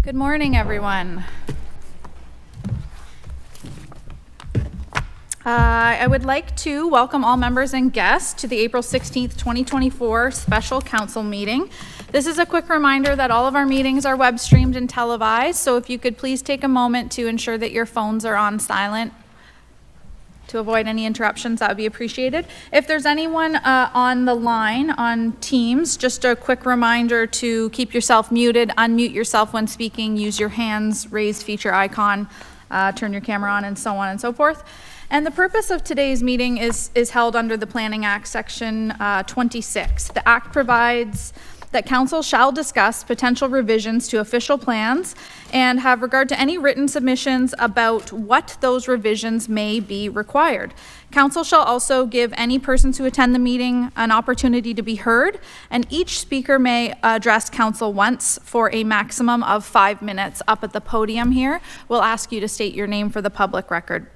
Good morning, everyone. I would like to welcome all members and guests to the April 16th, 2024 special council meeting. This is a quick reminder that all of our meetings are web streamed and televised, so if you could please take a moment to ensure that your phones are on silent to avoid any interruptions, that would be appreciated. If there's anyone on the line on Teams, just a quick reminder to keep yourself muted, unmute yourself when speaking, use your hands, raised feature icon, turn your camera on, and so on and so forth. And the purpose of today's meeting is held under the Planning Act, Section 26. The Act provides that Council shall discuss potential revisions to official plans and have regard to any written submissions about what those revisions may be required. Council shall also give any persons who attend the meeting an opportunity to be heard, and each speaker may address Council once for a maximum of 5 minutes. Up at the podium here, we'll ask you to state your name for the public record.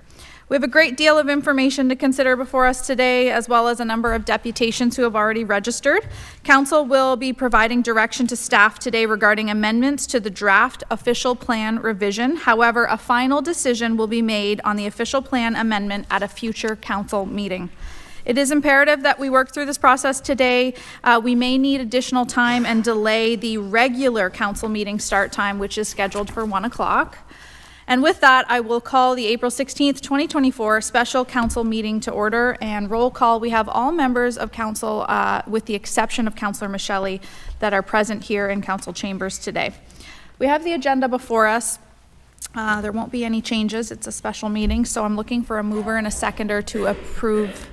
We have a great deal of information to consider before us today, as well as a number of deputations who have already registered. Council will be providing direction to staff today regarding amendments to the draft official plan revision. However, a final decision will be made on the official plan amendment at a future council meeting. It is imperative that we work through this process today. We may need additional time and delay the regular council meeting start time, which is scheduled for 1 o'clock. And with that, I will call the April 16th, 2024 special council meeting to order, and roll call. We have all members of council, with the exception of Councillor Michelli, that are present here in council chambers today. We have the agenda before us. There won't be any changes. It's a special meeting, so I'm looking for a mover and a seconder to approve.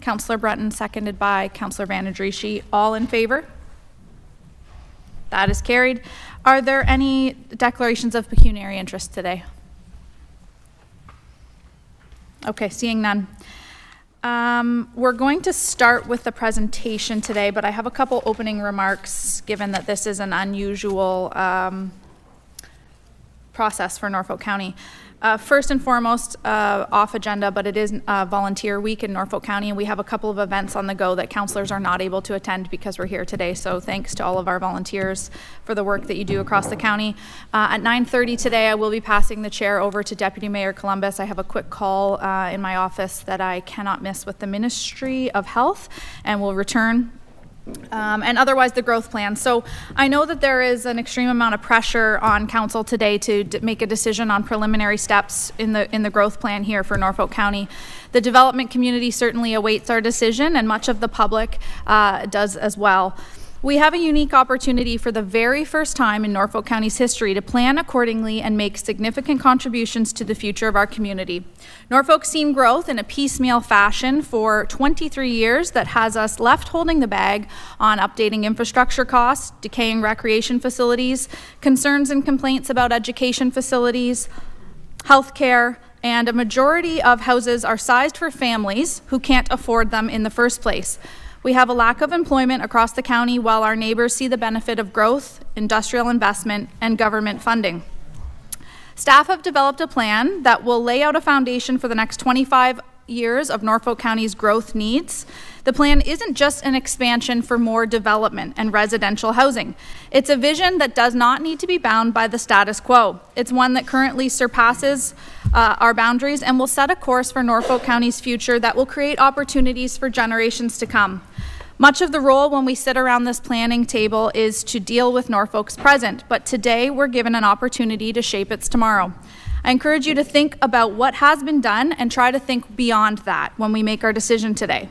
Councillor Breton, seconded by Councillor Vanadrishi. All in favor? That is carried. Are there any declarations of pecuniary interest today? Okay, seeing none. We're going to start with the presentation today, but I have a couple opening remarks given that this is an unusual process for Norfolk County. First and foremost, off agenda, but it is volunteer week in Norfolk County, and we have a couple of events on the go that councillors are not able to attend because we're here today. So thanks to all of our volunteers for the work that you do across the county. At 9:30 today, I will be passing the chair over to Deputy Mayor Columbus. I have a quick call in my office that I cannot miss with the Ministry of Health, and will return. And otherwise the growth plan. So I know that there is an extreme amount of pressure on council today to make a decision on preliminary steps in the growth plan here for Norfolk County. The development community certainly awaits our decision, and much of the public does as well. We have a unique opportunity for the very first time in Norfolk County's history to plan accordingly and make significant contributions to the future of our community. Norfolk's seen growth in a piecemeal fashion for 23 years that has us left holding the bag on updating infrastructure costs, decaying recreation facilities, concerns and complaints about education facilities, healthcare, and a majority of houses are sized for families who can't afford them in the first place. We have a lack of employment across the county while our neighbors see the benefit of growth, industrial investment, and government funding. Staff have developed a plan that will lay out a foundation for the next 25 years of Norfolk County's growth needs. The plan isn't just an expansion for more development and residential housing. It's a vision that does not need to be bound by the status quo. It's one that currently surpasses our boundaries and will set a course for Norfolk County's future that will create opportunities for generations to come. Much of the role when we sit around this planning table is to deal with Norfolk's present, but today we're given an opportunity to shape its tomorrow. I encourage you to think about what has been done and try to think beyond that when we make our decision today.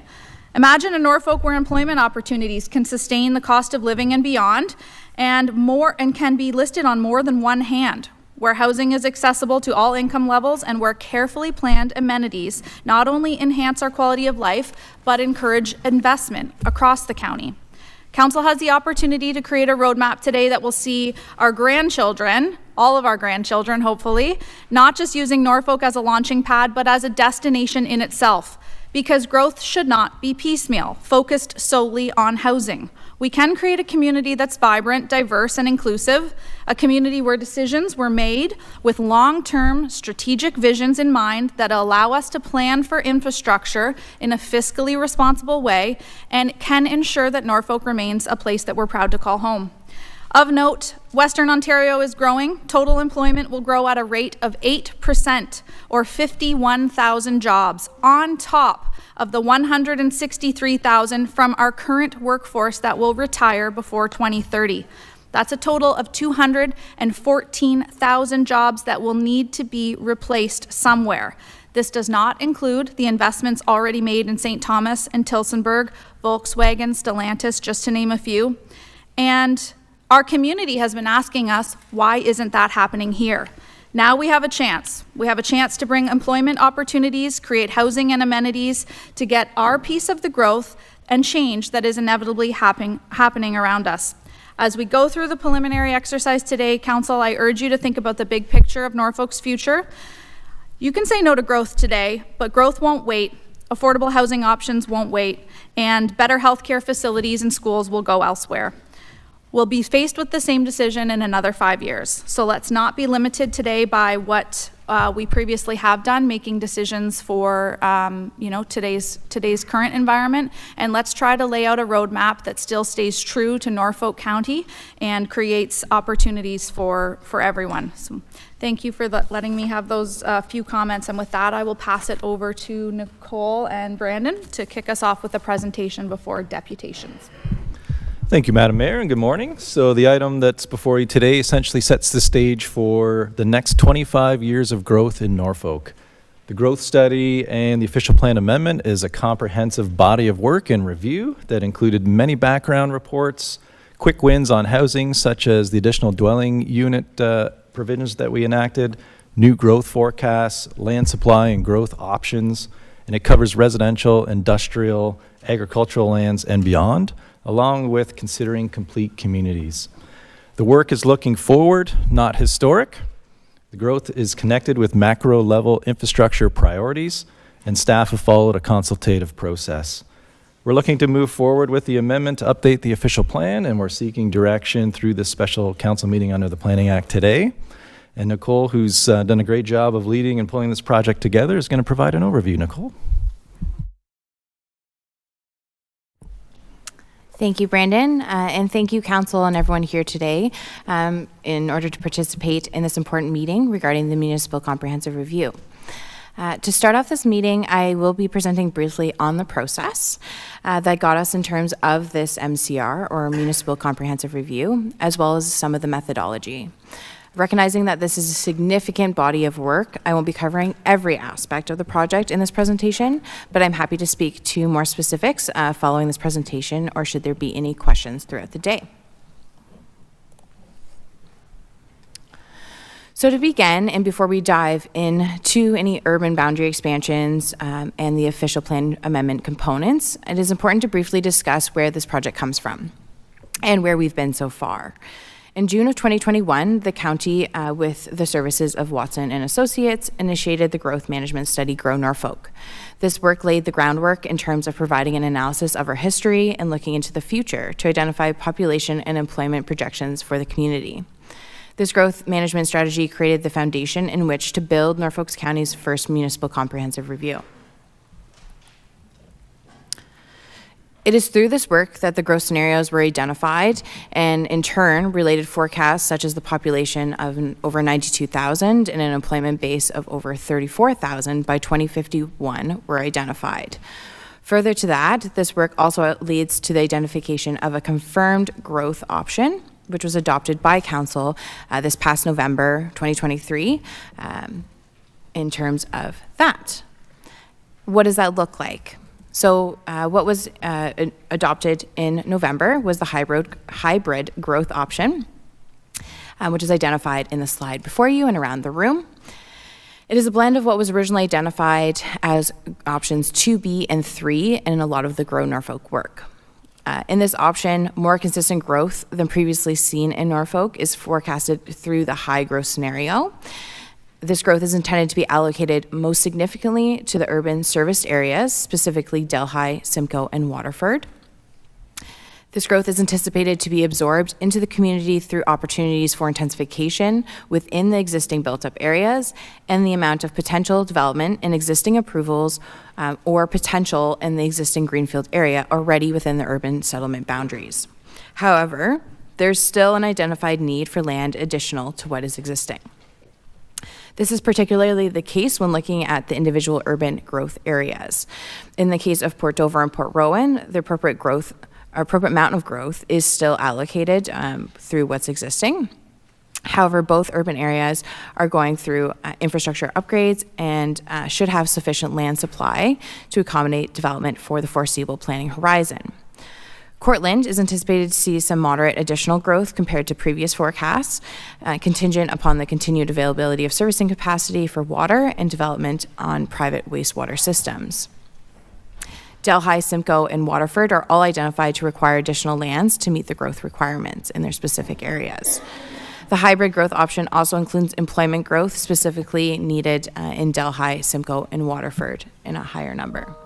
Imagine a Norfolk where employment opportunities can sustain the cost of living and beyond, and can be listed on more than one hand, where housing is accessible to all income levels and where carefully planned amenities not only enhance our quality of life, but encourage investment across the county. Council has the opportunity to create a roadmap today that will see our grandchildren, all of our grandchildren hopefully, not just using Norfolk as a launching pad, but as a destination in itself. Because growth should not be piecemeal, focused solely on housing. We can create a community that's vibrant, diverse, and inclusive, a community where decisions were made with long-term strategic visions in mind that allow us to plan for infrastructure in a fiscally responsible way and can ensure that Norfolk remains a place that we're proud to call home. Of note, Western Ontario is growing. Total employment will grow at a rate of 8%, or 51,000 jobs, on top of the 163,000 from our current workforce that will retire before 2030. That's a total of 214,000 jobs that will need to be replaced somewhere. This does not include the investments already made in St. Thomas and Tillsonburg, Volkswagen, Stellantis, just to name a few. And our community has been asking us, why isn't that happening here? Now we have a chance. We have a chance to bring employment opportunities, create housing and amenities, to get our piece of the growth and change that is inevitably happening around us. As we go through the preliminary exercise today, Council, I urge you to think about the big picture of Norfolk's future. You can say no to growth today, but growth won't wait. Affordable housing options won't wait, and better healthcare facilities and schools will go elsewhere. We'll be faced with the same decision in another 5 years. So let's not be limited today by what we previously have done, making decisions for today's current environment, and let's try to lay out a roadmap that still stays true to Norfolk County and creates opportunities for everyone. So thank you for letting me have those few comments, and with that I will pass it over to Nicole and Brandon to kick us off with a presentation before deputations. Thank you, Madam Mayor, and good morning. So the item that's before you today essentially sets the stage for the next 25 years of growth in Norfolk. The growth study and the official plan amendment is a comprehensive body of work and review that included many background reports, quick wins on housing, such as the additional dwelling unit provisions that we enacted, new growth forecasts, land supply and growth options, and it covers residential, industrial, agricultural lands, and beyond, along with considering complete communities. The work is looking forward, not historic. The growth is connected with macro-level infrastructure priorities, and staff have followed a consultative process. We're looking to move forward with the amendment to update the official plan, and we're seeking direction through this special council meeting under the Planning Act today. And Nicole, who's done a great job of leading and pulling this project together, is going to provide an overview. Nicole? Thank you, Brandon, and thank you, Council, and everyone here today in order to participate in this important meeting regarding the Municipal Comprehensive Review. To start off this meeting, I will be presenting briefly on the process that got us in terms of this MCR, or Municipal Comprehensive Review, as well as some of the methodology. Recognizing that this is a significant body of work, I won't be covering every aspect of the project in this presentation, but I'm happy to speak to more specifics following this presentation, or should there be any questions throughout the day. So to begin, and before we dive into any urban boundary expansions and the official plan amendment components, it is important to briefly discuss where this project comes from and where we've been so far. In June of 2021, the county, with the services of Watson and Associates, initiated the growth management study, Grow Norfolk. This work laid the groundwork in terms of providing an analysis of our history and looking into the future to identify population and employment projections for the community. This growth management strategy created the foundation in which to build Norfolk County's first municipal comprehensive review. It is through this work that the growth scenarios were identified, and in turn, related forecasts such as the population of over 92,000 and an employment base of over 34,000 by 2051 were identified. Further to that, this work also leads to the identification of a confirmed growth option, which was adopted by Council this past November 2023 in terms of that. What does that look like? So what was adopted in November was the hybrid growth option, which is identified in the slide before you and around the room. It is a blend of what was originally identified as options 2B and 3 in a lot of the Grow Norfolk work. In this option, more consistent growth than previously seen in Norfolk is forecasted through the high growth scenario. This growth is intended to be allocated most significantly to the urban serviced areas, specifically Delhi, Simco, and Waterford. This growth is anticipated to be absorbed into the community through opportunities for intensification within the existing built-up areas and the amount of potential development in existing approvals or potential in the existing greenfield area already within the urban settlement boundaries. However, there's still an identified need for land additional to what is existing. This is particularly the case when looking at the individual urban growth areas. In the case of Port Dover and Port Rowan, the appropriate amount of growth is still allocated through what's existing. However, both urban areas are going through infrastructure upgrades and should have sufficient land supply to accommodate development for the foreseeable planning horizon. Courtland is anticipated to see some moderate additional growth compared to previous forecasts, contingent upon the continued availability of servicing capacity for water and development on private wastewater systems. Delhi, Simco, and Waterford are all identified to require additional lands to meet the growth requirements in their specific areas. The hybrid growth option also includes employment growth specifically needed in Delhi, Simco, and Waterford in a higher number.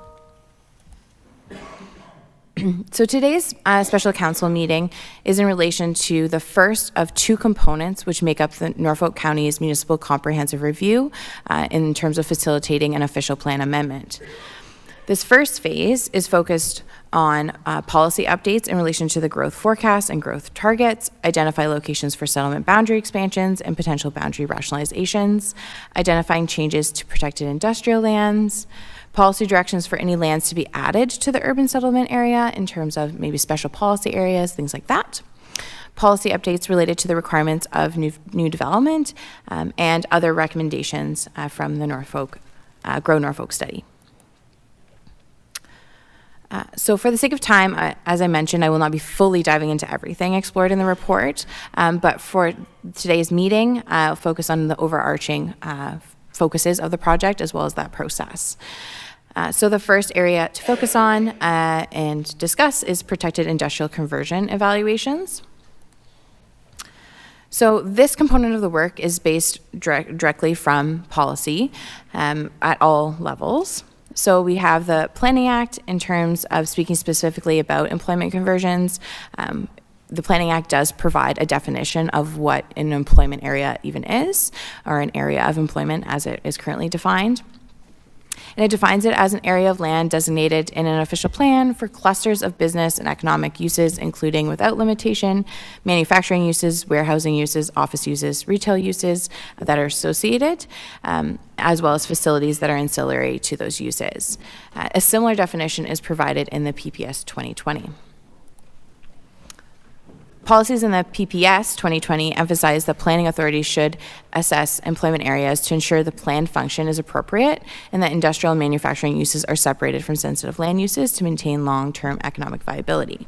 So today's special council meeting is in relation to the first of two components which make up the Norfolk County's Municipal Comprehensive Review in terms of facilitating an official plan amendment. This first phase is focused on policy updates in relation to the growth forecast and growth targets, identify locations for settlement boundary expansions and potential boundary rationalizations, identifying changes to protected industrial lands, policy directions for any lands to be added to the urban settlement area in terms of maybe special policy areas, things like that. Policy updates related to the requirements of new development and other recommendations from the Norfolk Grow Norfolk study. So for the sake of time, as I mentioned, I will not be fully diving into everything explored in the report, but for today's meeting, I'll focus on the overarching focuses of the project as well as that process. So the first area to focus on and discuss is protected industrial conversion evaluations. So this component of the work is based directly from policy at all levels. So we have the Planning Act in terms of speaking specifically about employment conversions. The Planning Act does provide a definition of what an employment area even is, or an area of employment as it is currently defined. And it defines it as an area of land designated in an official plan for clusters of business and economic uses, including without limitation, manufacturing uses, warehousing uses, office uses, retail uses that are associated, as well as facilities that are ancillary to those uses. A similar definition is provided in the PPS 2020. Policies in the PPS 2020 emphasize that planning authorities should assess employment areas to ensure the planned function is appropriate and that industrial and manufacturing uses are separated from sensitive land uses to maintain long-term economic viability.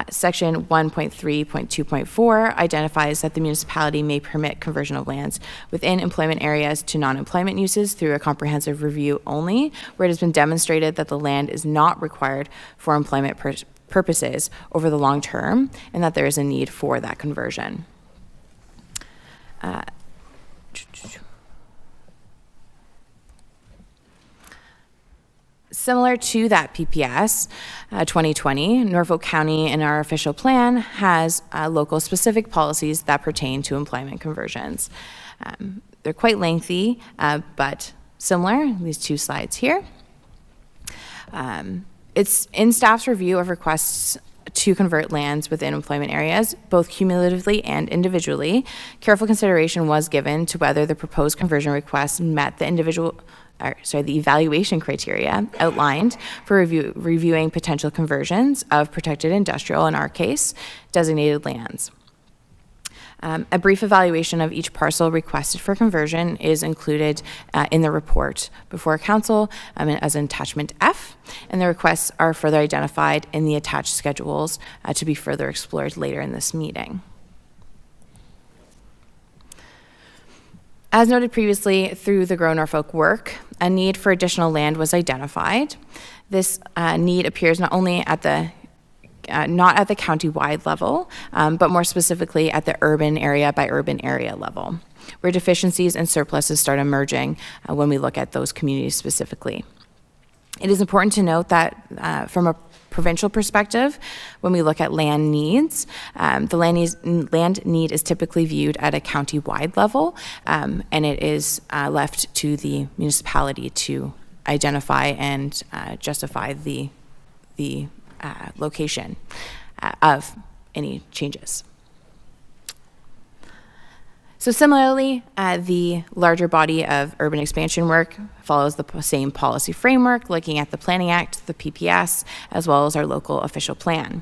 Section 1.3.2.4 identifies that the municipality may permit conversion of lands within employment areas to non-employment uses through a comprehensive review only, where it has been demonstrated that the land is not required for employment purposes over the long term and that there is a need for that conversion. Similar to that PPS 2020, Norfolk County in our official plan has local specific policies that pertain to employment conversions. They're quite lengthy, but similar, these two slides here. It's in staff's review of requests to convert lands within employment areas, both cumulatively and individually. Careful consideration was given to whether the proposed conversion requests met the the evaluation criteria outlined for reviewing potential conversions of protected industrial, in our case, designated lands. A brief evaluation of each parcel requested for conversion is included in the report before council as an attachment F, and the requests are further identified in the attached schedules to be further explored later in this meeting. As noted previously, through the Grow Norfolk work, a need for additional land was identified. This need appears not only at the not at the county-wide level, but more specifically at the urban area by urban area level, where deficiencies and surpluses start emerging when we look at those communities specifically. It is important to note that from a provincial perspective, when we look at land needs, the land need is typically viewed at a county-wide level, and it is left to the municipality to identify and justify the location of any changes. So similarly, the larger body of urban expansion work follows the same policy framework, looking at the Planning Act, the PPS, as well as our local official plan.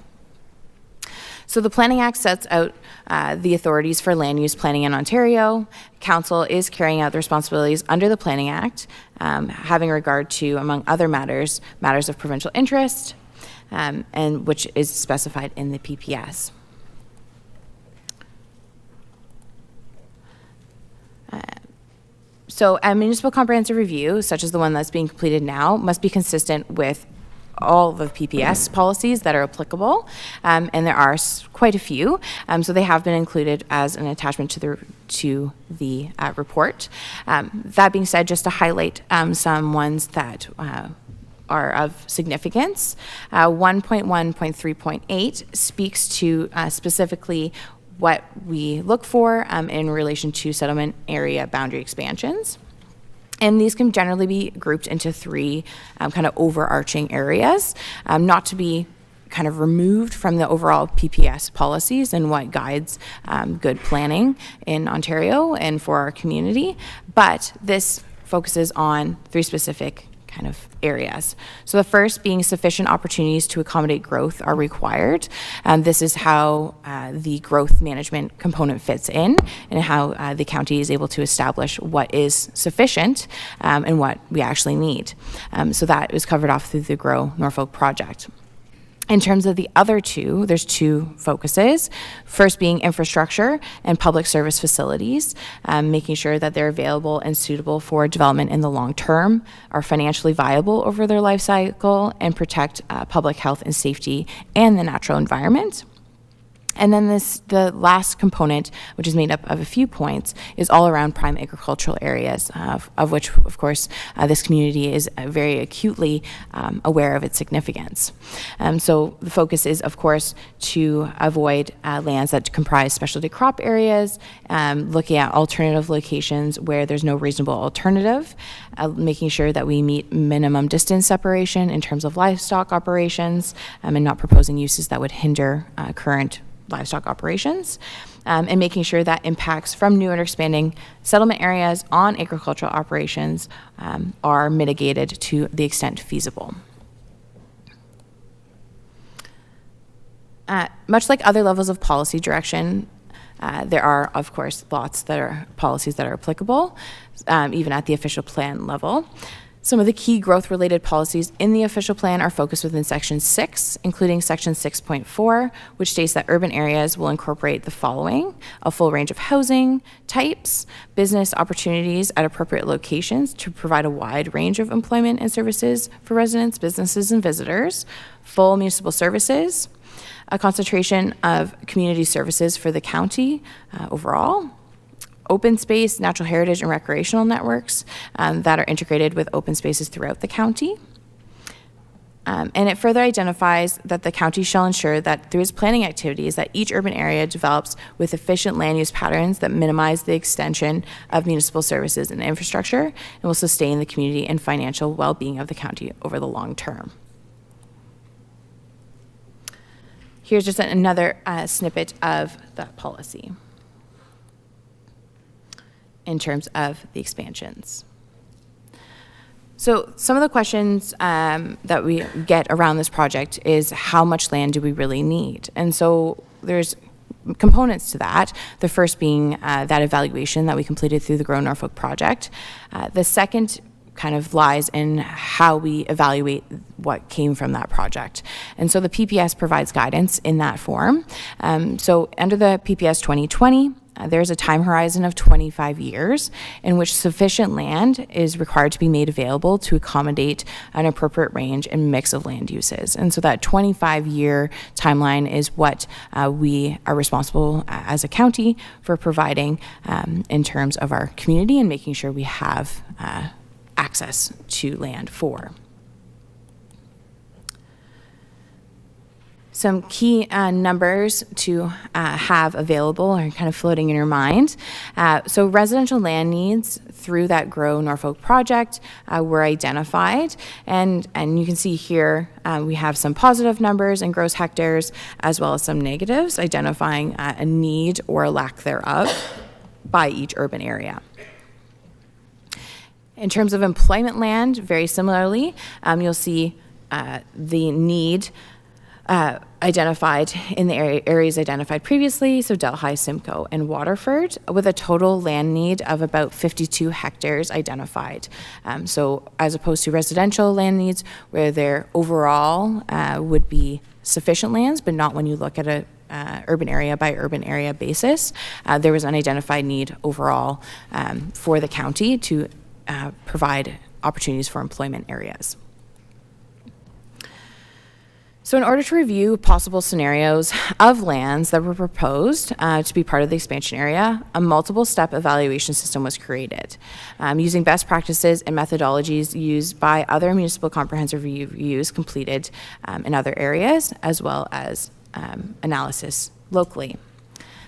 So the Planning Act sets out the authorities for land use planning in Ontario. Council is carrying out the responsibilities under the Planning Act, having regard to, among other matters of provincial interest, and which is specified in the PPS. So a municipal comprehensive review, such as the one that's being completed now, must be consistent with all of the PPS policies that are applicable, and there are quite a few. So they have been included as an attachment to the report. That being said, just to highlight some ones that are of significance, 1.1.3.8 speaks to specifically what we look for in relation to settlement area boundary expansions. And these can generally be grouped into three kind of overarching areas, not to be kind of removed from the overall PPS policies and what guides good planning in Ontario and for our community, but this focuses on three specific kind of areas. So the first being sufficient opportunities to accommodate growth are required. This is how the growth management component fits in and how the county is able to establish what is sufficient and what we actually need. So that is covered off through the Grow Norfolk project. In terms of the other two, there's two focuses. First being infrastructure and public service facilities, making sure that they're available and suitable for development in the long term, are financially viable over their life cycle, and protect public health and safety and the natural environment. And then the last component, which is made up of a few points, is all around prime agricultural areas, of which, of course, this community is very acutely aware of its significance. So the focus is, of course, to avoid lands that comprise specialty crop areas, looking at alternative locations where there's no reasonable alternative, making sure that we meet minimum distance separation in terms of livestock operations, and not proposing uses that would hinder current livestock operations, and making sure that impacts from new and expanding settlement areas on agricultural operations are mitigated to the extent feasible. Much like other levels of policy direction, there are, of course, lots that are policies that are applicable, even at the official plan level. Some of the key growth-related policies in the official plan are focused within Section 6, including Section 6.4, which states that urban areas will incorporate the following: a full range of housing types, business opportunities at appropriate locations to provide a wide range of employment and services for residents, businesses, and visitors, full municipal services, a concentration of community services for the county overall, open space, natural heritage, and recreational networks that are integrated with open spaces throughout the county. And it further identifies that the county shall ensure that through its planning activities that each urban area develops with efficient land use patterns that minimize the extension of municipal services and infrastructure and will sustain the community and financial well-being of the county over the long term. Here's just another snippet of that policy in terms of the expansions. So some of the questions that we get around this project is how much land do we really need? And so there's components to that. The first being that evaluation that we completed through the Grow Norfolk project. The second kind of lies in how we evaluate what came from that project. And so the PPS provides guidance in that form. So under the PPS 2020, there's a time horizon of 25 years in which sufficient land is required to be made available to accommodate an appropriate range and mix of land uses. And so that 25-year timeline is what we are responsible as a county for providing in terms of our community and making sure we have access to land for. Some key numbers to have available or kind of floating in your mind. So residential land needs through that Grow Norfolk project were identified. And you can see here we have some positive numbers in gross hectares as well as some negatives identifying a need or a lack thereof by each urban area. In terms of employment land, very similarly, you'll see the need identified in the areas identified previously, so Delhi, Simco, and Waterford, with a total land need of about 52 hectares identified. So as opposed to residential land needs, where there overall would be sufficient lands, but not when you look at a urban area by urban area basis, there was an identified need overall for the county to provide opportunities for employment areas. So in order to review possible scenarios of lands that were proposed to be part of the expansion area, a multiple step evaluation system was created using best practices and methodologies used by other municipal comprehensive reviews completed in other areas, as well as analysis locally.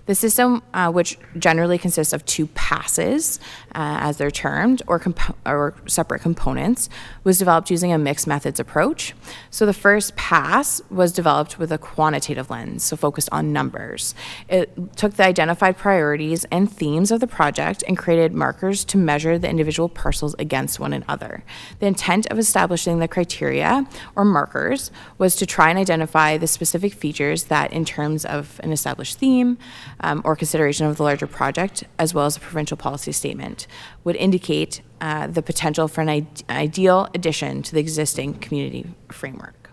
The system, which generally consists of two passes, as they're termed, or separate components, was developed using a mixed methods approach. So the first pass was developed with a quantitative lens, so focused on numbers. It took the identified priorities and themes of the project and created markers to measure the individual parcels against one another. The intent of establishing the criteria or markers was to try and identify the specific features that, in terms of an established theme, or consideration of the larger project, as well as a provincial policy statement, would indicate the potential for an ideal addition to the existing community framework.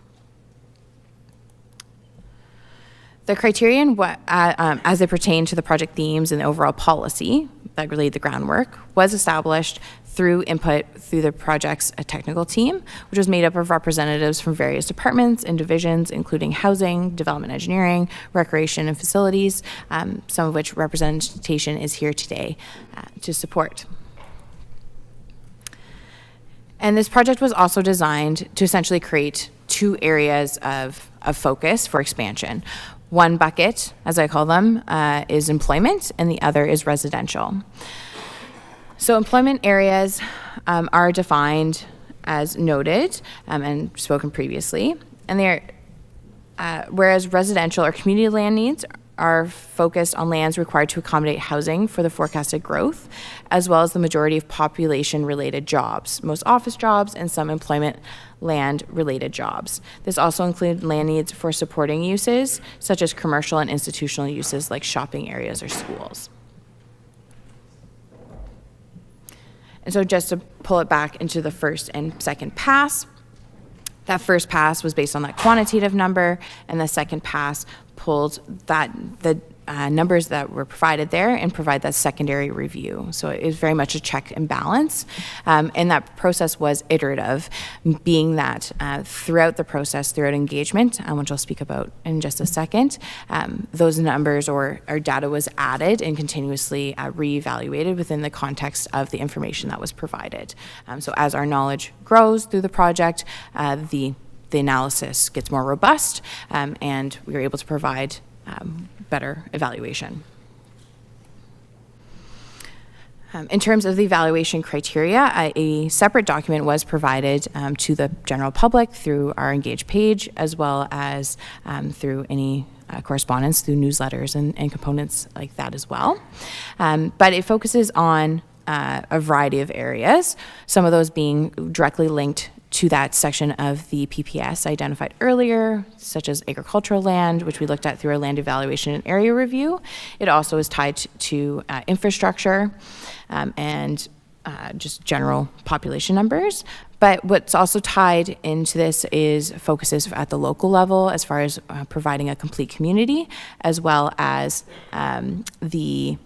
The criterion, as they pertain to the project themes and the overall policy that laid the groundwork, was established through input through the project's technical team, which was made up of representatives from various departments and divisions, including housing, development engineering, recreation, and facilities, some of which representation is here today to support. And this project was also designed to essentially create two areas of focus for expansion. One bucket, as I call them, is employment, and the other is residential. So employment areas are defined as noted and spoken previously, and they're whereas residential or community land needs are focused on lands required to accommodate housing for the forecasted growth, as well as the majority of population-related jobs, most office jobs and some employment land-related jobs. This also includes land needs for supporting uses, such as commercial and institutional uses like shopping areas or schools. And so just to pull it back into the first and second pass, that first pass was based on that quantitative number, and the second pass pulled the numbers that were provided there and provide that secondary review. So it is very much a check and balance. And that process was iterative, being that throughout the process, throughout engagement, which I'll speak about in just a second, those numbers or data was added and continuously reevaluated within the context of the information that was provided. So as our knowledge grows through the project, the analysis gets more robust, and we were able to provide better evaluation. In terms of the evaluation criteria, a separate document was provided to the general public through our Engage page, as well as through any correspondence through newsletters and components like that as well. But it focuses on a variety of areas, some of those being directly linked to that section of the PPS identified earlier, such as agricultural land, which we looked at through our land evaluation and area review. It also is tied to infrastructure and just general population numbers. But what's also tied into this is focuses at the local level as far as providing a complete community, as well as the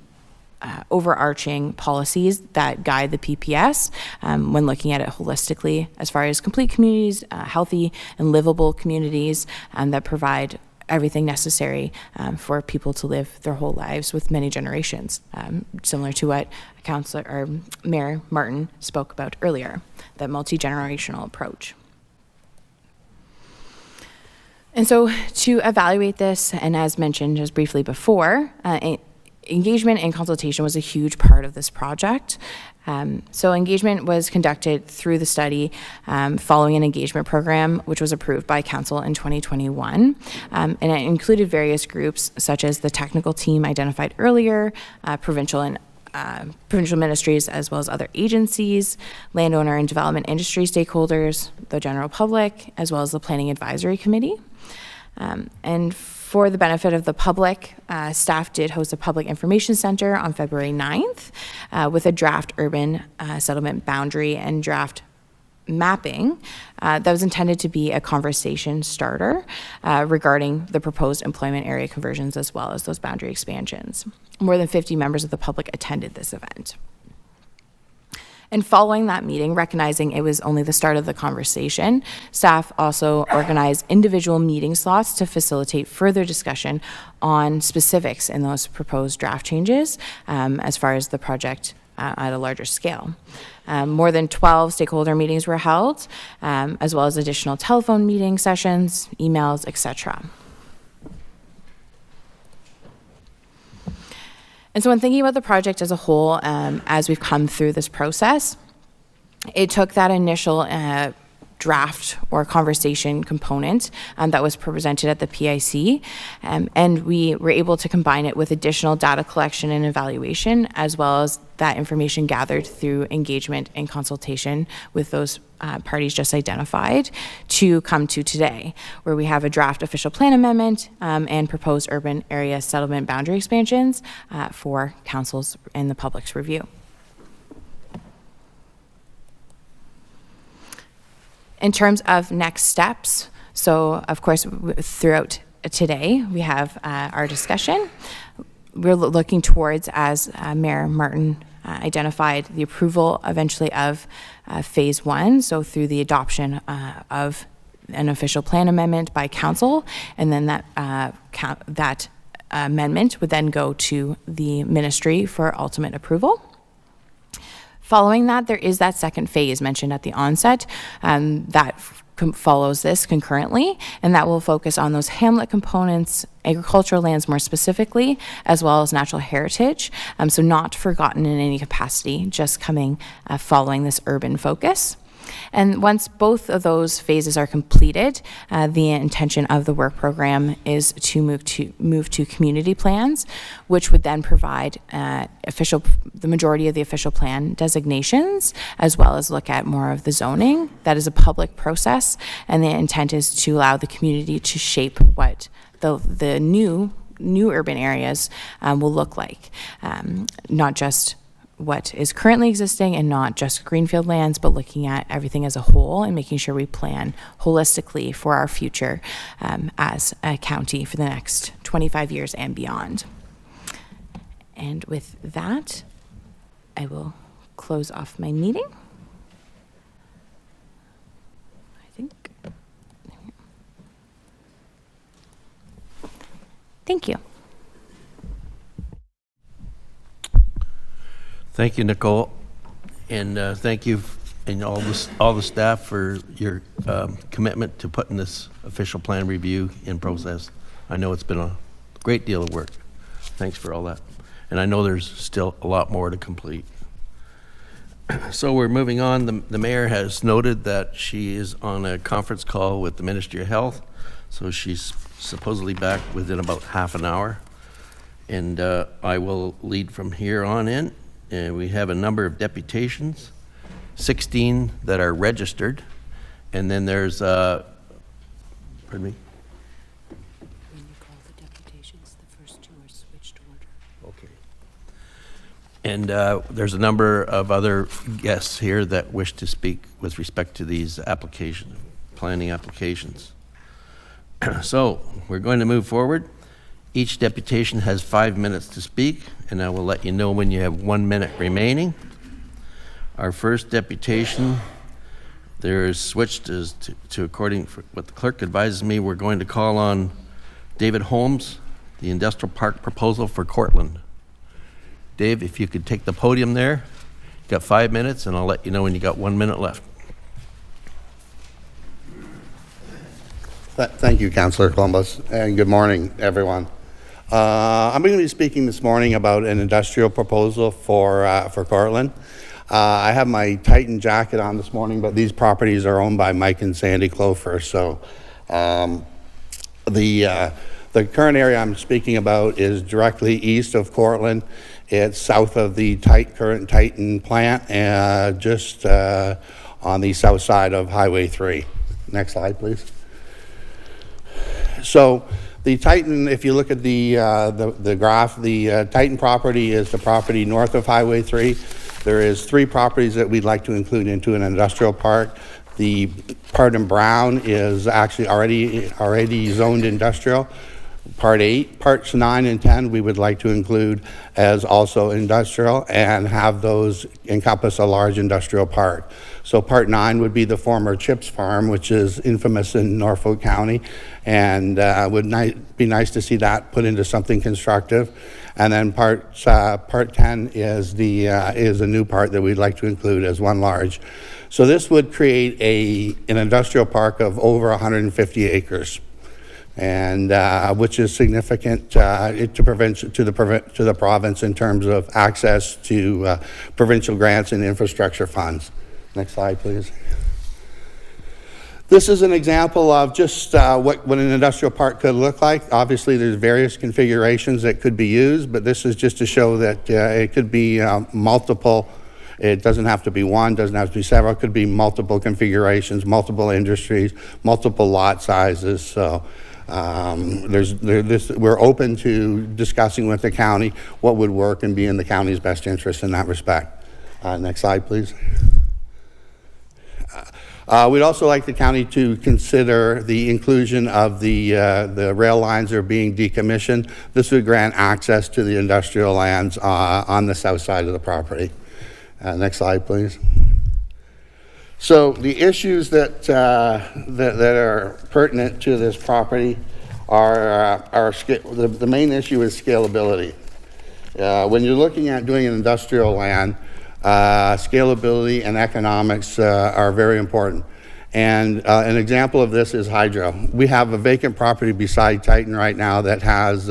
overarching policies that guide the PPS when looking at it holistically as far as complete communities, healthy and livable communities that provide everything necessary for people to live their whole lives with many generations, similar to what Councillor or Mayor Martin spoke about earlier, that multi-generational approach. And so to evaluate this, and as mentioned just briefly before, engagement and consultation was a huge part of this project. So engagement was conducted through the study following an engagement program which was approved by Council in 2021. And it included various groups such as the technical team identified earlier, provincial ministries, as well as other agencies, landowner and development industry stakeholders, the general public, as well as the Planning Advisory Committee. And for the benefit of the public, staff did host a public information center on February 9th with a draft urban settlement boundary and draft mapping that was intended to be a conversation starter regarding the proposed employment area conversions as well as those boundary expansions. More than 50 members of the public attended this event. And following that meeting, recognizing it was only the start of the conversation, staff also organized individual meeting slots to facilitate further discussion on specifics in those proposed draft changes as far as the project at a larger scale. More than 12 stakeholder meetings were held, as well as additional telephone meeting sessions, emails, etc. And so when thinking about the project as a whole, as we've come through this process, it took that initial draft or conversation component that was presented at the PIC, and we were able to combine it with additional data collection and evaluation, as well as that information gathered through engagement and consultation with those parties just identified, to come to today, where we have a draft official plan amendment and proposed urban area settlement boundary expansions for council's and the public's review. In terms of next steps, so of course throughout today we have our discussion. We're looking towards, as Mayor Martin identified, the approval eventually of phase 1, so through the adoption of an official plan amendment by council, and then that amendment would then go to the ministry for ultimate approval. Following that, there is that second phase mentioned at the onset that follows this concurrently, and that will focus on those hamlet components, agricultural lands more specifically, as well as natural heritage, so not forgotten in any capacity, just coming following this urban focus. And once both of those phases are completed, the intention of the work program is to move to community plans, which would then provide the majority of the official plan designations, as well as look at more of the zoning. That is a public process, and the intent is to allow the community to shape what the new urban areas will look like, not just what is currently existing and not just greenfield lands, but looking at everything as a whole and making sure we plan holistically for our future as a county for the next 25 years and beyond. And with that, I will close off my meeting. I think. Thank you. Thank you, Nicole, and thank you and all the staff for your commitment to putting this official plan review in process. I know it's been a great deal of work. Thanks for all that. And I know there's still a lot more to complete. So we're moving on. The mayor has noted that she is on a conference call with the Ministry of Health, so she's supposedly back within about half an hour. And I will lead from here on in. And we have a number of deputations, 16 that are registered, and then there's, pardon me? When you call the deputations, the first two are switched order. Okay. And there's a number of other guests here that wish to speak with respect to these applications, planning applications. So we're going to move forward. Each deputation has 5 minutes to speak, and I will let you know when you have 1 minute remaining. Our first deputation, there is switched to according to what the clerk advises me, we're going to call on David Holmes, the industrial park proposal for Courtland. Dave, if you could take the podium there. You've got 5 minutes, and I'll let you know when you got 1 minute left. Thank you, Councillor Columbus, and good morning, everyone. I'm going to be speaking this morning about an industrial proposal for Courtland. I have my Titan jacket on this morning, but these properties are owned by Mike and Sandy Clofer. So the current area I'm speaking about is directly east of Courtland. It's south of the current Titan plant, just on the south side of Highway 3. Next slide, please. So the Titan, if you look at the graph, the Titan property is the property north of Highway 3. There is 3 properties that we'd like to include into an industrial park. The part in brown is actually already zoned industrial. Parts 9 and 10 we would like to include as also industrial and have those encompass a large industrial park. So part 9 would be the former Chips Farm, which is infamous in Norfolk County, and would be nice to see that put into something constructive. And then part 10 is a new part that we'd like to include as one large. So this would create an industrial park of over 150 acres. And which is significant to the province in terms of access to provincial grants and infrastructure funds. Next slide, please. This is an example of just what an industrial park could look like. Obviously, there's various configurations that could be used, but this is just to show that it could be multiple. It doesn't have to be one, doesn't have to be several. It could be multiple configurations, multiple industries, multiple lot sizes. So. We're open to discussing with the county what would work and be in the county's best interest in that respect. Next slide, please. We'd also like the county to consider the inclusion of the rail lines that are being decommissioned. This would grant access to the industrial lands on the south side of the property. Next slide, please. So the issues that are pertinent to this property are the main issue is scalability. When you're looking at doing an industrial land, scalability and economics are very important. And an example of this is hydro. We have a vacant property beside Titan right now that has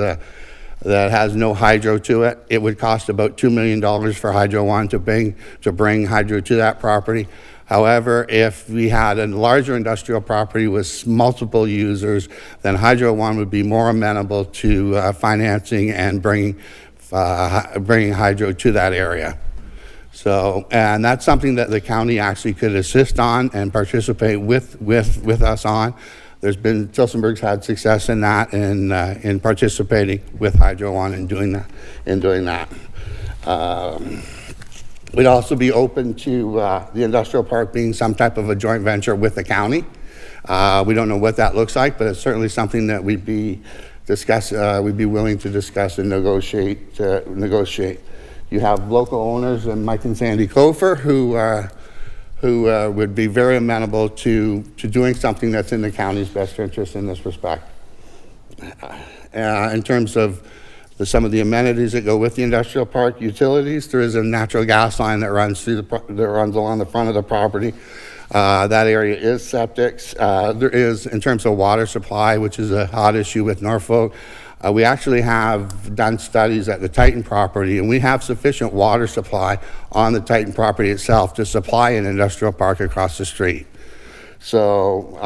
no hydro to it. It would cost about $2 million for Hydro One to bring hydro to that property. However, if we had a larger industrial property with multiple users, then Hydro One would be more amenable to financing and bringing hydro to that area. So, and that's something that the county actually could assist on and participate with us on. There's been, Tilsonburg's had success in that, in participating with Hydro One and doing that. We'd also be open to the industrial park being some type of a joint venture with the county. We don't know what that looks like, but it's certainly something that we'd be willing to discuss and negotiate. You have local owners and Mike and Sandy Kofer who would be very amenable to doing something that's in the county's best interest in this respect. In terms of some of the amenities that go with the industrial park, utilities, there is a natural gas line that runs along the front of the property. That area is septic. There is, in terms of water supply, which is a hot issue with Norfolk, we actually have done studies at the Titan property, and we have sufficient water supply on the Titan property itself to supply an industrial park across the street. So,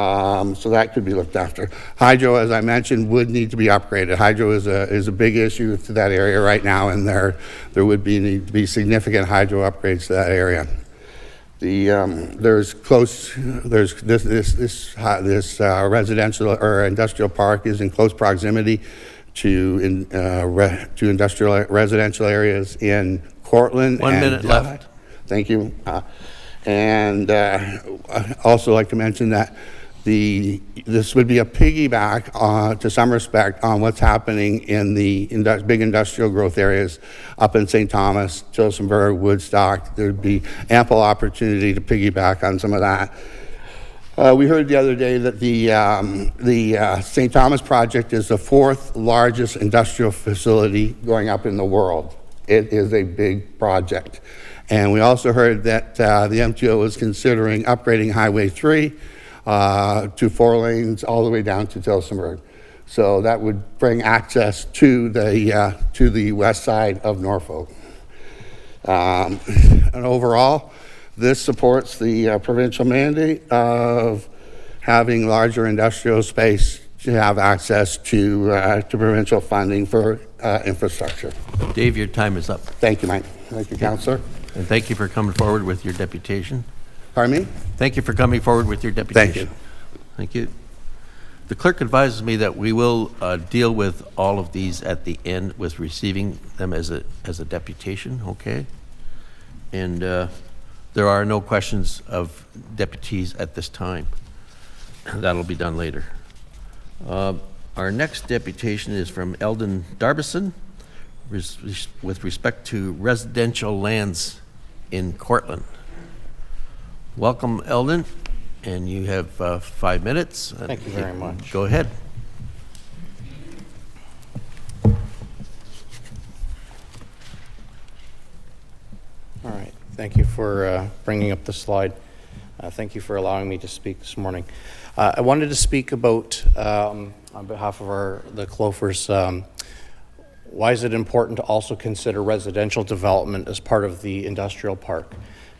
so that could be looked after. Hydro, as I mentioned, would need to be upgraded. Hydro is a big issue to that area right now, and there would need to be significant hydro upgrades to that area. There's this residential or industrial park is in close proximity to industrial residential areas in Courtland. 1 minute left. Thank you. And I'd also like to mention that this would be a piggyback to some respect on what's happening in the big industrial growth areas up in St. Thomas, Tilsonburg, Woodstock. There'd be ample opportunity to piggyback on some of that. We heard the other day that the St. Thomas project is the 4th largest industrial facility going up in the world. It is a big project. And we also heard that the MTO was considering upgrading Highway 3. to 4 lanes all the way down to Tillsonburg. So that would bring access to the west side of Norfolk. And overall, this supports the provincial mandate of having larger industrial space to have access to provincial funding for infrastructure. Dave, your time is up. Thank you, Mike. Thank you, Councillor. And thank you for coming forward with your deputation. Pardon me? Thank you for coming forward with your deputation. Thank you. Thank you. The clerk advises me that we will deal with all of these at the end with receiving them as a deputation, okay? And there are no questions of deputies at this time. That'll be done later. Our next deputation is from Eldon Darbison with respect to residential lands in Courtland. Welcome, Eldon, and you have 5 minutes. Thank you very much. Go ahead. All right. Thank you for bringing up the slide. Thank you for allowing me to speak this morning. I wanted to speak about, on behalf of the Clofers, why is it important to also consider residential development as part of the industrial park?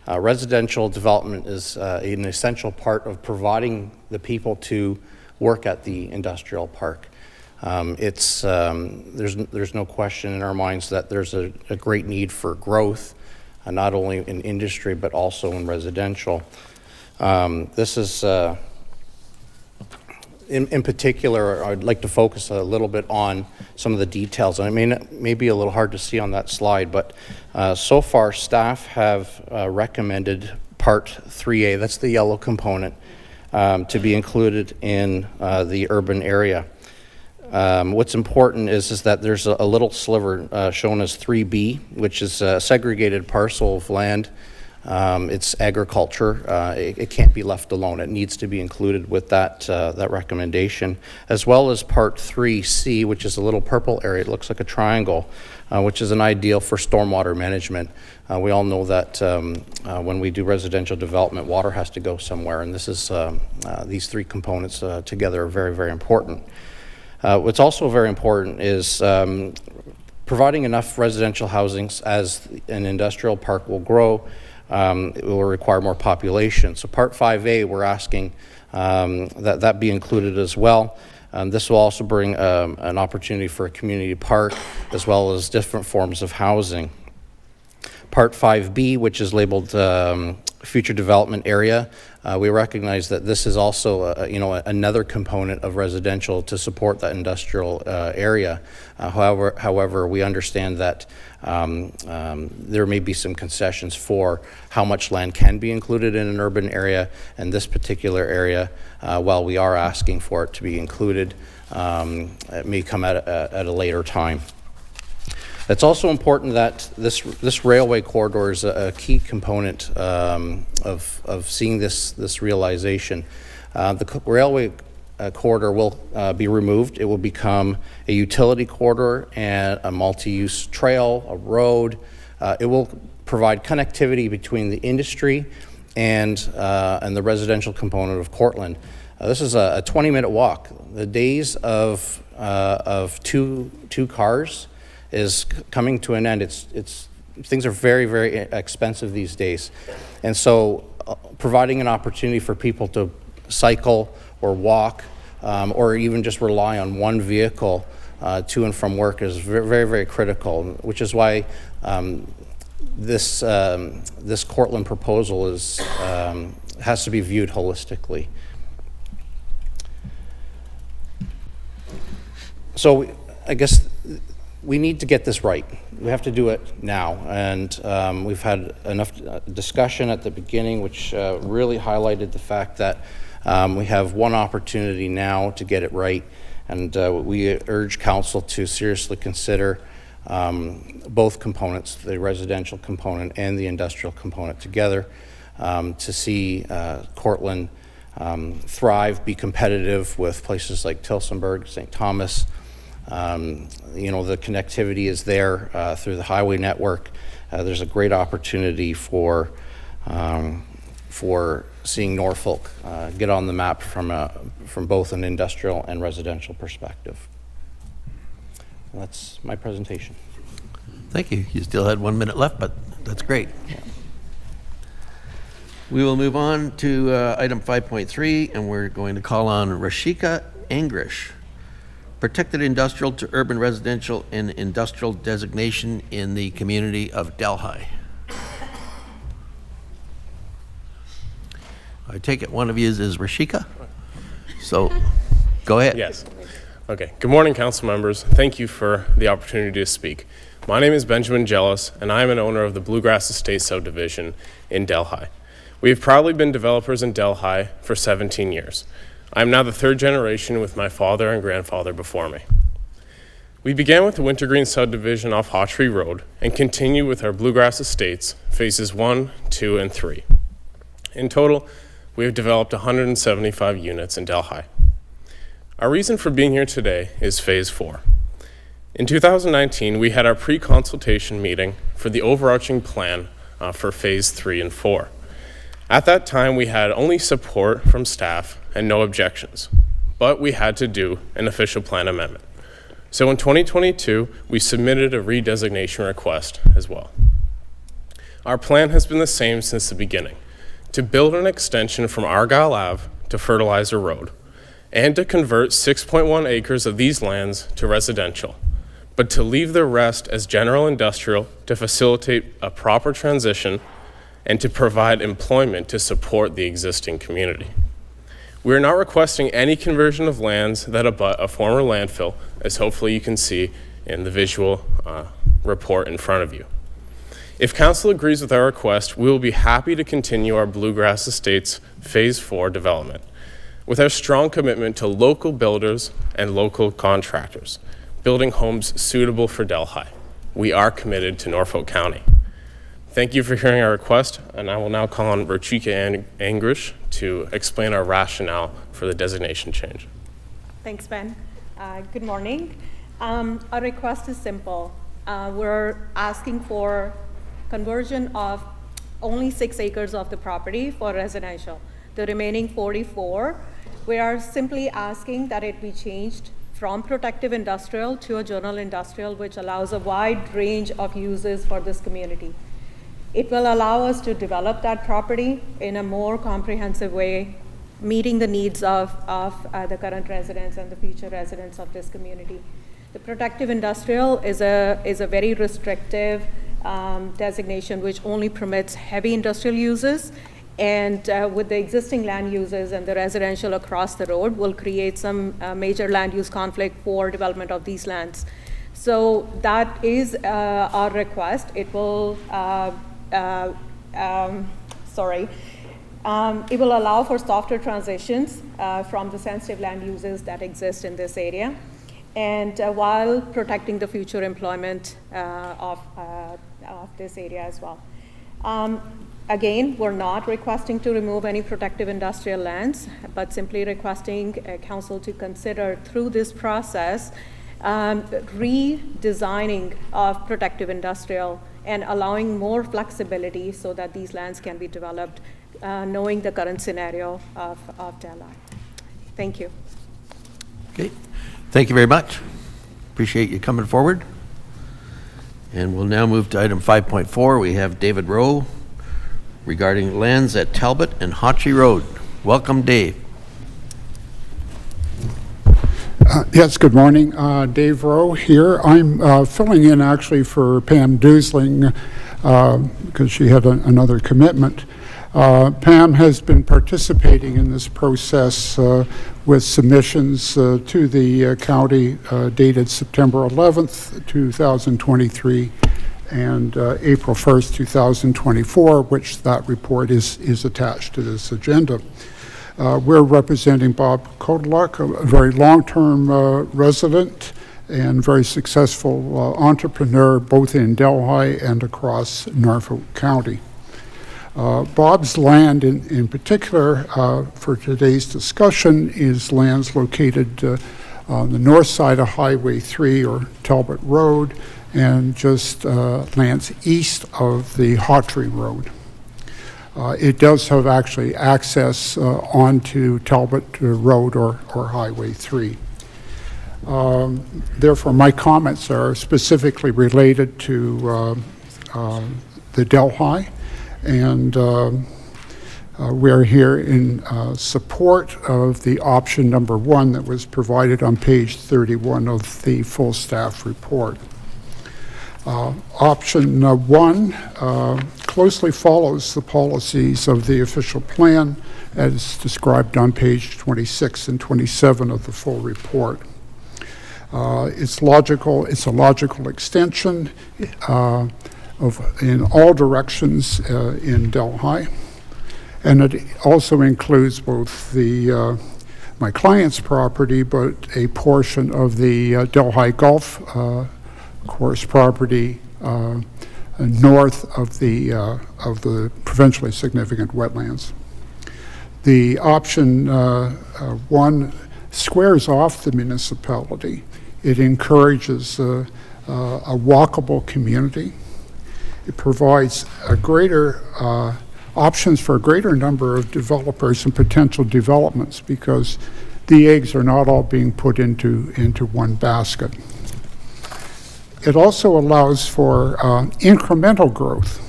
Residential development is an essential part of providing the people to work at the industrial park. There's no question in our minds that there's a great need for growth, not only in industry but also in residential. This is, in particular, I'd like to focus a little bit on some of the details. And it may be a little hard to see on that slide, but so far staff have recommended Part 3A, that's the yellow component, to be included in the urban area. What's important is that there's a little sliver shown as 3B, which is a segregated parcel of land. It's agriculture. It can't be left alone. It needs to be included with that recommendation, as well as Part 3C, which is a little purple area. It looks like a triangle, which is an ideal for stormwater management. We all know that when we do residential development, water has to go somewhere, and this is these 3 components together are very, very important. What's also very important is providing enough residential housings as an industrial park will grow. It will require more population. So Part 5A, we're asking that be included as well. This will also bring an opportunity for a community park as well as different forms of housing. Part 5B, which is labeled future development area, we recognize that this is also another component of residential to support that industrial area. However, we understand that there may be some concessions for how much land can be included in an urban area, and this particular area, while we are asking for it to be included, it may come at a later time. It's also important that this railway corridor is a key component of seeing this realization. The railway corridor will be removed. It will become a utility corridor and a multi-use trail, a road. It will provide connectivity between the industry and the residential component of Courtland. This is a 20-minute walk. The days of two cars is coming to an end. Things are very, very expensive these days. And so providing an opportunity for people to cycle or walk or even just rely on one vehicle to and from work is very, very, very critical, which is why this Courtland proposal has to be viewed holistically. So I guess we need to get this right. We have to do it now. And we've had enough discussion at the beginning, which really highlighted the fact that we have one opportunity now to get it right. And we urge council to seriously consider both components, the residential component and the industrial component together, to see Courtland thrive, be competitive with places like Tillsonburg, St. Thomas. The connectivity is there through the highway network. There's a great opportunity for seeing Norfolk get on the map from both an industrial and residential perspective. That's my presentation. Thank you. You still had 1 minute left, but that's great. We will move on to item 5.3, and we're going to call on Rashika Angrish. Protected industrial to urban residential and industrial designation in the community of Delhi. I take it one of you is Rashika? So, go ahead. Yes. Okay. Good morning, council members. Thank you for the opportunity to speak. My name is Benjamin Jealous, and I am an owner of the Bluegrass Estate subdivision in Delhi. We have proudly been developers in Delhi for 17 years. I am now the third generation with my father and grandfather before me. We began with the Wintergreen subdivision off Hawtree Road and continue with our Bluegrass Estates, phases 1, 2, and 3. In total, we have developed 175 units in Delhi. Our reason for being here today is phase 4. In 2019, we had our pre-consultation meeting for the overarching plan for phase 3 and 4. At that time, we had only support from staff and no objections, but we had to do an official plan amendment. So in 2022, we submitted a redesignation request as well. Our plan has been the same since the beginning, to build an extension from Argyle Ave to Fertilizer Road, and to convert 6.1 acres of these lands to residential, but to leave the rest as general industrial to facilitate a proper transition and to provide employment to support the existing community. We are not requesting any conversion of lands that abut a former landfill, as hopefully you can see in the visual report in front of you. If council agrees with our request, we will be happy to continue our Bluegrass Estates Phase 4 development with our strong commitment to local builders and local contractors, building homes suitable for Delhi. We are committed to Norfolk County. Thank you for hearing our request, and I will now call on Rashika Angrish to explain our rationale for the designation change. Thanks, Ben. Good morning. Our request is simple. We're asking for conversion of only 6 acres of the property for residential. The remaining 44, we are simply asking that it be changed from protective industrial to a general industrial, which allows a wide range of uses for this community. It will allow us to develop that property in a more comprehensive way, meeting the needs of the current residents and the future residents of this community. The protective industrial is a very restrictive designation which only permits heavy industrial uses, and with the existing land uses and the residential across the road will create some major land use conflict for development of these lands. So that is our request. It will it will allow for softer transitions from the sensitive land uses that exist in this area, and while protecting the future employment of this area as well. Again, we're not requesting to remove any protective industrial lands, but simply requesting council to consider through this process redesigning of protective industrial and allowing more flexibility so that these lands can be developed, knowing the current scenario of Delhi. Thank you. Okay. Thank you very much. Appreciate you coming forward. And we'll now move to item 5.4. We have David Rowe regarding lands at Talbot and Hawtree Road. Welcome, Dave. Yes, good morning. Dave Rowe here. I'm filling in actually for Pam Dusling because she had another commitment. Pam has been participating in this process with submissions to the county dated September 11th, 2023 and April 1st, 2024, which that report is attached to this agenda. We're representing Bob Courtland, a very long-term resident and very successful entrepreneur both in Delhi and across Norfolk County. Bob's land in particular for today's discussion is lands located on the north side of Highway 3 or Talbot Road and just lands east of the Hawtree Road. It does have actually access onto Talbot Road or Highway 3. Therefore, my comments are specifically related to the Delhi, and we are here in support of the option number 1 that was provided on page 31 of the full staff report. Option 1 closely follows the policies of the official plan as described on page 26 and 27 of the full report. It's a logical extension in all directions in Delhi, and it also includes both my client's property, but a portion of the Delhi Golf course property north of the provincially significant wetlands. The option 1 squares off the municipality. It encourages a walkable community. It provides a greater options for a greater number of developers and potential developments because the eggs are not all being put into one basket. It also allows for incremental growth,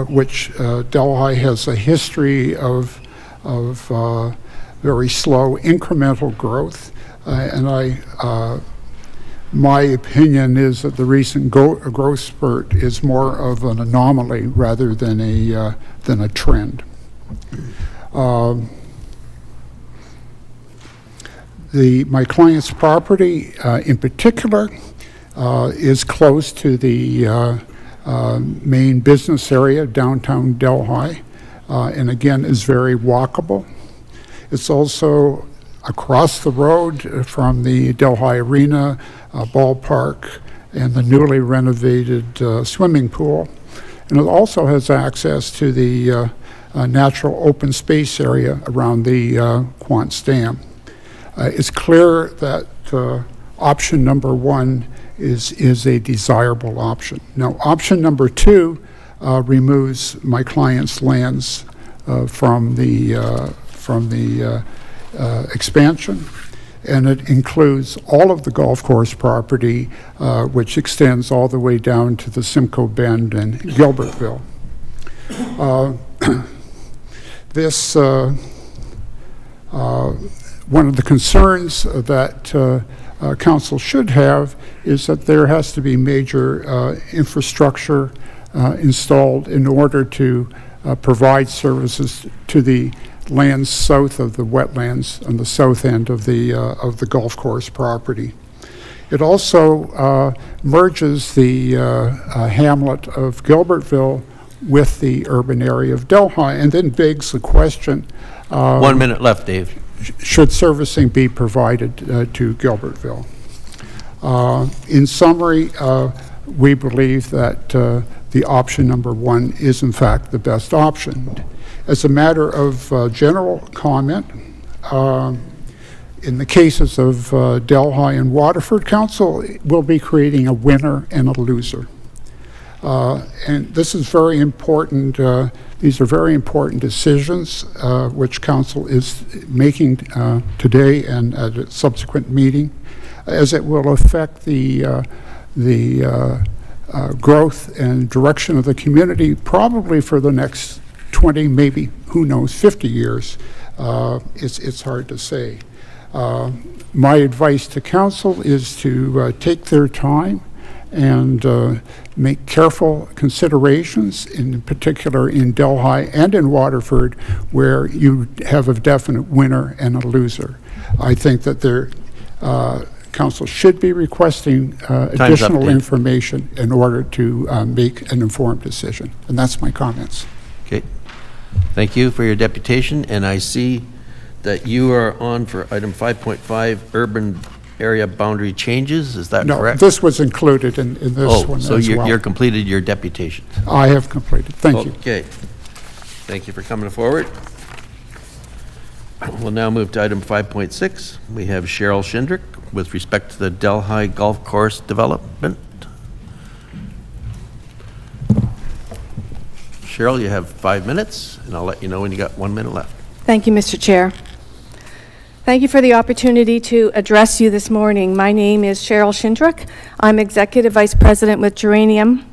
which Delhi has a history of very slow incremental growth, and my opinion is that the recent growth spurt is more of an anomaly rather than a trend. My client's property, in particular, is close to the main business area, downtown Delhi, and again is very walkable. It's also across the road from the Delhi Arena ballpark and the newly renovated swimming pool. And it also has access to the natural open space area around the Quants Dam. It's clear that option number 1 is a desirable option. Now, option number 2 removes my client's lands from the expansion, and it includes all of the golf course property, which extends all the way down to the Simco Bend and Gilbertville. One of the concerns that council should have is that there has to be major infrastructure installed in order to provide services to the lands south of the wetlands on the south end of the golf course property. It also merges the hamlet of Gilbertville with the urban area of Delhi, and then begs the question, 1 minute left, Dave. should servicing be provided to Gilbertville? In summary, we believe that the option number 1 is in fact the best option. As a matter of general comment, in the cases of Delhi and Waterford, Council will be creating a winner and a loser. And this is very important. These are very important decisions which Council is making today and at a subsequent meeting, as it will affect the growth and direction of the community probably for the next 20, maybe, who knows, 50 years. It's hard to say. My advice to Council is to take their time and make careful considerations, in particular in Delhi and in Waterford, where you have a definite winner and a loser. I think that Council should be requesting additional information in order to make an informed decision. And that's my comments. Okay. Thank you for your deputation, and I see that you are on for item 5.5, urban area boundary changes. Is that correct? No, this was included in this one so as well. you're completed your deputation. I have completed. Thank you. Okay. Thank you for coming forward. We'll now move to item 5.6. We have Cheryl Schindrick with respect to the Delhi Golf Course development. Cheryl, you have 5 minutes, and I'll let you know when you got 1 minute left. Thank you, Mr. Chair. Thank you for the opportunity to address you this morning. My name is Cheryl Shindrick. I'm Executive Vice President with Geranium.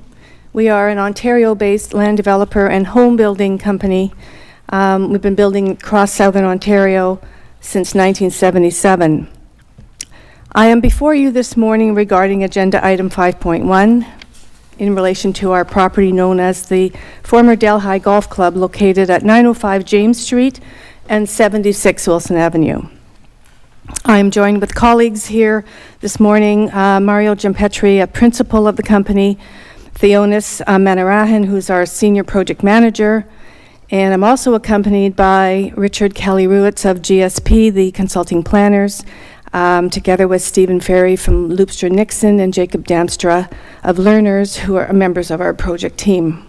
We are an Ontario-based land developer and home building company. We've been building across Southern Ontario since 1977. I am before you this morning regarding Agenda Item 5.1 in relation to our property known as the former Delhi Golf Club located at 905 James Street and 76 Wilson Avenue. I am joined with colleagues here this morning, Mario Giampetri, a principal of the company, Theonis Manarahan, who's our senior project manager, and I'm also accompanied by Richard Kelly-Ruitz of GSP, the consulting planners, together with Stephen Ferry from Loopstra Nixon and Jacob Damstra of Learners, who are members of our project team.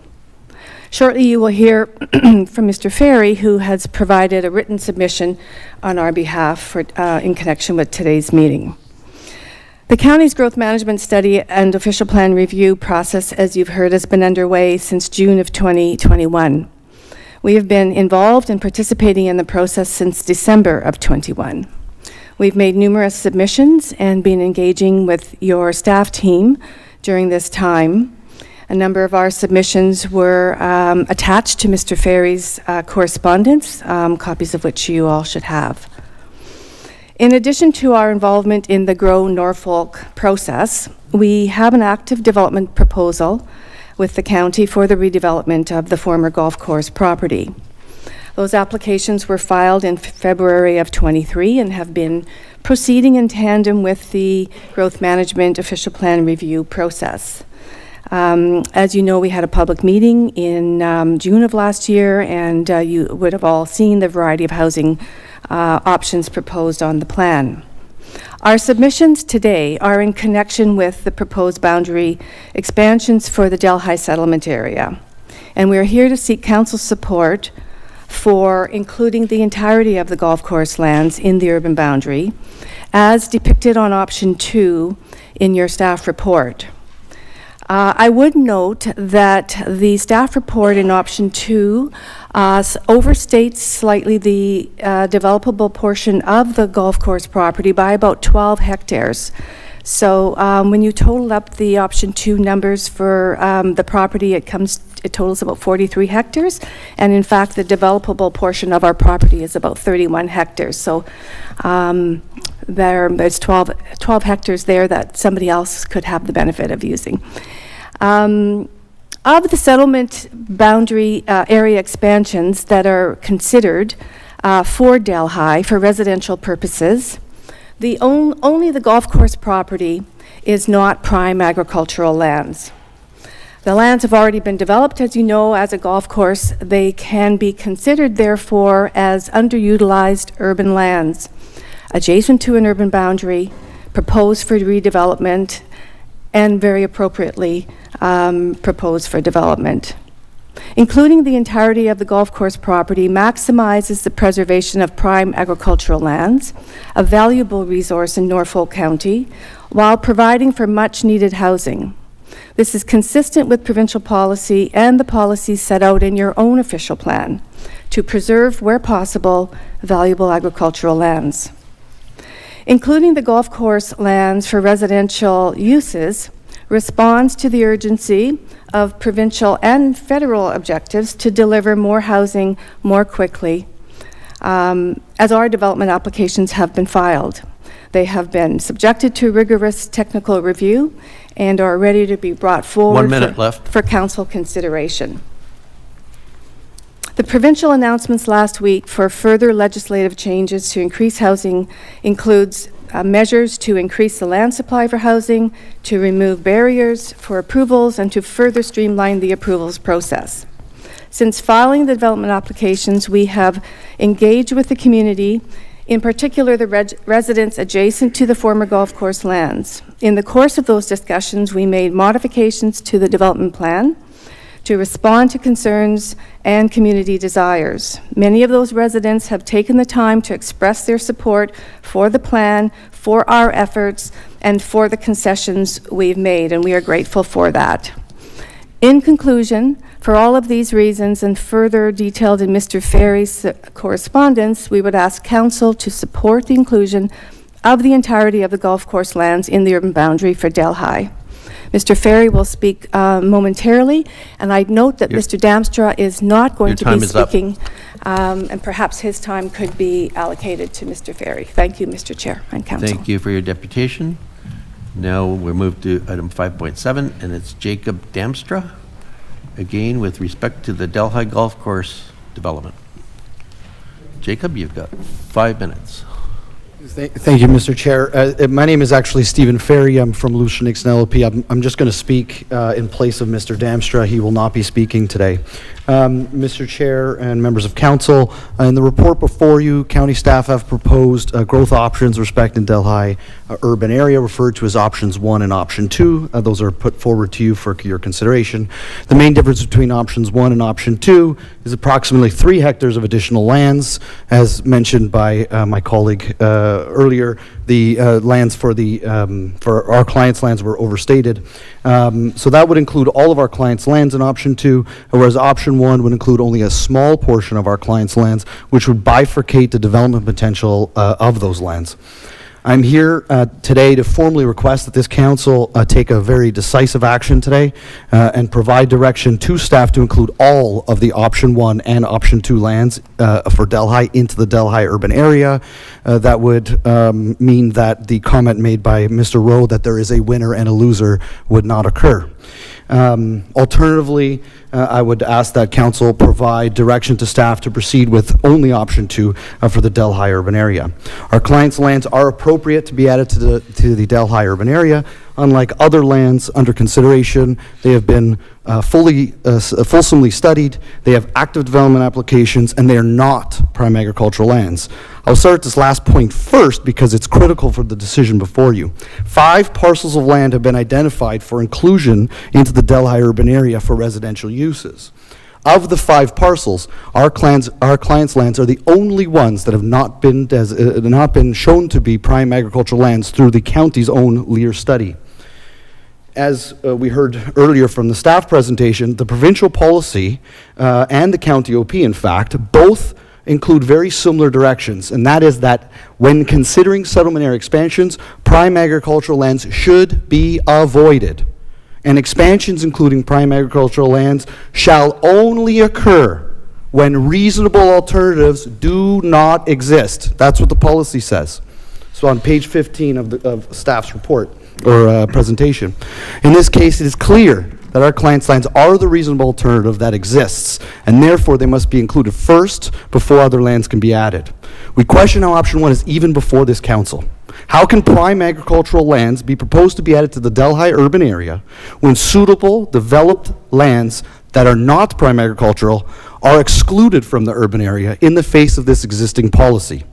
Shortly, you will hear from Mr. Ferry, who has provided a written submission on our behalf for, in connection with today's meeting. The county's growth management study and official plan review process, as you've heard, has been underway since June of 2021. We have been involved and participating in the process since December of 21. We've made numerous submissions and been engaging with your staff team during this time. A number of our submissions were attached to Mr. Ferry's correspondence, copies of which you all should have. In addition to our involvement in the Grow Norfolk process, we have an active development proposal with the county for the redevelopment of the former golf course property. Those applications were filed in February of 23 and have been proceeding in tandem with the growth management official plan review process. As you know, we had a public meeting in June of last year, and you would have all seen the variety of housing options proposed on the plan. Our submissions today are in connection with the proposed boundary expansions for the Delhi settlement area, and we are here to seek council support for including the entirety of the golf course lands in the urban boundary, as depicted on option 2 in your staff report. I would note that the staff report in option 2 overstates slightly the developable portion of the golf course property by about 12 hectares. So when you total up the option 2 numbers for the property, it totals about 43 hectares. And in fact, the developable portion of our property is about 31 hectares. So there's 12 hectares there that somebody else could have the benefit of using. Of the settlement boundary area expansions that are considered for Delhi for residential purposes, only the golf course property is not prime agricultural lands. The lands have already been developed, as you know, as a golf course. They can be considered, therefore, as underutilized urban lands, adjacent to an urban boundary, proposed for redevelopment, and very appropriately proposed for development. Including the entirety of the golf course property maximizes the preservation of prime agricultural lands, a valuable resource in Norfolk County, while providing for much-needed housing. This is consistent with provincial policy and the policies set out in your own official plan to preserve, where possible, valuable agricultural lands. Including the golf course lands for residential uses responds to the urgency of provincial and federal objectives to deliver more housing more quickly, as our development applications have been filed. They have been subjected to rigorous technical review and are ready to be brought forward 1 minute left. For council consideration. The provincial announcements last week for further legislative changes to increase housing includes measures to increase the land supply for housing, to remove barriers for approvals, and to further streamline the approvals process. Since filing the development applications, we have engaged with the community, in particular the residents adjacent to the former golf course lands. In the course of those discussions, we made modifications to the development plan to respond to concerns and community desires. Many of those residents have taken the time to express their support for the plan, for our efforts, and for the concessions we've made, and we are grateful for that. In conclusion, For all of these reasons and further detailed in Mr. Ferry's correspondence, we would ask Council to support the inclusion of the entirety of the golf course lands in the urban boundary for Delhi. Mr. Ferry will speak momentarily, and I'd note that Mr. Damstra is not going to be speaking, and perhaps his time could be allocated to Mr. Ferry. Thank you, Mr. Chair and Council. Thank you for your deputation. Now we'll move to item 5.7, and it's Jacob Damstra, again with respect to the Delhi Golf Course development. Jacob, you've got 5 minutes. Thank you, Mr. Chair. My name is actually Stephen Ferry. I'm from Lucian Nixon LLP. I'm just going to speak in place of Mr. Damstra. He will not be speaking today. Mr. Chair and members of council, in the report before you, county staff have proposed growth options respecting Delhi urban area, referred to as options 1 and option 2. Those are put forward to you for your consideration. The main difference between options 1 and option 2 is approximately 3 hectares of additional lands. As mentioned by my colleague earlier, the lands for our clients' lands were overstated. So that would include all of our clients' lands in option 2, whereas option 1 would include only a small portion of our clients' lands, which would bifurcate the development potential of those lands. I'm here today to formally request that this council take a very decisive action today and provide direction to staff to include all of the option 1 and option 2 lands for Delhi into the Delhi urban area. That would mean that the comment made by Mr. Rowe that there is a winner and a loser would not occur. Alternatively, I would ask that council provide direction to staff to proceed with only option 2 for the Delhi urban area. Our clients' lands are appropriate to be added to the Delhi urban area. Unlike other lands under consideration, they have been fulsomely studied, they have active development applications, and they are not prime agricultural lands. I'll start at this last point first because it's critical for the decision before you. 5 parcels of land have been identified for inclusion into the Delhi urban area for residential uses. Of the 5 parcels, our clients' lands are the only ones that have not been shown to be prime agricultural lands through the county's own Lear study. As we heard earlier from the staff presentation, the provincial policy and the county OP, in fact, both include very similar directions, and that is that when considering settlement area expansions, prime agricultural lands should be avoided. And expansions including prime agricultural lands shall only occur when reasonable alternatives do not exist. That's what the policy says. So on page 15 of staff's report or presentation. In this case, it is clear that our clients' lands are the reasonable alternative that exists, and therefore they must be included first before other lands can be added. We question how option 1 is even before this council. How can prime agricultural lands be proposed to be added to the Delhi urban area when suitable developed lands that are not prime agricultural are excluded from the urban area in the face of this existing policy?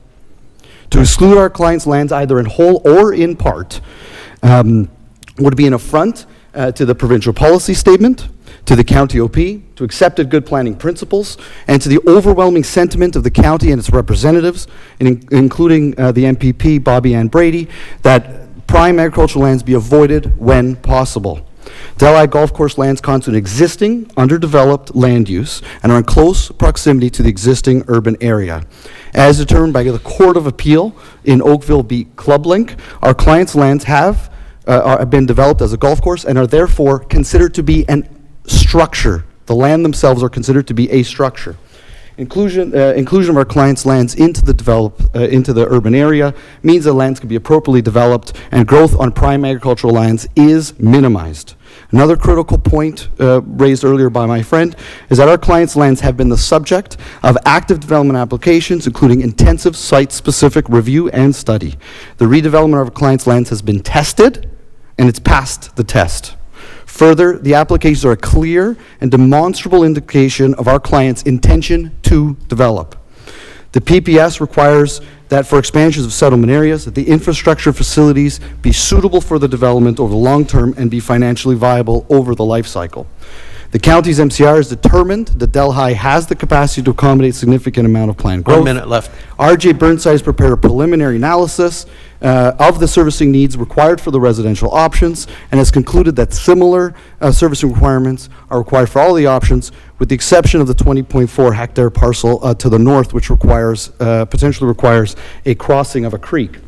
To exclude our clients' lands either in whole or in part would be an affront to the provincial policy statement, to the county OP, to accepted good planning principles, and to the overwhelming sentiment of the county and its representatives, including the MPP, Bobby Ann Brady, that prime agricultural lands be avoided when possible. Delhi golf course lands constitute existing, underdeveloped land use and are in close proximity to the existing urban area. As determined by the Court of Appeal in Oakville v. Clublink, our clients' lands have been developed as a golf course and are therefore considered to be an structure. The land themselves are considered to be a structure. Inclusion of our clients' lands into the urban area means that lands can be appropriately developed and growth on prime agricultural lands is minimized. Another critical point raised earlier by my friend is that our clients' lands have been the subject of active development applications, including intensive site-specific review and study. The redevelopment of our clients' lands has been tested, and it's passed the test. Further, the applications are a clear and demonstrable indication of our client's intention to develop. The PPS requires that for expansions of settlement areas, that the infrastructure facilities be suitable for the development over the long term and be financially viable over the life cycle. The county's MCR has determined that Delhi has the capacity to accommodate significant amount of planned growth. 1 minute left. RJ Burnside has prepared a preliminary analysis of the servicing needs required for the residential options and has concluded that similar servicing requirements are required for all the options, with the exception of the 20.4 hectare parcel to the north, which potentially requires a crossing of a creek.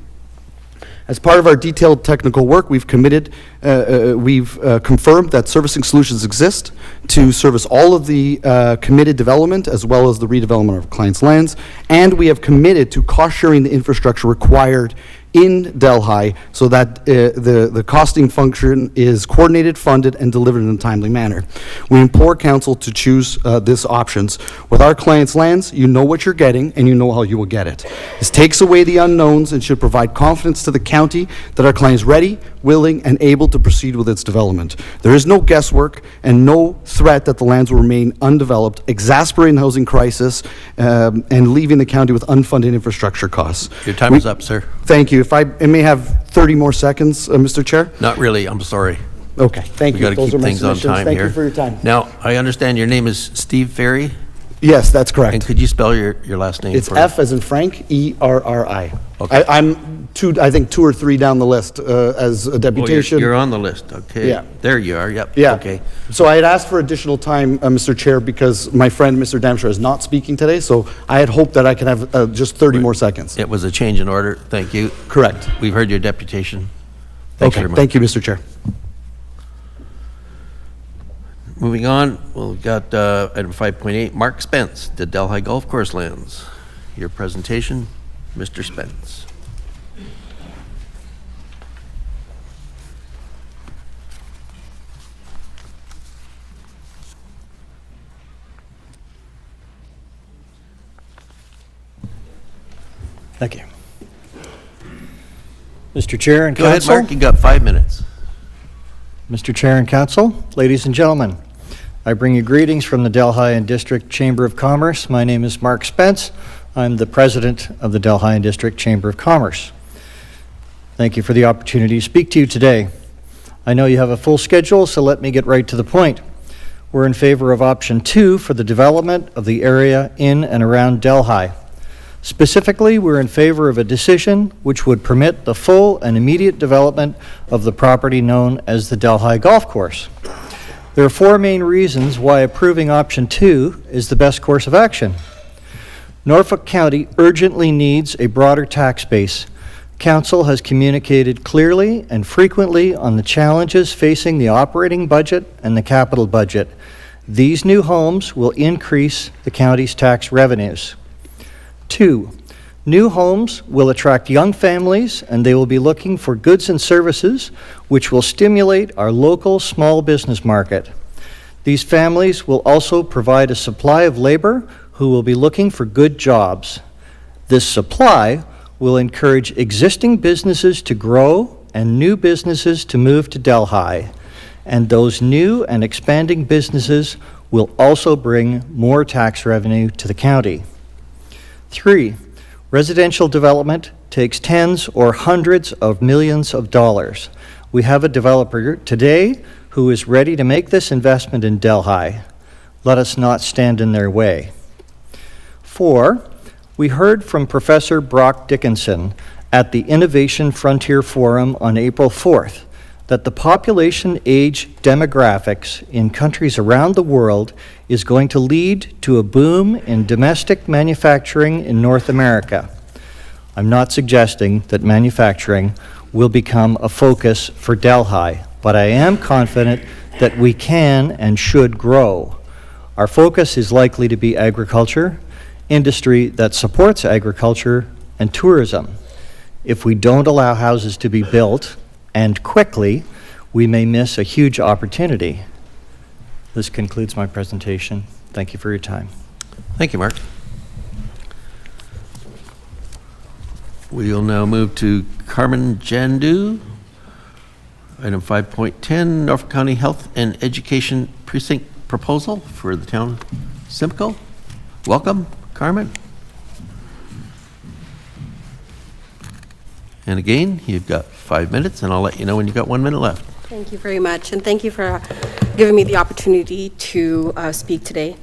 As part of our detailed technical work, we've confirmed that servicing solutions exist to service all of the committed development as well as the redevelopment of clients' lands, and we have committed to cost-sharing the infrastructure required in Delhi so that the costing function is coordinated, funded, and delivered in a timely manner. We implore council to choose these options. With our clients' lands, you know what you're getting and you know how you will get it. This takes away the unknowns and should provide confidence to the county that our client is ready, willing, and able to proceed with its development. There is no guesswork and no threat that the lands will remain undeveloped, exacerbating the housing crisis and leaving the county with unfunded infrastructure costs. Your time is up, sir. Thank you. If I may have 30 more seconds, Mr. Chair? Not really, I'm sorry. Okay, thank you. We got to Those keep are my things on submissions. time Thank here. you for your time. Now, I understand your name is Steve Ferry, Yes, that's and correct. could you spell your last name? It's for- F as in Frank, E-R-R-I. Okay. I'm I think 2 or 3 down the list as a Oh, deputation. you're on the list, okay. Yeah. There you are, yep. Yeah. Okay. So I had asked for additional time, Mr. Chair, because my friend, Mr. Damshire, is not speaking today, so I had hoped that I could have just 30 more seconds. It was a change in order, thank you. Correct. We've heard your deputation. Thanks Okay, very much. thank you, Mr. Chair. Moving on, we've got item 5.8, Mark Spence, the Delhi Golf Course lands. Your presentation, Mr. Spence. Thank you. Mr. Chair and Go ahead, Council. Mark, you got 5 minutes. Mr. Chair and Council, ladies and gentlemen, I bring you greetings from the Delhi and District Chamber of Commerce. My name is Mark Spence. I'm the president of the Delhi and District Chamber of Commerce. Thank you for the opportunity to speak to you today. I know you have a full schedule, so let me get right to the point. We're in favor of option 2 for the development of the area in and around Delhi. Specifically, we're in favor of a decision which would permit the full and immediate development of the property known as the Delhi Golf Course. There are 4 main reasons why approving option 2 is the best course of action. Norfolk County urgently needs a broader tax base. Council has communicated clearly and frequently on the challenges facing the operating budget and the capital budget. These new homes will increase the county's tax revenues. 2, new homes will attract young families, and they will be looking for goods and services which will stimulate our local small business market. These families will also provide a supply of labor who will be looking for good jobs. This supply will encourage existing businesses to grow and new businesses to move to Delhi. And those new and expanding businesses will also bring more tax revenue to the county. 3, residential development takes tens or hundreds of millions of dollars. We have a developer today who is ready to make this investment in Delhi. Let us not stand in their way. 4, we heard from Professor Brock Dickinson at the Innovation Frontier Forum on April 4th that the population age demographics in countries around the world is going to lead to a boom in domestic manufacturing in North America. I'm not suggesting that manufacturing will become a focus for Delhi, but I am confident that we can and should grow. Our focus is likely to be agriculture, industry that supports agriculture, and tourism. If we don't allow houses to be built, and quickly, we may miss a huge opportunity. This concludes my presentation. Thank you for your time. Thank you, Mark. We will now move to Carmen Jandu. Item 5.10, Norfolk County Health and Education Precinct Proposal for the town of Simco. Welcome, Carmen. And again, you've got 5 minutes, and I'll let you know when you've got 1 minute left. Thank you very much, and thank you for giving me the opportunity to speak today.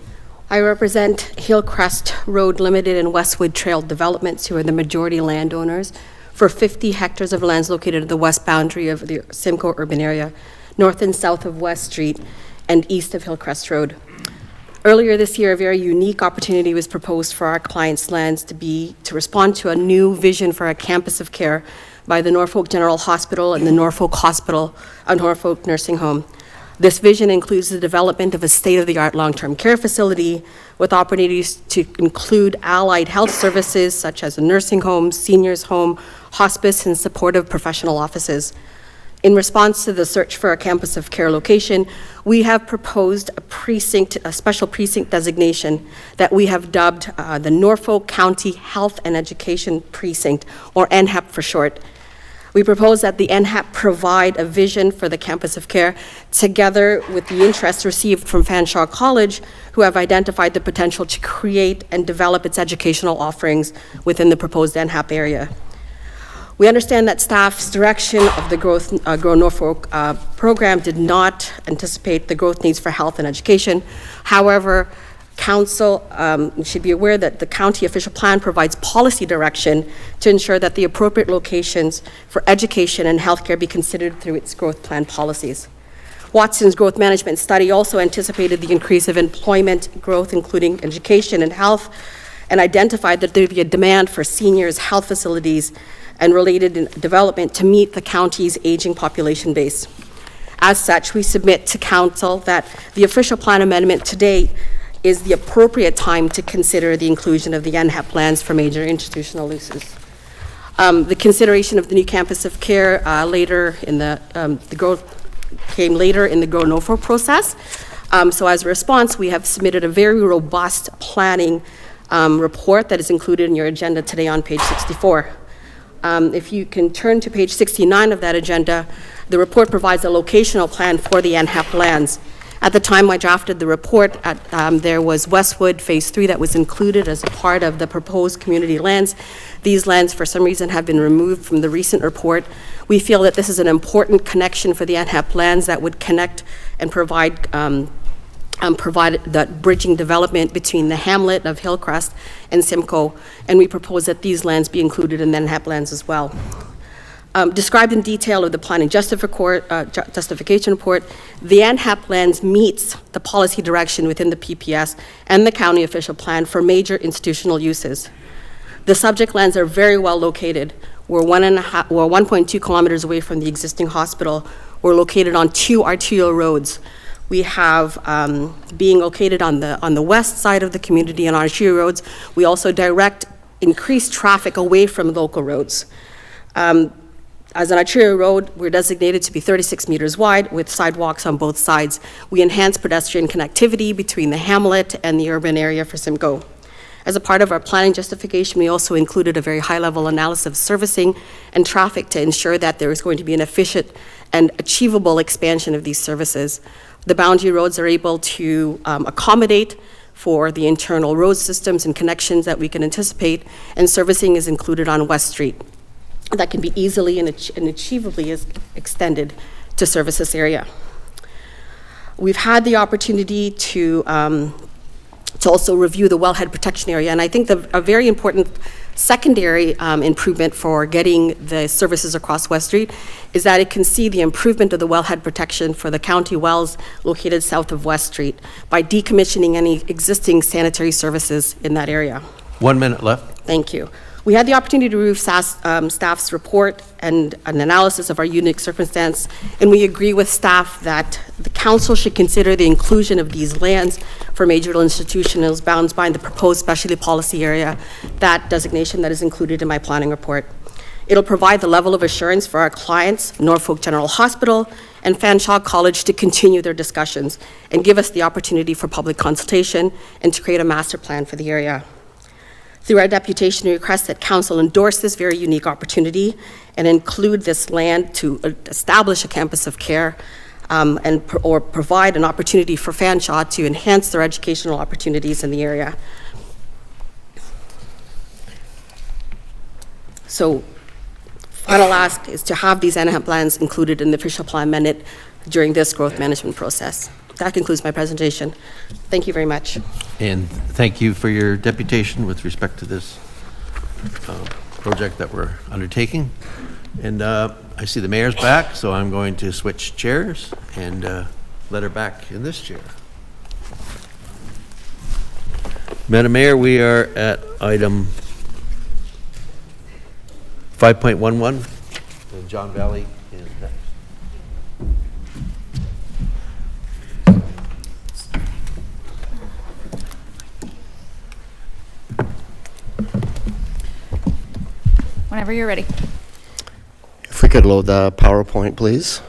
I represent Hillcrest Road Limited and Westwood Trail Developments, who are the majority landowners for 50 hectares of lands located at the west boundary of the Simco urban area, north and south of West Street, and east of Hillcrest Road. Earlier this year, a very unique opportunity was proposed for our clients' lands to respond to a new vision for a campus of care by the Norfolk General Hospital and the Norfolk Nursing Home. This vision includes the development of a state-of-the-art long-term care facility with opportunities to include allied health services such as a nursing home, seniors home, hospice, and supportive professional offices. In response to the search for a campus of care location, we have proposed a special precinct designation that we have dubbed the Norfolk County Health and Education Precinct, or NHEP for short. We propose that the NHEP provide a vision for the campus of care together with the interest received from Fanshawe College, who have identified the potential to create and develop its educational offerings within the proposed NHEP area. We understand that staff's direction of the Grow Norfolk program did not anticipate the growth needs for health and education. However, Council should be aware that the county official plan provides policy direction to ensure that the appropriate locations for education and healthcare be considered through its growth plan policies. Watson's growth management study also anticipated the increase of employment growth, including education and health, and identified that there would be a demand for seniors' health facilities and related development to meet the county's aging population base. As such, we submit to Council that the official plan amendment today is the appropriate time to consider the inclusion of the NHEP lands for major institutional uses. The consideration of the new campus of care later in came later in the Grow Norfolk process. So as a response, we have submitted a very robust planning report that is included in your agenda today on page 64. If you can turn to page 69 of that agenda, the report provides a locational plan for the NHEP lands. At the time I drafted the report, there was Westwood Phase 3 that was included as a part of the proposed community lands. These lands, for some reason, have been removed from the recent report. We feel that this is an important connection for the NHEP lands that would connect and provide that bridging development between the hamlet of Hillcrest and Simcoe, and we propose that these lands be included in the NHEP lands as well. Described in detail of the planning justification report, the NHEP lands meets the policy direction within the PPS and the county official plan for major institutional uses. The subject lands are very well located. We're 1.2 kilometers away from the existing hospital. We're located on 2 arterial roads. We have, being located on the west side of the community on arterial roads, we also direct increased traffic away from local roads. As an arterial road, we're designated to be 36 meters wide with sidewalks on both sides. We enhance pedestrian connectivity between the hamlet and the urban area for Simcoe. As a part of our planning justification, we also included a very high-level analysis of servicing and traffic to ensure that there is going to be an efficient and achievable expansion of these services. The boundary roads are able to accommodate for the internal road systems and connections that we can anticipate, and servicing is included on West Street. That can be easily and achievably extended to service this area. We've had the opportunity to also review the wellhead protection area, and I think a very important secondary improvement for getting the services across West Street is that it can see the improvement of the wellhead protection for the county wells located south of West Street by decommissioning any existing sanitary services in that area. 1 minute left. Thank you. We had the opportunity to review staff's report and an analysis of our unique circumstance, and we agree with staff that the council should consider the inclusion of these lands for major institutional bounds by the proposed specialty policy area, that designation that is included in my planning report. It'll provide the level of assurance for our clients, Norfolk General Hospital and Fanshawe College, to continue their discussions and give us the opportunity for public consultation and to create a master plan for the area. Through our deputation, we request that council endorse this very unique opportunity and include this land to establish a campus of care or provide an opportunity for Fanshawe to enhance their educational opportunities in the area. So, final ask is to have these NHEP plans included in the official plan amendment during this growth management process. that concludes my presentation. Thank you very much. And thank you for your deputation with respect to this project that we're undertaking. And I see the mayor's back, so I'm going to switch chairs and let her back in this chair. Madam Mayor, we are at item 5.11, and John Valley is next. Whenever you're ready. If we could load the PowerPoint, please.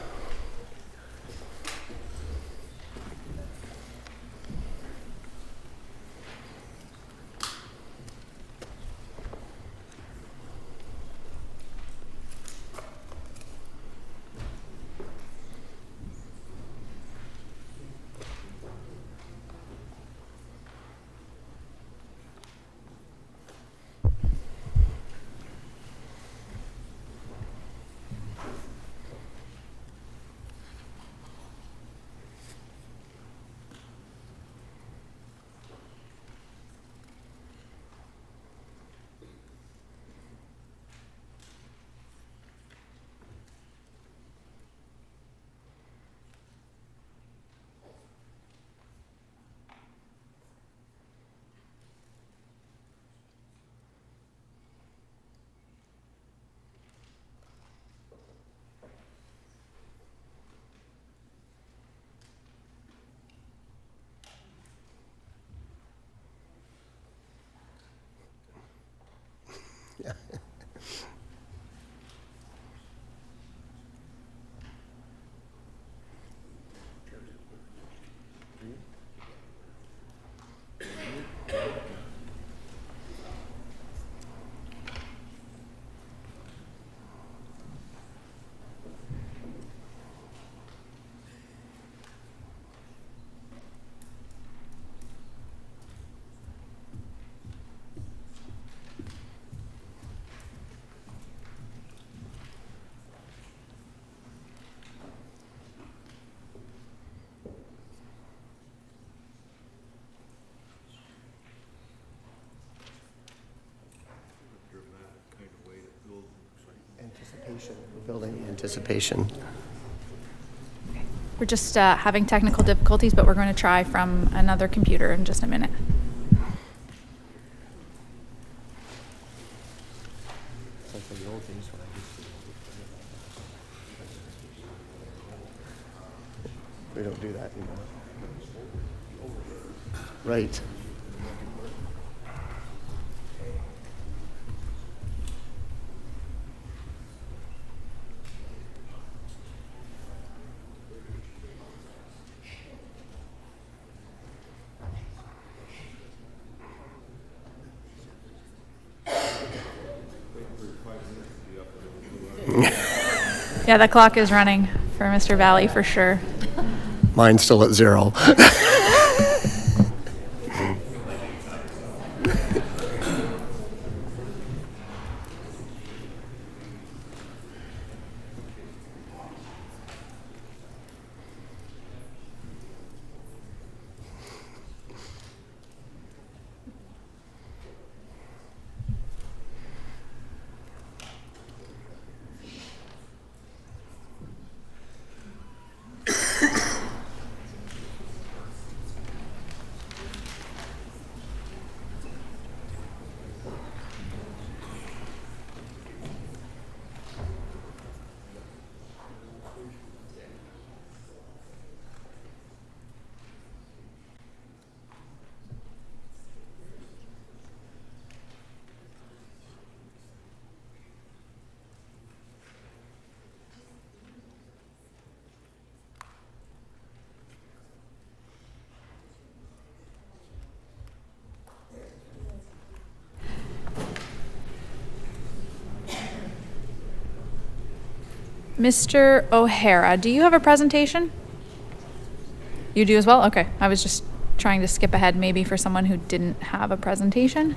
Building anticipation. We're just having technical difficulties, but we're going to try from another computer in just a minute. We don't do that anymore. Right. Yeah, the clock is running for Mr. Valley for sure. Mine's still at 0. Mr. O'Hara, do you have a presentation? You do as well? Okay. I was just trying to skip ahead maybe for someone who didn't have a presentation.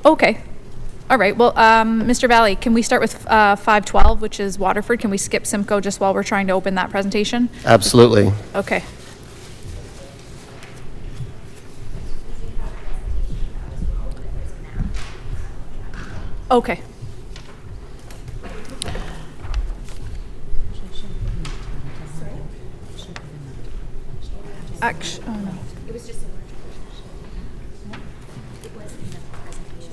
Okay. All right, well, Mr. Valley, can we start with 512, which is Waterford? Can we skip Simco just while we're trying to open that presentation? Absolutely. Okay. Okay. Actually, oh no. It was just a large It was in the presentation.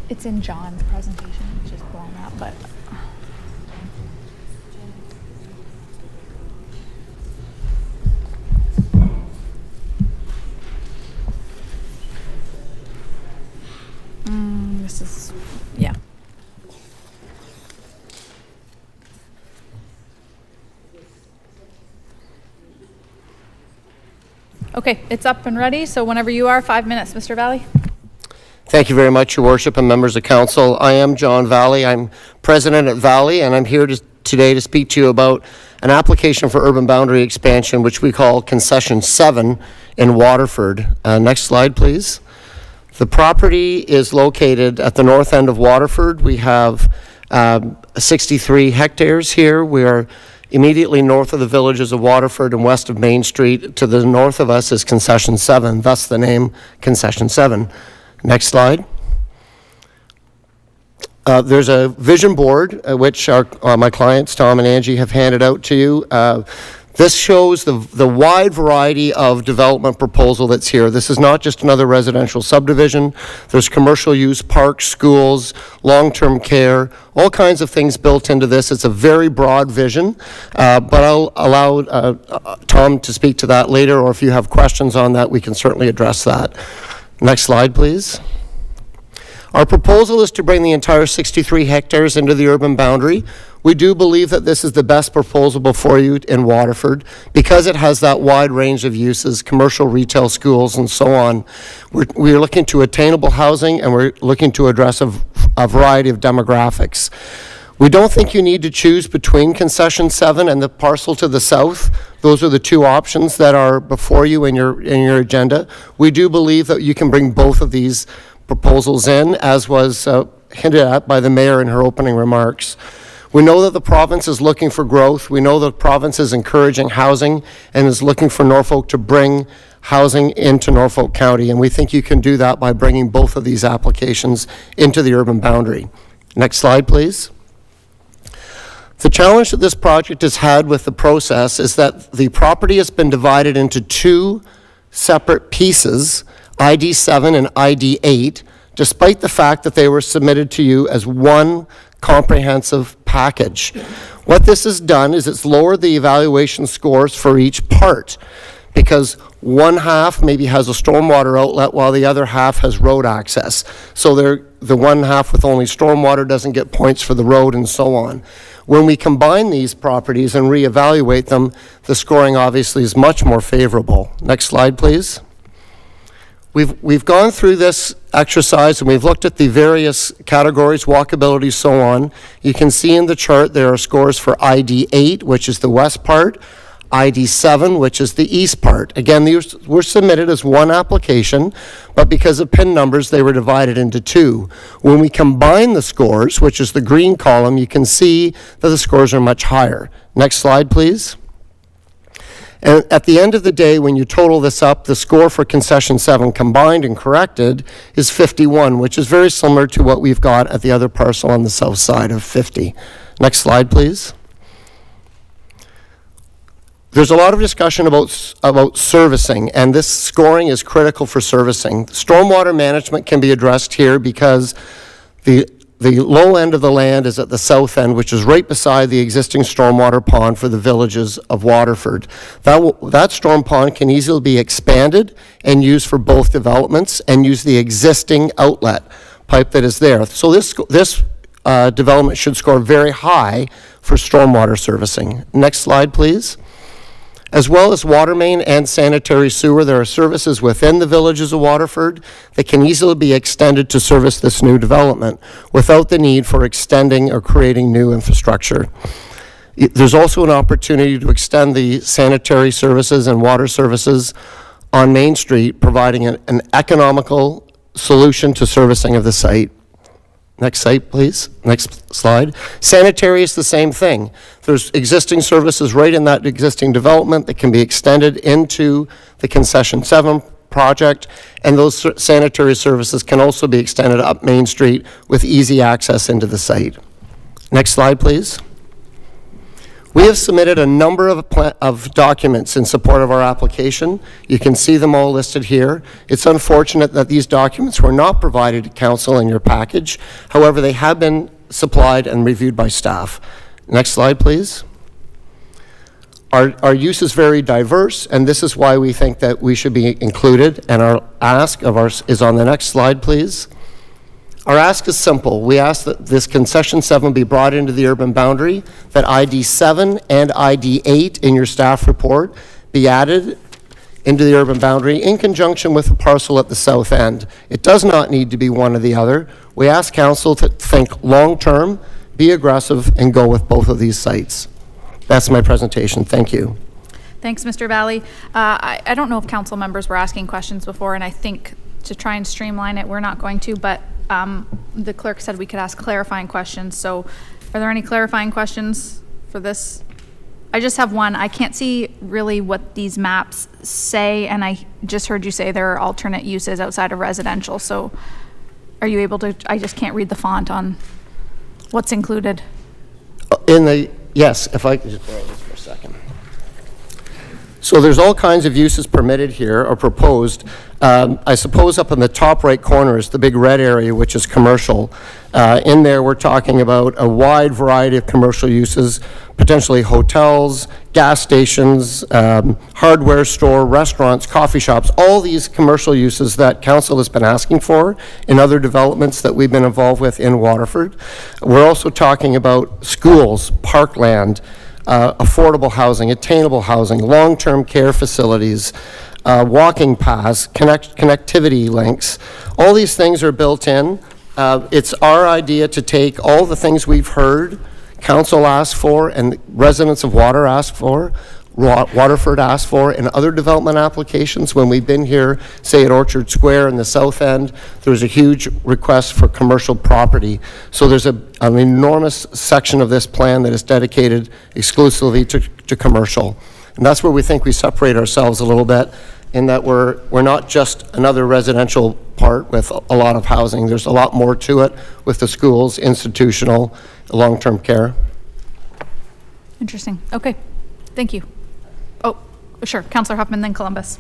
It's in John's presentation, it's just blown up, but. This is, yeah. Okay, it's up and ready, so whenever you are, 5 minutes, Mr. Valley. Thank you very much, Your Worship and members of council. I am John Valley. I'm president at Valley, and I'm here today to speak to you about an application for urban boundary expansion, which we call Concession 7 in Waterford. Next slide, please. The property is located at the north end of Waterford. We have 63 hectares here. We are immediately north of the villages of Waterford and west of Main Street. To the north of us is Concession 7, thus the name Concession 7. Next slide. There's a vision board, which my clients, Tom and Angie, have handed out to you. This shows the wide variety of development proposal that's here. This is not just another residential subdivision. There's commercial use, parks, schools, long-term care, all kinds of things built into this. It's a very broad vision, but I'll allow Tom to speak to that later, or if you have questions on that, we can certainly address that. Next slide, please. Our proposal is to bring the entire 63 hectares into the urban boundary. We do believe that this is the best proposal before you in Waterford because it has that wide range of uses, commercial, retail, schools, and so on. We're looking to attainable housing, and we're looking to address a variety of demographics. We don't think you need to choose between Concession 7 and the parcel to the south. Those are the two options that are before you in your agenda. We do believe that you can bring both of these proposals in, as was hinted at by the mayor in her opening remarks. We know that the province is looking for growth. We know the province is encouraging housing and is looking for Norfolk to bring housing into Norfolk County, and we think you can do that by bringing both of these applications into the urban boundary. Next slide, please. The challenge that this project has had with the process is that the property has been divided into two separate pieces, ID 7 and ID 8, despite the fact that they were submitted to you as one comprehensive package. What this has done is it's lowered the evaluation scores for each part, because one half maybe has a stormwater outlet while the other half has road access. So the one half with only stormwater doesn't get points for the road and so on. When we combine these properties and reevaluate them, the scoring obviously is much more favorable. Next slide, please. We've gone through this exercise and we've looked at the various categories, walkability, so on. You can see in the chart there are scores for ID 8, which is the west part, ID 7, which is the east part. Again, these were submitted as one application, but because of PIN numbers, they were divided into two. When we combine the scores, which is the green column, you can see that the scores are much higher. Next slide, please. And at the end of the day, when you total this up, the score for Concession 7 combined and corrected is 51, which is very similar to what we've got at the other parcel on the south side of 50. Next slide, please. There's a lot of discussion about servicing, and this scoring is critical for servicing. Stormwater management can be addressed here because the low end of the land is at the south end, which is right beside the existing stormwater pond for the villages of Waterford. That storm pond can easily be expanded and used for both developments and use the existing outlet pipe that is there. So this development should score very high for stormwater servicing. Next slide, please. As well as water main and sanitary sewer, there are services within the villages of Waterford that can easily be extended to service this new development without the need for extending or creating new infrastructure. There's also an opportunity to extend the sanitary services and water services on Main Street, providing an economical solution to servicing of the site. Next site, please. Next slide. Sanitary is the same thing. There's existing services right in that existing development that can be extended into the Concession 7 project, and those sanitary services can also be extended up Main Street with easy access into the site. Next slide, please. We have submitted a number of documents in support of our application. You can see them all listed here. It's unfortunate that these documents were not provided to council in your package. However, they have been supplied and reviewed by staff. Next slide, please. Our use is very diverse, and this is why we think that we should be included, and our ask of ours is on the next slide, please. Our ask is simple. We ask that this Concession 7 be brought into the urban boundary, that ID 7 and ID 8 in your staff report be added into the urban boundary in conjunction with the parcel at the south end. It does not need to be one or the other. We ask council to think long-term, be aggressive, and go with both of these sites. That's my presentation. Thank you. Thanks, Mr. Valley. I don't know if council members were asking questions before, and I think to try and streamline it, we're not going to, but the clerk said we could ask clarifying questions. So are there any clarifying questions for this? I just have one. I can't see really what these maps say, and I just heard you say there are alternate uses outside of residential. So are you able to, I just can't read the font on what's included. Yes, if I could just borrow this for a second. So there's all kinds of uses permitted here or proposed. I suppose up in the top right corner is the big red area, which is commercial. In there, we're talking about a wide variety of commercial uses, potentially hotels, gas stations, hardware store, restaurants, coffee shops, all these commercial uses that council has been asking for in other developments that we've been involved with in Waterford. We're also talking about schools, parkland, affordable housing, attainable housing, long-term care facilities, walking paths, connectivity links. All these things are built in. It's our idea to take all the things we've heard council asked for and residents of Waterford asked for in other development applications. When we've been here, say at Orchard Square in the south end, there was a huge request for commercial property. So there's an enormous section of this plan that is dedicated exclusively to commercial. And that's where we think we separate ourselves a little bit, in that we're not just another residential part with a lot of housing. There's a lot more to it with the schools, institutional, long-term care. Interesting. Okay. Thank you. Oh, sure. Councillor Huffman, then Columbus.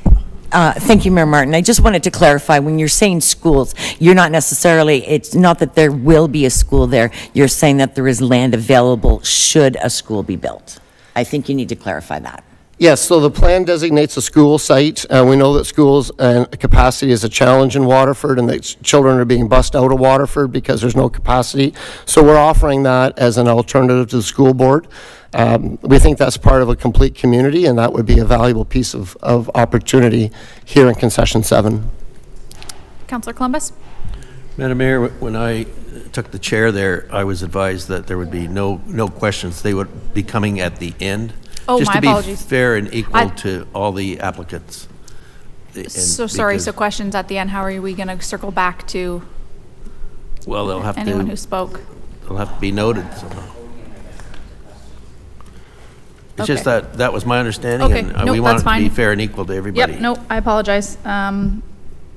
Thank you, Mayor Martin. I just wanted to clarify, when you're saying schools, you're not necessarily, it's not that there will be a school there, you're saying that there is land available should a school be built. I think you need to clarify that. Yes, so the plan designates a school site. We know that schools and capacity is a challenge in Waterford, and that children are being bussed out of Waterford because there's no capacity. So we're offering that as an alternative to the school board. We think that's part of a complete community, and that would be a valuable piece of opportunity here in Concession 7. Councillor Columbus? Madam Mayor, when I took the chair there, I was advised that there would be no questions. They would be coming at the end. Oh, just my to be apologies. fair and equal to all the applicants. So sorry, so questions at the end. How are we going to circle back to well, they'll have anyone who spoke? They'll have to be noted somehow. It's Okay. just that was my understanding, Okay. and Nope, we want it that's to be fine. fair and equal to everybody. Yep, no, I apologize.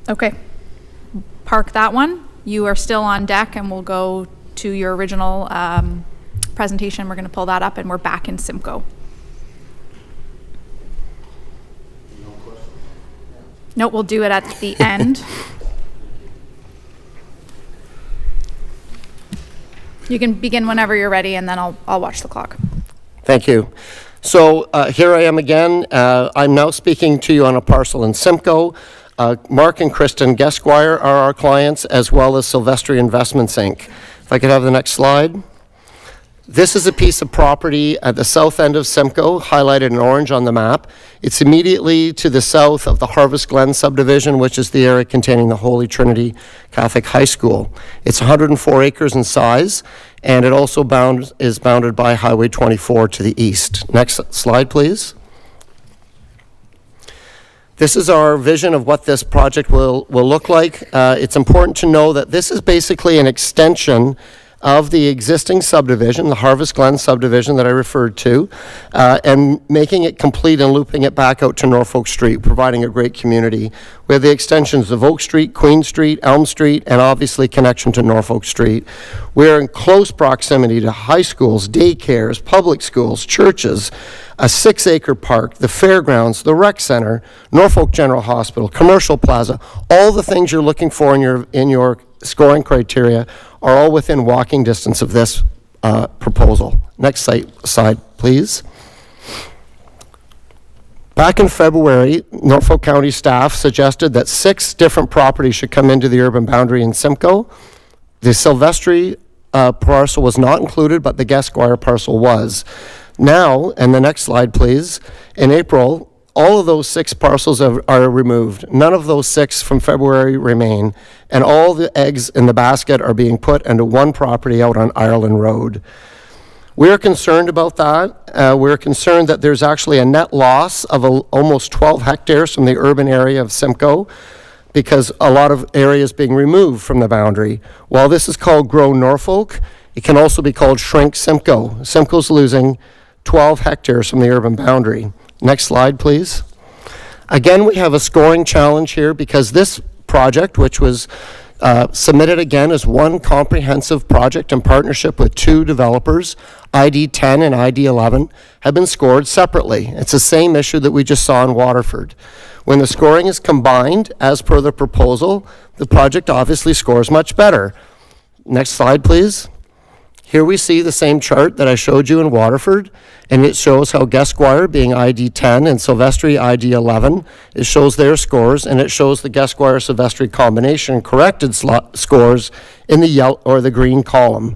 Okay. Park that one. You are still on deck, and we'll go to your original presentation. We're going to pull that up, and we're back in Simco. Nope, we'll do it at the end. You can begin whenever you're ready, and then I'll watch the clock. Thank you. So here I am again. I'm now speaking to you on a parcel in Simco. Mark and Kristen Gesquire are our clients, as well as Silvestri Investments, Inc. If I could have the next slide. This is a piece of property at the south end of Simco, highlighted in orange on the map. It's immediately to the south of the Harvest Glen subdivision, which is the area containing the Holy Trinity Catholic High School. It's 104 acres in size, and it also is bounded by Highway 24 to the east. Next slide, please. This is our vision of what this project will look like. It's important to know that this is basically an extension of the existing subdivision, the Harvest Glen subdivision that I referred to, and making it complete and looping it back out to Norfolk Street, providing a great community. We have the extensions of Oak Street, Queen Street, Elm Street, and obviously connection to Norfolk Street. We're in close proximity to high schools, daycares, public schools, churches, a 6-acre park, the fairgrounds, the rec center, Norfolk General Hospital, commercial plaza. All the things you're looking for in your scoring criteria are all within walking distance of this proposal. Next slide, please. Back in February, Norfolk County staff suggested that 6 different properties should come into the urban boundary in Simco. The Silvestri parcel was not included, but the Gasquire parcel was. Now, and the next slide, please, in April, all of those 6 parcels are removed. None of those 6 from February remain, and all the eggs in the basket are being put into one property out on Ireland Road. We're concerned about that. We're concerned that there's actually a net loss of almost 12 hectares from the urban area of Simcoe, because a lot of area is being removed from the boundary. While this is called Grow Norfolk, it can also be called Shrink Simcoe. Simcoe's losing 12 hectares from the urban boundary. Next slide, please. Again, we have a scoring challenge here because this project, which was submitted again as one comprehensive project in partnership with 2 developers, ID 10 and ID 11, have been scored separately. It's the same issue that we just saw in Waterford. When the scoring is combined, as per the proposal, the project obviously scores much better. Next slide, please. Here we see the same chart that I showed you in Waterford, and it shows how Gasquire, being ID 10, and Silvestri, ID 11, it shows their scores, and it shows the Gasquire-Silvestri combination corrected scores in the yellow or the green column.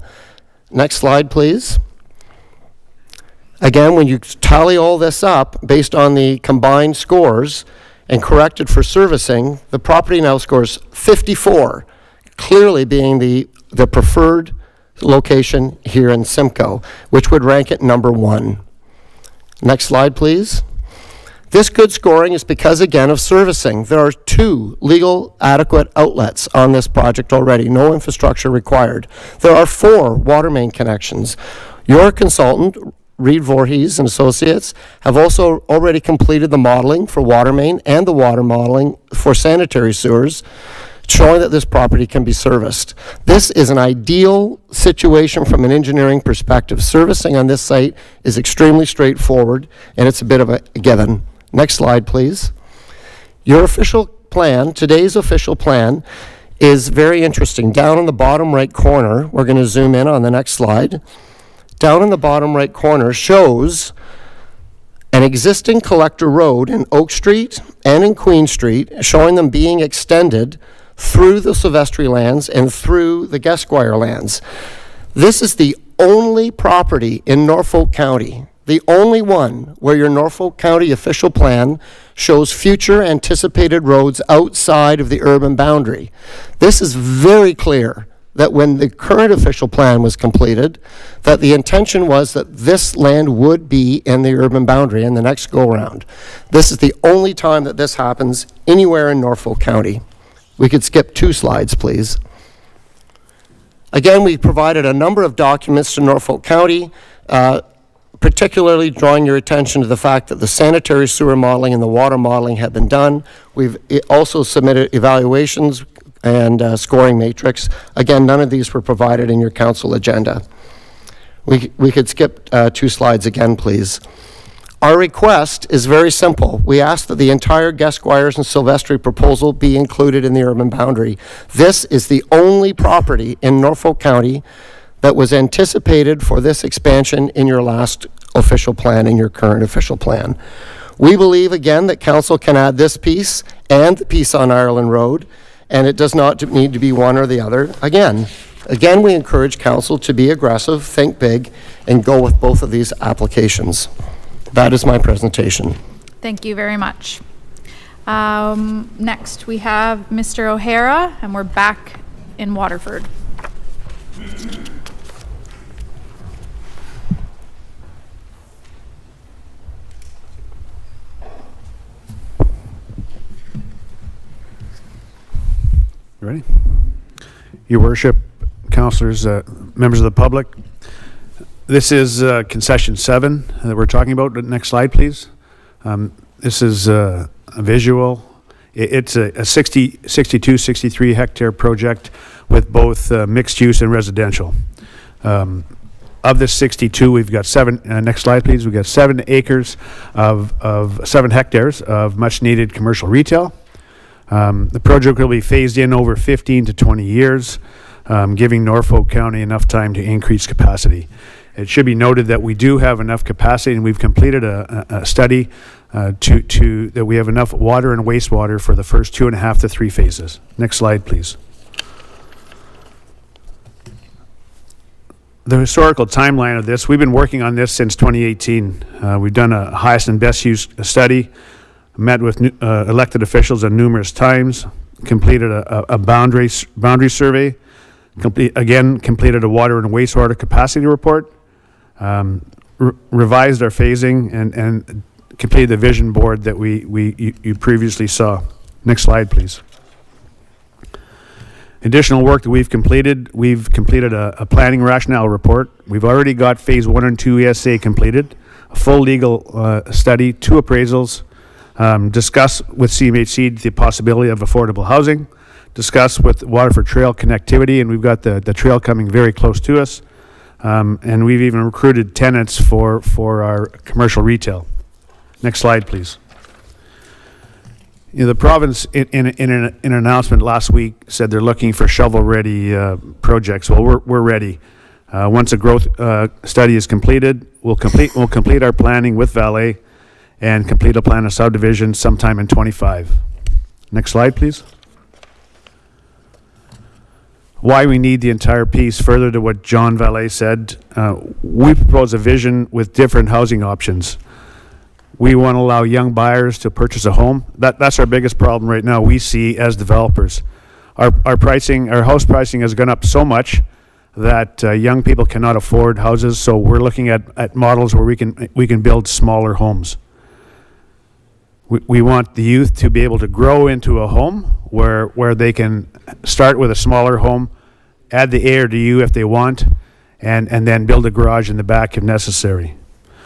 Next slide, please. Again, when you tally all this up based on the combined scores and corrected for servicing, the property now scores 54, clearly being the preferred location here in Simcoe, which would rank it number 1. Next slide, please. This good scoring is because, again, of servicing. There are 2 legal adequate outlets on this project already, no infrastructure required. There are 4 water main connections. Your consultant, Reed Voorhees and Associates, have also already completed the modeling for water main and the water modeling for sanitary sewers, showing that this property can be serviced. This is an ideal situation from an engineering perspective. Servicing on this site is extremely straightforward, and it's a bit of a given. Next slide, please. Your official plan, today's official plan, is very interesting. Down in the bottom right corner, we're going to zoom in on the next slide. Down in the bottom right corner shows an existing collector road in Oak Street and in Queen Street, showing them being extended through the Silvestri lands and through the Gasquire lands. This is the only property in Norfolk County, the only one where your Norfolk County official plan shows future anticipated roads outside of the urban boundary. This is very clear that when the current official plan was completed, that the intention was that this land would be in the urban boundary in the next go-round. This is the only time that this happens anywhere in Norfolk County. We could skip 2 slides, please. Again, we provided a number of documents to Norfolk County, particularly drawing your attention to the fact that the sanitary sewer modeling and the water modeling have been done. We've also submitted evaluations and scoring matrix. Again, none of these were provided in your council agenda. We could skip 2 slides again, please. Our request is very simple. We ask that the entire Gasquires and Silvestri proposal be included in the urban boundary. This is the only property in Norfolk County that was anticipated for this expansion in your last official plan, in your current official plan. We believe, again, that council can add this piece and the piece on Ireland Road, and it does not need to be one or the other. Again, we encourage council to be aggressive, think big, and go with both of these applications. That is my presentation. Thank you very much. Next, we have Mr. O'Hara, and we're back in Waterford. You ready? Your Worship, councillors, members of the public, this is concession 7 that we're talking about. Next slide, please. This is a visual. It's a 62, 63 hectare project with both mixed use and residential. Of this 62, we've got 7, next slide please, we've got 7 acres of 7 hectares of much needed commercial retail. The project will be phased in over 15 to 20 years, giving Norfolk County enough time to increase capacity. It should be noted that we do have enough capacity, and we've completed a study that we have enough water and wastewater for the first 2.5 to 3 phases. Next slide, please. The historical timeline of this, we've been working on this since 2018. We've done a highest and best use study, met with elected officials numerous times, completed a boundary survey, completed a water and wastewater capacity report, revised our phasing, and completed the vision board that you previously saw. Next slide, please. Additional work that we've completed a planning rationale report. We've already got phase 1 and 2 ESA completed, a full legal study, 2 appraisals, discuss with CMHC the possibility of affordable housing, discuss with Waterford Trail connectivity, and we've got the trail coming very close to us, and we've even recruited tenants for our commercial retail. Next slide, please. You know, the province, in an announcement last week, said they're looking for shovel-ready projects. Well, we're ready. Once a growth study is completed, we'll complete our planning with Valet and complete a plan of subdivision sometime in 25. Next slide, please. Why we need the entire piece, further to what John Valet said, we propose a vision with different housing options. We want to allow young buyers to purchase a home. That's our biggest problem right now, we see as developers. Our house pricing has gone up so much that young people cannot afford houses, so we're looking at models where we can build smaller homes. We want the youth to be able to grow into a home where they can start with a smaller home, add the ARDU if they want, and then build a garage in the back if necessary.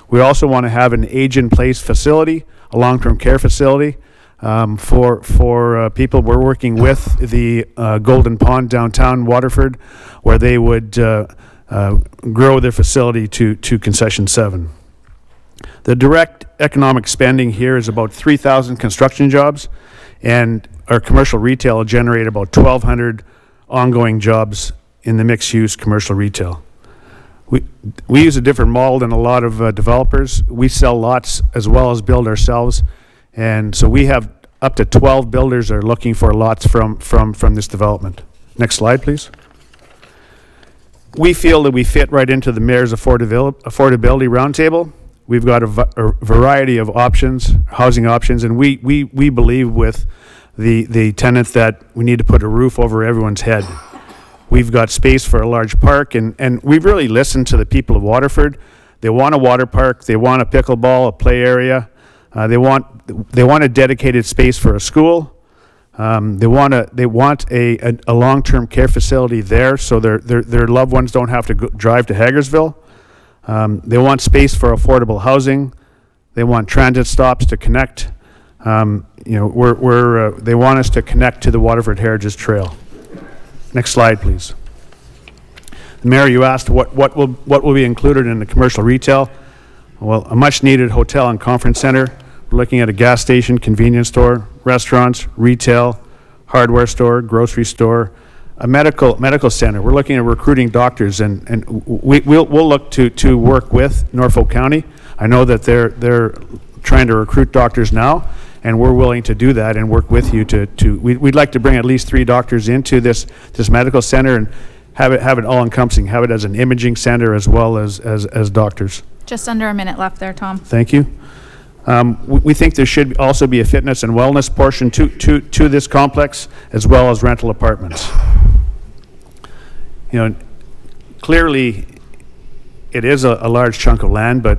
We also want to have an age-in-place facility, a long-term care facility for people. We're working with the Golden Pond downtown Waterford, where they would grow their facility to concession 7. The direct economic spending here is about 3,000 construction jobs, and our commercial retail will generate about 1,200 ongoing jobs in the mixed-use commercial retail. We use a different model than a lot of developers. We sell lots as well as build ourselves, and so we have up to 12 builders that are looking for lots from this development. Next slide, please. We feel that we fit right into the Mayor's affordability roundtable. We've got a variety of options, housing options, and we believe with the tenant that we need to put a roof over everyone's head. We've got space for a large park, and we've really listened to the people of Waterford. They want a water park, they want a pickleball, a play area, they want a dedicated space for a school. They want a long-term care facility there, so their loved ones don't have to drive to Hagersville. They want space for affordable housing. They want transit stops to connect. They want us to connect to the Waterford Heritage Trail. Next slide, please. Mayor, you asked what will be included in the commercial retail. Well, a much-needed hotel and conference center. We're looking at a gas station, convenience store, restaurants, retail, hardware store, grocery store, a medical center. We're looking at recruiting doctors, and we'll look to work with Norfolk County. I know that they're trying to recruit doctors now, and we're willing to do that and work with you we'd like to bring at least 3 doctors into this medical center and have it all encompassing, have it as an imaging center as well as doctors. Just under a minute left there, Tom. Thank you. We think there should also be a fitness and wellness portion to this complex, as well as rental apartments. You know, clearly it is a large chunk of land, but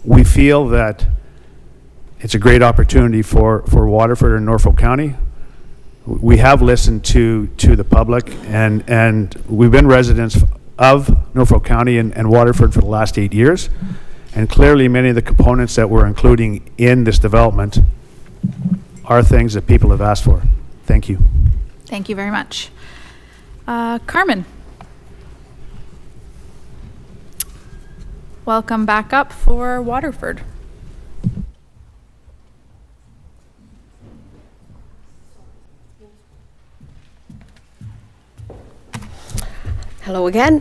we feel that it's a great opportunity for Waterford and Norfolk County. We have listened to the public, and we've been residents of Norfolk County and Waterford for the last 8 years. And clearly, many of the components that we're including in this development are things that people have asked for. Thank you. Thank you very much. Carmen. Welcome back up for Waterford. Hello again.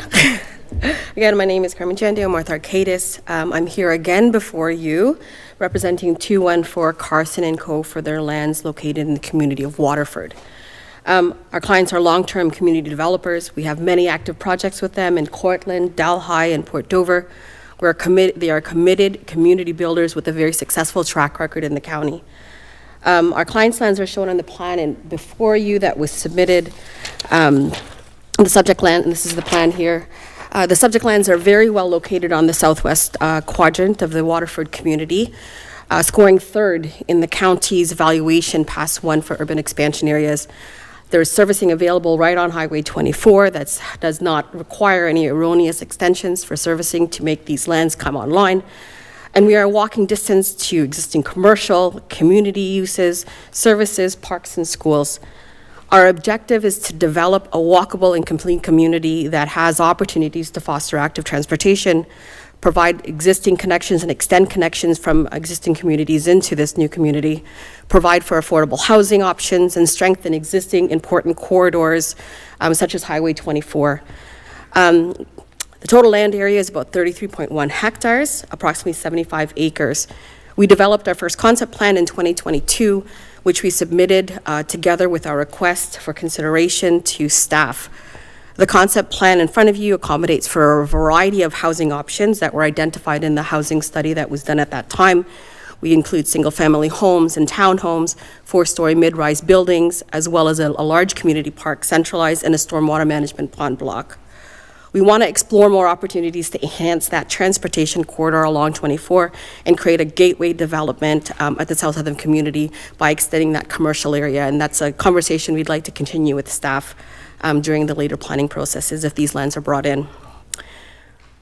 Again, my name is Carmen Chandio. I'm with Arcadis. I'm here again before you, representing 214 Carson & Co. for their lands located in the community of Waterford. Our clients are long-term community developers. We have many active projects with them in Courtland, Delhi, and Port Dover. They are committed community builders with a very successful track record in the county. Our clients' lands are shown on the plan and before you that was submitted. The subject land, and this is the plan here. The subject lands are very well located on the southwest quadrant of the Waterford community, scoring third in the county's valuation Pass 1 for urban expansion areas. There is servicing available right on Highway 24 that does not require any erroneous extensions for servicing to make these lands come online. And we are walking distance to existing commercial, community uses, services, parks, and schools. Our objective is to develop a walkable and complete community that has opportunities to foster active transportation, provide existing connections and extend connections from existing communities into this new community, provide for affordable housing options, and strengthen existing important corridors, such as Highway 24. The total land area is about 33.1 hectares, approximately 75 acres. We developed our first concept plan in 2022, which we submitted together with our request for consideration to staff. The concept plan in front of you accommodates for a variety of housing options that were identified in the housing study that was done at that time. We include single-family homes and townhomes, 4-story mid-rise buildings, as well as a large community park centralized and a stormwater management pond block. We want to explore more opportunities to enhance that transportation corridor along 24 and create a gateway development at the south of the community by extending that commercial area. And that's a conversation we'd like to continue with staff during the later planning processes if these lands are brought in.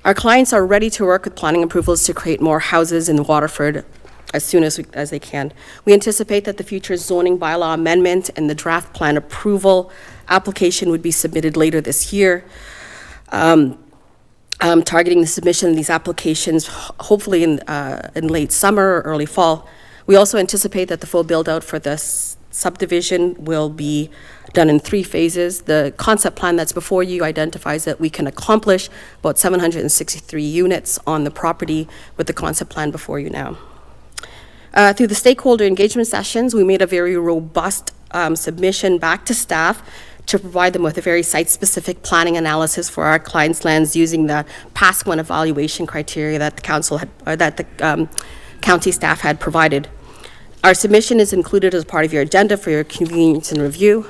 Our clients are ready to work with planning approvals to create more houses in Waterford as soon as they can. We anticipate that the future zoning bylaw amendment and the draft plan approval application would be submitted later this year. Targeting the submission of these applications hopefully in late summer or early fall. We also anticipate that the full build-out for this subdivision will be done in 3 phases. The concept plan that's before you identifies that we can accomplish about 763 units on the property with the concept plan before you now. Through the stakeholder engagement sessions, we made a very robust submission back to staff to provide them with a very site-specific planning analysis for our clients' lands using the Pass 1 evaluation criteria that the council had, or that the county staff had provided. Our submission is included as part of your agenda for your convenience and review.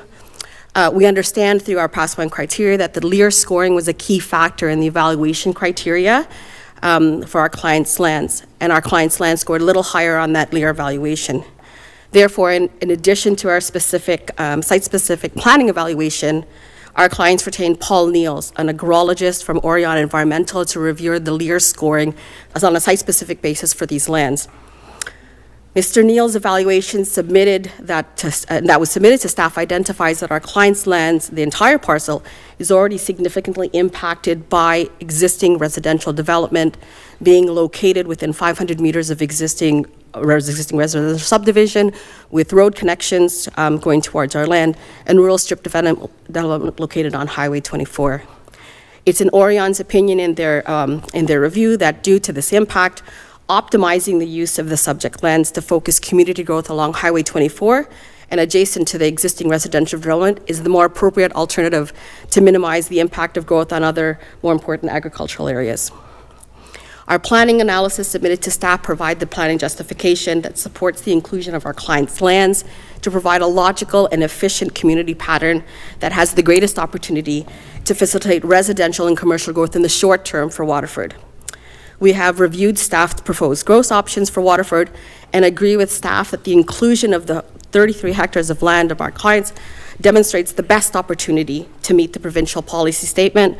We understand through our Pass 1 criteria that the LEAR scoring was a key factor in the evaluation criteria for our clients' lands, and our clients' lands scored a little higher on that LEAR evaluation. Therefore, in addition to our specific, site-specific planning evaluation, our clients retained Paul Niels, an agrologist from Orion Environmental, to review the LEAR scoring as on a site-specific basis for these lands. Mr. Niels' evaluation that was submitted to staff identifies that our clients' lands, the entire parcel, is already significantly impacted by existing residential development, being located within 500 meters of existing residential subdivision with road connections going towards our land and rural strip development located on Highway 24. It's in Orion's opinion in their review that due to this impact, optimizing the use of the subject lands to focus community growth along Highway 24 and adjacent to the existing residential development is the more appropriate alternative to minimize the impact of growth on other more important agricultural areas. Our planning analysis submitted to staff provide the planning justification that supports the inclusion of our clients' lands to provide a logical and efficient community pattern that has the greatest opportunity to facilitate residential and commercial growth in the short term for Waterford. We have reviewed staff's proposed growth options for Waterford and agree with staff that the inclusion of the 33 hectares of land of our clients demonstrates the best opportunity to meet the provincial policy statement,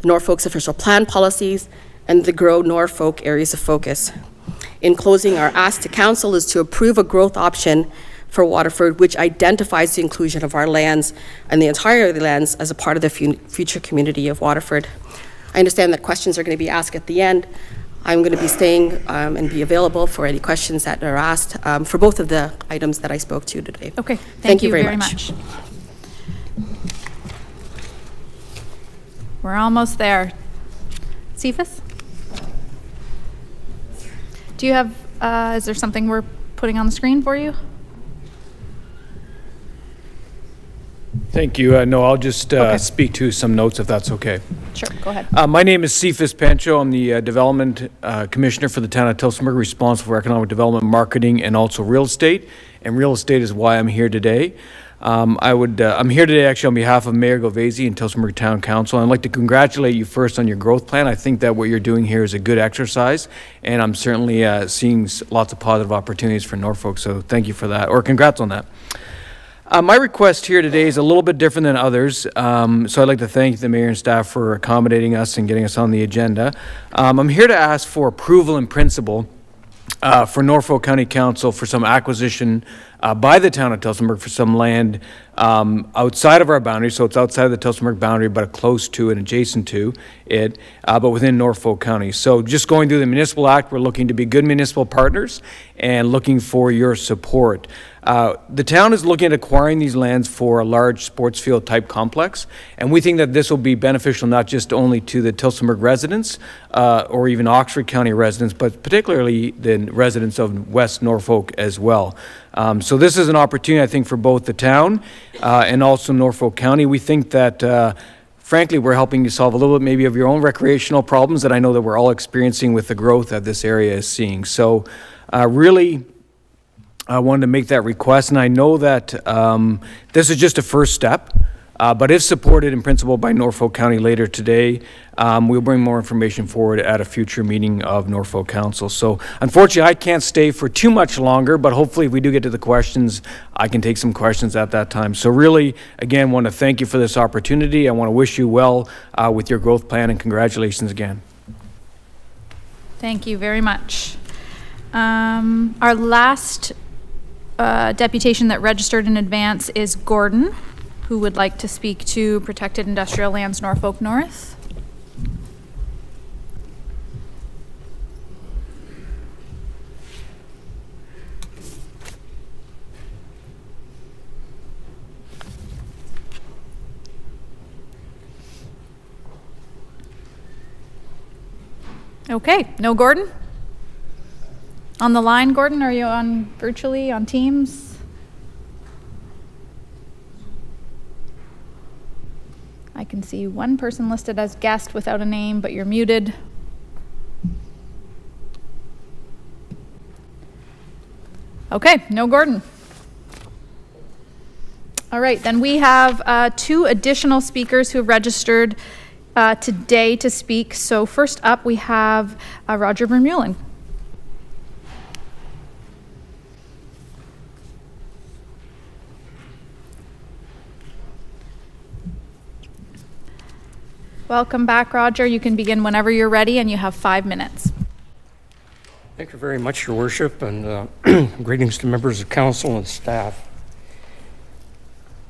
Norfolk's official plan policies, and the Grow Norfolk areas of focus. In closing, our ask to council is to approve a growth option for Waterford, which identifies the inclusion of our lands and the entire of the lands as a part of the future community of Waterford. I understand that questions are going to be asked at the end. I'm going to be staying and be available for any questions that are asked for both of the items that I spoke to today. Okay, Thank you very much. We're almost there. Cephas? Do you have, is there something we're putting on the screen for you? Thank you. No, I'll just speak to some notes if that's okay. Sure, go ahead. My name is Cephas Pancho. I'm the Development Commissioner for the town of Tillsonburg, responsible for economic development, marketing, and also real estate. And real estate is why I'm here today. I'm here today actually on behalf of Mayor Govesi and Tillsonburg Town Council. I'd like to congratulate you first on your growth plan. I think that what you're doing here is a good exercise, and I'm certainly seeing lots of positive opportunities for Norfolk. So thank you for that, or congrats on that. My request here today is a little bit different than others, so I'd like to thank the mayor and staff for accommodating us and getting us on the agenda. I'm here to ask for approval in principle for Norfolk County Council for some acquisition by the town of Tillsonburg for some land outside of our boundary, so it's outside of the Tillsonburg boundary, but close to and adjacent to it, but within Norfolk County. So just going through the Municipal Act, we're looking to be good municipal partners and looking for your support. The town is looking at acquiring these lands for a large sports field type complex, and we think that this will be beneficial not just only to the Tillsonburg residents or even Oxford County residents, but particularly the residents of West Norfolk as well. So this is an opportunity, I think, for both the town and also Norfolk County. We think that frankly, we're helping you solve a little bit maybe of your own recreational problems that I know that we're all experiencing with the growth that this area is seeing. So really, I wanted to make that request, and I know that this is just a first step, but if supported in principle by Norfolk County later today, we'll bring more information forward at a future meeting of Norfolk Council. So unfortunately, I can't stay for too much longer, but hopefully if we do get to the questions, I can take some questions at that time. So really, again, want to thank you for this opportunity. I want to wish you well with your growth plan, and congratulations again. Thank you very much. Our last deputation that registered in advance is Gordon, who would like to speak to Protected Industrial Lands Norfolk North. Okay, no Gordon? On the line, Gordon? Are you on virtually, on Teams? I can see one person listed as guest without a name, but you're muted. Okay, no Gordon. All right, then we have two additional speakers who have registered today to speak. So first up, we have Roger Vermeulen. Welcome back, Roger. You can begin whenever you're ready, and you have 5 minutes. Thank you very much, Your Worship, and greetings to members of council and staff.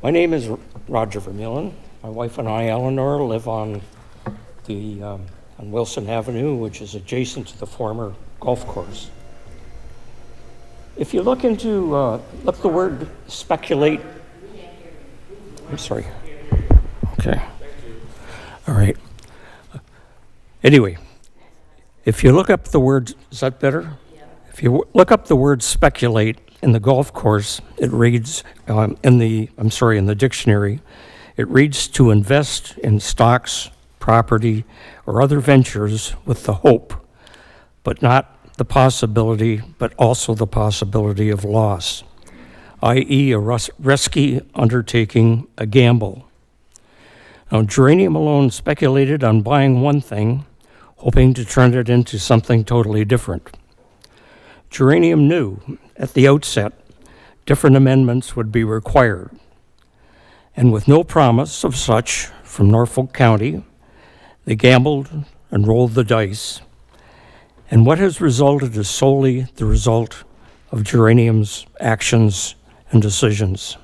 My name is Roger Vermeulen. My wife and I, Eleanor, live on Wilson Avenue, which is adjacent to the former golf course. If you look into the word speculate. I'm sorry. Okay. All right. Anyway, if you look up the word, is that better? Yeah. If you look up the word speculate in the golf course, it reads in the dictionary, it reads to invest in stocks, property, or other ventures with the hope, but not the possibility, but also the possibility of loss, i.e. a risky undertaking, a gamble. Now, Geranium alone speculated on buying one thing, hoping to turn it into something totally different. Geranium knew at the outset different amendments would be required. And with no promise of such from Norfolk County, they gambled and rolled the dice. And what has resulted is solely the result of Geranium's actions and decisions.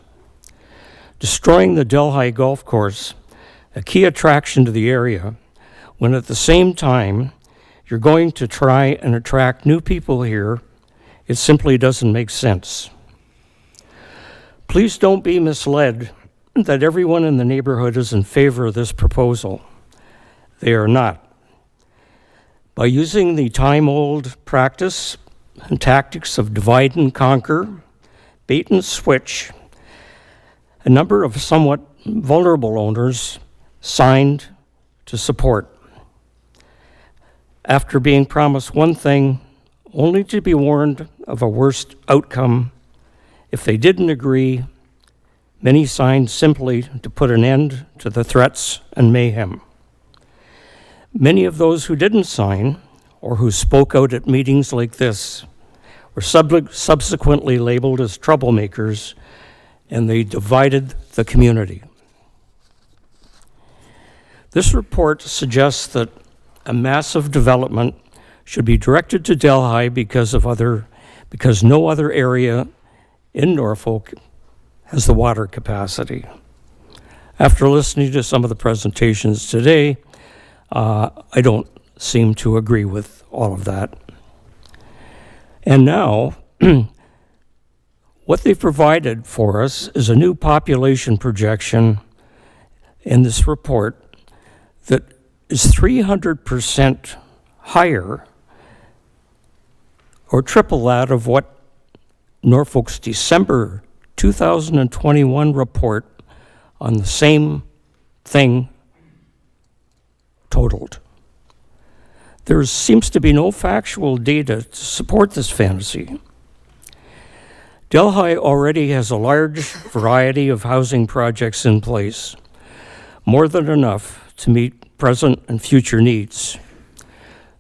Destroying the Delhi Golf Course, a key attraction to the area, when at the same time you're going to try and attract new people here, it simply doesn't make sense. Please don't be misled that everyone in the neighborhood is in favor of this proposal. They are not. By using the time-old practice and tactics of divide and conquer, bait and switch, a number of somewhat vulnerable owners signed to support. After being promised one thing, only to be warned of a worse outcome, if they didn't agree, many signed simply to put an end to the threats and mayhem. Many of those who didn't sign, or who spoke out at meetings like this, were subsequently labeled as troublemakers, and they divided the community. This report suggests that a massive development should be directed to Delhi because no other area in Norfolk has the water capacity. After listening to some of the presentations today, I don't seem to agree with all of that. And now, what they provided for us is a new population projection in this report that is 300% higher, or triple that of what Norfolk's December 2021 report on the same thing totaled. There seems to be no factual data to support this fantasy. Delhi already has a large variety of housing projects in place, more than enough to meet present and future needs.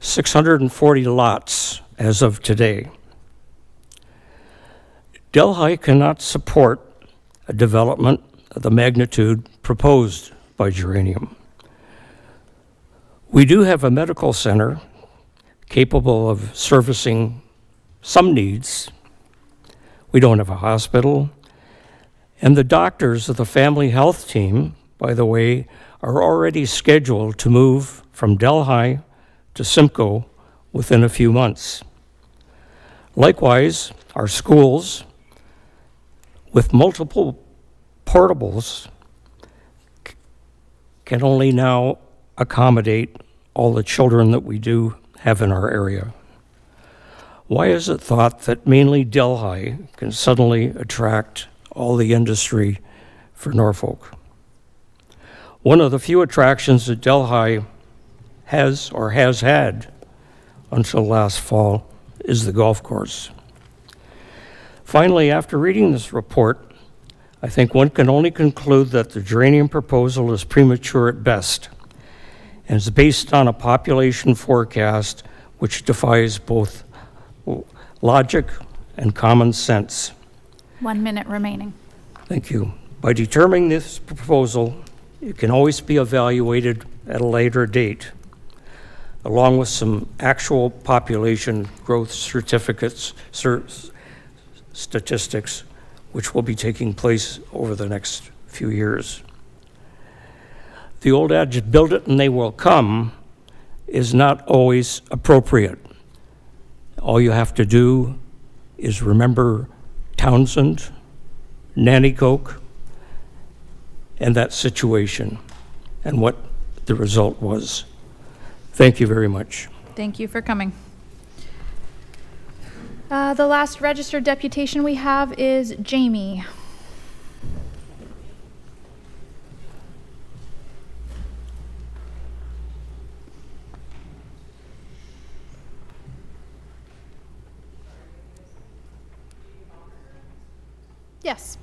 640 lots as of today. Delhi cannot support a development of the magnitude proposed by Geranium. We do have a medical center capable of servicing some needs. We don't have a hospital. And the doctors of the family health team, by the way, are already scheduled to move from Delhi to Simco within a few months. Likewise, our schools, with multiple portables, can only now accommodate all the children that we do have in our area. Why is it thought that mainly Delhi can suddenly attract all the industry for Norfolk? One of the few attractions that Delhi has or has had until last fall is the golf course. Finally, after reading this report, I think one can only conclude that the Geranium proposal is premature at best and is based on a population forecast which defies both logic and common sense. 1 minute remaining. Thank you. By determining this proposal, it can always be evaluated at a later date, along with some actual population growth statistics, which will be taking place over the next few years. The old adage, build it and they will come, is not always appropriate. All you have to do is remember Townsend, Nanticoke, and that situation, and what the result was. Thank you very much. Thank you for coming. The last registered deputation we have is Jamie. Yes.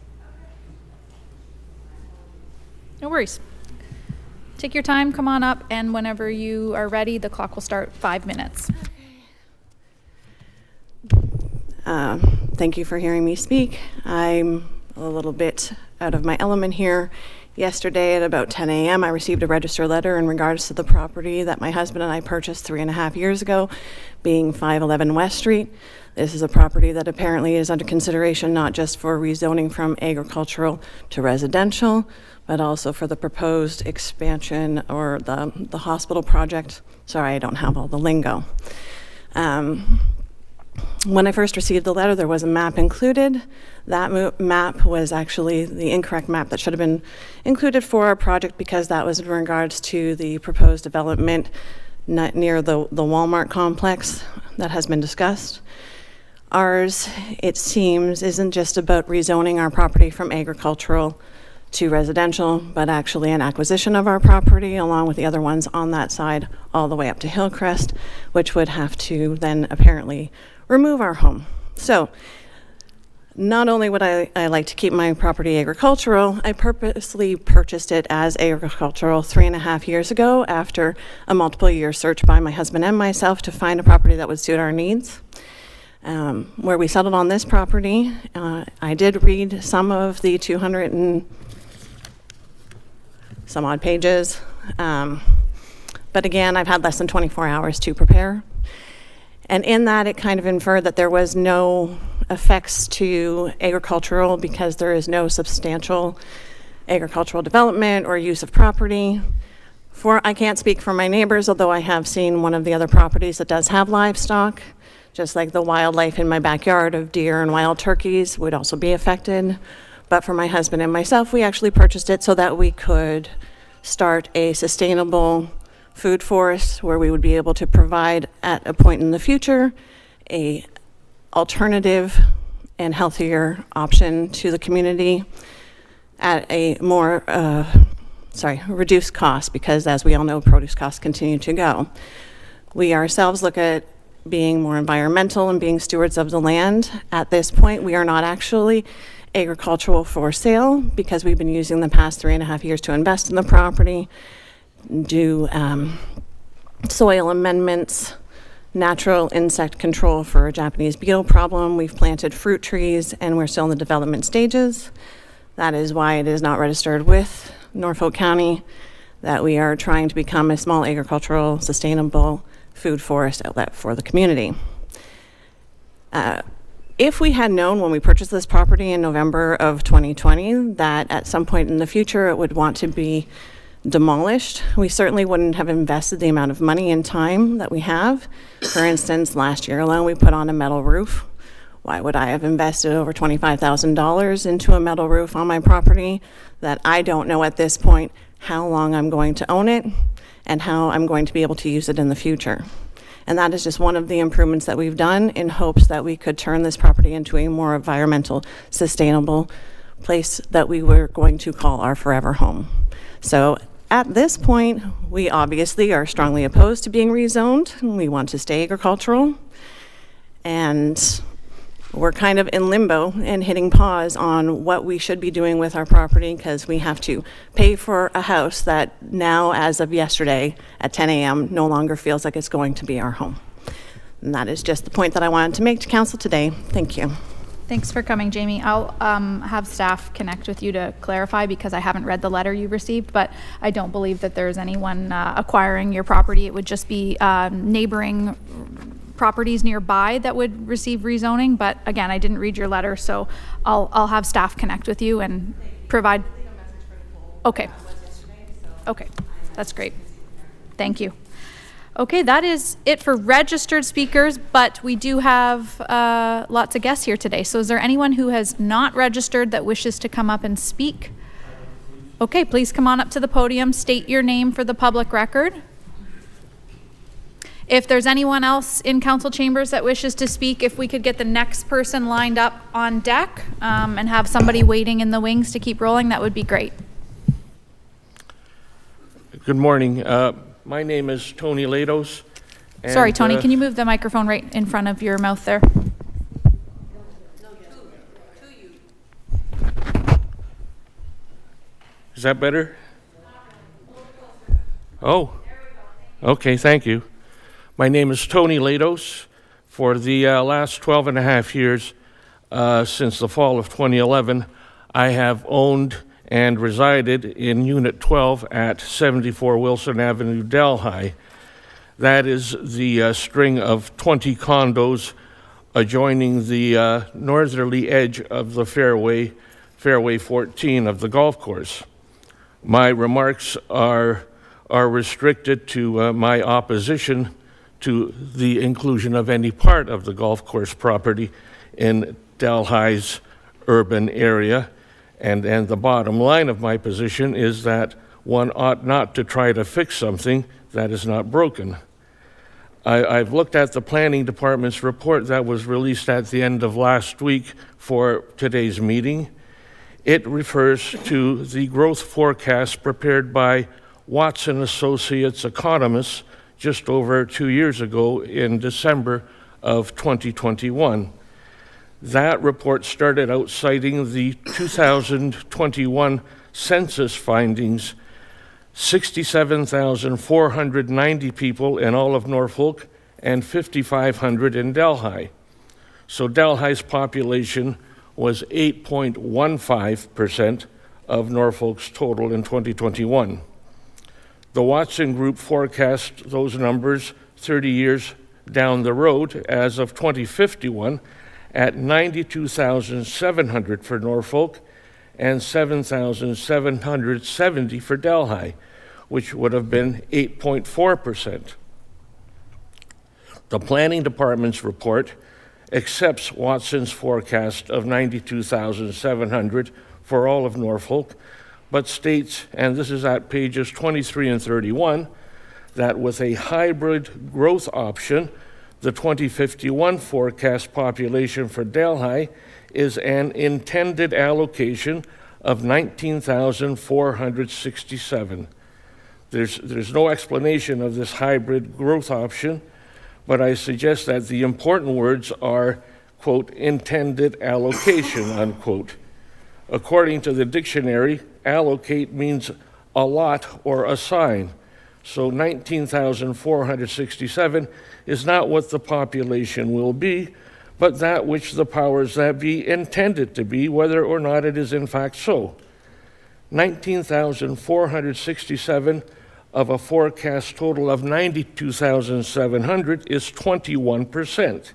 No worries. Take your time, come on up, and whenever you are ready, the clock will start 5 minutes. Thank you for hearing me speak. I'm a little bit out of my element here. Yesterday at about 10 a.m., I received a register letter in regards to the property that my husband and I purchased 3.5 years ago, being 511 West Street. This is a property that apparently is under consideration not just for rezoning from agricultural to residential, but also for the proposed expansion or the hospital project. Sorry, I don't have all the lingo. When I first received the letter, there was a map included. That map was actually the incorrect map that should have been included for our project, because that was in regards to the proposed development near the Walmart complex that has been discussed. Ours, it seems, isn't just about rezoning our property from agricultural to residential, but actually an acquisition of our property along with the other ones on that side all the way up to Hillcrest, which would have to then apparently remove our home. So not only would I like to keep my property agricultural, I purposely purchased it as agricultural 3.5 years ago after a multiple year search by my husband and myself to find a property that would suit our needs. Where we settled on this property, I did read some of the 200 and some odd pages, but again, I've had less than 24 hours to prepare. And in that, it kind of inferred that there was no effects to agricultural because there is no substantial agricultural development or use of property. I can't speak for my neighbors, although I have seen one of the other properties that does have livestock, just like the wildlife in my backyard of deer and wild turkeys would also be affected. But for my husband and myself, we actually purchased it so that we could start a sustainable food forest where we would be able to provide at a point in the future a alternative and healthier option to the community at a more reduced cost, because as we all know, produce costs continue to go. We ourselves look at being more environmental and being stewards of the land. At this point, we are not actually agricultural for sale because we've been using the past 3.5 years to invest in the property, do soil amendments, natural insect control for a Japanese beetle problem. We've planted fruit trees and we're still in the development stages. That is why it is not registered with Norfolk County, that we are trying to become a small agricultural sustainable food forest outlet for the community. If we had known when we purchased this property in November of 2020 that at some point in the future it would want to be demolished, we certainly wouldn't have invested the amount of money and time that we have. For instance, last year alone we put on a metal roof. Why would I have invested over $25,000 into a metal roof on my property that I don't know at this point how long I'm going to own it and how I'm going to be able to use it in the future? And that is just one of the improvements that we've done in hopes that we could turn this property into a more environmental, sustainable place that we were going to call our forever home. So at this point, we obviously are strongly opposed to being rezoned. We want to stay agricultural. And we're kind of in limbo and hitting pause on what we should be doing with our property, because we have to pay for a house that now, as of yesterday at 10 a.m., no longer feels like it's going to be our home. And that is just the point that I wanted to make to council today. Thank you. Thanks for coming, Jamie. I'll have staff connect with you to clarify, because I haven't read the letter you received, but I don't believe that there's anyone acquiring your property. It would just be neighboring properties nearby that would receive rezoning. But again, I didn't read your letter, so I'll have staff connect with you and provide. Okay. Okay, that's great. Thank you. Okay, that is it for registered speakers, but we do have lots of guests here today. So is there anyone who has not registered that wishes to come up and speak? Okay, please come on up to the podium, state your name for the public record. If there's anyone else in council chambers that wishes to speak, if we could get the next person lined up on deck and have somebody waiting in the wings to keep rolling, that would be great. Good morning. My name is Tony Lados. Sorry, Tony, can you move the microphone right in front of your mouth there? Is that better? Oh, okay, thank you. My name is Tony Lados. For the last 12 and a half years, since the fall of 2011, I have owned and resided in Unit 12 at 74 Wilson Avenue, Delhi. That is the string of 20 condos adjoining the northerly edge of the fairway 14 of the golf course. My remarks are restricted to my opposition to the inclusion of any part of the golf course property in Delhi's urban area. And the bottom line of my position is that one ought not to try to fix something that is not broken. I've looked at the planning department's report that was released at the end of last week for today's meeting. It refers to the growth forecast prepared by Watson Associates economists just over 2 years ago in December of 2021. That report started out citing the 2021 census findings, 67,490 people in all of Norfolk and 5,500 in Delhi. So Delhi's population was 8.15% of Norfolk's total in 2021. The Watson Group forecast those numbers 30 years down the road as of 2051 at 92,700 for Norfolk and 7,770 for Delhi, which would have been 8.4%. The planning department's report accepts Watson's forecast of 92,700 for all of Norfolk, but states, and this is at pages 23 and 31, that with a hybrid growth option, the 2051 forecast population for Delhi is an intended allocation of 19,467. There's no explanation of this hybrid growth option, but I suggest that the important words are, quote, intended allocation, unquote. According to the dictionary, allocate means allot or assign. So 19,467 is not what the population will be, but that which the powers that be intended to be, whether or not it is in fact so. 19,467 of a forecast total of 92,700 is 21%.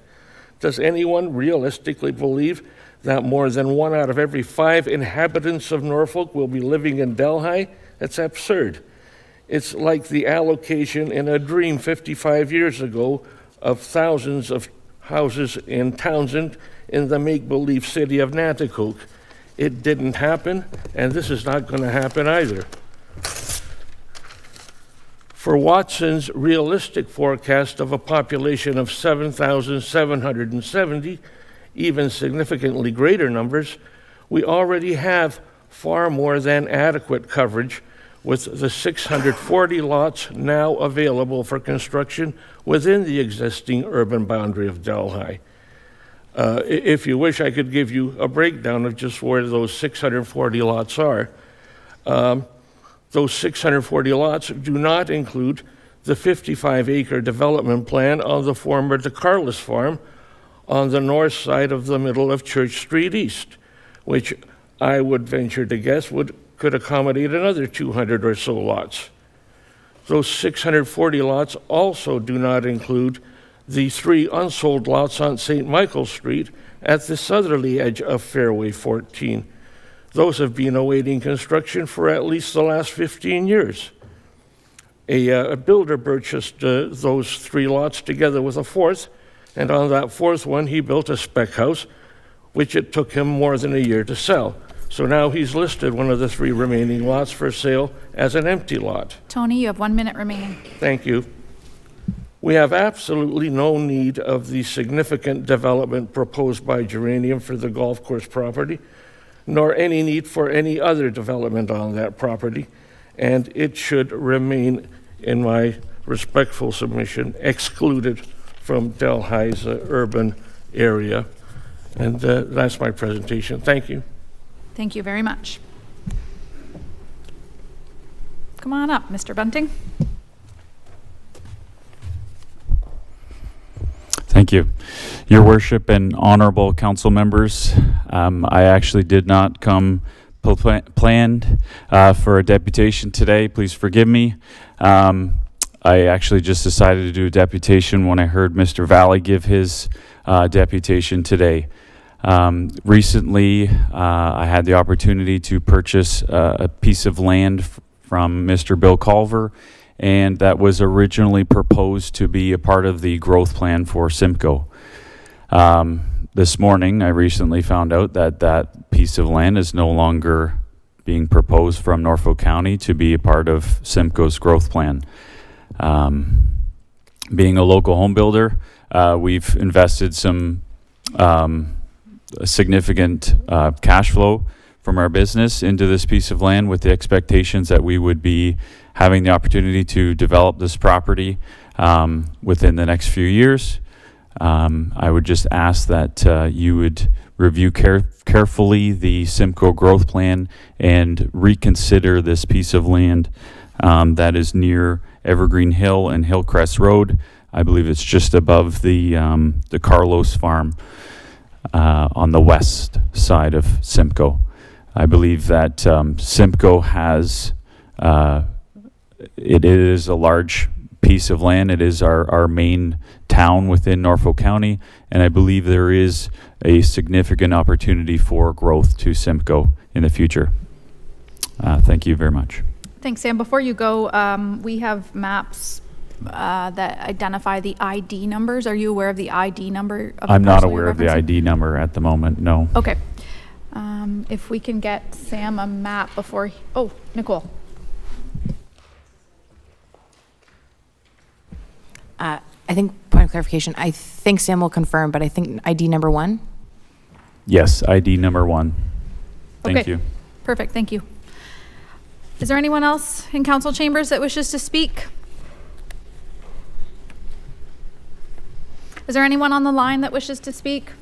Does anyone realistically believe that more than 1 out of every 5 inhabitants of Norfolk will be living in Delhi? That's absurd. It's like the allocation in a dream 55 years ago of thousands of houses in Townsend in the make-believe city of Nanticoke. It didn't happen, and this is not going to happen either. For Watson's realistic forecast of a population of 7,770, even significantly greater numbers, we already have far more than adequate coverage with the 640 lots now available for construction within the existing urban boundary of Delhi. If you wish, I could give you a breakdown of just where those 640 lots are. Those 640 lots do not include the 55-acre development plan on the former DeCarlis farm on the north side of the middle of Church Street East, which I would venture to guess could accommodate another 200 or so lots. Those 640 lots also do not include the 3 unsold lots on St. Michael Street at the southerly edge of Fairway 14. Those have been awaiting construction for at least the last 15 years. A builder purchased those 3 lots together with a 4th, and on that 4th one, he built a spec house, which it took him more than a year to sell. So now he's listed one of the 3 remaining lots for sale as an empty lot. Tony, you have 1 minute remaining. Thank you. We have absolutely no need of the significant development proposed by Geranium for the golf course property, nor any need for any other development on that property, and it should remain, in my respectful submission, excluded from Delhi's urban area. And that's my presentation. Thank you. Thank you very much. Come on up, Mr. Bunting. Thank you. Thank you. Your worship and honorable council members, I actually did not come planned for a deputation today. Please forgive me. I actually just decided to do a deputation when I heard Mr. Valley give his deputation today. Recently, I had the opportunity to purchase a piece of land from Mr. Bill Culver, and that was originally proposed to be a part of the growth plan for Simco. This morning, I recently found out that that piece of land is no longer being proposed from Norfolk County to be a part of Simco's growth plan. Being a local home builder, we've invested some significant cash flow from our business into this piece of land with the expectations that we would be having the opportunity to develop this property within the next few years. I would just ask that you would review carefully the Simco growth plan and reconsider this piece of land that is near Evergreen Hill and Hillcrest Road. I believe it's just above the Carlos farm on the west side of Simco. I believe that Simco has, it is a large piece of land. It is our main town within Norfolk County, and I believe there is a significant opportunity for growth to Simco in the future. Thank you very much. Thanks, Sam. Before you go, we have maps that identify the ID numbers. Are you aware of the ID number? I'm not aware of the ID number at the moment, no. Okay. If we can get Sam a map before, Nicole. I think, point of clarification, I think Sam will confirm, but I think ID number 1? Yes, ID number 1. Thank you. Perfect, thank you. Is there anyone else in council chambers that wishes to speak? Is there anyone on the line that wishes to speak?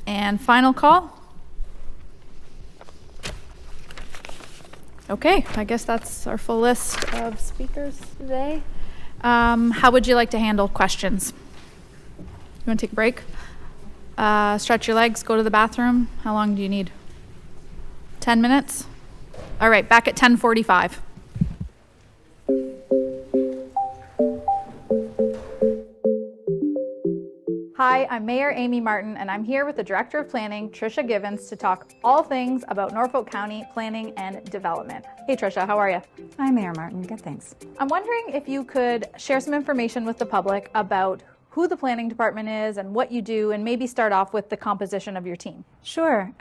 And final call? Okay, I guess that's our full list of speakers today. How would you like to handle questions? You want to take a break? Stretch your legs, go to the bathroom. How long do you need? 10 minutes? All right, back at 10:45. Hi, I'm Mayor Amy Martin, and I'm here with the Director of Planning, Tricia Givens, to talk all things about Norfolk County planning and development. Hey, Tricia, how are you? Hi, Mayor Martin. Good, thanks. I'm wondering if you could share some information with the public about who the planning department is and what you do, and maybe start off with the composition of your team. Sure.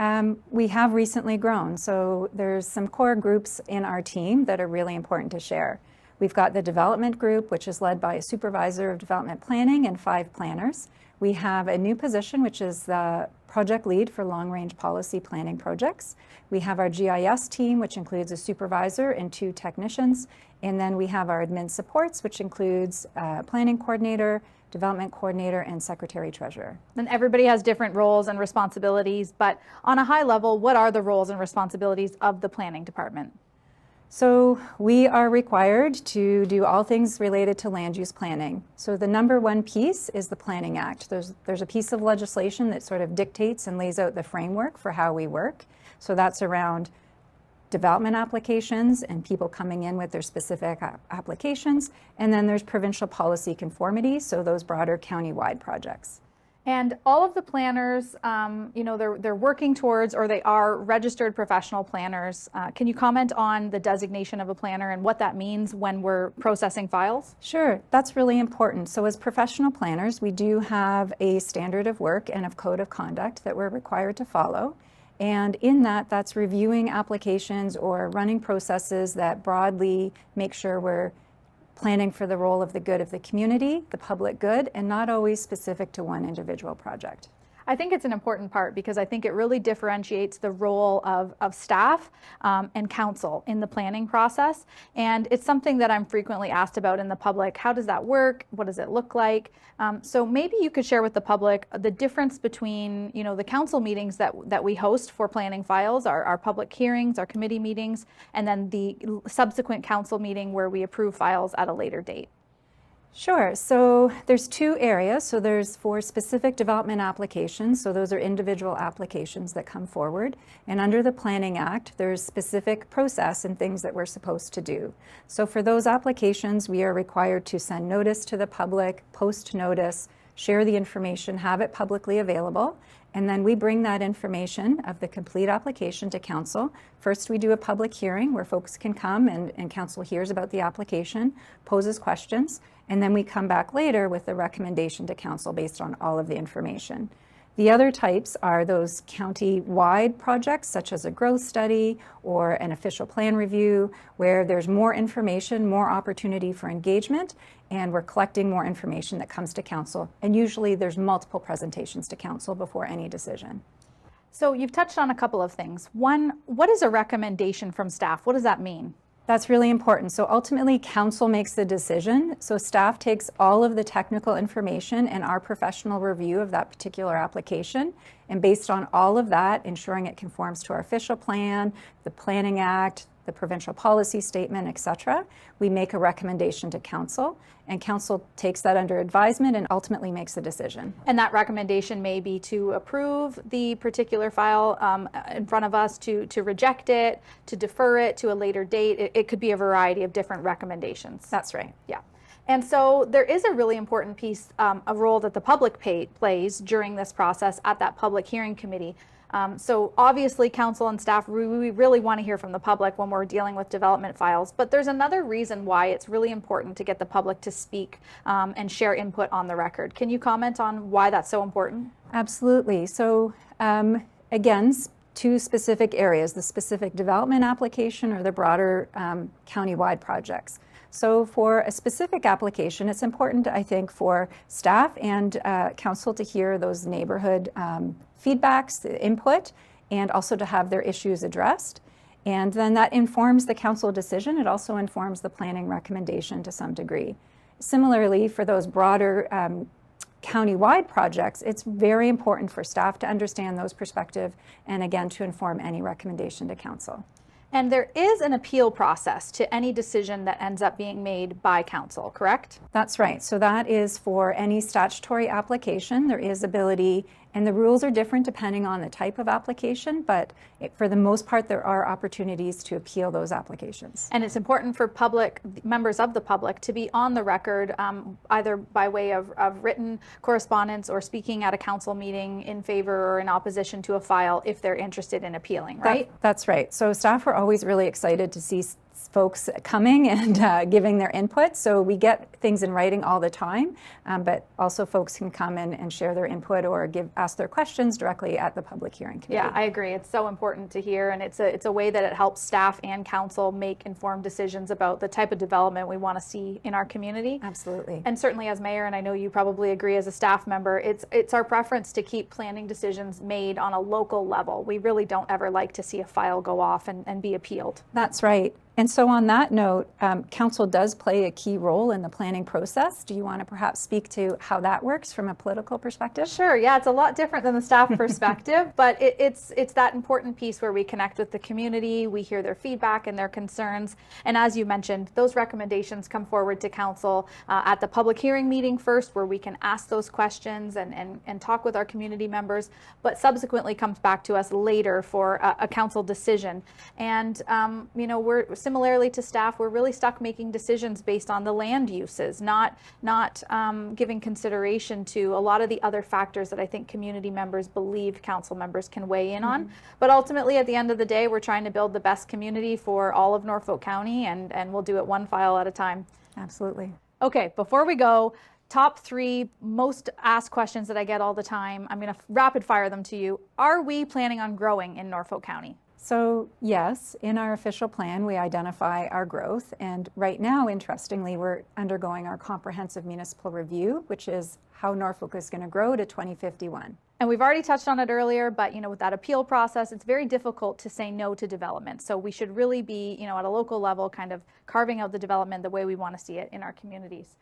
We have recently grown, so there's some core groups in our team that are really important to share. We've got the development group, which is led by a supervisor of development planning and 5 planners. We have a new position, which is the project lead for long-range policy planning projects. We have our GIS team, which includes a supervisor and 2 technicians. And then we have our admin supports, which includes planning coordinator, development coordinator, and secretary treasurer. And everybody has different roles and responsibilities, but on a high level, what are the roles and responsibilities of the planning department? So we are required to do all things related to land use planning. So the number 1 piece is the Planning Act. There's a piece of legislation that sort of dictates and lays out the framework for how we work. So that's around development applications and people coming in with their specific applications. And then there's provincial policy conformity, so those broader county-wide projects. And all of the planners, they're working towards, or they are registered professional planners. Can you comment on the designation of a planner and what that means when we're processing files? Sure, that's really important. So as professional planners, we do have a standard of work and a code of conduct that we're required to follow. And in that, that's reviewing applications or running processes that broadly make sure we're planning for the role of the good of the community, the public good, and not always specific to one individual project. I think it's an important part because I think it really differentiates the role of staff and council in the planning process. And it's something that I'm frequently asked about in the public. How does that work? What does it look like? So maybe you could share with the public the difference between, the council meetings that we host for planning files, our public hearings, our committee meetings, and then the subsequent council meeting where we approve files at a later date. Sure. So there's two areas. So there's for specific development applications. So those are individual applications that come forward. And under the Planning Act, there's specific process and things that we're supposed to do. So for those applications, we are required to send notice to the public, post notice, share the information, have it publicly available, and then we bring that information of the complete application to council. First, we do a public hearing where folks can come and council hears about the application, poses questions, and then we come back later with a recommendation to council based on all of the information. The other types are those county-wide projects, such as a growth study or an official plan review, where there's more information, more opportunity for engagement, and we're collecting more information that comes to council. And usually there's multiple presentations to council before any decision. So you've touched on a couple of things. One, what is a recommendation from staff? What does that mean? That's really important. So ultimately, council makes the decision. So staff takes all of the technical information and our professional review of that particular application. And based on all of that, ensuring it conforms to our official plan, the Planning Act, the provincial policy statement, et cetera, we make a recommendation to council. And council takes that under advisement and ultimately makes a decision. And that recommendation may be to approve the particular file in front of us, to reject it, to defer it to a later date. It could be a variety of different recommendations. That's right. Yeah. And so there is a really important piece, a role that the public plays during this process at that public hearing committee. So obviously council and staff, we really want to hear from the public when we're dealing with development files, but there's another reason why it's really important to get the public to speak and share input on the record. Can you comment on why that's so important? Absolutely. So again, two specific areas, the specific development application or the broader county-wide projects. So for a specific application, it's important, I think, for staff and council to hear those neighborhood feedbacks, the input, and also to have their issues addressed. And then that informs the council decision. It also informs the planning recommendation to some degree. Similarly, for those broader county-wide projects, it's very important for staff to understand those perspectives and again to inform any recommendation to council. And there is an appeal process to any decision that ends up being made by council, correct? That's right. So that is for any statutory application. There is ability, and the rules are different depending on the type of application, but for the most part, there are opportunities to appeal those applications. And it's important for members of the public to be on the record, either by way of written correspondence or speaking at a council meeting in favor or in opposition to a file if they're interested in appealing, right? That's right. So staff are always really excited to see folks coming and giving their input. So we get things in writing all the time, but also folks can come in and share their input or ask their questions directly at the public hearing committee. Yeah, I agree. It's so important to hear, and it's a way that it helps staff and council make informed decisions about the type of development we want to see in our community. Absolutely. And certainly as mayor, and I know you probably agree as a staff member, it's our preference to keep planning decisions made on a local level. We really don't ever like to see a file go off and be appealed. That's right. And so on that note, council does play a key role in the planning process. Do you want to perhaps speak to how that works from a political perspective? Sure, yeah, it's a lot different than the staff perspective, but it's that important piece where we connect with the community, we hear their feedback and their concerns, and as you mentioned, those recommendations come forward to council at the public hearing meeting first, where we can ask those questions and talk with our community members, but subsequently comes back to us later for a council decision. And we're similarly to staff, we're really stuck making decisions based on the land uses, not giving consideration to a lot of the other factors that I think community members believe council members can weigh in on. But ultimately, at the end of the day, we're trying to build the best community for all of Norfolk County, and we'll do it one file at a time. Absolutely. Okay, before we go, top 3 most asked questions that I get all the time. I'm going to rapid fire them to you. Are we planning on growing in Norfolk County? So yes, in our official plan, we identify our growth. And right now, interestingly, we're undergoing our comprehensive municipal review, which is how Norfolk is going to grow to 2051. And we've already touched on it earlier, but with that appeal process, it's very difficult to say no to development. So we should really be, at a local level, kind of carving out the development the way we want to see it in our communities.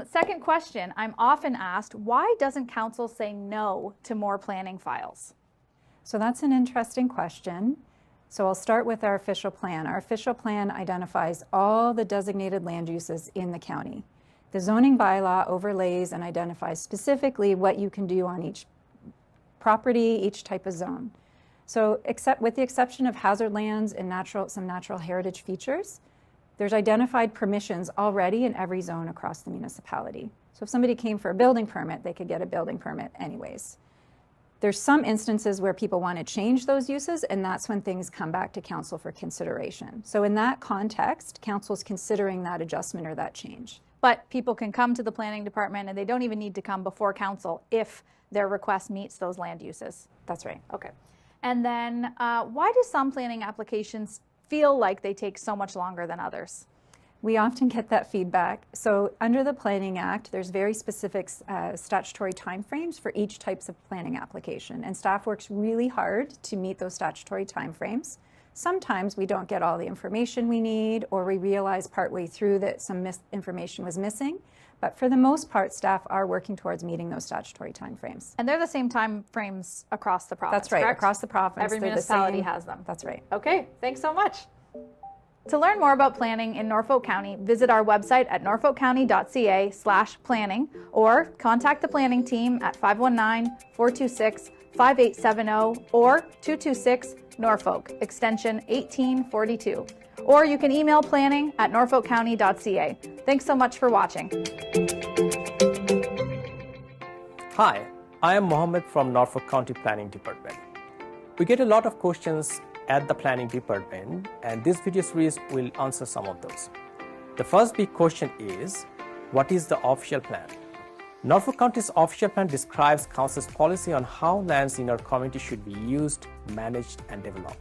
Second question, I'm often asked, why doesn't council say no to more planning files? So that's an interesting question. So I'll start with our official plan. Our official plan identifies all the designated land uses in the county. The zoning bylaw overlays and identifies specifically what you can do on each property, each type of zone. So with the exception of hazard lands and some natural heritage features, there's identified permissions already in every zone across the municipality. So if somebody came for a building permit, they could get a building permit anyways. There's some instances where people want to change those uses, and that's when things come back to council for consideration. So in that context, council's considering that adjustment or that change. But people can come to the planning department and they don't even need to come before council if their request meets those land uses. That's right. Okay. And then why do some planning applications feel like they take so much longer than others? We often get that feedback. So under the Planning Act, there's very specific statutory timeframes for each types of planning application, and staff works really hard to meet those statutory timeframes. Sometimes we don't get all the information we need, or we realize partway through that some information was missing. But for the most part, staff are working towards meeting those statutory timeframes. And they're the same timeframes across the province, That's right, correct? across the province. Every they're the municipality same. has them. That's right. Okay, thanks so much. To learn more about planning in Norfolk County, visit our website at norfolkcounty.ca/planning or contact the planning team at 519-426-5870 or 226 Norfolk, extension 1842. Or you can email planning@norfolkcounty.ca. Thanks so much for watching. Hi, I am Mohammed from Norfolk County Planning Department. We get a lot of questions at the Planning Department, and this video series will answer some of those. The first big question is, what is the official plan? Norfolk County's official plan describes Council's policy on how lands in our community should be used, managed, and developed.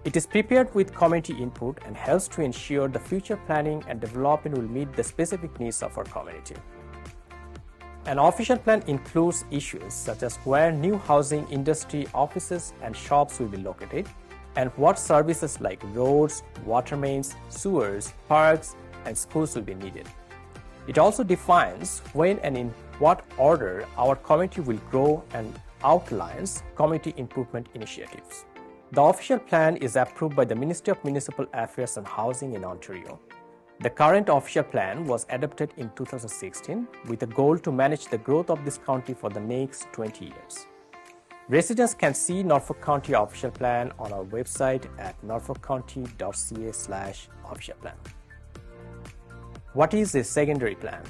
It is prepared with community input and helps to ensure the future planning and development will meet the specific needs of our community. An official plan includes issues such as where new housing, industry, offices, and shops will be located, and what services like roads, water mains, sewers, parks, and schools will be needed. It also defines when and in what order our community will grow and outlines community improvement initiatives. The official plan is approved by the Ministry of Municipal Affairs and Housing in Ontario. The current official plan was adopted in 2016 with a goal to manage the growth of this county for the next 20 years. Residents can see Norfolk County official plan on our website at norfolkcounty.ca/official plan. What is a secondary plan?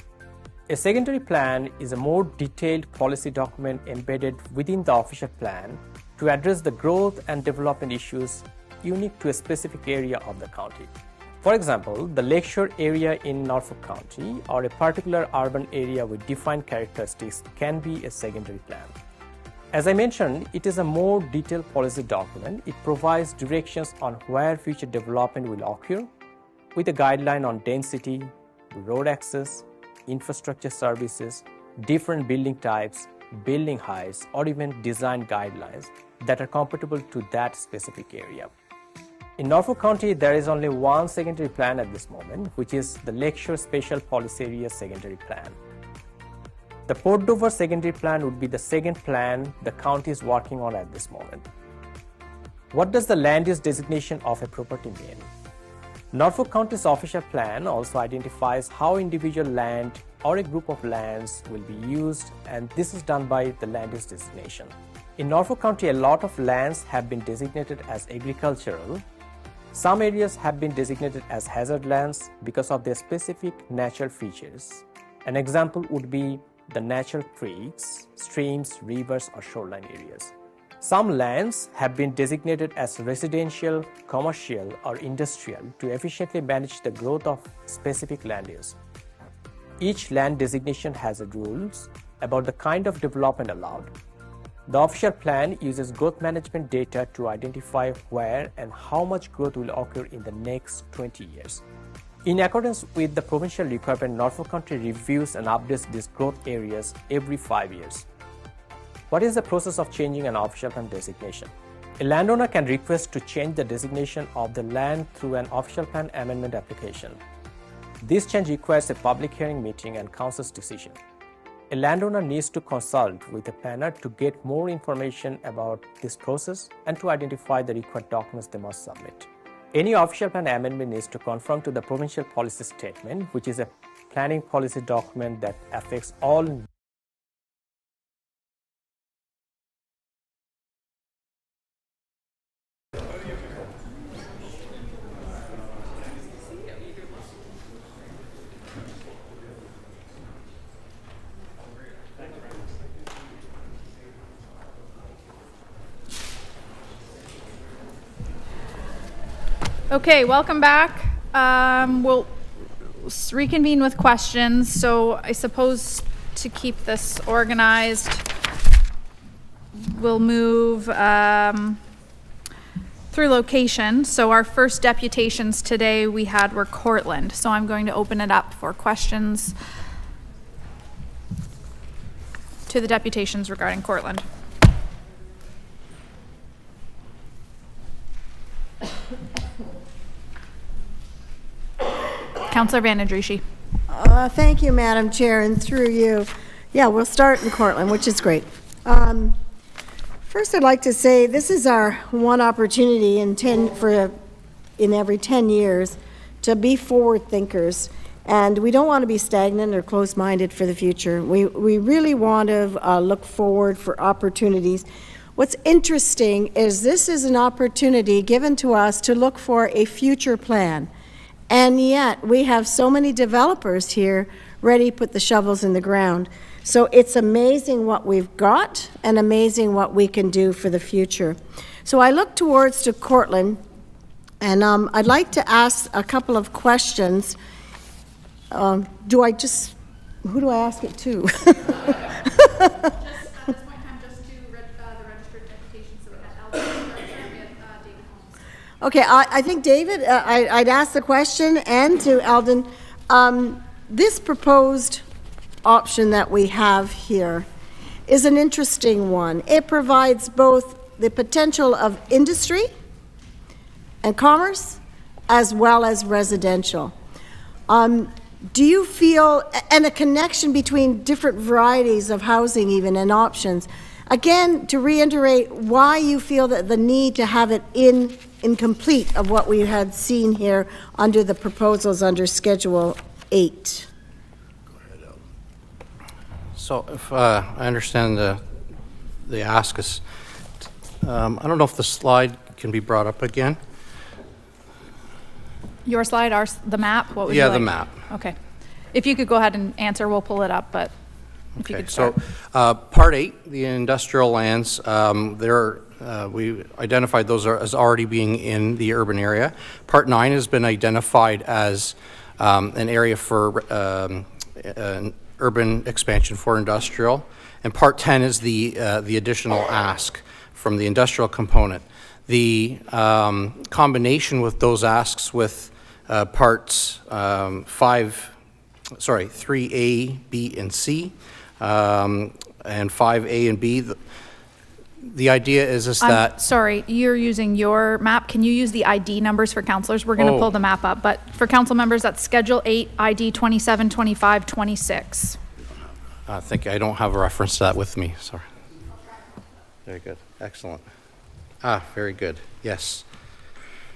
A secondary plan is a more detailed policy document embedded within the official plan to address the growth and development issues unique to a specific area of the county. For example, the lakeshore area in Norfolk County or a particular urban area with defined characteristics can be a secondary plan. As I mentioned, it is a more detailed policy document. It provides directions on where future development will occur with a guideline on density, road access, infrastructure services, different building types, building heights, or even design guidelines that are compatible to that specific area. In Norfolk County, there is only one secondary plan at this moment, which is the Lakeshore Special Policy Area Secondary Plan. The Port Dover Secondary Plan would be the second plan the county is working on at this moment. What does the land use designation of a property mean? Norfolk County's official plan also identifies how individual land or a group of lands will be used, and this is done by the land use designation. In Norfolk County, a lot of lands have been designated as agricultural. Some areas have been designated as hazard lands because of their specific natural features. An example would be the natural creeks, streams, rivers, or shoreline areas. Some lands have been designated as residential, commercial, or industrial to efficiently manage the growth of specific land use. Each land designation has rules about the kind of development allowed. The official plan uses growth management data to identify where and how much growth will occur in the next 20 years. In accordance with the provincial requirement, Norfolk County reviews and updates these growth areas every 5 years. What is the process of changing an official plan designation? A landowner can request to change the designation of the land through an official plan amendment application. This change requires a public hearing meeting and council's decision. A landowner needs to consult with a planner to get more information about this process and to identify the required documents they must submit. Any official plan amendment needs to conform to the provincial policy statement, which is a planning policy document that affects all Okay, welcome back. We'll reconvene with questions. So I suppose to keep this organized, we'll move through location. So our first deputations today we had were Courtland. So I'm going to open it up for questions to the deputations regarding Courtland. Councillor Van Andrieschie. Thank you, Madam Chair, and through you. Yeah, we'll start in Courtland, which is great. First, I'd like to say this is our one opportunity in every 10 years to be forward thinkers, and we don't want to be stagnant or closed-minded for the future. We really want to look forward for opportunities. What's interesting is this is an opportunity given to us to look for a future plan. And yet, we have so many developers here ready to put the shovels in the ground. So it's amazing what we've got and amazing what we can do for the future. So I look towards to Courtland, and I'd like to ask a couple of questions. Who do I ask it to? Okay, I think David, I'd ask the question, and to Eldon, this proposed option that we have here is an interesting one. It provides both the potential of industry and commerce as well as residential. Do you feel, and a connection between different varieties of housing even and options, again, to reiterate why you feel that the need to have it incomplete of what we had seen here under the proposals under Schedule 8. So if I understand the ask is, I don't know if the slide can be brought up again. Your slide, the map? What would you Yeah, like? the map. Okay. If you could go ahead and answer, we'll pull it up, but if you Okay, could so start. Part 8, the industrial lands, we identified those as already being in the urban area. Part 9 has been identified as an area for urban expansion for industrial. And Part 10 is the additional ask from the industrial component. The combination with those asks with parts 3A, B, and C, and 5A and B. The idea is that... Sorry, you're using your map. Can you use the ID numbers for councillors? We're going to pull the map up, but for council members, that's Schedule 8, ID 27, 25, 26. Thank you. I don't have a reference to that with me. Sorry. Very good. Excellent. Very good. Yes.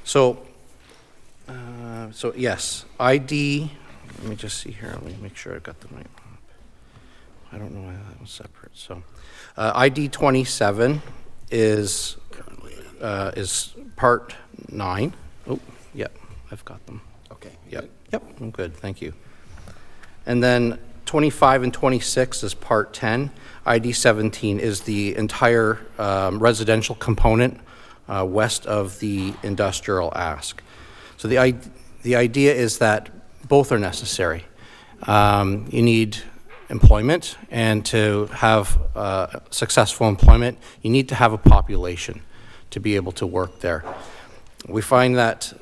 So yes, ID... Let me just see here. Let me make sure I got the right map. I don't know why that was separate. So, ID 27 is Part 9. Oh, yep, I've got them. Okay. Yep, I'm good. Thank you. And then 25 and 26 is Part 10. ID 17 is the entire residential component west of the industrial ask. So the idea is that both are necessary. You need employment, and to have successful employment, you need to have a population to be able to work there. We find that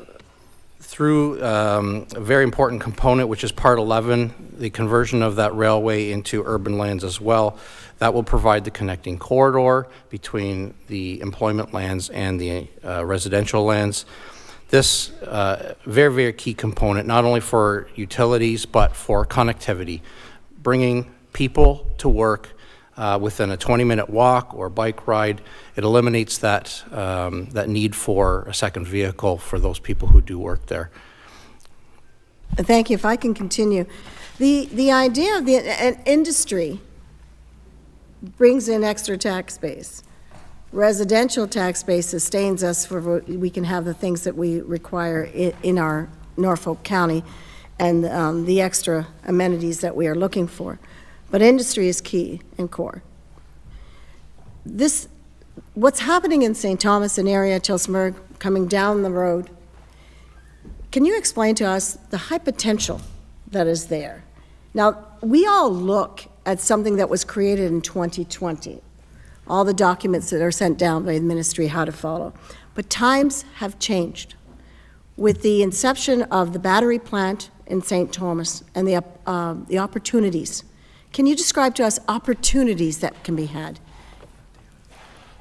through a very important component, which is Part 11, the conversion of that railway into urban lands as well, that will provide the connecting corridor between the employment lands and the residential lands. This very, very key component, not only for utilities, but for connectivity, bringing people to work within a 20-minute walk or bike ride. It eliminates that, that need for a second vehicle for those people who do work there. Thank you. If I can continue. The idea of an industry brings in extra tax base. Residential tax base sustains us for we can have the things that we require in our Norfolk County and the extra amenities that we are looking for. But industry is key and core. What's happening in St. Thomas and area, Tillsonburg, coming down the road, can you explain to us the high potential that is there? Now, we all look at something that was created in 2020, all the documents that are sent down by the ministry, how to follow. But times have changed. With the inception of the battery plant in St. Thomas and the opportunities, can you describe to us opportunities that can be had?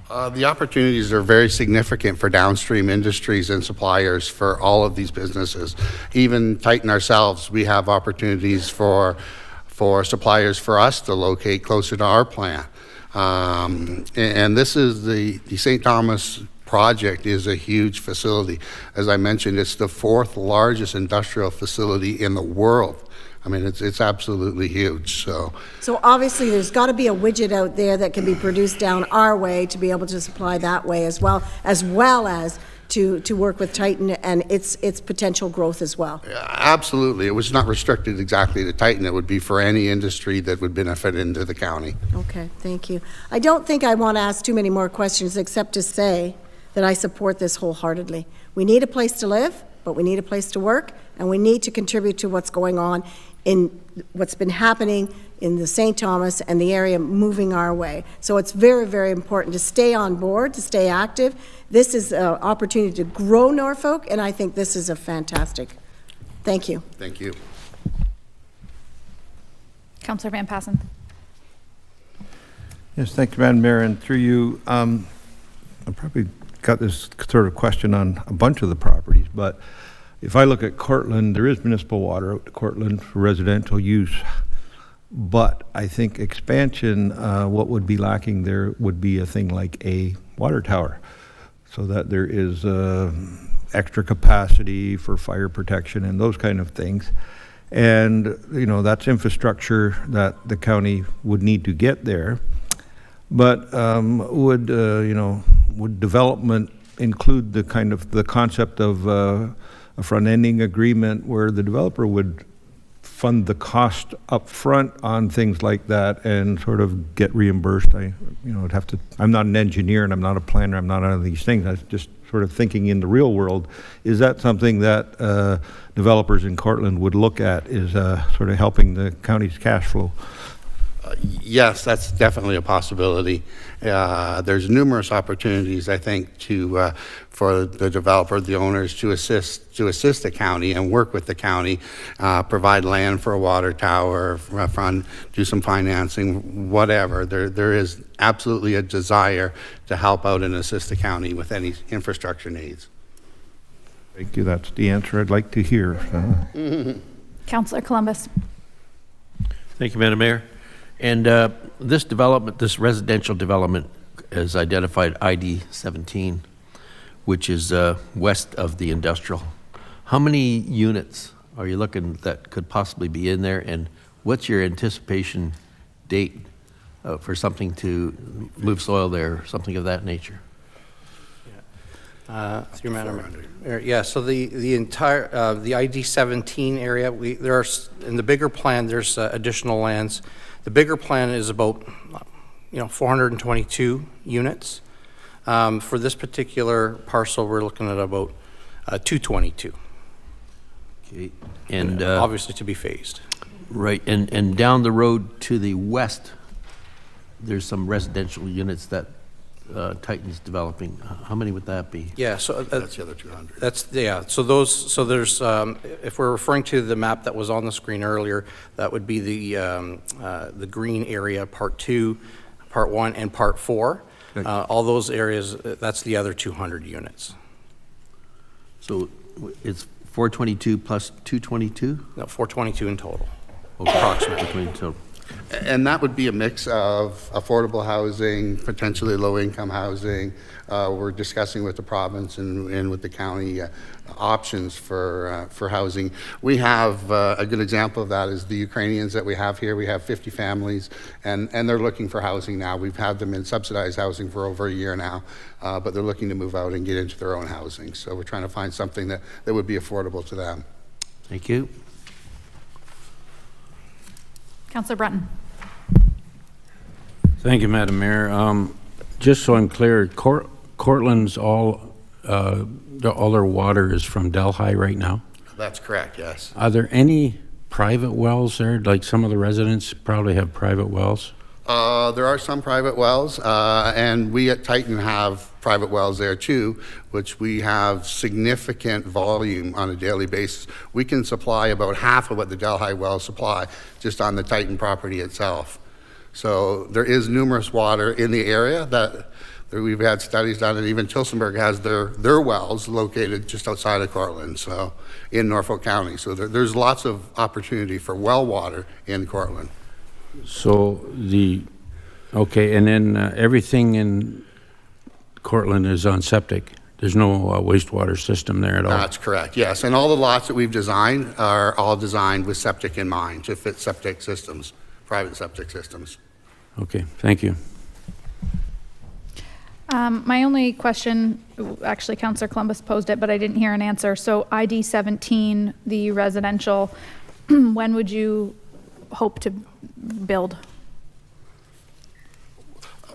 The opportunities are very significant for downstream industries and suppliers for all of these businesses. Even Titan ourselves, we have opportunities for suppliers for us to locate closer to our plant. And this is the St. Thomas project is a huge facility. As I mentioned, it's the 4th largest industrial facility in the world. I mean, it's absolutely huge. So obviously there's got to be a widget out there that can be produced down our way to be able to supply that way as well as to work with Titan and its potential growth as well. absolutely. It was not restricted exactly to Titan. It would be for any industry that would benefit into the county. Okay, thank you. I don't think I want to ask too many more questions except to say that I support this wholeheartedly. We need a place to live, but we need a place to work, and we need to contribute to what's going on in what's been happening in the St. Thomas and the area moving our way. So it's very, very important to stay on board, to stay active. This is an opportunity to grow Norfolk, and I think this is a fantastic. Thank you. Thank you. Councillor Van Passen. Yes, thank you, Madam Mayor, and through you, I probably got this sort of question on a bunch of the properties, but if I look at Courtland, there is municipal water out to Courtland for residential use, but I think expansion, what would be lacking there would be a thing like a water tower, so that there is extra capacity for fire protection and those kind of things. And, you know, that's infrastructure that the county would need to get there. But would development include the concept of a front-ending agreement where the developer would fund the cost up front on things like that and sort of get reimbursed? I'm not an engineer and I'm not a planner, I'm not on these things. I was just sort of thinking in the real world, is that something that developers in Courtland would look at, is sort of helping the county's cash flow? Yes, that's definitely a possibility. There's numerous opportunities, I think, for the developer, the owners, to assist the county and work with the county, provide land for a water tower, do some financing, whatever. There is absolutely a desire to help out and assist the county with any infrastructure needs. Thank you. That's the answer I'd like to hear. Councillor Columbus. Thank you, Madam Mayor. And this development, this residential development, is identified ID 17, which is west of the industrial. How many units are you looking that could possibly be in there, and what's your anticipation date for something to move soil there, or something of that nature? Through Madam Mayor. Yeah, so the entire the ID 17 area, there are in the bigger plan there's additional lands. The bigger plan is about 422 units. For this particular parcel, we're looking at about 222. Okay, and obviously to be phased. Right, and down the road to the west, there's some residential units that Titan's developing. How many would that be? Yeah, so that's the other 200. So there's if we're referring to the map that was on the screen earlier, that would be the green area, part 2, part 1, and part 4. Okay. All those areas, that's the other 200 units. So it's 422 plus 222? No, 422 in total. Approximately 422. And that would be a mix of affordable housing, potentially low-income housing. We're discussing with the province and with the county options for housing. We have a good example of that is the Ukrainians that we have here. We have 50 families, and they're looking for housing now. We've had them in subsidized housing for over a year now, but they're looking to move out and get into their own housing. So we're trying to find something that would be affordable to them. Thank you. Councillor Brunton. Thank you, Madam Mayor. Just so I'm clear, Courtland's all their water is from Delhi right now? That's correct, yes. Are there any private wells there? Like some of the residents probably have private wells? There are some private wells, and we at Titan have private wells there too, which we have significant volume on a daily basis. We can supply about half of what the Delhi wells supply just on the Titan property itself. So there is numerous water in the area that we've had studies done, and even Tillsonburg has their wells located just outside of Courtland, so in Norfolk County. So there's lots of opportunity for well water in Courtland. So okay, and then everything in Courtland is on septic. There's no wastewater system there at all? That's correct, yes. And all the lots that we've designed are all designed with septic in mind to fit septic systems, private septic systems. Okay, thank you. My only question, actually Councillor Columbus posed it, but I didn't hear an answer. So ID 17, the residential, when would you hope to build?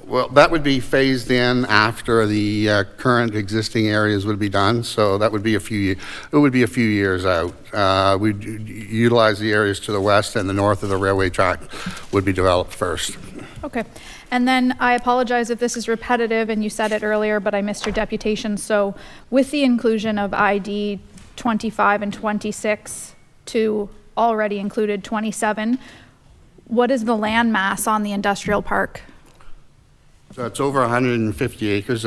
Well, that would be phased in after the current existing areas would be done. So that would be it would be a few years out. We'd utilize the areas to the west and the north of the railway track would be developed first. Okay. And then I apologize if this is repetitive and you said it earlier, but I missed your deputation. So with the inclusion of ID 25 and 26 to already included 27, what is the land mass on the industrial park? So it's over 150 acres.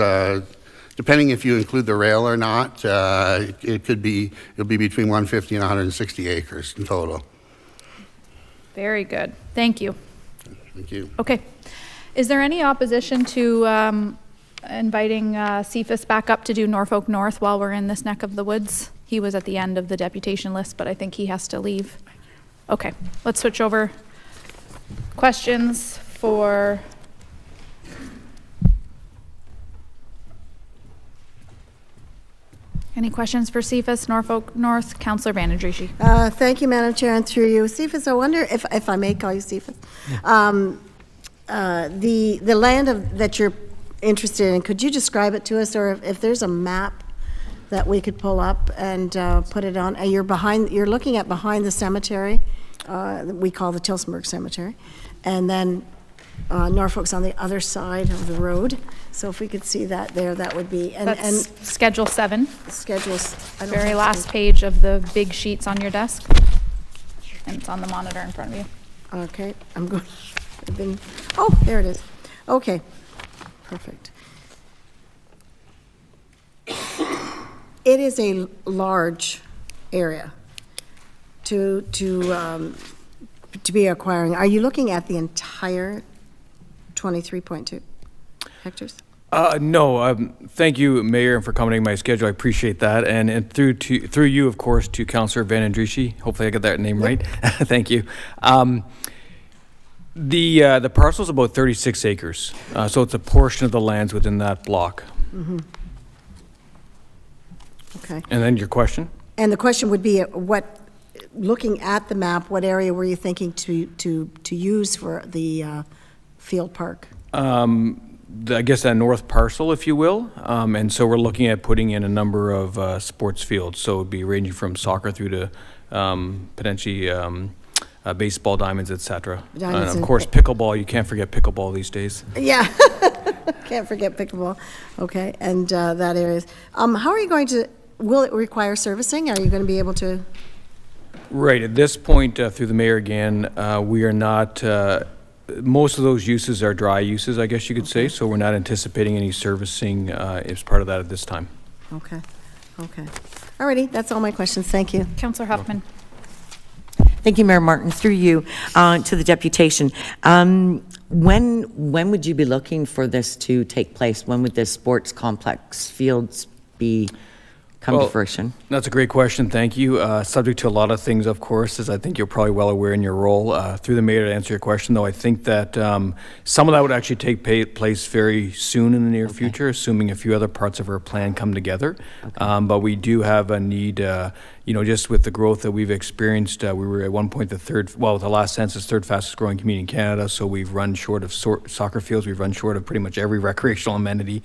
Depending if you include the rail or not, it'll be between 150 and 160 acres in total. Very good. Thank you. Thank you. Okay. Is there any opposition to inviting Cephas back up to do Norfolk North while we're in this neck of the woods? He was at the end of the deputation list, but I think he has to leave. Okay, let's switch over. Questions for... Any questions for Cephas, Norfolk North? Councillor Vanendrishi. Thank you, Madam Chair, and through you. Cephas, I wonder if I may call you Cephas. The land that you're interested in, could you describe it to us, or if there's a map that we could pull up and put it on? You're looking at behind the cemetery, we call the Tillsonburg Cemetery, and then Norfolk's on the other side of the road. So if we could see that there, that would be. That's Schedule 7. Very have last page of the big sheets on your desk. And it's on the monitor in front of you. Okay, I'm going. Oh, there it is. Okay, perfect. It is a large area to be acquiring. Are you looking at the entire 23.2 hectares? No, thank you, Mayor, for accommodating my schedule. I appreciate that. And through you, of course, to Councillor Vanendrishi. Hopefully I got that name right. Thank you. The parcel is about 36 acres, so it's a portion of the lands within that block. Mm-hmm. Okay. And then your question? And the question would be, looking at the map, what area were you thinking to use for the field park? I guess that north parcel, if you will. And so we're looking at putting in a number of sports fields. So it would be ranging from soccer through to potentially baseball diamonds, etc. And of course, pickleball. You can't forget pickleball these days. Yeah, can't forget pickleball. Okay, and that area. How are you going to? Will it require servicing? Are you going to be able to? Right. At this point, through the mayor again, we are not. Most of those uses are dry uses, I guess you could say. So we're not anticipating any servicing as part of that at this time. Okay. Okay. Alrighty, that's all my questions. Thank you. Councillor Huffman. Thank you, Mayor Martin. Through you to the deputation. When would you be looking for this to take place? When would this sports complex fields be come to fruition? That's a great question. Thank you. Subject to a lot of things, of course, as I think you're probably well aware in your role. Through the mayor, to answer your question, though, I think that some of that would actually take place very soon in the near future, assuming a few other parts of our plan come together. But we do have a need, just with the growth that we've experienced. We were at one point with the last census, third fastest growing community in Canada. So we've run short of soccer fields. We've run short of pretty much every recreational amenity.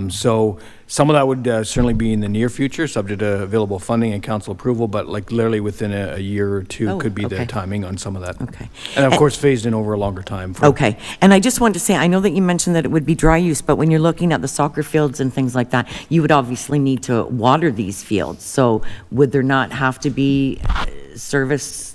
So some of that would certainly be in the near future, subject to available funding and council approval, but like literally within a year or two could be the timing on some of that. Okay. And of course, phased in over a longer time. Okay. And I just wanted to say, I know that you mentioned that it would be dry use, but when you're looking at the soccer fields and things like that, you would obviously need to water these fields. So would there not have to be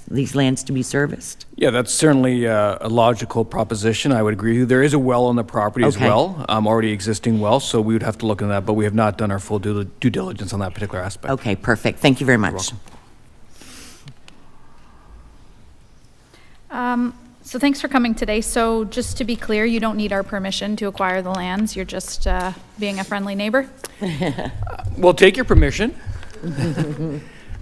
these lands to be serviced? Yeah, that's certainly a logical proposition. I would agree with you. There is a well on the property as well, already existing well, so we would have to look at that, but we have not done our full due diligence on that particular aspect. Okay, perfect. Thank you very much. So thanks for coming today. So just to be clear, you don't need our permission to acquire the lands. You're just being a friendly neighbor? We'll take your permission.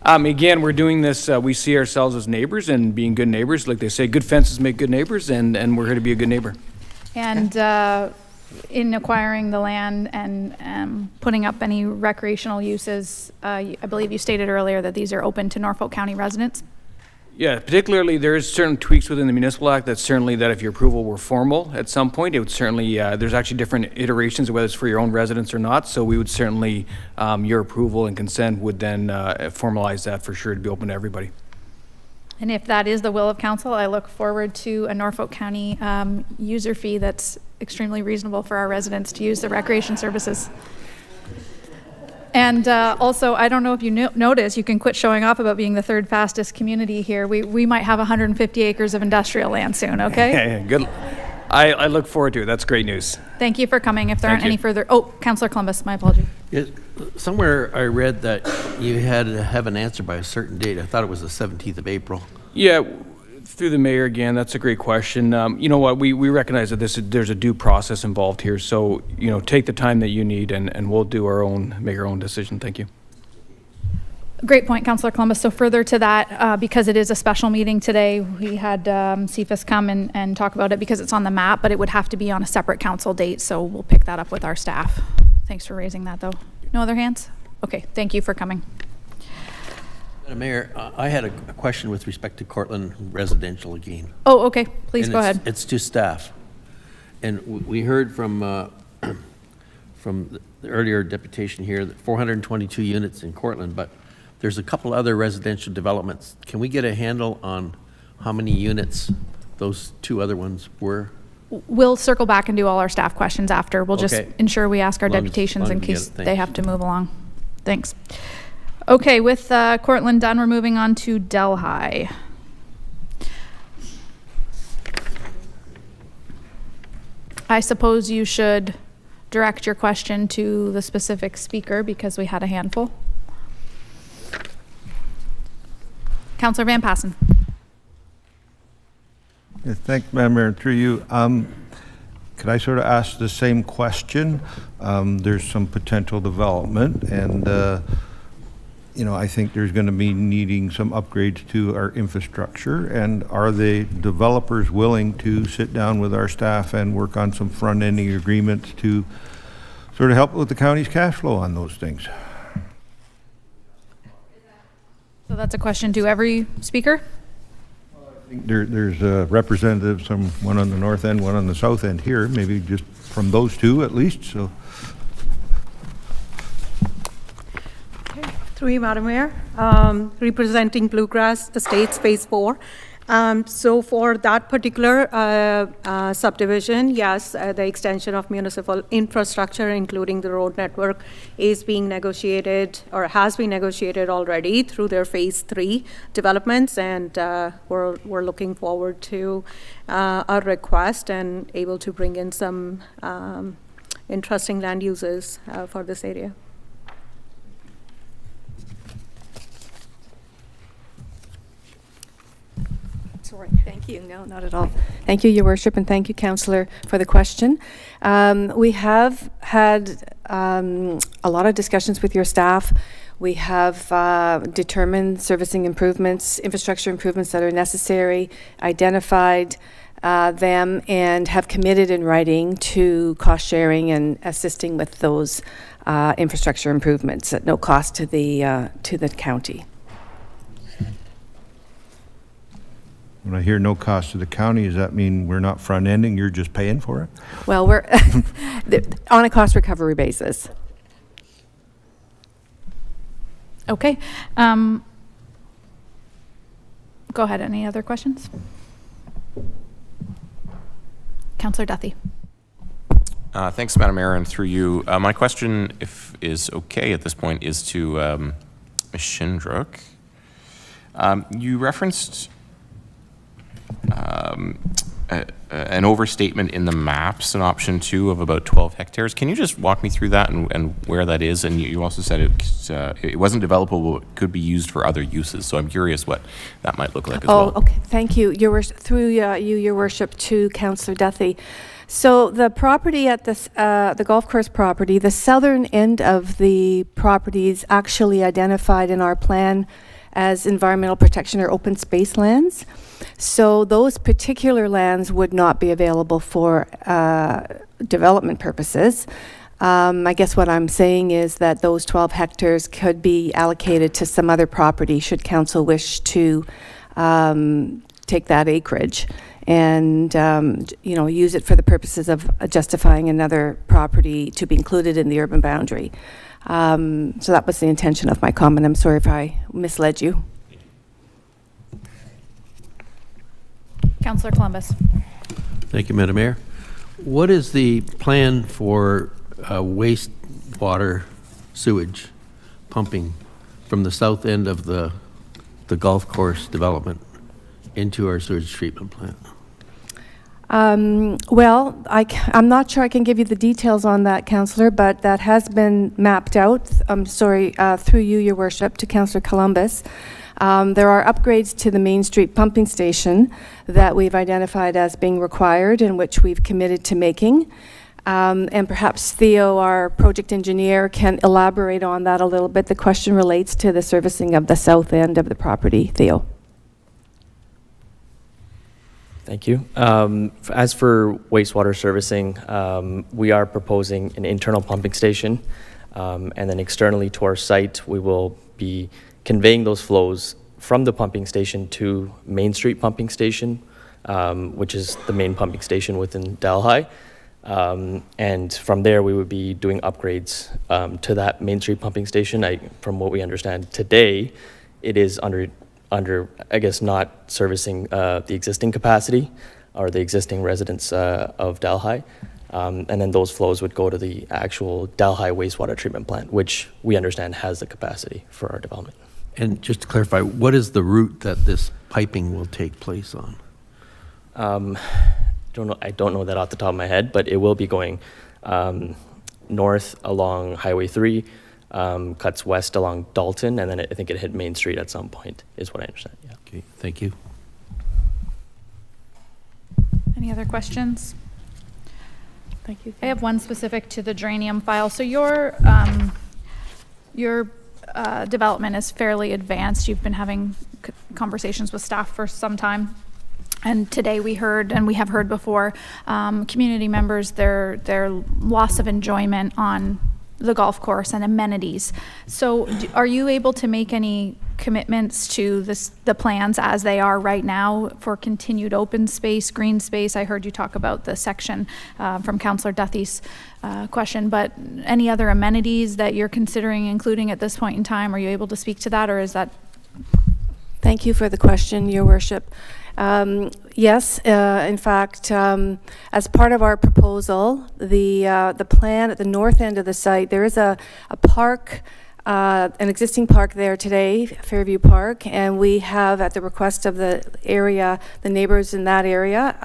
Again, we're doing this, we see ourselves as neighbors and being good neighbors. Like they say, good fences make good neighbors, and we're here to be a good neighbor. And in acquiring the land and putting up any recreational uses, I believe you stated earlier that these are open to Norfolk County residents? Yeah, particularly there's certain tweaks within the Municipal Act that certainly that if your approval were formal at some point, it would certainly, there's actually different iterations of whether it's for your own residents or not. So we would certainly, your approval and consent would then formalize that for sure to be open to everybody. And if that is the will of council, I look forward to a Norfolk County user fee that's extremely reasonable for our residents to use the recreation services. And also, I don't know if you notice, you can quit showing off about being the third fastest community here. We might have 150 acres of industrial land soon, okay? Good. I look forward to it. That's great news. Thank you for coming. If there aren't any further, Councillor Columbus, my apologies. Somewhere I read that you had to have an answer by a certain date. I thought it was the 17th of April. Yeah. Through the mayor again, that's a great question. You know what, we recognize that there's a due process involved here, so take the time that you need, and we'll make our own decision. Thank you. Great point, Councillor Columbus. So further to that, because it is a special meeting today, we had CFIS come and talk about it because it's on the map, but it would have to be on a separate council date, so we'll pick that up with our staff. Thanks for raising that, though. No other hands? Okay, thank you for coming. Madam Mayor, I had a question with respect to Courtland residential again. Oh, okay. Please go ahead. It's to staff. And we heard from the earlier deputation here that 422 units in Courtland, but there's a couple other residential developments. Can we get a handle on how many units those two other ones were? We'll circle back and do all our staff questions after. We'll just ensure we ask our deputations in case they have to move along. Thanks. Okay, with Courtland done, we're moving on to Delhi. I suppose you should direct your question to the specific speaker because we had a handful. Councillor Van Passen. Yeah, thanks, Madam Mayor. Through you, could I sort of ask the same question? There's some potential development, and I think there's going to be needing some upgrades to our infrastructure. And are the developers willing to sit down with our staff and work on some front-ending agreements to sort of help with the county's cash flow on those things? So that's a question to every speaker? There's representatives, one on the north end, one on the south end here, maybe just from those two at least. So. Through you, Madam Mayor, representing Bluegrass Estates Phase 4. So for that particular subdivision, yes, the extension of municipal infrastructure, including the road network, is being negotiated or has been negotiated already through their Phase 3 developments, and we're looking forward to our request and able to bring in some interesting land uses for this area. Sorry, thank you. No, not at all. Thank you, Your Worship, and thank you, Councillor, for the question. We have had a lot of discussions with your staff. We have determined servicing improvements, infrastructure improvements that are necessary, identified them, and have committed in writing to cost sharing and assisting with those infrastructure improvements at no cost to the county. When I hear no cost to the county, does that mean we're not front-ending, you're just paying for it? Well, we're on a cost recovery basis. Okay. Go ahead. Any other questions? Councillor Duthie. Thanks, Madam Mayor, and through you. My question, if is okay at this point, is to Ms. Shindrook. You referenced an overstatement in the maps in option 2 of about 12 hectares. Can you just walk me through that and where that is? And you also said it wasn't developable, but could be used for other uses. So I'm curious what that might look like as well. Oh, okay. Thank you. Through you, Your Worship, to Councillor Duthie. So the property at the golf course property, the southern end of the property is actually identified in our plan as environmental protection or open space lands. So those particular lands would not be available for development purposes. I guess what I'm saying is that those 12 hectares could be allocated to some other property should council wish to take that acreage and use it for the purposes of justifying another property to be included in the urban boundary. So that was the intention of my comment. I'm sorry if I misled you. Councillor Columbus. Thank you, Madam Mayor. What is the plan for wastewater sewage pumping from the south end of the golf course development into our sewage treatment plant? Well, I'm not sure I can give you the details on that, Councillor, but that has been mapped out. I'm sorry, through you, Your Worship, to Councillor Columbus. There are upgrades to the Main Street pumping station that we've identified as being required and which we've committed to making. And perhaps Theo, our project engineer, can elaborate on that a little bit. The question relates to the servicing of the south end of the property. Theo. Thank you. As for wastewater servicing, we are proposing an internal pumping station, and then externally to our site, we will be conveying those flows from the pumping station to Main Street pumping station, which is the main pumping station within Delhi. And from there, we would be doing upgrades to that Main Street pumping station. From what we understand today, it is under, I guess, not servicing the existing capacity or the existing residents of Delhi. And then those flows would go to the actual Delhi wastewater treatment plant, which we understand has the capacity for our development. And just to clarify, what is the route that this piping will take place on? I don't know that off the top of my head, but it will be going north along Highway 3, cuts west along Dalton, and then I think it hit Main Street at some point, is what I understand. Yeah. Okay, thank you. Any other questions? Thank you. I have one specific to the geranium file. So your development is fairly advanced. You've been having conversations with staff for some time. And today we heard, and we have heard before, community members, their loss of enjoyment on the golf course and amenities. So are you able to make any commitments to the plans as they are right now for continued open space, green space? I heard you talk about the section from Councillor Duthie's question, but any other amenities that you're considering including at this point in time? Are you able to speak to that, or is that? Thank you for the question, Your Worship. Yes, in fact, as part of our proposal, the plan at the north end of the site, there is a park, an existing park there today, Fairview Park, and we have, at the request of the area, the neighbors in that area,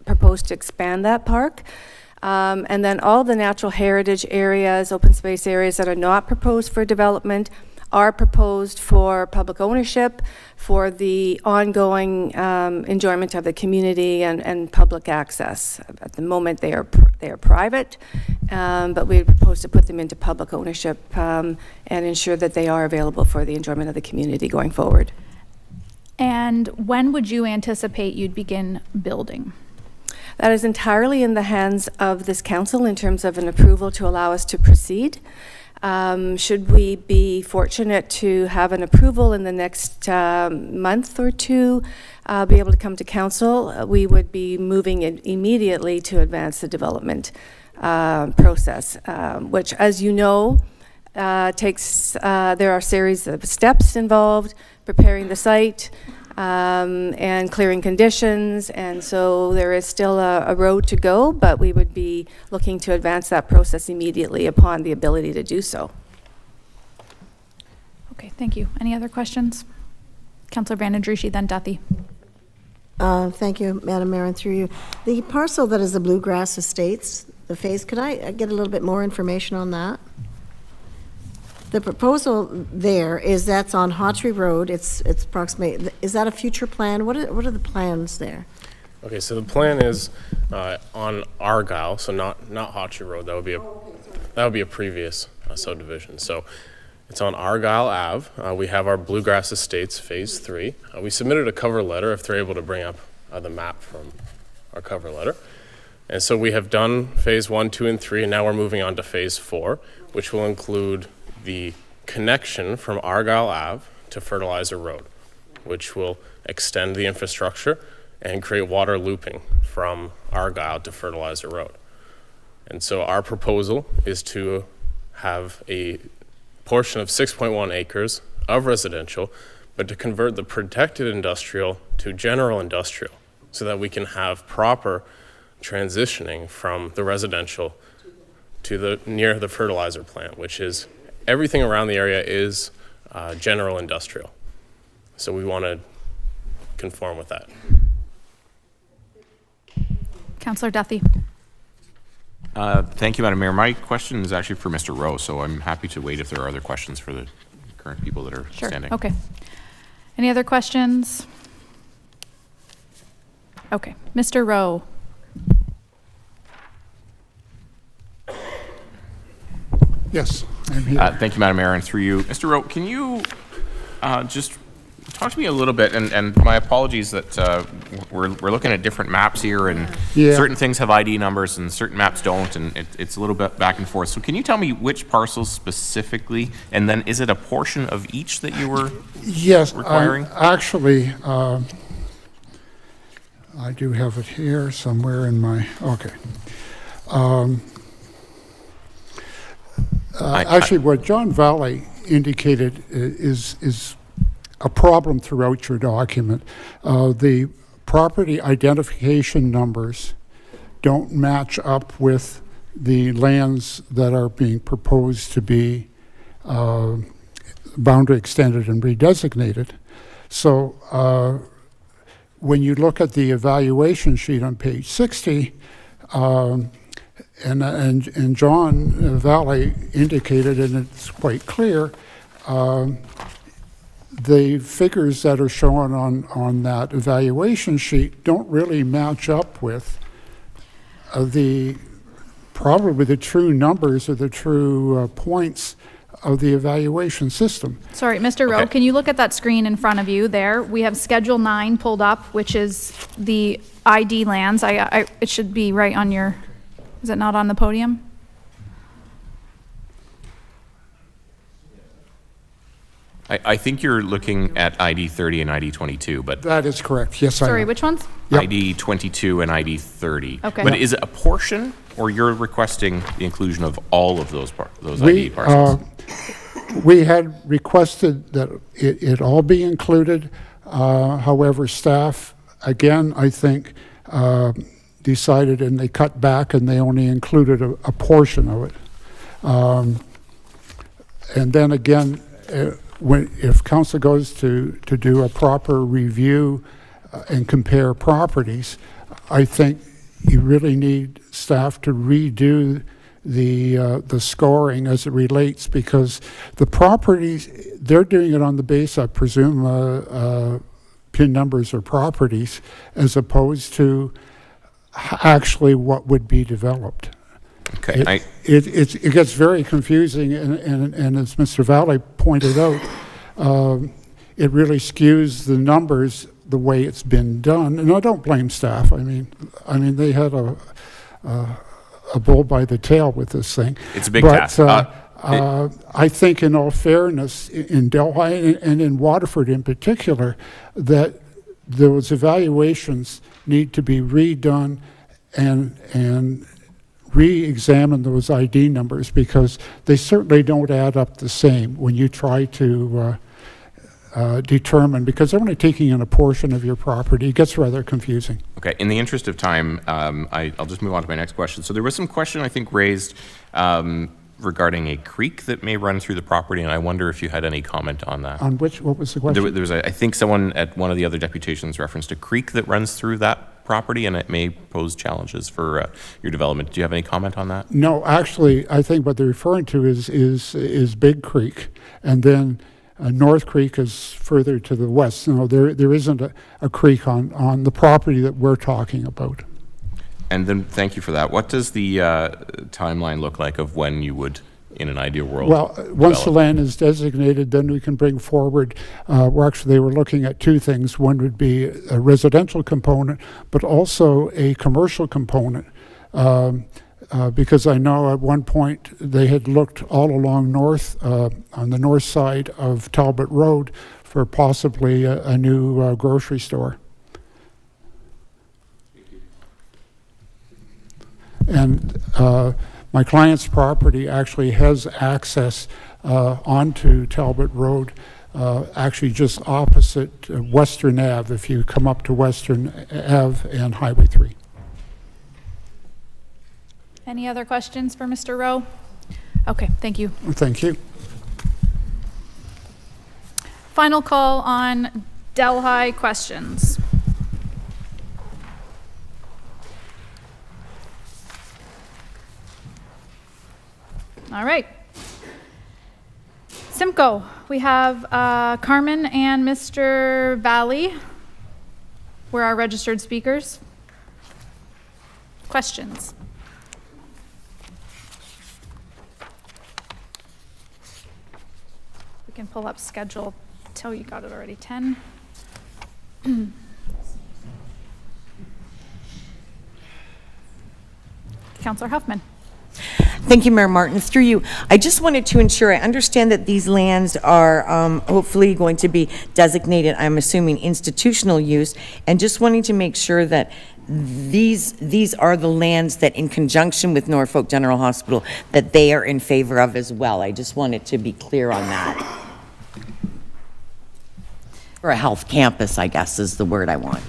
proposed to expand that park. And then all the natural heritage areas, open space areas that are not proposed for development are proposed for public ownership, for the ongoing enjoyment of the community and public access. At the moment, they are private, but we propose to put them into public ownership and ensure that they are available for the enjoyment of the community going forward. And when would you anticipate you'd begin building? That is entirely in the hands of this council in terms of an approval to allow us to proceed. Should we be fortunate to have an approval in the next month or two, be able to come to council, we would be moving immediately to advance the development process, which, as you know, there are a series of steps involved, preparing the site, and clearing conditions, and so there is still a road to go, but we would be looking to advance that process immediately upon the ability to do so. Okay, thank you. Any other questions? Councillor Vandendriessche, then Duthie. Thank you, Madam Mayor, and through you. The parcel that is the Bluegrass Estates, the phase, could I get a little bit more information on that? The proposal there is that's on Hawtrey Road. It's approximately, is that a future plan? What are the plans there? Okay, so the plan is on Argyle, so not Hawtrey Road. That would be a previous subdivision. So it's on Argyle Ave. We have our Bluegrass Estates Phase 3. We submitted a cover letter, if they're able to bring up the map from our cover letter. And so we have done Phase 1, 2, and 3, and now we're moving on to Phase 4, which will include the connection from Argyle Ave to Fertilizer Road, which will extend the infrastructure and create water looping from Argyle to Fertilizer Road. And so our proposal is to have a portion of 6.1 acres of residential, but to convert the protected industrial to general industrial so that we can have proper transitioning from the residential to near the fertilizer plant, which is everything around the area is general industrial. So we want to conform with that. Councillor Duthie. Thank you, Madam Mayor. My question is actually for Mr. Rowe, so I'm happy to wait if there are other questions for the current people that are standing. Okay. Any other questions? Okay. Mr. Rowe. Yes, I'm here. Thank you, Madam Mayor, and through you. Mr. Rowe, can you just talk to me a little bit, and my apologies that we're looking at different maps here, and certain things have ID numbers and certain maps don't, and it's a little bit back and forth. So can you tell me which parcels specifically, and then is it a portion of each that you were requiring? Yes, actually, I do have it here somewhere in my, okay. Actually, what John Valley indicated is a problem throughout your document. The property identification numbers don't match up with the lands that are being proposed to be boundary extended and redesignated. So when you look at the evaluation sheet on page 60, and John Valley indicated, and it's quite clear, the figures that are shown on that evaluation sheet don't really match up with probably the true numbers or the true points of the evaluation system. Sorry, Mr. Rowe, can you look at that screen in front of you there? We have Schedule 9 pulled up, which is the ID lands. It should be right on your, is it not on the podium? I think you're looking at ID 30 and ID 22, but... That is correct, yes, Sorry, which ones? Yep. ID 22 and ID 30. Okay. But is it a portion, or you're requesting the inclusion of all of those ID parcels? We had requested that it all be included. However, staff, again, I think, decided, and they cut back and they only included a portion of it. And then again, if council goes to do a proper review and compare properties, I think you really need staff to redo the scoring as it relates, because the properties, they're doing it on the base, I presume, PIN numbers or properties, as opposed to actually what would be developed. Okay. It gets very confusing, and as Mr. Valley pointed out, it really skews the numbers the way it's been done. And I don't blame staff. I mean they had a bull by the tail with this thing. It's a big task. I think, in all fairness, in Delhi and in Waterford in particular, that those evaluations need to be redone and re-examine those ID numbers, because they certainly don't add up the same when you try to determine, because they're only taking in a portion of your property. It gets rather confusing. Okay, in the interest of time, I'll just move on to my next question. So there was some question, I think, raised regarding a creek that may run through the property, and I wonder if you had any comment on that. On which, what was the question? There was I think someone at one of the other deputations referenced a creek that runs through that property, and it may pose challenges for your development. Do you have any comment on that? No, actually, I think what they're referring to is Big Creek, and then North Creek is further to the west. No, there isn't a creek on the property that we're talking about. And then, thank you for that. What does the timeline look like of when you would, in an ideal world, well, once the land is designated, then we can bring forward, they were looking at two things. One would be a residential component, but also a commercial component. Because I know at one point they had looked all along north, on the north side of Talbot Road, for possibly a new grocery store. And my client's property actually has access onto Talbot Road, actually just opposite Western Ave, if you come up to Western Ave and Highway 3. Any other questions for Mr. Rowe? Okay, thank you. Thank you. Final call on Delhi questions. All right. Simco, we have Carmen and Mr. Valley. We're our registered speakers. Questions? We can pull up schedule. Tell you got it already. 10. Councillor Huffman. Thank you, Mayor Martin. Through you, I just wanted to ensure, I understand that these lands are hopefully going to be designated, I'm assuming, institutional use, and just wanting to make sure that these are the lands that, in conjunction with Norfolk General Hospital, that they are in favor of as well. I just wanted to be clear on that. For a health campus, I guess, is the word I want.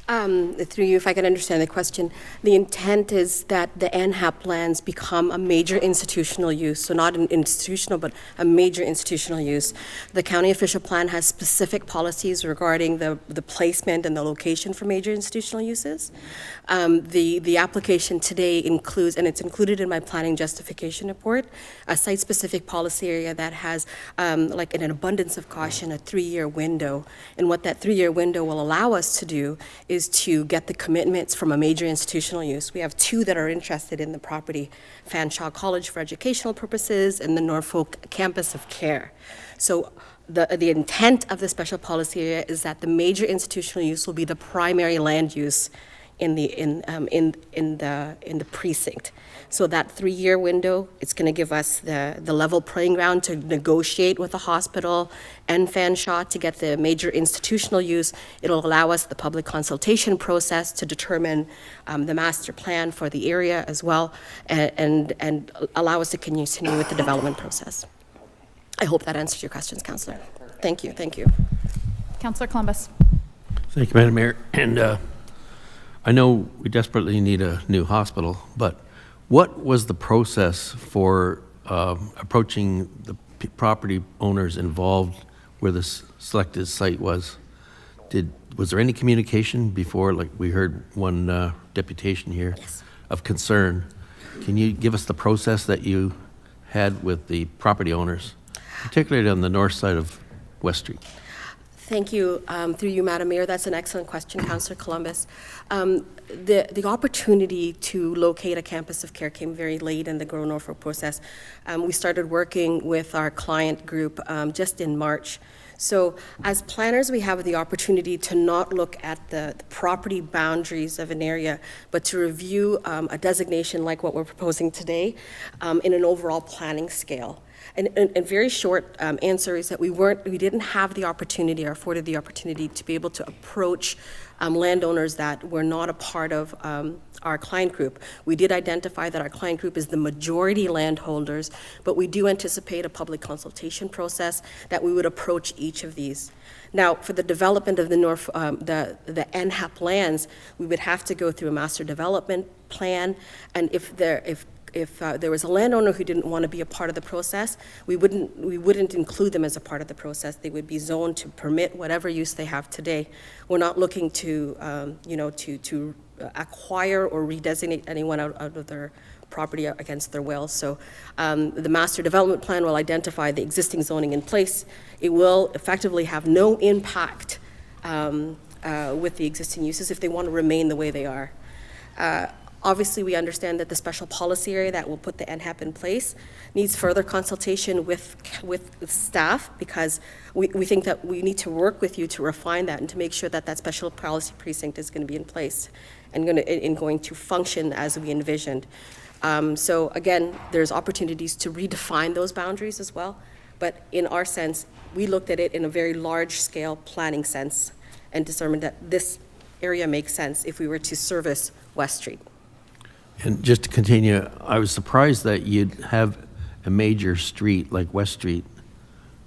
Through you, if I can understand the question, the intent is that the NHAP lands become a major institutional use, so not an institutional, but a major institutional use. The county official plan has specific policies regarding the placement and the location for major institutional uses. The application today includes, and it's included in my planning justification report, a site-specific policy area that has, like in an abundance of caution, a 3-year window. And what that 3-year window will allow us to do is to get the commitments from a major institutional use. We have 2 that are interested in the property, Fanshawe College for educational purposes and the Norfolk Campus of Care. So the intent of the special policy area is that the major institutional use will be the primary land use in the precinct. So that 3-year window, it's going to give us the level playing ground to negotiate with the hospital and Fanshawe to get the major institutional use. It'll allow us the public consultation process to determine the master plan for the area as well, and allow us to continue with the development process. I hope that answers your questions, Councillor. Thank you. Thank you. Councillor Columbus. Thank you, Madam Mayor. And I know we desperately need a new hospital, but what was the process for approaching the property owners involved where this selected site was? Was there any communication before, like we heard one deputation here, of concern? can you give us the process that you had with the property owners, particularly on the north side of West Street? Thank you. Through you, Madam Mayor, that's an excellent question, Councillor Columbus. The opportunity to locate a campus of care came very late in the Grow Norfolk process. We started working with our client group just in March. So as planners, we have the opportunity to not look at the property boundaries of an area, but to review a designation like what we're proposing today in an overall planning scale. And a very short answer is that we didn't have the opportunity or afforded the opportunity to be able to approach landowners that were not a part of our client group. We did identify that our client group is the majority landholders, but we do anticipate a public consultation process that we would approach each of these. Now, for the development of the NHAP lands, we would have to go through a master development plan, and if there was a landowner who didn't want to be a part of the process, we wouldn't include them as a part of the process. They would be zoned to permit whatever use they have today. We're not looking to, to acquire or redesignate anyone out of their property against their will. So the master development plan will identify the existing zoning in place. It will effectively have no impact with the existing uses if they want to remain the way they are. Obviously, we understand that the special policy area that will put the NHAP in place needs further consultation with staff, because we think that we need to work with you to refine that and to make sure that that special policy precinct is going to be in place and going to function as we envisioned. So again, there's opportunities to redefine those boundaries as well. But in our sense, we looked at it in a very large scale planning sense and determined that this area makes sense if we were to service West Street. And just to continue, I was surprised that you'd have a major street like West Street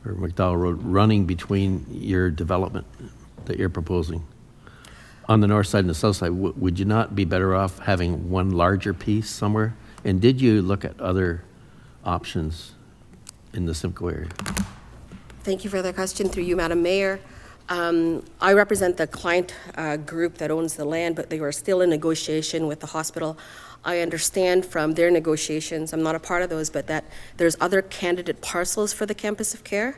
or McDowell Road running between your development that you're proposing. On the north side and the south side, would you not be better off having one larger piece somewhere? And did you look at other options in the Simco area? Thank you for the question. Through you, Madam Mayor. I represent the client group that owns the land, but they were still in negotiation with the hospital. I understand from their negotiations, I'm not a part of those, but that there's other candidate parcels for the campus of care.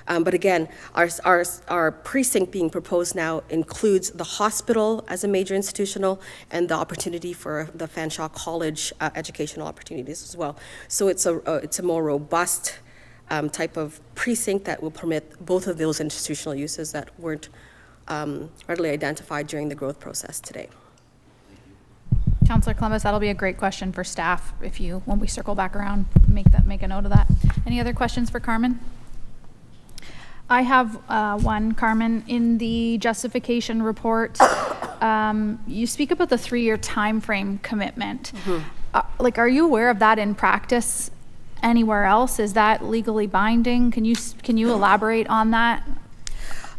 But again, our precinct being proposed now includes the hospital as a major institutional and the opportunity for the Fanshawe College educational opportunities as well. So it's a more robust type of precinct that will permit both of those institutional uses that weren't readily identified during the growth process today. Councillor Columbus, that'll be a great question for staff if you, when we circle back around, make a note of that. Any other questions for Carmen? I have one, Carmen. In the justification report, you speak about the 3-year time frame commitment. Mm-hmm. Are you aware of that in practice anywhere else? Is that legally binding? Can you elaborate on that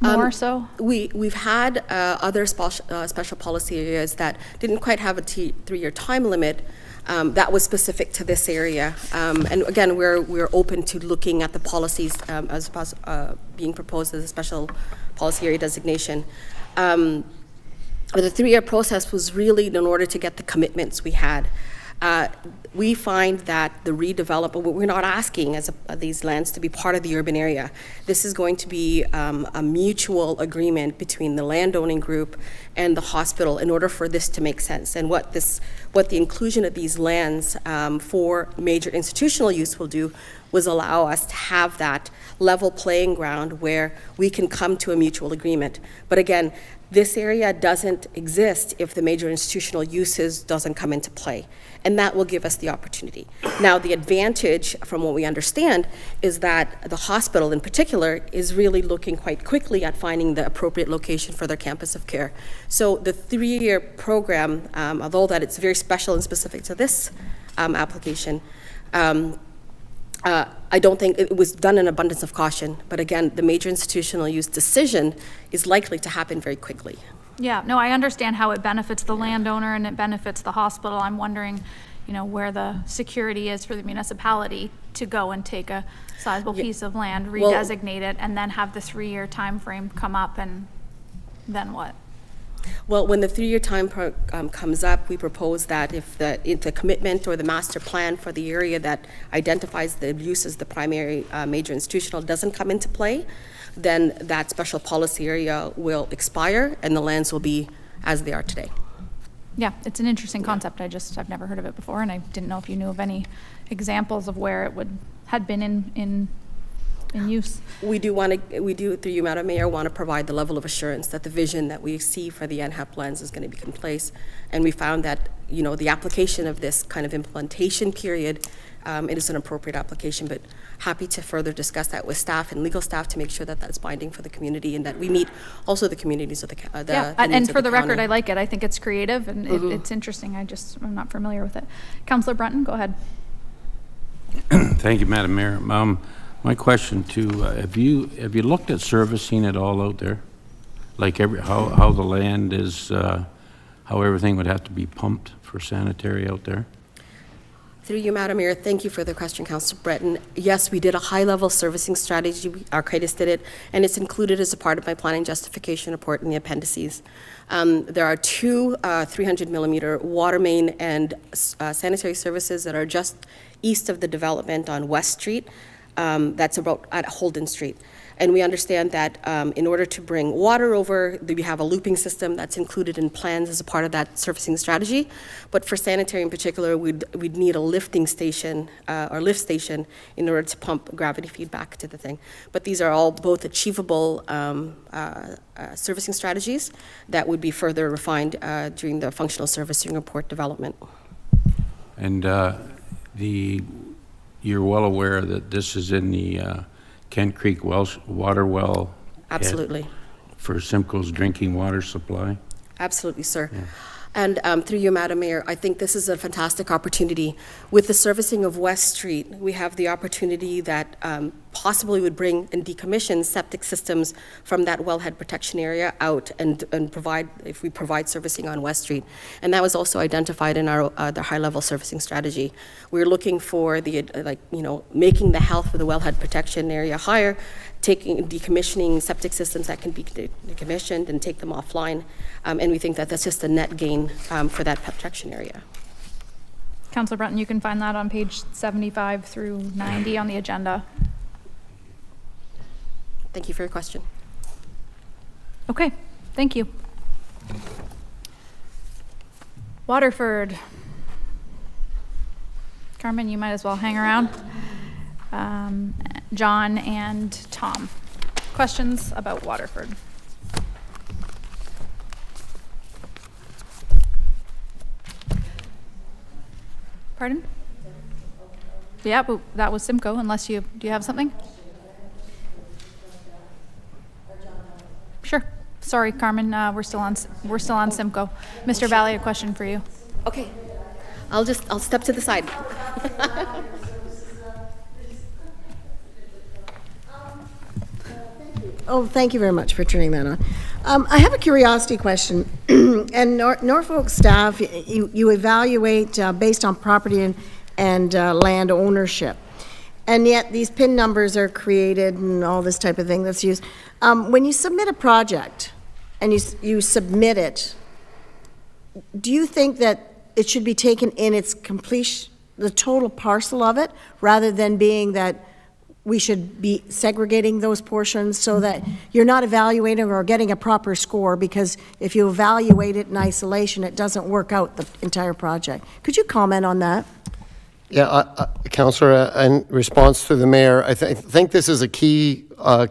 more so? We've had other special policy areas that didn't quite have a 3-year time limit. That was specific to this area. And again, we're open to looking at the policies as being proposed as a special policy area designation. But the 3-year process was really in order to get the commitments we had. We find that the redevelopment, we're not asking these lands to be part of the urban area. This is going to be a mutual agreement between the landowning group and the hospital in order for this to make sense. And what the inclusion of these lands for major institutional use will do was allow us to have that level playing ground where we can come to a mutual agreement. But again, this area doesn't exist if the major institutional uses doesn't come into play. And that will give us the opportunity. Now, the advantage, from what we understand, is that the hospital in particular is really looking quite quickly at finding the appropriate location for their campus of care. So the 3-year program, although that it's very special and specific to this application, I don't think it was done in abundance of caution, but again, the major institutional use decision is likely to happen very quickly. Yeah, no, I understand how it benefits the landowner and it benefits the hospital. I'm wondering, where the security is for the municipality to go and take a sizable piece of land, redesignate it, and then have the 3-year time frame come up, and then what? Well, when the 3-year time comes up, we propose that if the commitment or the master plan for the area that identifies the use as the primary major institutional doesn't come into play, then that special policy area will expire and the lands will be as they are today. Yeah, it's an interesting concept. I've never heard of it before, and I didn't know if you knew of any examples of where it had been in use. We do, through you, Madam Mayor, want to provide the level of assurance that the vision that we see for the NHAP plans is going to be in place. And we found that, the application of this kind of implementation period, it is an appropriate application, but happy to further discuss that with staff and legal staff to make sure that that's binding for the community and that we meet also the communities of the yeah, and for the record, I like it. I think it's creative and it's interesting. I'm not familiar with it. Councillor Brunton, go ahead. Thank you, Madam Mayor. My question too, have you looked at servicing it all out there? Like how the land is, how everything would have to be pumped for sanitary out there? Through you, Madam Mayor, thank you for the question, Councillor Breton. Yes, we did a high-level servicing strategy. Arcadis did it, and it's included as a part of my planning justification report in the appendices. There are two 300-millimeter water main and sanitary services that are just east of the development on West Street. That's about at Holden Street. And we understand that in order to bring water over, we have a looping system that's included in plans as a part of that surfacing strategy. But for sanitary in particular, we'd need a lifting station or lift station in order to pump gravity feedback to the thing. But these are all both achievable servicing strategies that would be further refined during the functional servicing report development. And you're well aware that this is in the Kent Creek water well. Absolutely. For Simcoe's drinking water supply. Absolutely, sir. Yeah. And through you, Madam Mayor, I think this is a fantastic opportunity. With the servicing of West Street, we have the opportunity that possibly would bring and decommission septic systems from that wellhead protection area out and provide, if we provide servicing on West Street. And that was also identified in our the high-level servicing strategy. We're looking for the, making the health of the wellhead protection area higher, decommissioning septic systems that can be decommissioned and take them offline. And we think that that's just a net gain for that protection area. Councillor Brunton, you can find that on page 75 through 90 on the agenda. Thank you for your question. Okay, thank you. Waterford. Carmen, you might as well hang around. John and Tom. Questions about Waterford? Pardon? Yeah, but that was Simco, unless do you have something? Sure. Sorry, Carmen, we're still on Simco. Mr. Valley, a question for you. Okay. I'll step to the side. Oh, thank you very much for turning that on. I have a curiosity question. And Norfolk staff, you evaluate based on property and land ownership. And yet these PIN numbers are created and all this type of thing that's used. When you submit a project and you submit it, do you think that it should be taken in its completion, the total parcel of it, rather than being that we should be segregating those portions so that you're not evaluating or getting a proper score? Because if you evaluate it in isolation, it doesn't work out the entire project. Could you comment on that? Yeah, Councillor, in response to the mayor, I think this is a key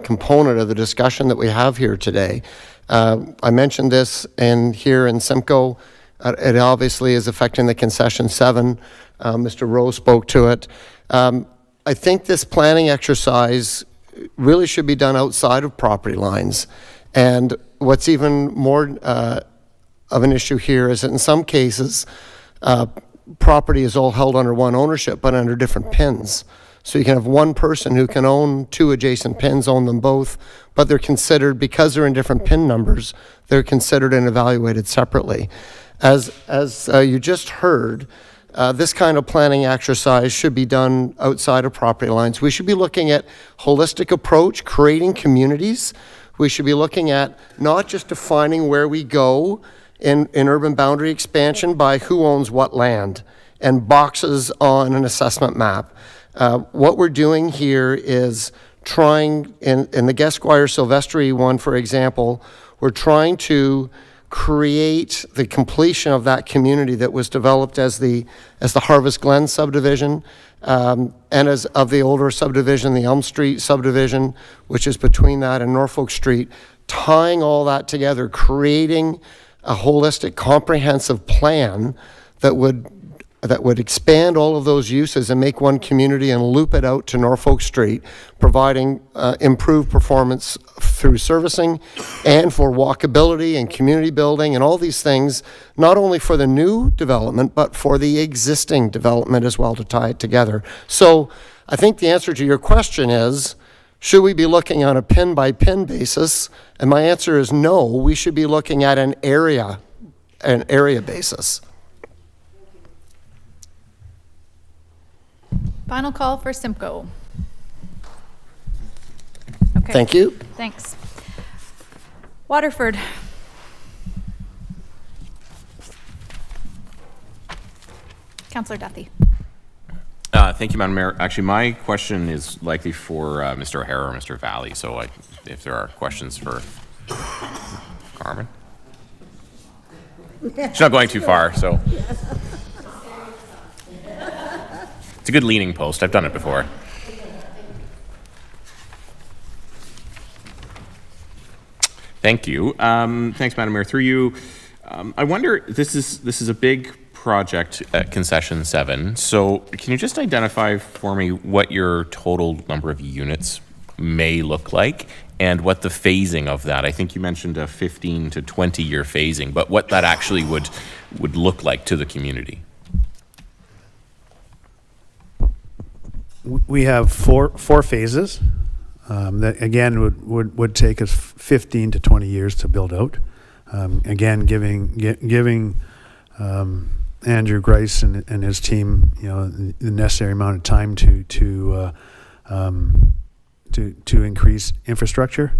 component of the discussion that we have here today. I mentioned this here in Simco. It obviously is affecting the concession 7. Mr. Rowe spoke to it. I think this planning exercise really should be done outside of property lines. And what's even more of an issue here is that in some cases, property is all held under one ownership, but under different PINs. So you can have one person who can own 2 adjacent PINs, own them both, but they're considered, because they're in different PIN numbers, they're considered and evaluated separately. As you just heard, this kind of planning exercise should be done outside of property lines. We should be looking at holistic approach, creating communities We should be looking at not just defining where we go in urban boundary expansion by who owns what land and boxes on an assessment map. What we're doing here is trying, in the Guesquire-Silvestri one, for example, we're trying to create the completion of that community that was developed as the Harvest Glen subdivision, and as of the older subdivision, the Elm Street subdivision, which is between that and Norfolk Street, tying all that together, creating a holistic, comprehensive plan that would expand all of those uses and make one community and loop it out to Norfolk Street, providing improved performance through servicing and for walkability and community building and all these things, not only for the new development, but for the existing development as well, to tie it together. So I think the answer to your question is, should we be looking on a pin-by-pin basis? And my answer is no, we should be looking at an area basis. Final call for Simco. Okay. Thank you. Thanks. Waterford. Councillor Duthie. Thank you, Madam Mayor. Actually, my question is likely for Mr. O'Hara or Mr. Valley, so if there are questions for Carmen. She's not going too far, so. It's a good leaning post. I've done it before. Thank you. Thanks, Madam Mayor. Through you, I wonder, this is a big project at Concession 7. So can you just identify for me what your total number of units may look like and what the phasing of that? I think you mentioned a 15 to 20 year phasing, but what that actually would look like to the community. We have four phases that again would take us 15 to 20 years to build out. Again, giving Andrew Grice and his team, the necessary amount of time to increase infrastructure.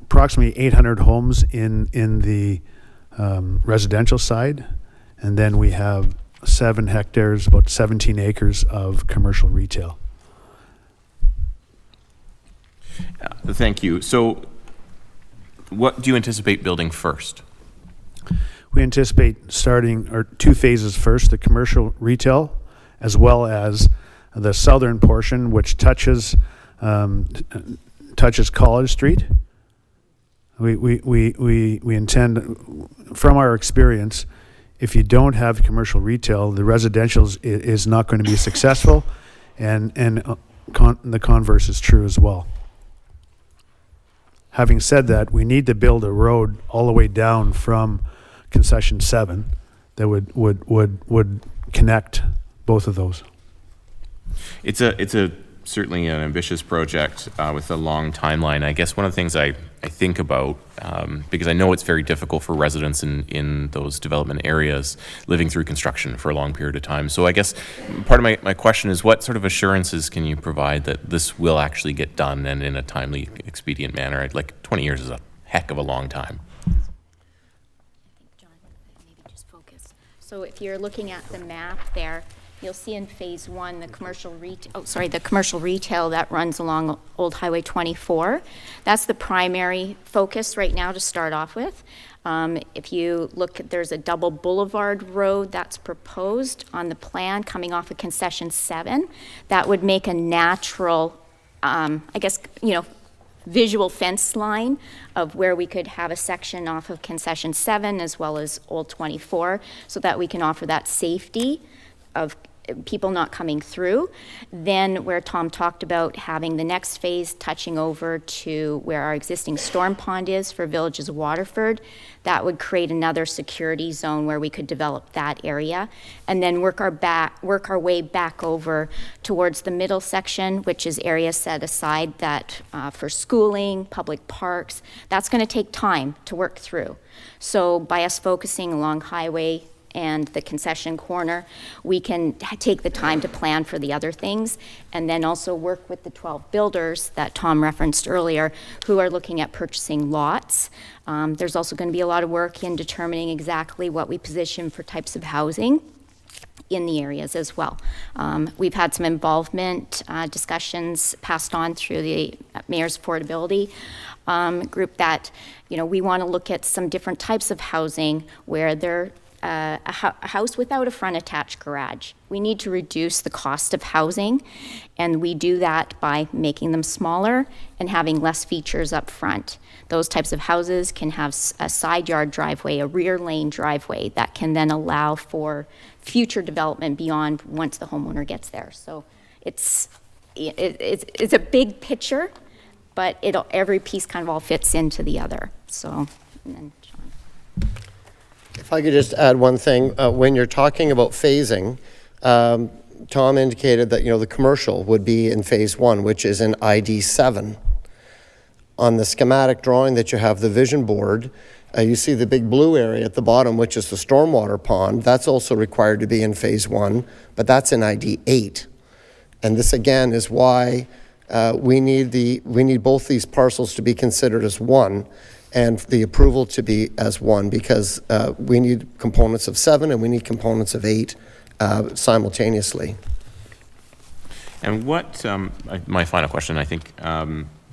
Approximately 800 homes in the residential side, and then we have 7 hectares, about 17 acres of commercial retail. Thank you. So what do you anticipate building first? We anticipate starting our 2 phases first, the commercial retail, as well as the southern portion, which touches College Street. We intend, from our experience, if you don't have commercial retail, the residential is not going to be successful, and the converse is true as well. Having said that, we need to build a road all the way down from Concession 7 that would connect both of those. It's a certainly an ambitious project with a long timeline. I guess one of the things I think about, because I know it's very difficult for residents in those development areas living through construction for a long period of time. So I guess part of my question is, what sort of assurances can you provide that this will actually get done and in a timely, expedient manner? Like 20 years is a heck of a long time. John, maybe just focus. So if you're looking at the map there, you'll see in phase 1 the commercial retail that runs along Old Highway 24. That's the primary focus right now to start off with. If you look, there's a double boulevard road that's proposed on the plan coming off of Concession 7. That would make a natural, visual fence line of where we could have a section off of Concession 7 as well as Old 24, so that we can offer that safety of people not coming through. Then where Tom talked about having the next phase touching over to where our existing storm pond is for Villages of Waterford, that would create another security zone where we could develop that area, and then work our way back over towards the middle section, which is area set aside that for schooling, public parks. That's going to take time to work through. So by us focusing along Highway and the concession corner, we can take the time to plan for the other things, and then also work with the 12 builders that Tom referenced earlier, who are looking at purchasing lots. There's also going to be a lot of work in determining exactly what we position for types of housing in the areas as well. We've had some involvement discussions passed on through the Mayor's Affordability group that, we want to look at some different types of housing where they're a house without a front attached garage. We need to reduce the cost of housing, and we do that by making them smaller and having less features up front. Those types of houses can have a side yard driveway, a rear lane driveway that can then allow for future development beyond once the homeowner gets there. So it's a big picture, but every piece kind of all fits into the other. So, and then John. If I could just add one thing, when you're talking about phasing, Tom indicated that, the commercial would be in phase 1, which is in ID 7. On the schematic drawing that you have, the vision board, you see the big blue area at the bottom, which is the stormwater pond. That's also required to be in phase 1, but that's in ID 8. And this again is why we need both these parcels to be considered as one, and the approval to be as one, because we need components of 7 and we need components of 8 simultaneously. And what, my final question, I think,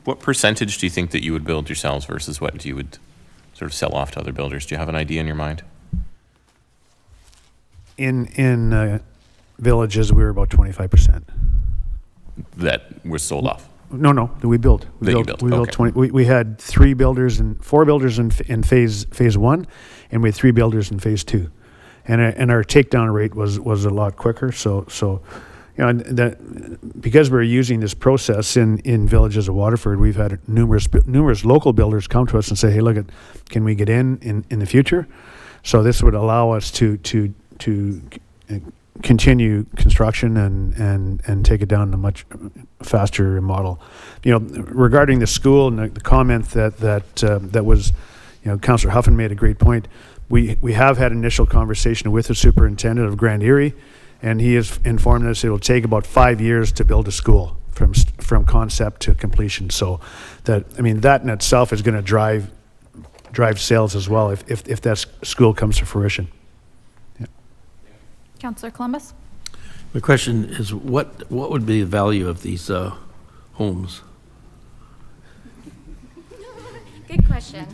what percentage do you think that you would build yourselves versus what you would sort of sell off to other builders? Do you have an idea in your mind? In villages, we were about 25%. That was sold off? No, we built. We You built built, okay. 20. We had 4 builders in phase 1, and we had 3 builders in phase 2, and our takedown rate was a lot quicker. So that because we're using this process in villages of Waterford, we've had numerous local builders come to us and say, hey, look, can we get in the future? So this would allow us to continue construction and take it down a much faster model. Regarding the school and the comment that was, Councillor Huffin made a great point. We have had initial conversation with the superintendent of Grand Erie, and he has informed us it'll take about 5 years to build a school from concept to completion. So that in itself is going to drive sales as well if that school comes to fruition. Councillor Columbus? My question is, what would be the value of these homes? Good question.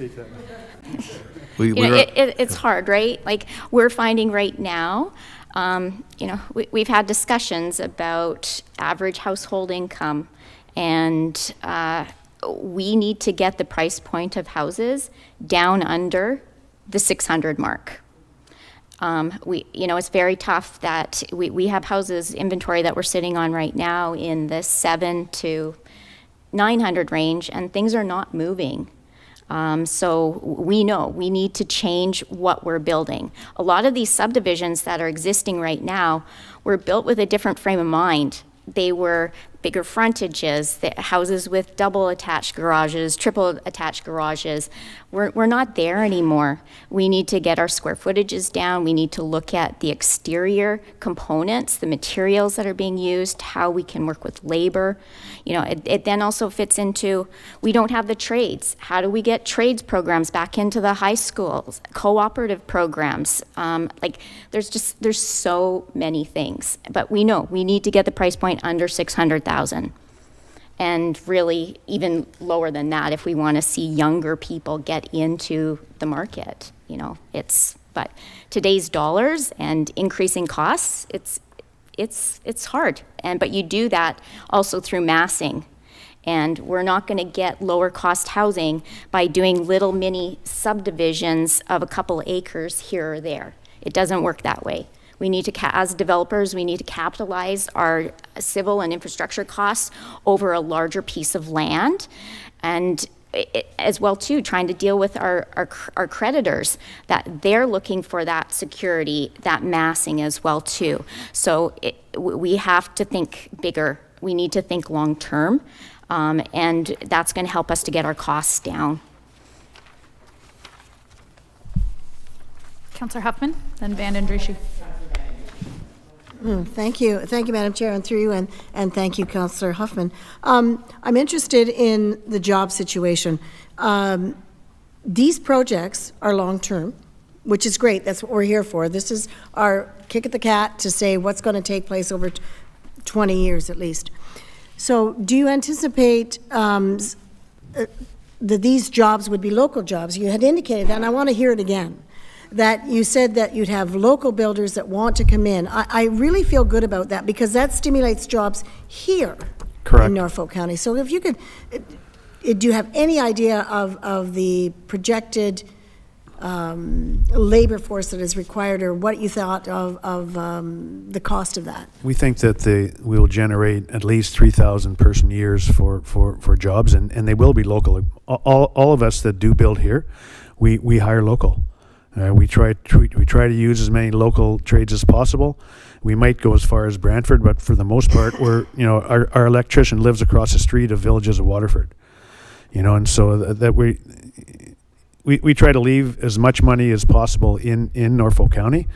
It's hard, right? Like, we're finding right now, we've had discussions about average household income, and we need to get the price point of houses down under the 600 mark. It's very tough that we have houses inventory that we're sitting on right now in the 700 to 900 range, and things are not moving. So we know we need to change what we're building. A lot of these subdivisions that are existing right now were built with a different frame of mind. They were bigger frontages, the houses with double attached garages, triple attached garages. We're not there anymore. We need to get our square footages down. We need to look at the exterior components, the materials that are being used, how we can work with labor. It then also fits into, we don't have the trades. How do we get trades programs back into the high schools, cooperative programs? There's so many things. But we know we need to get the price point under 600,000. And really even lower than that if we want to see younger people get into the market. But today's dollars and increasing costs, it's hard. But you do that also through massing. And we're not going to get lower cost housing by doing little mini subdivisions of a couple acres here or there. It doesn't work that way. We need to, as developers, we need to capitalize our civil and infrastructure costs over a larger piece of land, and as well too, trying to deal with our creditors, that they're looking for that security, that massing as well too. So we have to think bigger. We need to think long term, and that's going to help us to get our costs down. Councillor Huffman, then Van den Driesche. Thank you, Madam Chair, and through you, and thank you, Councillor Huffman. I'm interested in the job situation. These projects are long-term, which is great. That's what we're here for. This is our kick at the cat to say what's going to take place over 20 years at least. So do you anticipate that these jobs would be local jobs? You had indicated that, and I want to hear it again, that you said that you'd have local builders that want to come in. I really feel good about that because that stimulates jobs here in Norfolk County. So if you could, do you have any idea of the projected labor force that is required, or what you thought of the cost of that? We think that we will generate at least 3,000 person years for jobs, and they will be local. All of us that do build here, we hire local. We try to use as many local trades as possible. We might go as far as Brantford, but for the most part, our electrician lives across the street of Villages of Waterford. And so that we try to leave as much money as possible in Norfolk County,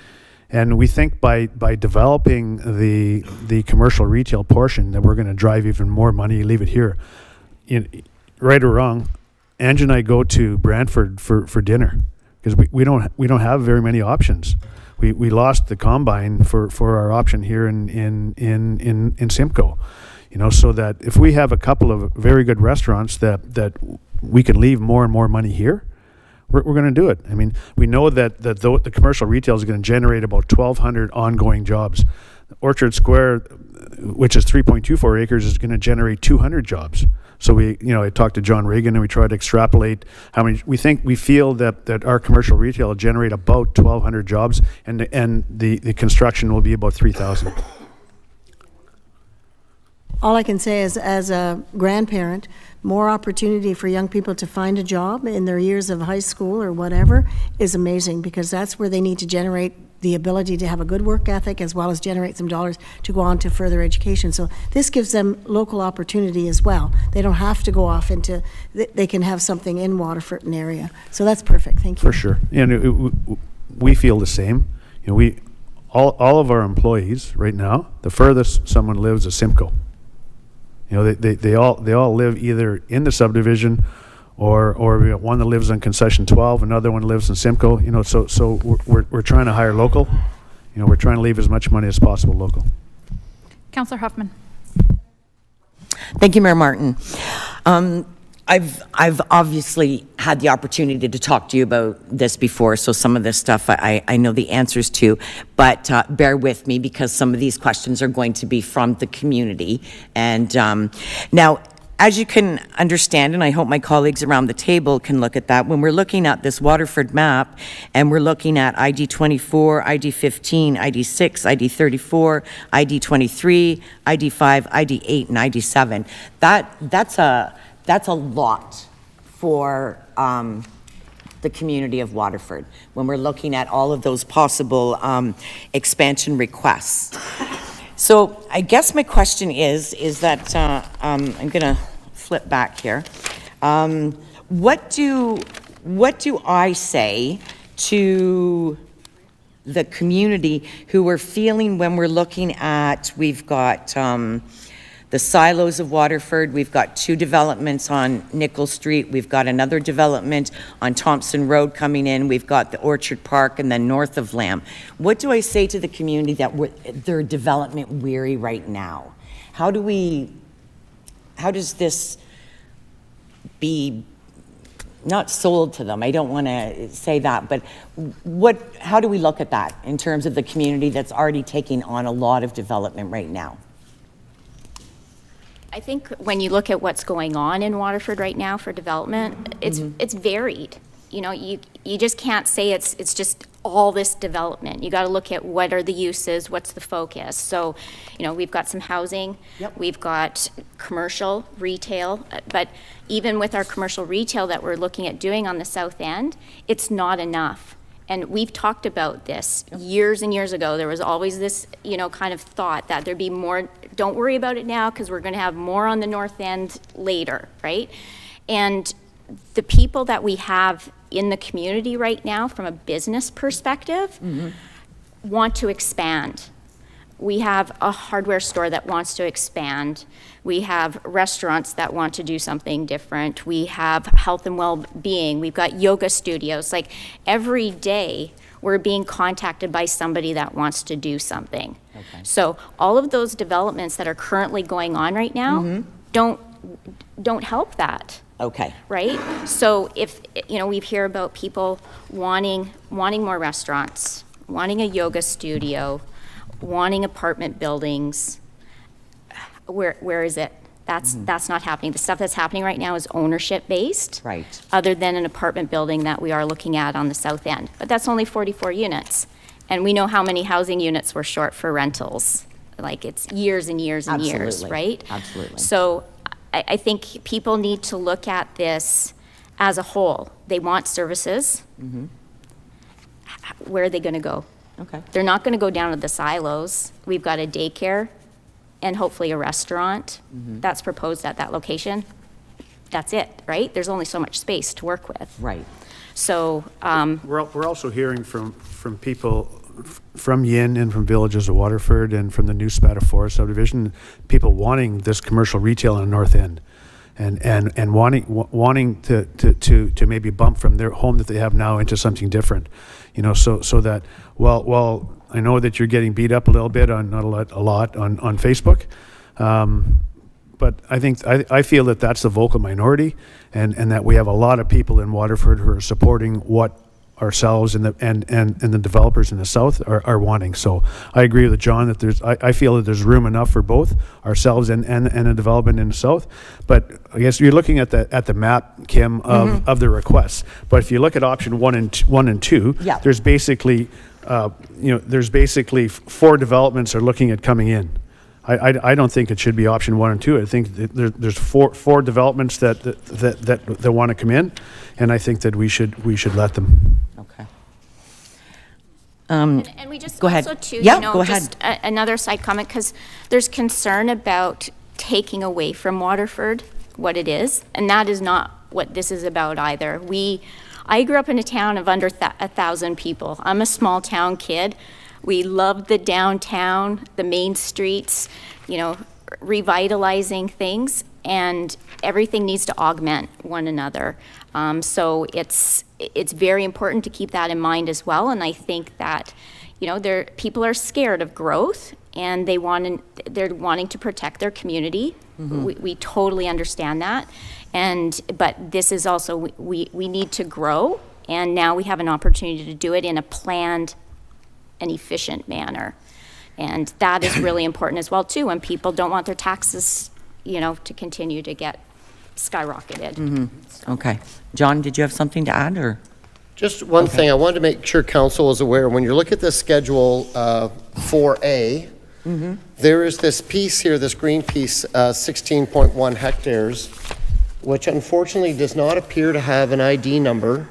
and we think by developing the commercial retail portion that we're going to drive even more money. Leave it here, right or wrong. Ange and I go to Brantford for dinner because we don't have very many options. We lost the combine for our option here in Simco. So that if we have a couple of very good restaurants that we can leave more and more money here, we're going to do it. I mean, we know that the commercial retail is going to generate about 1,200 ongoing jobs. Orchard Square, which is 3.24 acres, is going to generate 200 jobs. So I talked to John Reagan and we tried to extrapolate how many. We feel that our commercial retail will generate about 1,200 jobs, and the construction will be about 3,000. All I can say is, as a grandparent, more opportunity for young people to find a job in their years of high school or whatever is amazing, because that's where they need to generate the ability to have a good work ethic as well as generate some dollars to go on to further education. So this gives them local opportunity as well. They don't have to go off into, they can have something in Waterford and area. So that's perfect. Thank you. For sure. And we feel the same. All of our employees right now, the furthest someone lives is Simco. They all live either in the subdivision, or we got one that lives on concession 12, another one lives in Simco. So we're trying to hire local. We're trying to leave as much money as possible local. Councillor Huffman. Thank you, Mayor Martin. I've obviously had the opportunity to talk to you about this before, so some of this stuff I know the answers to, but bear with me because some of these questions are going to be from the community. And now, as you can understand, and I hope my colleagues around the table can look at that, when we're looking at this Waterford map and we're looking at ID 24, ID 15, ID 6, ID 34, ID 23, ID 5, ID 8, and ID 7, that's a lot for the community of Waterford when we're looking at all of those possible expansion requests. So I guess my question is that I'm going to flip back here. What do I say to the community who are feeling when we're looking at, we've got the silos of Waterford, we've got 2 developments on Nickel Street, we've got another development on Thompson Road coming in, we've got the Orchard Park, and then north of Lamb. What do I say to the community that they're development weary right now? How does this be not sold to them? I don't want to say that, but how do we look at that in terms of the community that's already taking on a lot of development right now? I think when you look at what's going on in Waterford right now for development, it's varied. You just can't say it's just all this development. You got to look at what are the uses, what's the focus. So, we've got some housing, we've got commercial, retail, but even with our commercial retail that we're looking at doing on the south end, it's not enough. And we've talked about this years and years ago. There was always this, kind of thought that there'd be more. Don't worry about it now because we're going to have more on the north end later, right? And the people that we have in the community right now, from a business perspective, want to expand. We have a hardware store that wants to expand. We have restaurants that want to do something different. We have health and well-being. We've got yoga studios. Like, every day, we're being contacted by somebody that wants to do something. Okay. So all of those developments that are currently going on right now don't help that. Okay. Right? So if, we hear about people wanting more restaurants, wanting a yoga studio, wanting apartment buildings. Where is it? That's not happening. The stuff that's happening right now is ownership based. Right. Other than an apartment building that we are looking at on the south end. But that's only 44 units. And we know how many housing units we're short for rentals. Like, it's years and years and years, Absolutely. right? Absolutely. So I think people need to look at this as a whole. They want services. Where are they going to go? Okay. They're not going to go down to the silos. We've got a daycare and hopefully a restaurant that's proposed at that location. That's it, right? There's only so much space to work with. Right. So We're also hearing from people from Yin and from villages of Waterford and from the new Spada Forest subdivision, people wanting this commercial retail on the north end. And wanting to maybe bump from their home that they have now into something different, so that well, I know that you're getting beat up a little bit on, not a lot on Facebook, but I feel that that's the vocal minority, and that we have a lot of people in Waterford who are supporting what ourselves and the developers in the south are wanting. So I agree with John that I feel that there's room enough for both ourselves and the development in the south. But I guess you're looking at the map, Kim, of the requests. But if you look at option one and two, Yeah. there's basically 4 developments are looking at coming in. I don't think it should be option 1 and 2. I think that there's four developments that want to come in, and I think that we should let them. Okay. and we just Go ahead. also too, Yeah, go ahead. just another side comment, because there's concern about taking away from Waterford what it is, and that is not what this is about either. I grew up in a town of under 1,000 people. I'm a small town kid. We loved the downtown, the main streets, revitalizing things, and everything needs to augment one another. So it's very important to keep that in mind as well. And I think that, people are scared of growth, and they're wanting to protect their community. We totally understand that. But this is also, we need to grow, and now we have an opportunity to do it in a planned and efficient manner. And that is really important as well too, when people don't want their taxes, to continue to get skyrocketed. Okay. John, did you have something to add, or? Just one thing, I wanted to make sure council is aware, when you look at this schedule 4A, there is this piece here, this green piece, 16.1 hectares, which unfortunately does not appear to have an ID number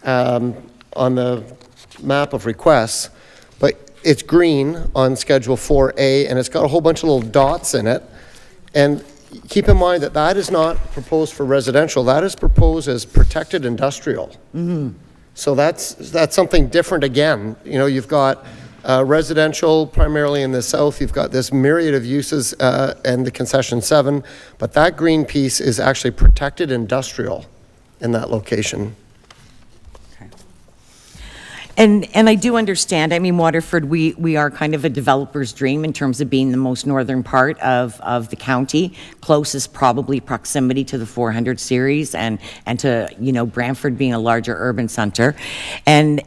on the map of requests, but it's green on Schedule 4A, and it's got a whole bunch of little dots in it. And keep in mind that is not proposed for residential. That is proposed as protected industrial. So that's something different again. You've got residential primarily in the south. You've got this myriad of uses and the concession 7, but that green piece is actually protected industrial in that location. And I do understand. I mean, Waterford, we are kind of a developer's dream in terms of being the most northern part of the county, closest probably proximity to the 400 series, and to Brantford being a larger urban center, and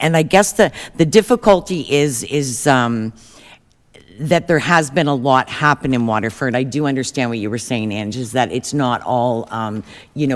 I guess the difficulty is that there has been a lot happen in Waterford. I do understand what you were saying, Ange, is that it's not all,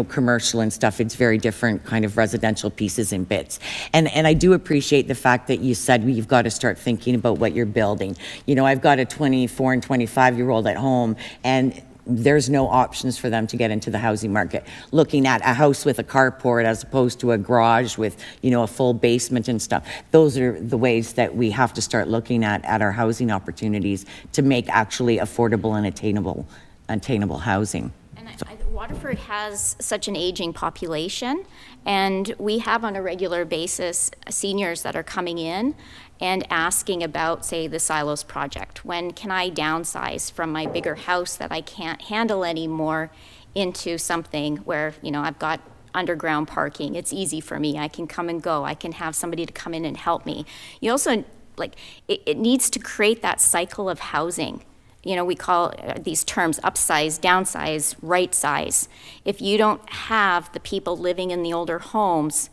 commercial and stuff. It's very different kind of residential pieces and bits. And I do appreciate the fact that you said you've got to start thinking about what you're building. I've got a 24 and 25-year-old at home, and there's no options for them to get into the housing market. Looking at a house with a carport as opposed to a garage with, a full basement and stuff. Those are the ways that we have to start looking at our housing opportunities to make actually affordable and attainable housing. And Waterford has such an aging population, and we have on a regular basis seniors that are coming in and asking about, say, the Silos project. When can I downsize from my bigger house that I can't handle anymore into something where, you know, I've got underground parking. It's easy for me. I can come and go. I can have somebody to come in and help me. You also, like, it needs to create that cycle of housing. You know, we call these terms upsize, downsize, right size. If you don't have the people living in the older homes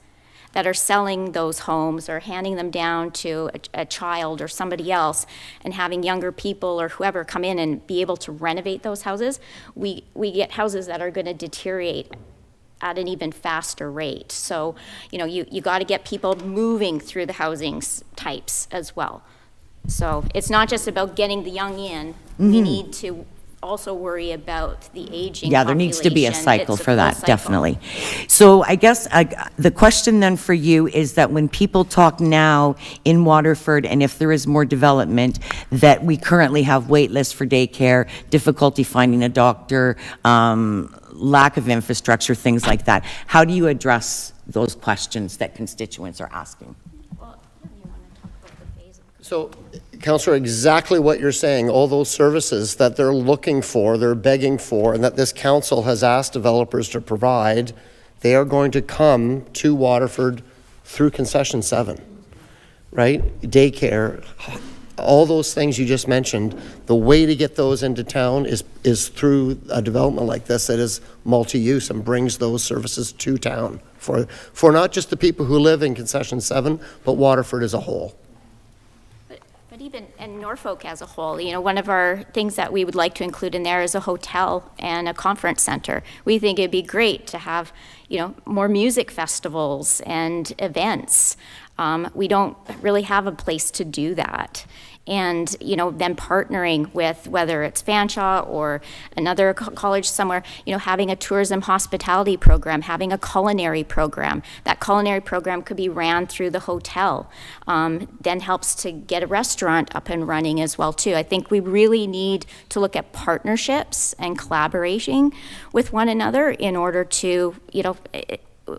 that are selling those homes or handing them down to a child or somebody else, and having younger people or whoever come in and be able to renovate those houses, we get houses that are going to deteriorate at an even faster rate. So, you know, you got to get people moving through the housing types as well. So it's not just about getting the young in. We need to also worry about the aging Yeah, there needs to be a population. cycle It's a for full that, cycle. definitely. So I guess the question then for you is that when people talk now in Waterford, and if there is more development, that we currently have wait lists for daycare, difficulty finding a doctor, lack of infrastructure, things like that. How do you address those questions that constituents are asking? So, Councillor, exactly what you're saying, all those services that they're looking for, they're begging for, and that this council has asked developers to provide, they are going to come to Waterford through Concession 7, right? Daycare, all those things you just mentioned, the way to get those into town is through a development like this that is multi-use and brings those services to town for not just the people who live in Concession 7, but Waterford as a whole. But even in Norfolk as a whole, you know, one of our things that we would like to include in there is a hotel and a conference center. We think it'd be great to have, you know, more music festivals and events. We don't really have a place to do that. And, you know, then partnering with, whether it's Fanshawe or another college somewhere, you know, having a tourism hospitality program, having a culinary program. That culinary program could be ran through the hotel. Then helps to get a restaurant up and running as well, too. I think we really need to look at partnerships and collaborating with one another in order to, you know,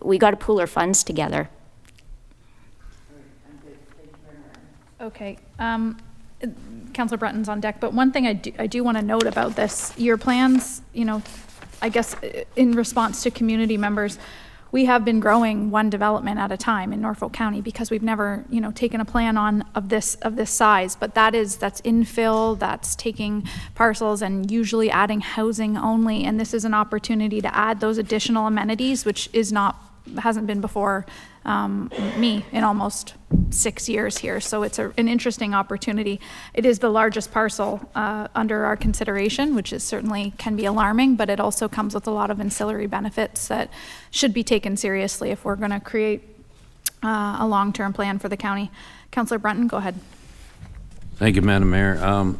we got to pool our funds together. Okay. Councillor Breton's on deck, but one thing I do want to note about this, your plans, you know, I guess in response to community members, we have been growing one development at a time in Norfolk County because we've never, you know, taken a plan on of this size, but that's infill, that's taking parcels and usually adding housing only, and this is an opportunity to add those additional amenities, which hasn't been before me in almost 6 years here. So it's an interesting opportunity. It is the largest parcel under our consideration, which is certainly can be alarming, but it also comes with a lot of ancillary benefits that should be taken seriously if we're going to create a long-term plan for the county. Councillor Brunton, go ahead. Thank you, Madam Mayor.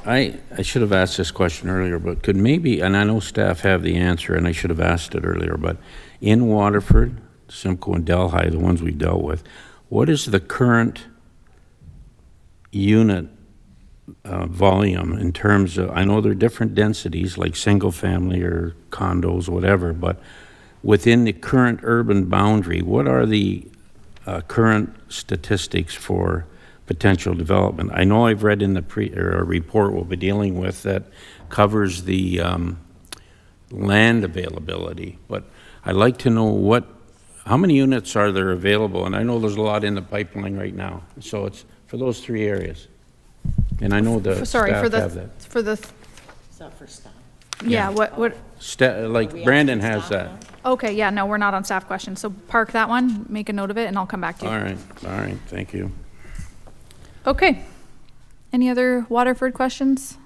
I should have asked this question earlier, but could maybe, and I know staff have the answer, and I should have asked it earlier, but in Waterford, Simco and Delhi, the ones we've dealt with, what is the current unit volume in terms of, I know there are different densities, like single family or condos, whatever, but within the current urban boundary, what are the current statistics for potential development? I know I've read in the report we'll be dealing with that covers the land availability, but I'd like to know how many units are there available? And I know there's a lot in the pipeline right now. So it's for those 3 areas. And I know the staff have that. Is that for staff? Yeah, what? Like Brandon has that. Okay, yeah, no, we're not on staff questions. So park that one, make a note of it, and I'll come back to you. All right, thank you. Okay. Any other Waterford questions?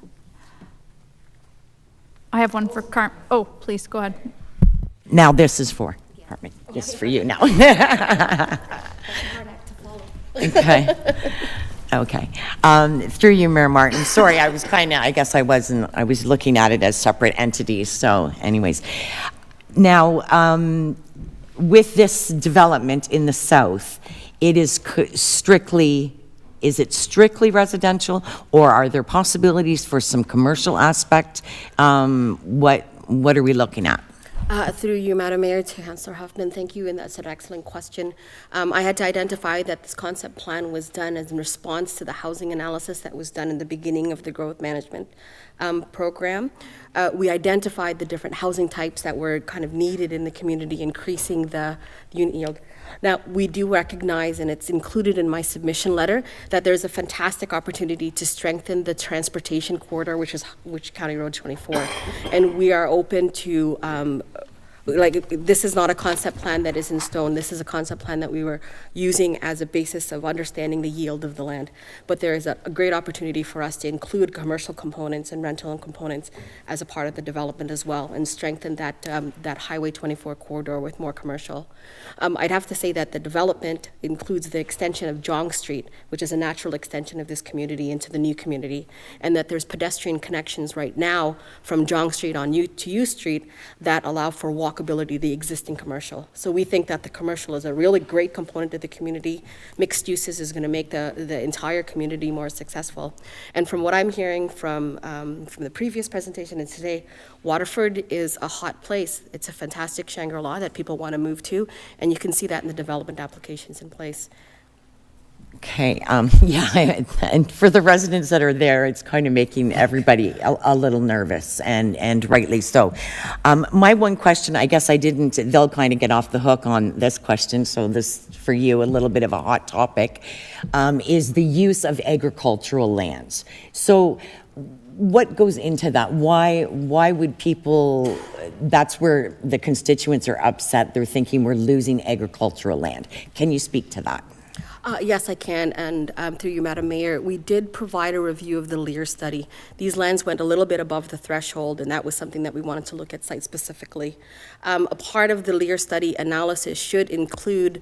I have one for oh, please, go ahead. Now this is for, this is for you now. Okay. Okay. Through you, Mayor Martin. Sorry, I was I was looking at it as separate entities. So anyways, now with this development in the south, it is is it strictly residential, or are there possibilities for some commercial aspect? What are we looking at? Through you, Madam Mayor, to Councillor Huffman, thank you, and that's an excellent question. I had to identify that this concept plan was done as in response to the housing analysis that was done in the beginning of the growth management program. We identified the different housing types that were kind of needed in the community, increasing the unit yield. Now, we do recognize, and it's included in my submission letter, that there's a fantastic opportunity to strengthen the transportation corridor, which County Road 24. And we are open to, this is not a concept plan that is in stone. This is a concept plan that we were using as a basis of understanding the yield of the land. But there is a great opportunity for us to include commercial components and rental components as a part of the development as well, and strengthen that Highway 24 corridor with more commercial. I'd have to say that the development includes the extension of Jong Street, which is a natural extension of this community into the new community, and that there's pedestrian connections right now from Jong Street on to U Street that allow for walkability of the existing commercial. So we think that the commercial is a really great component of the community. Mixed uses is going to make the entire community more successful. And from what I'm hearing from the previous presentation and today, Waterford is a hot place. It's a fantastic Shangri-La that people want to move to, and you can see that in the development applications in place. Okay, yeah, and for the residents that are there, it's kind of making everybody a little nervous, and rightly so. My one question, I guess they'll kind of get off the hook on this question, so this, for you, a little bit of a hot topic, is the use of agricultural lands. So what goes into that? Why would people, that's where the constituents are upset. They're thinking we're losing agricultural land. Can you speak to that? Yes, I can, and through you, Madam Mayor, we did provide a review of the Lear study. These lands went a little bit above the threshold, and that was something that we wanted to look at site-specifically. A part of the Lear study analysis should include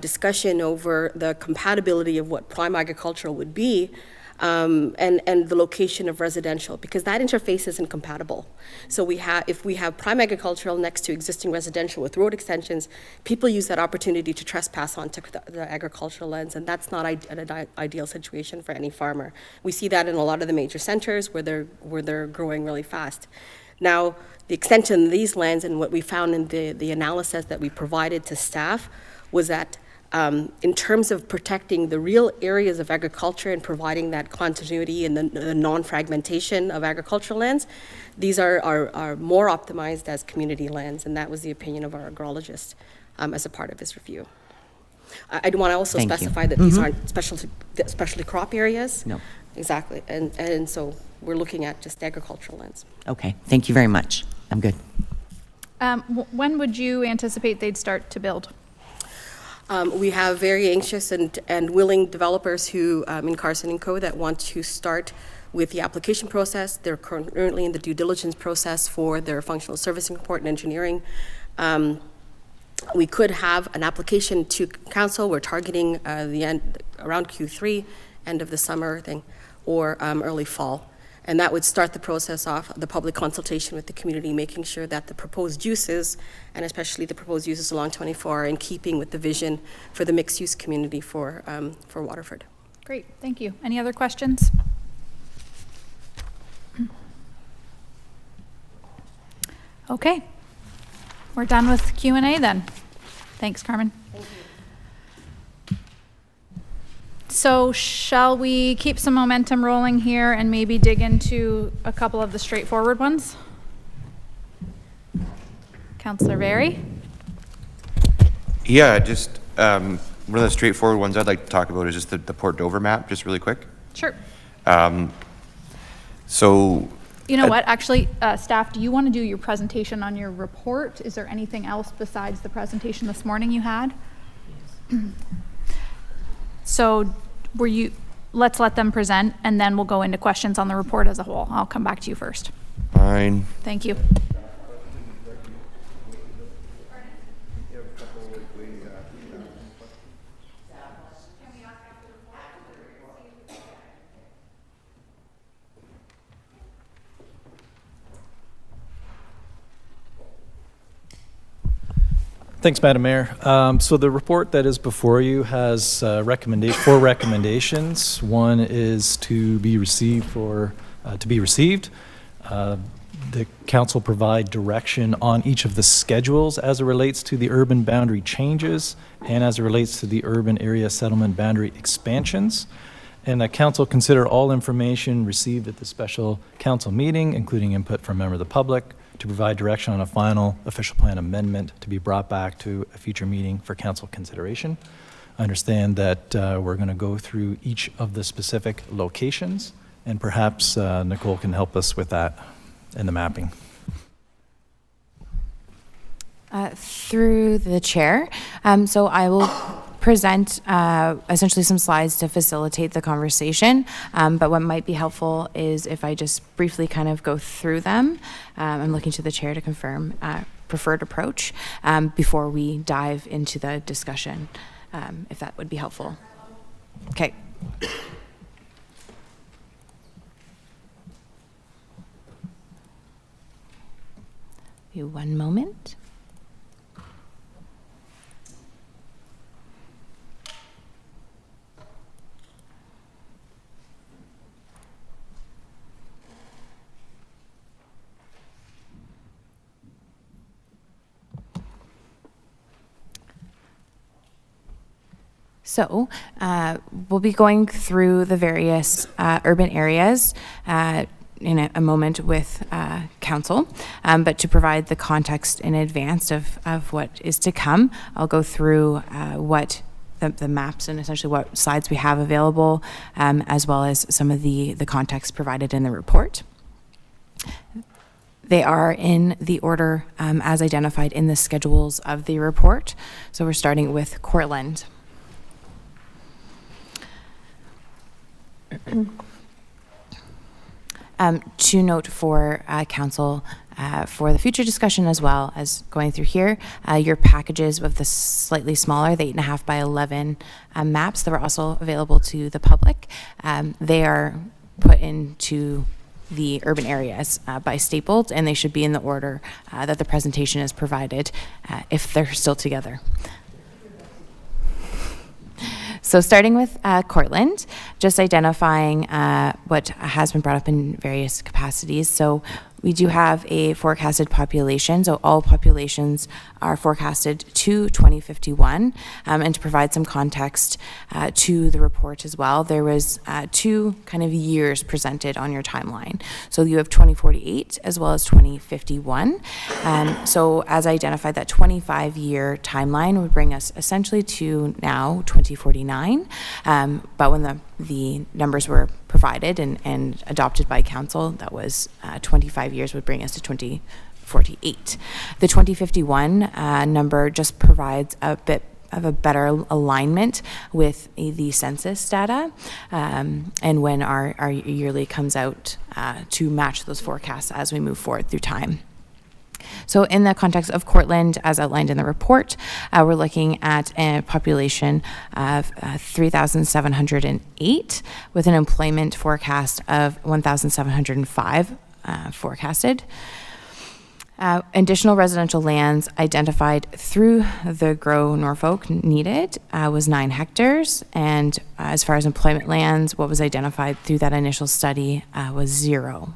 discussion over the compatibility of what prime agricultural would be, and the location of residential, because that interface isn't compatible. So if we have prime agricultural next to existing residential with road extensions, people use that opportunity to trespass onto the agricultural lands, and that's not an ideal situation for any farmer. We see that in a lot of the major centers where they're growing really fast. Now, the extension of these lands and what we found in the analysis that we provided to staff was that in terms of protecting the real areas of agriculture and providing that continuity and the non-fragmentation of agricultural lands, these are more optimized as community lands, and that was the opinion of our agrologist as a part of this review. I'd want to also specify that these aren't specialty crop areas. No. Exactly, and so we're looking at just agricultural lands. Okay, thank you very much. I'm good. When would you anticipate they'd start to build? We have very anxious and willing developers who, in Carson and Co., that want to start with the application process. They're currently in the due diligence process for their functional servicing report and engineering. We could have an application to council. We're targeting the end, around Q3, end of the summer thing, or early fall. And that would start the process off, the public consultation with the community, making sure that the proposed uses, and especially the proposed uses along 24, are in keeping with the vision for the mixed-use community for Waterford. Great, thank you. Any other questions? Okay, we're done with Q&A then. Thanks, Carmen. Thank you. So shall we keep some momentum rolling here and maybe dig into a couple of the straightforward ones? Councillor Berry? Yeah, just one of the straightforward ones I'd like to talk about is just the Port Dover map, just really quick. Sure. So you know what, actually, staff, do you want to do your presentation on your report? Is there anything else besides the presentation this morning you had? So let's let them present, and then we'll go into questions on the report as a whole. I'll come back to you first. Fine. Thank you. Thanks, Madam Mayor. So the report that is before you has 4 recommendations. One is to be received. the council provide direction on each of the schedules as it relates to the urban boundary changes and as it relates to the urban area settlement boundary expansions. And that council consider all information received at the special council meeting, including input from a member of the public, to provide direction on a final official plan amendment to be brought back to a future meeting for council consideration. I understand that we're going to go through each of the specific locations, and perhaps Nicole can help us with that in the mapping. Through the chair. So I will present essentially some slides to facilitate the conversation, but what might be helpful is if I just briefly kind of go through them. I'm looking to the chair to confirm preferred approach before we dive into the discussion, if that would be helpful. Okay. You 1 moment. So we'll be going through the various urban areas in a moment with council, but to provide the context in advance of what is to come, I'll go through what the maps and essentially what slides we have available, as well as some of the context provided in the report. They are in the order as identified in the schedules of the report. So we're starting with Courtland. To note for council for the future discussion as well as going through here, your packages with the slightly smaller, the 8.5 by 11 maps that were also available to the public, they are put into the urban areas by stapled, and they should be in the order that the presentation is provided if they're still together. So starting with Courtland, just identifying what has been brought up in various capacities. So we do have a forecasted population, so all populations are forecasted to 2051. And to provide some context to the report as well, there was 2 kind of years presented on your timeline. So you have 2048 as well as 2051. So as identified, that 25-year timeline would bring us essentially to now 2049. But when the numbers were provided and adopted by council, that was 25 years would bring us to 2048. The 2051 number just provides a bit of a better alignment with the census data and when our yearly comes out to match those forecasts as we move forward through time. So in the context of Courtland, as outlined in the report, we're looking at a population of 3,708 with an employment forecast of 1,705 forecasted. Additional residential lands identified through the Grow Norfolk needed was 9 hectares. And as far as employment lands, what was identified through that initial study was 0.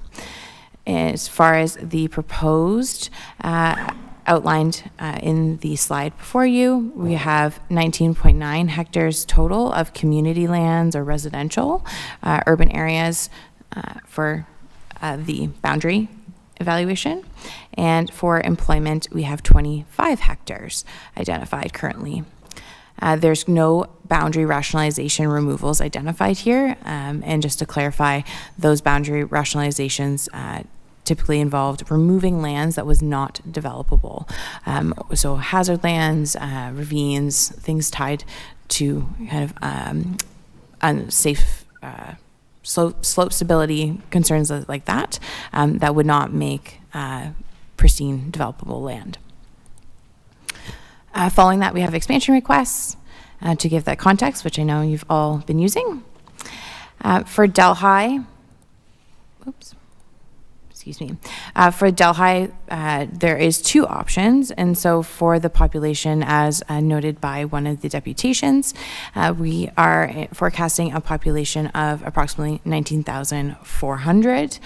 As far as the proposed outlined in the slide before you, we have 19.9 hectares total of community lands or residential urban areas for the boundary evaluation. And for employment, we have 25 hectares identified currently. There's no boundary rationalization removals identified here. And just to clarify, those boundary rationalizations typically involved removing lands that was not developable. So hazard lands, ravines, things tied to kind of unsafe slope stability concerns like that, that would not make pristine developable land. Following that, we have expansion requests to give that context, which I know you've all been using. For Delhi, excuse me. For Delhi, there is two options. And so for the population, as noted by one of the deputations, we are forecasting a population of approximately 19,400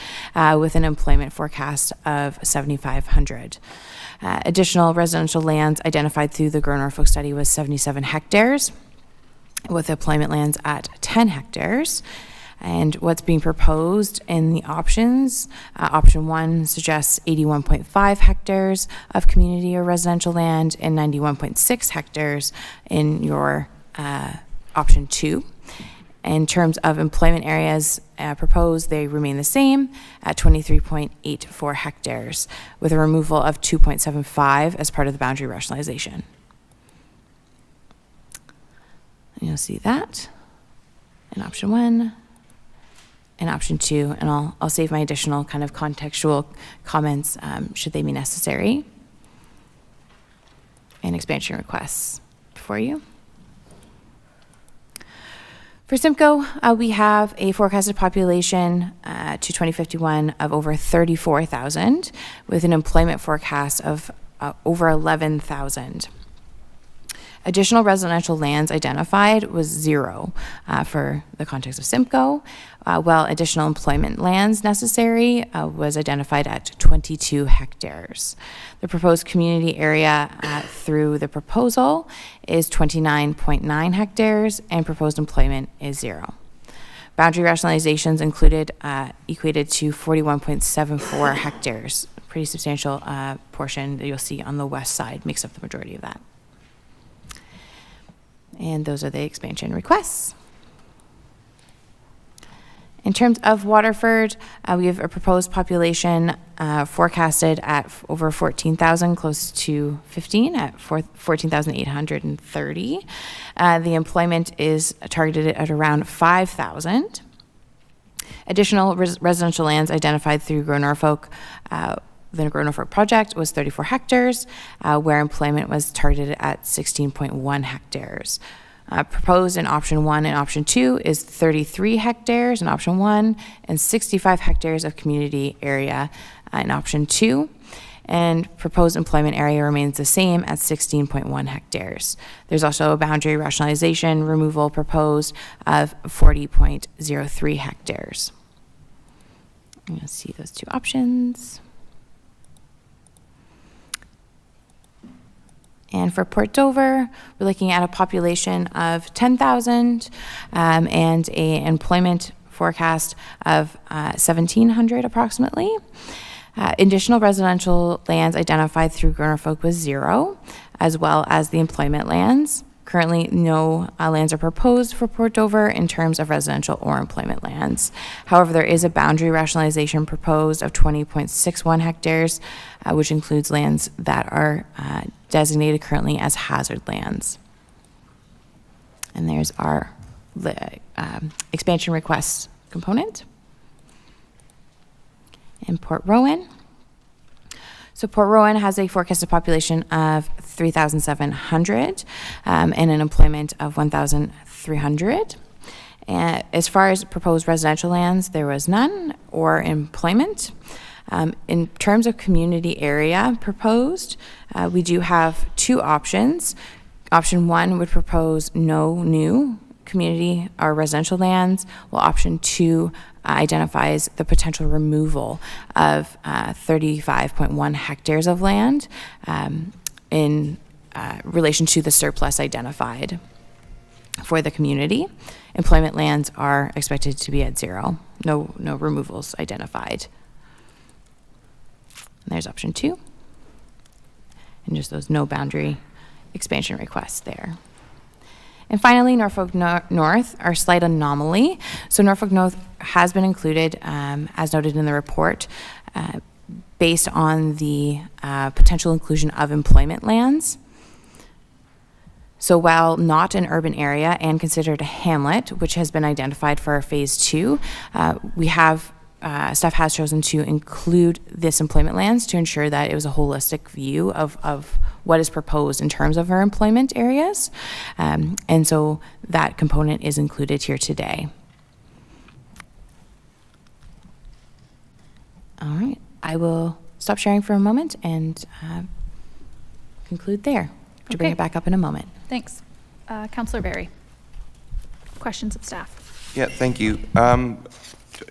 with an employment forecast of 7,500. Additional residential lands identified through the Grow Norfolk study was 77 hectares, with employment lands at 10 hectares. And what's being proposed in the options, option 1 suggests 81.5 hectares of community or residential land and 91.6 hectares in your option 2. In terms of employment areas proposed, they remain the same at 23.84 hectares, with a removal of 2.75 as part of the boundary rationalization. And you'll see that in option 1 and option 2, and I'll save my additional kind of contextual comments should they be necessary, and expansion requests for you. For Simco, we have a forecasted population to 2051 of over 34,000, with an employment forecast of over 11,000. Additional residential lands identified was 0 for the context of Simco, while additional employment lands necessary was identified at 22 hectares. The proposed community area through the proposal is 29.9 hectares, and proposed employment is 0. Boundary rationalizations included equated to 41.74 hectares. Pretty substantial portion that you'll see on the west side makes up the majority of that. And those are the expansion requests. In terms of Waterford, we have a proposed population forecasted at over 14,000, close to 15 at 14,830. The employment is targeted at around 5,000. Additional residential lands identified through Grow Norfolk, the Grow Norfolk project was 34 hectares, where employment was targeted at 16.1 hectares. Proposed in option 1 and option 2 is 33 hectares in option 1 and 65 hectares of community area in option 2. And proposed employment area remains the same at 16.1 hectares. There's also a boundary rationalization removal proposed of 40.03 hectares. You'll see those two options. And for Port Dover, we're looking at a population of 10,000 and an employment forecast of 1,700 approximately. Additional residential lands identified through Grow Norfolk was 0, as well as the employment lands. Currently, no lands are proposed for Port Dover in terms of residential or employment lands. However, there is a boundary rationalization proposed of 20.61 hectares, which includes lands that are designated currently as hazard lands. And there's our expansion request component. In Port Rowan. So Port Rowan has a forecasted population of 3,700 and an employment of 1,300. And as far as proposed residential lands, there was none or employment. In terms of community area proposed, we do have two options. Option 1 would propose no new community or residential lands, while option 2 identifies the potential removal of 35.1 hectares of land in relation to the surplus identified for the community. Employment lands are expected to be at 0. No removals identified. And there's option 2. And just those no boundary expansion requests there. And finally, Norfolk North, our slight anomaly. So Norfolk North has been included, as noted in the report, based on the potential inclusion of employment lands. So while not an urban area and considered a hamlet, which has been identified for phase 2, staff has chosen to include this employment lands to ensure that it was a holistic view of what is proposed in terms of our employment areas. And so that component is included here today. All right, I will stop sharing for a moment and conclude there to bring Okay. it back up in a moment. Thanks. Councillor Barry. Questions of staff? Yeah, thank you.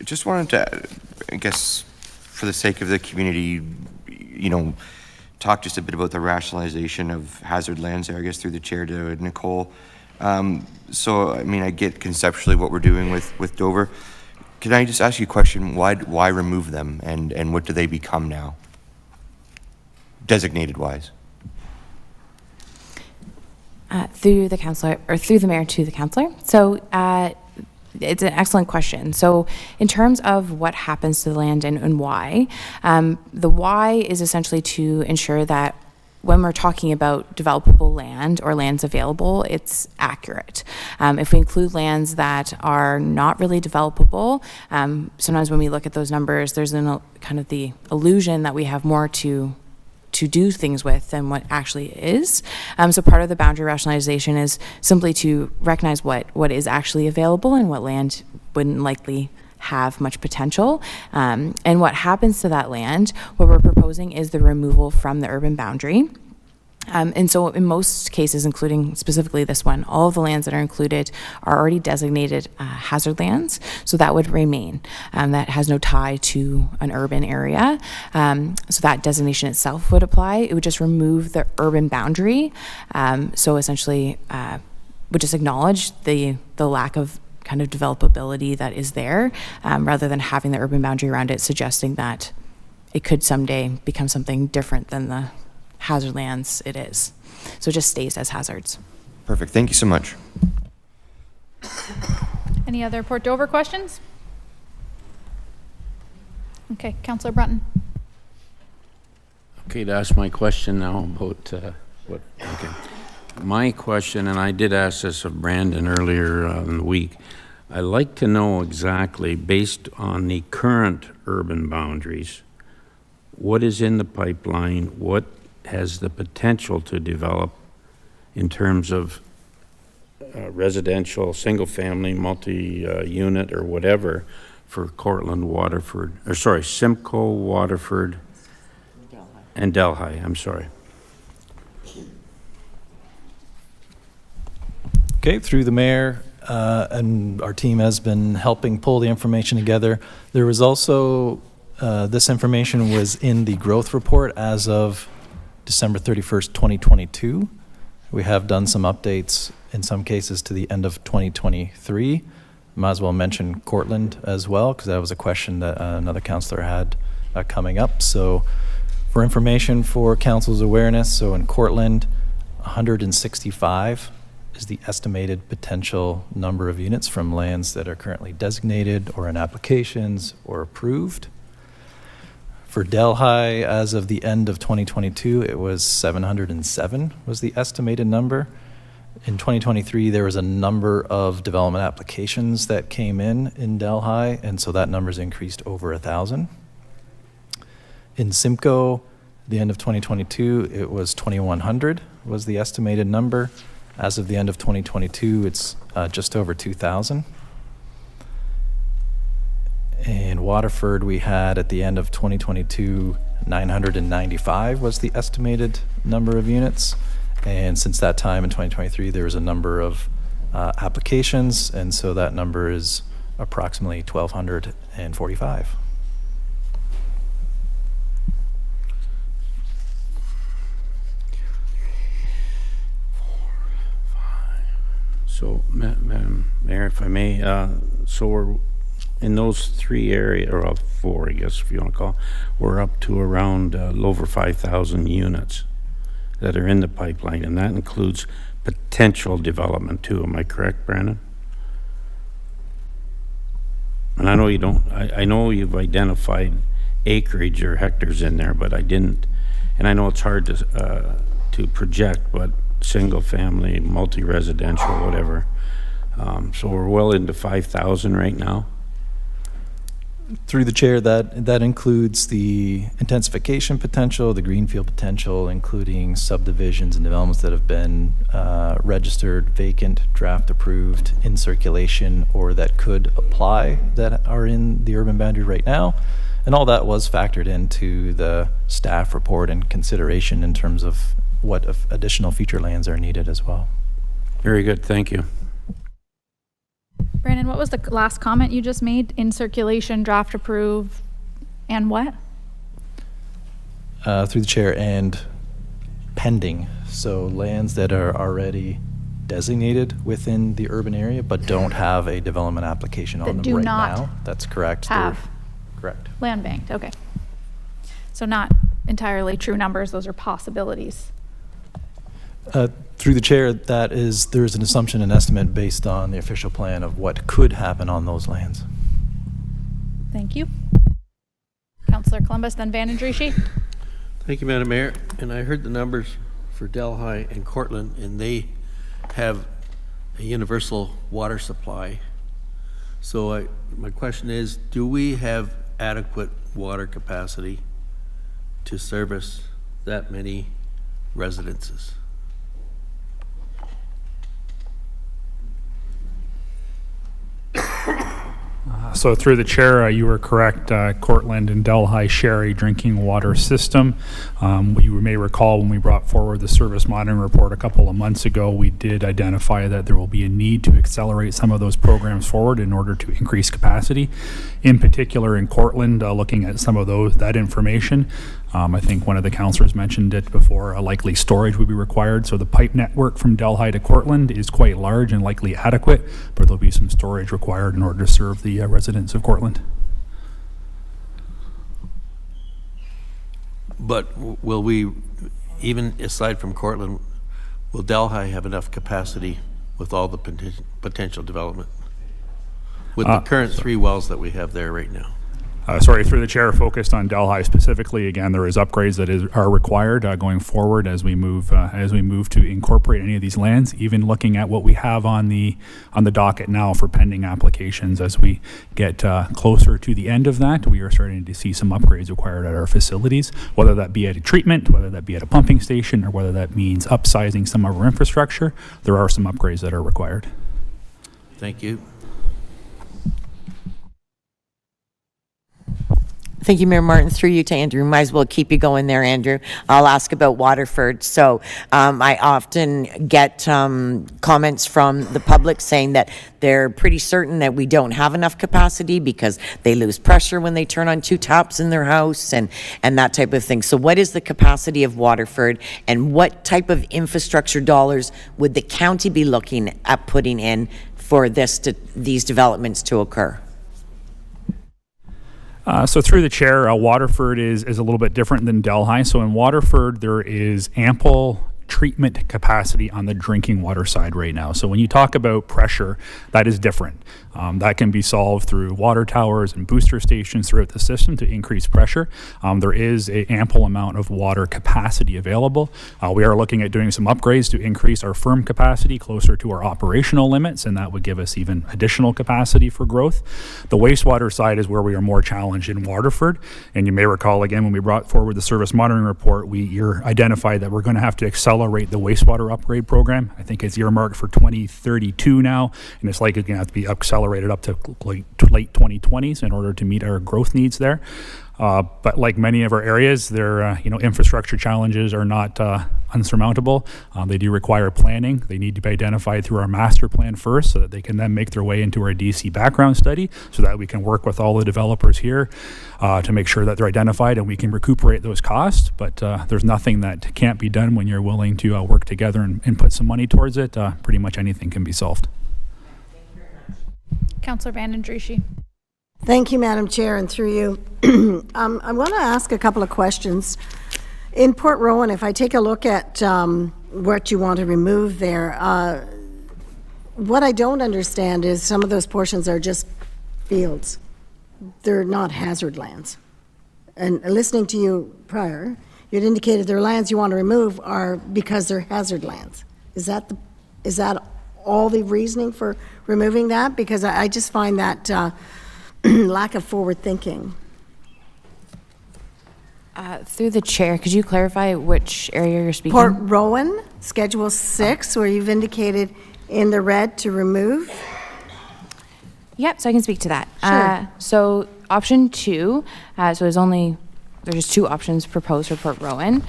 Just wanted to, I guess, for the sake of the community, talk just a bit about the rationalization of hazard lands there, I guess, through the chair to Nicole. So, I mean, I get conceptually what we're doing with Dover. Can I just ask you a question? Why remove them, and what do they become now, designated-wise? Through the councillor, or through the mayor to the councillor. So it's an excellent question. So in terms of what happens to the land and why, the why is essentially to ensure that when we're talking about developable land or lands available, it's accurate. If we include lands that are not really developable, sometimes when we look at those numbers, there's kind of the illusion that we have more to do things with than what actually is. So part of the boundary rationalization is simply to recognize what is actually available and what land wouldn't likely have much potential. And what happens to that land, what we're proposing is the removal from the urban boundary. And so in most cases, including specifically this one, all of the lands that are included are already designated hazard lands, so that would remain. That has no tie to an urban area. So that designation itself would apply. It would just remove the urban boundary. So essentially, would just acknowledge the lack of kind of developability that is there, rather than having the urban boundary around it, suggesting that it could someday become something different than the hazard lands it is. So it just stays as hazards. Perfect. Thank you so much. Any other Port Dover questions? Okay, Councillor Brunton. Okay, to ask my question now about okay. My question, and I did ask this of Brandon earlier in the week, I'd like to know exactly, based on the current urban boundaries, what is in the pipeline, what has the potential to develop in terms of residential, single-family, multi-unit, or whatever for Courtland, Waterford, or sorry, Simco, Waterford, and Delhi. I'm sorry. Okay, through the mayor, and our team has been helping pull the information together. There was also, this information was in the growth report as of December 31st, 2022. We have done some updates in some cases to the end of 2023. Might as well mention Courtland as well, because that was a question that another councillor had coming up. So for information for council's awareness, so in Courtland, 165 is the estimated potential number of units from lands that are currently designated or in applications or approved. For Delhi, as of the end of 2022, it was 707 was the estimated number. In 2023, there was a number of development applications that came in Delhi, and so that number's increased over 1,000. In Simco, the end of 2022, it was 2,100 was the estimated number. As of the end of 2022, it's just over 2,000. In Waterford, we had at the end of 2022, 995 was the estimated number of units. And since that time in 2023, there was a number of applications, and so that number is approximately 1,245. So, Madam Mayor, if I may, so we're in those three areas, or four, I guess, if you want to call, we're up to around over 5,000 units that are in the pipeline, and that includes potential development too. Am I correct, Brandon? And I know you don't, I know you've identified acreage or hectares in there, but I didn't, and I know it's hard to project, but single family, multi-residential, whatever. So we're well into 5,000 right now. Through the chair, that includes the intensification potential, the greenfield potential, including subdivisions and developments that have been registered, vacant, draft approved, in circulation, or that could apply that are in the urban boundary right now. And all that was factored into the staff report and consideration in terms of what additional feature lands are needed as well. Very good, thank you. Brandon, what was the last comment you just made? In circulation, draft approve, and what? Through the chair, and pending. So lands that are already designated within the urban area but don't have a development application on them right now. That's correct. Have correct. Land banked, okay. So not entirely true numbers, those are possibilities. Through the chair, there's an assumption and estimate based on the official plan of what could happen on those lands. Thank you. Councillor Columbus, then Van Andrieschy. Thank you, Madam Mayor. And I heard the numbers for Delhi and Courtland, and they have a universal water supply. So my question is, do we have adequate water capacity to service that many residences? So through the chair, you were correct. Courtland and Delhi share a drinking water system. You may recall when we brought forward the service monitoring report a couple of months ago, we did identify that there will be a need to accelerate some of those programs forward in order to increase capacity. In particular, in Courtland, looking at some of that information, I think one of the councillors mentioned it before, a likely storage would be required. So the pipe network from Delhi to Courtland is quite large and likely adequate, but there'll be some storage required in order to serve the residents of Courtland. But will we, even aside from Courtland, will Delhi have enough capacity with all the potential development? With the current 3 wells that we have there right now? Sorry, through the chair, focused on Delhi specifically. Again, there is upgrades that are required going forward as we move to incorporate any of these lands. Even looking at what we have on the docket now for pending applications, as we get closer to the end of that, we are starting to see some upgrades required at our facilities. Whether that be at a treatment, whether that be at a pumping station, or whether that means upsizing some of our infrastructure, there are some upgrades that are required. Thank you. Thank you, Mayor Martin. Through you to Andrew. Might as well keep you going there, Andrew. I'll ask about Waterford. So I often get comments from the public saying that they're pretty certain that we don't have enough capacity because they lose pressure when they turn on 2 taps in their house and that type of thing. So what is the capacity of Waterford, and what type of infrastructure dollars would the county be looking at putting in for these developments to occur? So through the chair, Waterford is a little bit different than Delhi. So in Waterford, there is ample treatment capacity on the drinking water side right now. So when you talk about pressure, that is different. That can be solved through water towers and booster stations throughout the system to increase pressure. There is an ample amount of water capacity available. We are looking at doing some upgrades to increase our firm capacity closer to our operational limits, and that would give us even additional capacity for growth. The wastewater side is where we are more challenged in Waterford. And you may recall, again, when we brought forward the service monitoring report, we identified that we're going to have to accelerate the wastewater upgrade program. I think it's earmarked for 2032 now, and it's likely going to have to be accelerated up to late 2020s in order to meet our growth needs there. But like many of our areas, their infrastructure challenges are not unsurmountable. They do require planning. They need to be identified through our master plan first, so that they can then make their way into our DC background study, so that we can work with all the developers here to make sure that they're identified and we can recuperate those costs. But there's nothing that can't be done when you're willing to work together and put some money towards it. Pretty much anything can be solved. Councillor Van Andrieschy. Thank you, Madam Chair, and through you. I want to ask a couple of questions. In Port Rowan, if I take a look at what you want to remove there, what I don't understand is some of those portions are just fields. They're not hazard lands. And listening to you prior, you had indicated there are lands you want to remove are because they're hazard lands. Is that all the reasoning for removing that? Because I just find that lack of forward thinking. Through the chair, could you clarify which area you're speaking? Port Rowan, Schedule 6, where you've indicated in the red to remove. Yep, so I can speak to that. Sure. So option 2, so there's just 2 options proposed for Port Rowan.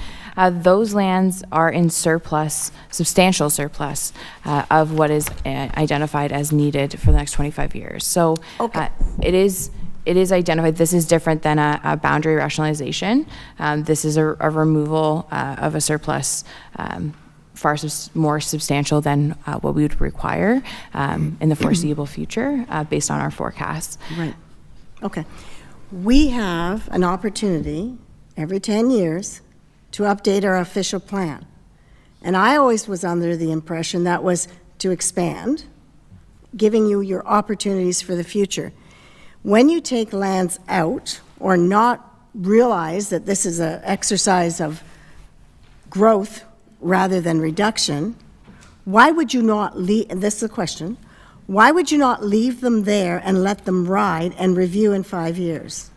Those lands are in surplus, substantial surplus of what is identified as needed for the next 25 years. So it is identified. This is different than a boundary rationalization. This is a removal of a surplus far more substantial than what we would require in the foreseeable future based on our forecasts. Right. Okay. We have an opportunity every 10 years to update our official plan. And I always was under the impression that was to expand, giving you your opportunities for the future. When you take lands out or not realize that this is an exercise of growth rather than reduction, why would you not leave, and this is the question, why would you not leave them there and let them ride and review in 5 years?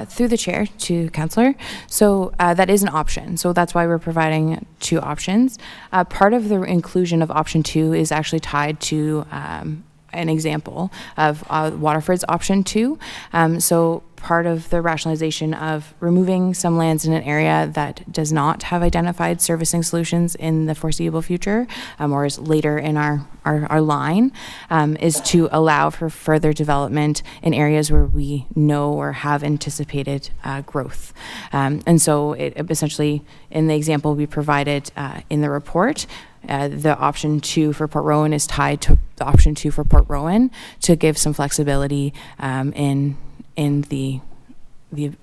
Through the chair to Councillor. So that is an option. So that's why we're providing 2 options. Part of the inclusion of option 2 is actually tied to an example of Waterford's option 2. So part of the rationalization of removing some lands in an area that does not have identified servicing solutions in the foreseeable future, or is later in our line, is to allow for further development in areas where we know or have anticipated growth. And so it essentially, in the example we provided in the report, the option 2 for Port Rowan is tied to the option 2 for Port Rowan to give some flexibility in the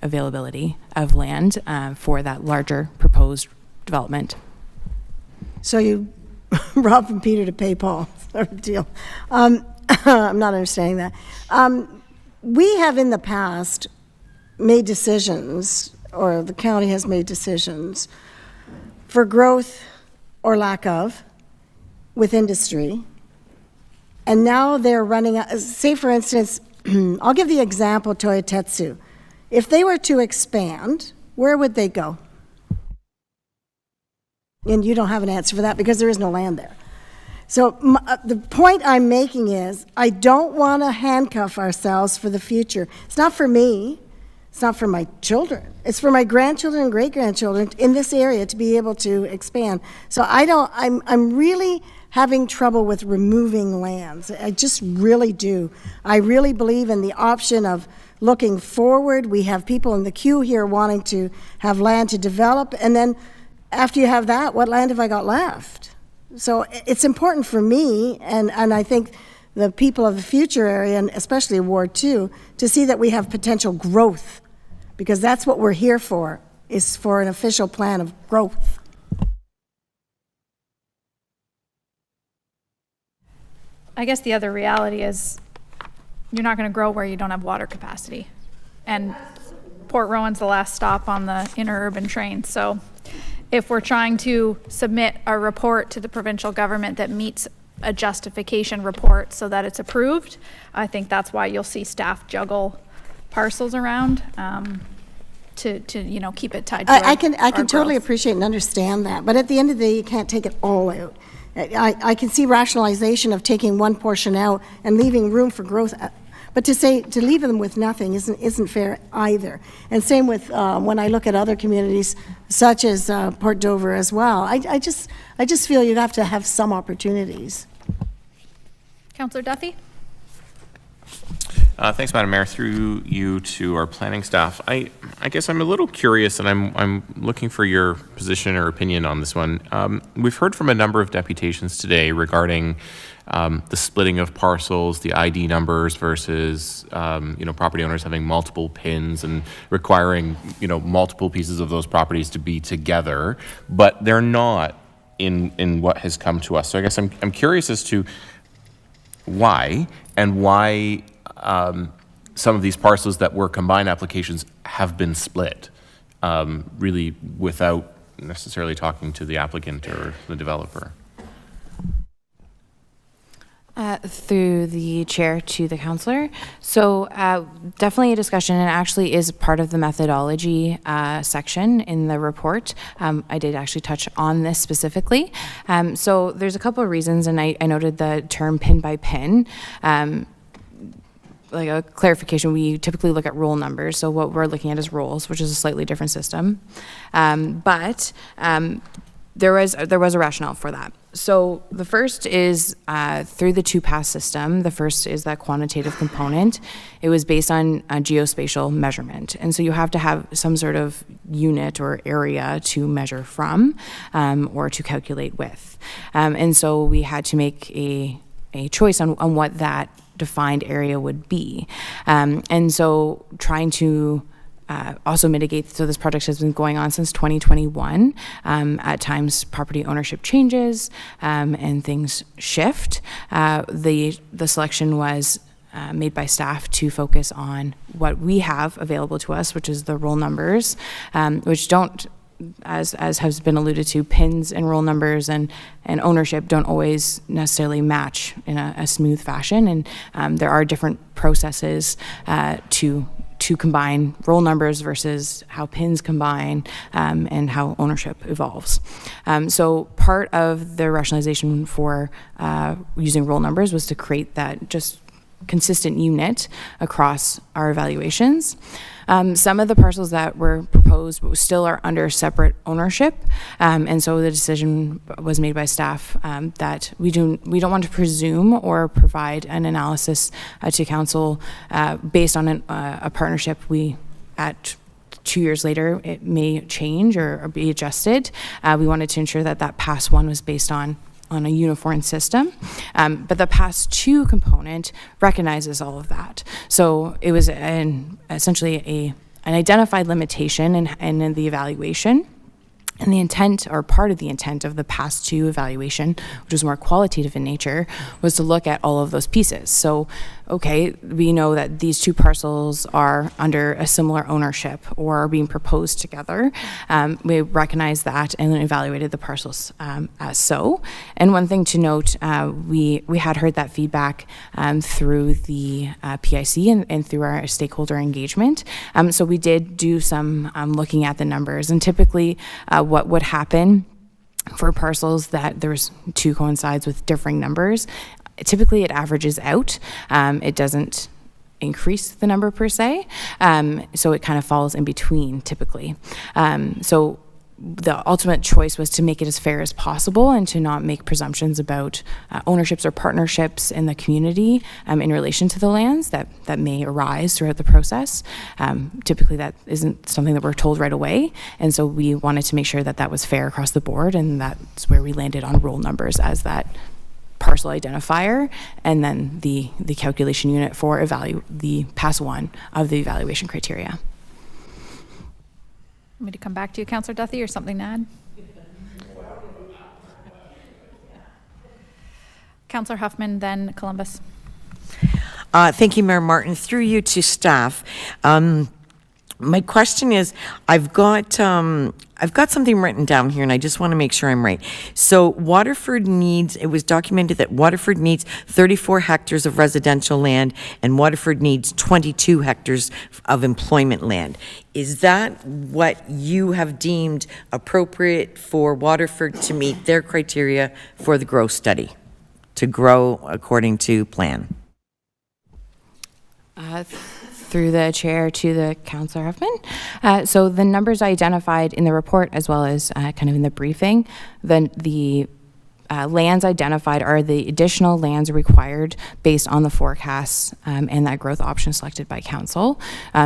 availability of land for that larger proposed development. So you rob from Peter to pay Paul sort of deal. I'm not understanding that. We have in the past made decisions, or the county has made decisions for growth or lack of with industry. And now they're running out. Say, for instance, I'll give the example Toyo Tetsu. If they were to expand, where would they go? And you don't have an answer for that because there is no land there. So the point I'm making is I don't want to handcuff ourselves for the future. It's not for me. It's not for my children. It's for my grandchildren and great-grandchildren in this area to be able to expand. So I'm really having trouble with removing lands. I just really do. I really believe in the option of looking forward. We have people in the queue here wanting to have land to develop, and then after you have that, what land have I got left? So it's important for me, and I think the people of the future area, and especially Ward 2, to see that we have potential growth, because that's what we're here for, is for an official plan of growth. I guess the other reality is you're not going to grow where you don't have water capacity. And Port Rowan's the last stop on the interurban train. So if we're trying to submit a report to the provincial government that meets a justification report so that it's approved, I think that's why you'll see staff juggle parcels around to keep it tied to I can totally growth. appreciate and understand that, but at the end of the day, you can't take it all out. I can see rationalization of taking one portion out and leaving room for growth, but to leave them with nothing isn't fair either. And same with when I look at other communities such as Port Dover as well. I just feel you have to have some opportunities. Councillor Duffy? Thanks, Madam Mayor. Through you to our planning staff, I guess I'm a little curious, and I'm looking for your position or opinion on this one. We've heard from a number of deputations today regarding the splitting of parcels, the ID numbers versus property owners having multiple PINs and requiring multiple pieces of those properties to be together, but they're not in what has come to us. So I guess I'm curious as to why some of these parcels that were combined applications have been split, really without necessarily talking to the applicant or the developer. Through the chair to the counselor. So definitely a discussion, and actually is part of the methodology section in the report. I did actually touch on this specifically. So there's a couple of reasons, and I noted the term pin by pin. Like a clarification, we typically look at roll numbers. So what we're looking at is rolls, which is a slightly different system. But there was a rationale for that. So the first is through the two-pass system. The first is that quantitative component. It was based on a geospatial measurement. And so you have to have some sort of unit or area to measure from or to calculate with. And so we had to make a choice on what that defined area would be. And so trying to also mitigate, so this project has been going on since 2021. At times property ownership changes and things shift. The selection was made by staff to focus on what we have available to us, which is the roll numbers, which don't, as has been alluded to, pins and roll numbers and ownership don't always necessarily match in a smooth fashion. And there are different processes to combine roll numbers versus how pins combine and how ownership evolves. So part of the rationalization for using roll numbers was to create that just consistent unit across our evaluations. Some of the parcels that were proposed still are under separate ownership, and so the decision was made by staff that we don't want to presume or provide an analysis to council based on a partnership. At 2 years later, it may change or be adjusted. We wanted to ensure that Pass 1 was based on a uniform system, but the Pass 2 component recognizes all of that. So it was essentially an identified limitation in the evaluation. And the intent, or part of the intent of the Pass 2 evaluation, which was more qualitative in nature, was to look at all of those pieces. So, okay, we know that these two parcels are under a similar ownership or are being proposed together. We recognized that and then evaluated the parcels as so. And one thing to note, we had heard that feedback through the PIC and through our stakeholder engagement. So we did do some looking at the numbers, and typically what would happen for parcels that there's two coincides with differing numbers, typically it averages out. It doesn't increase the number per se, so it kind of falls in between typically. So the ultimate choice was to make it as fair as possible and to not make presumptions about ownerships or partnerships in the community in relation to the lands that may arise throughout the process. Typically that isn't something that we're told right away, and so we wanted to make sure that was fair across the board, and that's where we landed on roll numbers as that parcel identifier, and then the calculation unit for the Pass 1 of the evaluation criteria. Want me to come back to you, Councillor Duthie, or something to add? Councillor Huffman, then Columbus. Thank you, Mayor Martin. Through you to staff. My question is, I've got something written down here, and I just want to make sure I'm right. So Waterford it was documented that Waterford needs 34 hectares of residential land, and Waterford needs 22 hectares of employment land. Is that what you have deemed appropriate for Waterford to meet their criteria for the growth study, to grow according to plan? Through the chair to the Councillor Huffman. So the numbers identified in the report, as well as kind of in the briefing, the lands identified are the additional lands required based on the forecasts and that growth option selected by council.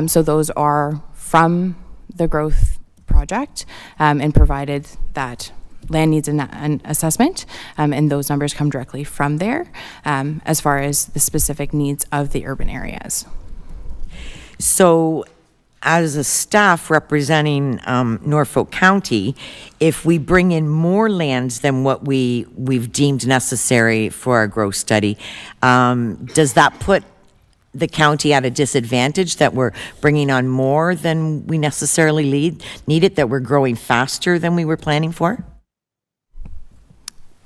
So those are from the growth project, and provided that land needs an assessment, and those numbers come directly from there as far as the specific needs of the urban areas. So as a staff representing Norfolk County, if we bring in more lands than what we've deemed necessary for our growth study, does that put the county at a disadvantage, that we're bringing on more than we necessarily need it, that we're growing faster than we were planning for?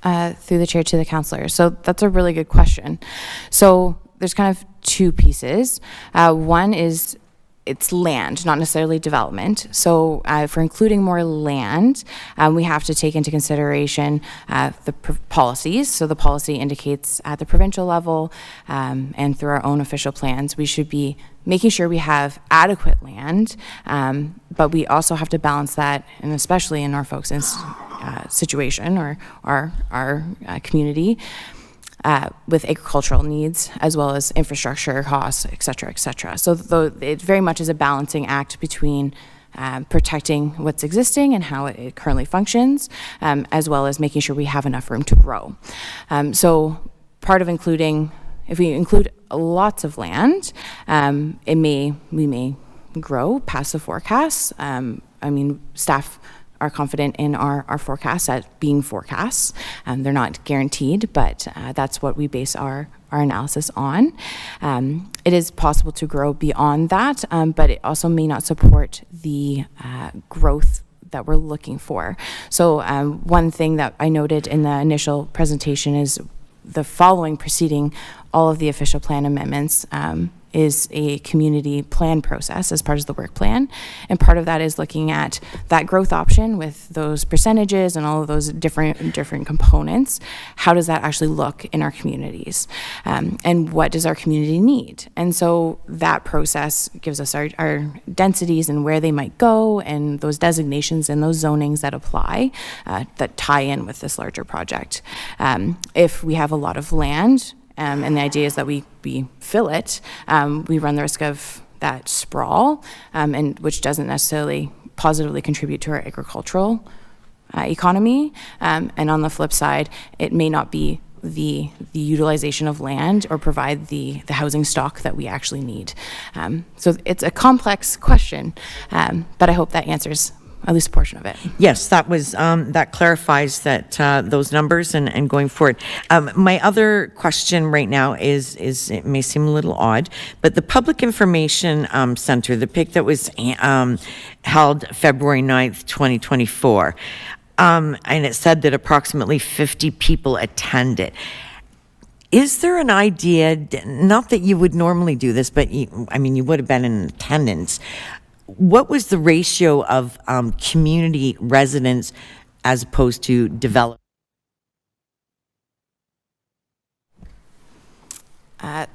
Through the chair to the counselor. So that's a really good question. So there's kind of two pieces. One is it's land, not necessarily development. So if we're including more land, we have to take into consideration the policies. So the policy indicates at the provincial level and through our own official plans, we should be making sure we have adequate land, but we also have to balance that, and especially in Norfolk's situation or our community, with agricultural needs as well as infrastructure costs, et cetera, et cetera. So it very much is a balancing act between protecting what's existing and how it currently functions, as well as making sure we have enough room to grow. So part of including, if we include lots of land, we may grow past the forecasts. Staff are confident in our forecasts at being forecasts. They're not guaranteed, but that's what we base our analysis on. It is possible to grow beyond that, but it also may not support the growth that we're looking for. So one thing that I noted in the initial presentation is the following preceding all of the official plan amendments is a community plan process as part of the work plan. And part of that is looking at that growth option with those percentages and all of those different components. How does that actually look in our communities? And what does our community need? And so that process gives us our densities and where they might go and those designations and those zonings that apply that tie in with this larger project. If we have a lot of land, and the idea is that we fill it, we run the risk of that sprawl, and which doesn't necessarily positively contribute to our agricultural economy. And on the flip side, it may not be the utilization of land or provide the housing stock that we actually need. So it's a complex question, but I hope that answers at least a portion of it. Yes, that was that clarifies that those numbers and going forward. My other question right now is it may seem a little odd, but the Public Information Center, the PIC that was held February 9th, 2024, and it said that approximately 50 people attended. Is there an idea, not that you would normally do this, but you would have been in attendance, what was the ratio of community residents as opposed to development?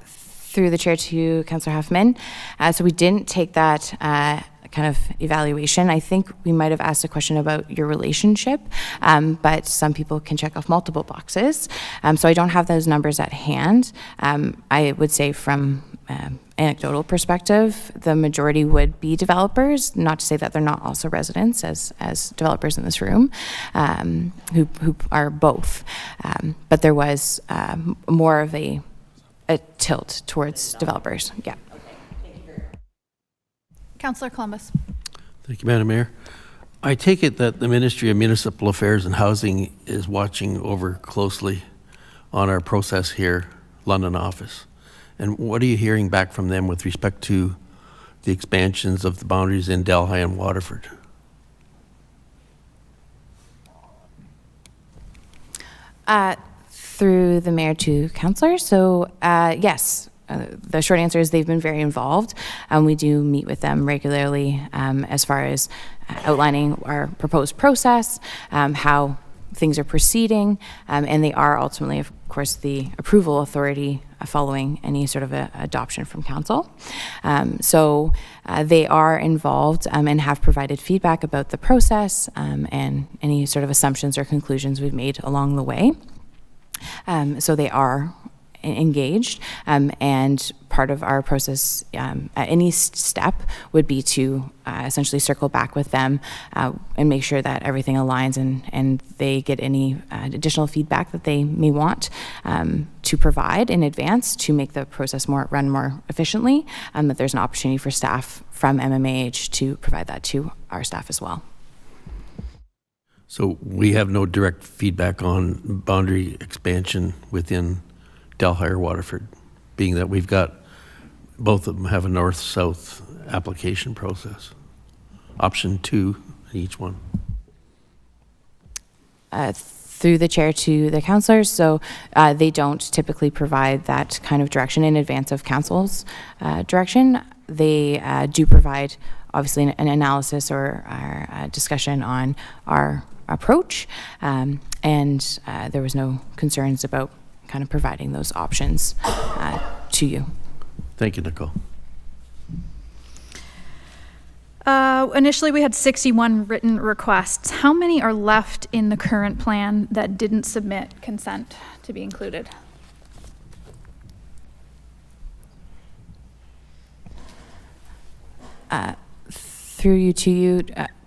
Through the chair to Councillor Huffman. So we didn't take that kind of evaluation. I think we might have asked a question about your relationship, but some people can check off multiple boxes. So I don't have those numbers at hand. I would say from anecdotal perspective, the majority would be developers, not to say that they're not also residents as developers in this room, who are both. But there was more of a tilt towards developers. Yeah. Councillor Columbus. Thank you, Madam Mayor. I take it that the Ministry of Municipal Affairs and Housing is watching over closely on our process here, London office. And what are you hearing back from them with respect to the expansions of the boundaries in Delhi and Waterford? Through the mayor to councillor. So yes, the short answer is they've been very involved. We do meet with them regularly as far as outlining our proposed process, how things are proceeding, and they are ultimately, of course, the approval authority following any sort of adoption from council. So they are involved and have provided feedback about the process and any sort of assumptions or conclusions we've made along the way. So they are engaged, and part of our process at any step would be to essentially circle back with them and make sure that everything aligns and they get any additional feedback that they may want to provide in advance to make the process run more efficiently, that there's an opportunity for staff from MMAH to provide that to our staff as well. So we have no direct feedback on boundary expansion within Delhi or Waterford, being that we've got, both of them have a north-south application process. Option 2 in each one. through the chair to the councillors, so they don't typically provide that kind of direction in advance of council's direction. They do provide, obviously, an analysis or a discussion on our approach, and there was no concerns about kind of providing those options to you. Thank you, Nicole. Initially, we had 61 written requests. How many are left in the current plan that didn't submit consent to be included? Through you to you,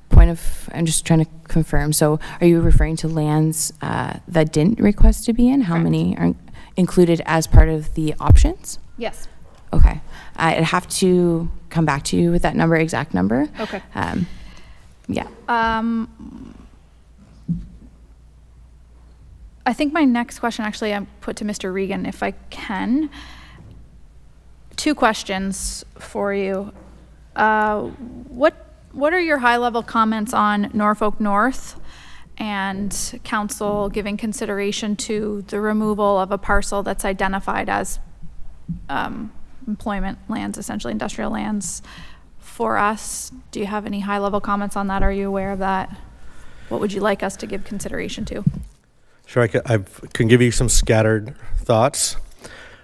point of, I'm just trying to confirm. So are you referring to lands that didn't request to be in? How many are included as part of the options? Yes. Okay. I'd have to come back to you with that number, exact number. Okay. Yeah. I think my next question, actually, I put to Mr. Regan, if I can. 2 questions for you. What are your high-level comments on Norfolk North and council giving consideration to the removal of a parcel that's identified as employment lands, essentially industrial lands for us? Do you have any high-level comments on that? Are you aware of that? What would you like us to give consideration to? Sure, I can give you some scattered thoughts.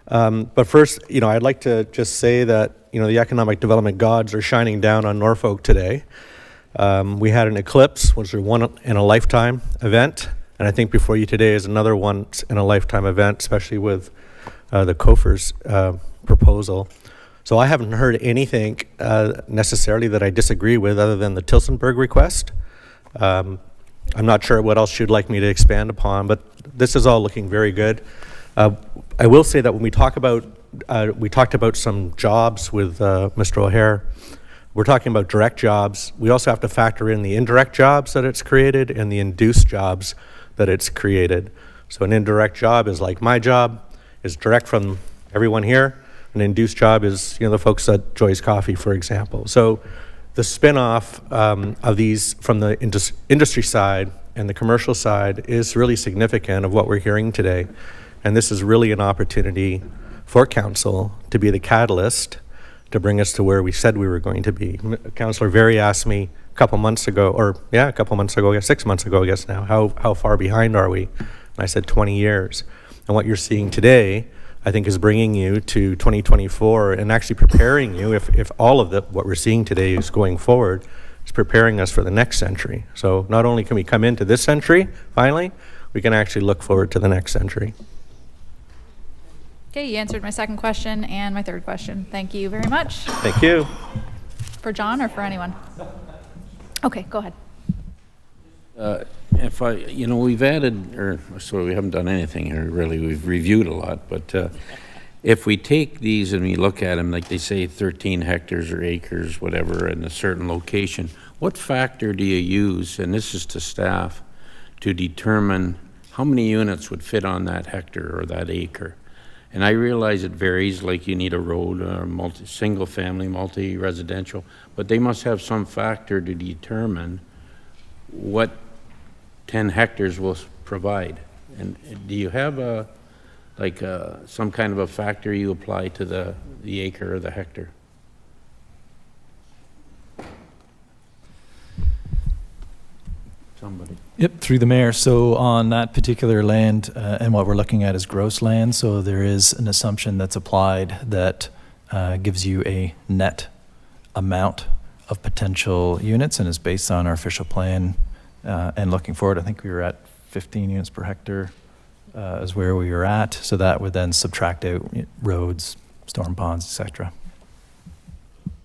But first, I'd like to just say that, the economic development gods are shining down on Norfolk today. We had an eclipse, which was a one-in-a-lifetime event, and I think before you today is another once-in-a-lifetime event, especially with the COFR's proposal. So I haven't heard anything necessarily that I disagree with other than the Tilsonburg request. I'm not sure what else you'd like me to expand upon, but this is all looking very good. I will say that when we talked about some jobs with Mr. O'Hare. We're talking about direct jobs. We also have to factor in the indirect jobs that it's created and the induced jobs that it's created. So an indirect job is like my job, is direct from everyone here. An induced job is, the folks at Joy's Coffee, for example. So the spin-off of these from the industry side and the commercial side is really significant of what we're hearing today. And this is really an opportunity for council to be the catalyst to bring us to where we said we were going to be. Councillor Very asked me a couple months ago, 6 months ago, I guess now, how far behind are we? And I said 20 years. And what you're seeing today, I think, is bringing you to 2024 and actually preparing you, if all of what we're seeing today is going forward, is preparing us for the next century. So not only can we come into this century, finally, we can actually look forward to the next century. Okay, you answered my second question and my third question. Thank you very much. Thank you. For John or for anyone? Okay, go ahead. We've added, we haven't done anything here, really. We've reviewed a lot, but if we take these and we look at them, like they say 13 hectares or acres, whatever, in a certain location, what factor do you use, and this is to staff, to determine how many units would fit on that hectare or that acre? And I realize it varies, like you need a road, single family, multi-residential, but they must have some factor to determine what 10 hectares will provide. And do you have some kind of a factor you apply to the acre or the hectare? Somebody. Yep, through the mayor. So on that particular land, and what we're looking at is gross land, so there is an assumption that's applied that gives you a net amount of potential units and is based on our official plan. And looking forward, I think we were at 15 units per hectare is where we were at. So that would then subtract out roads, storm ponds, etc.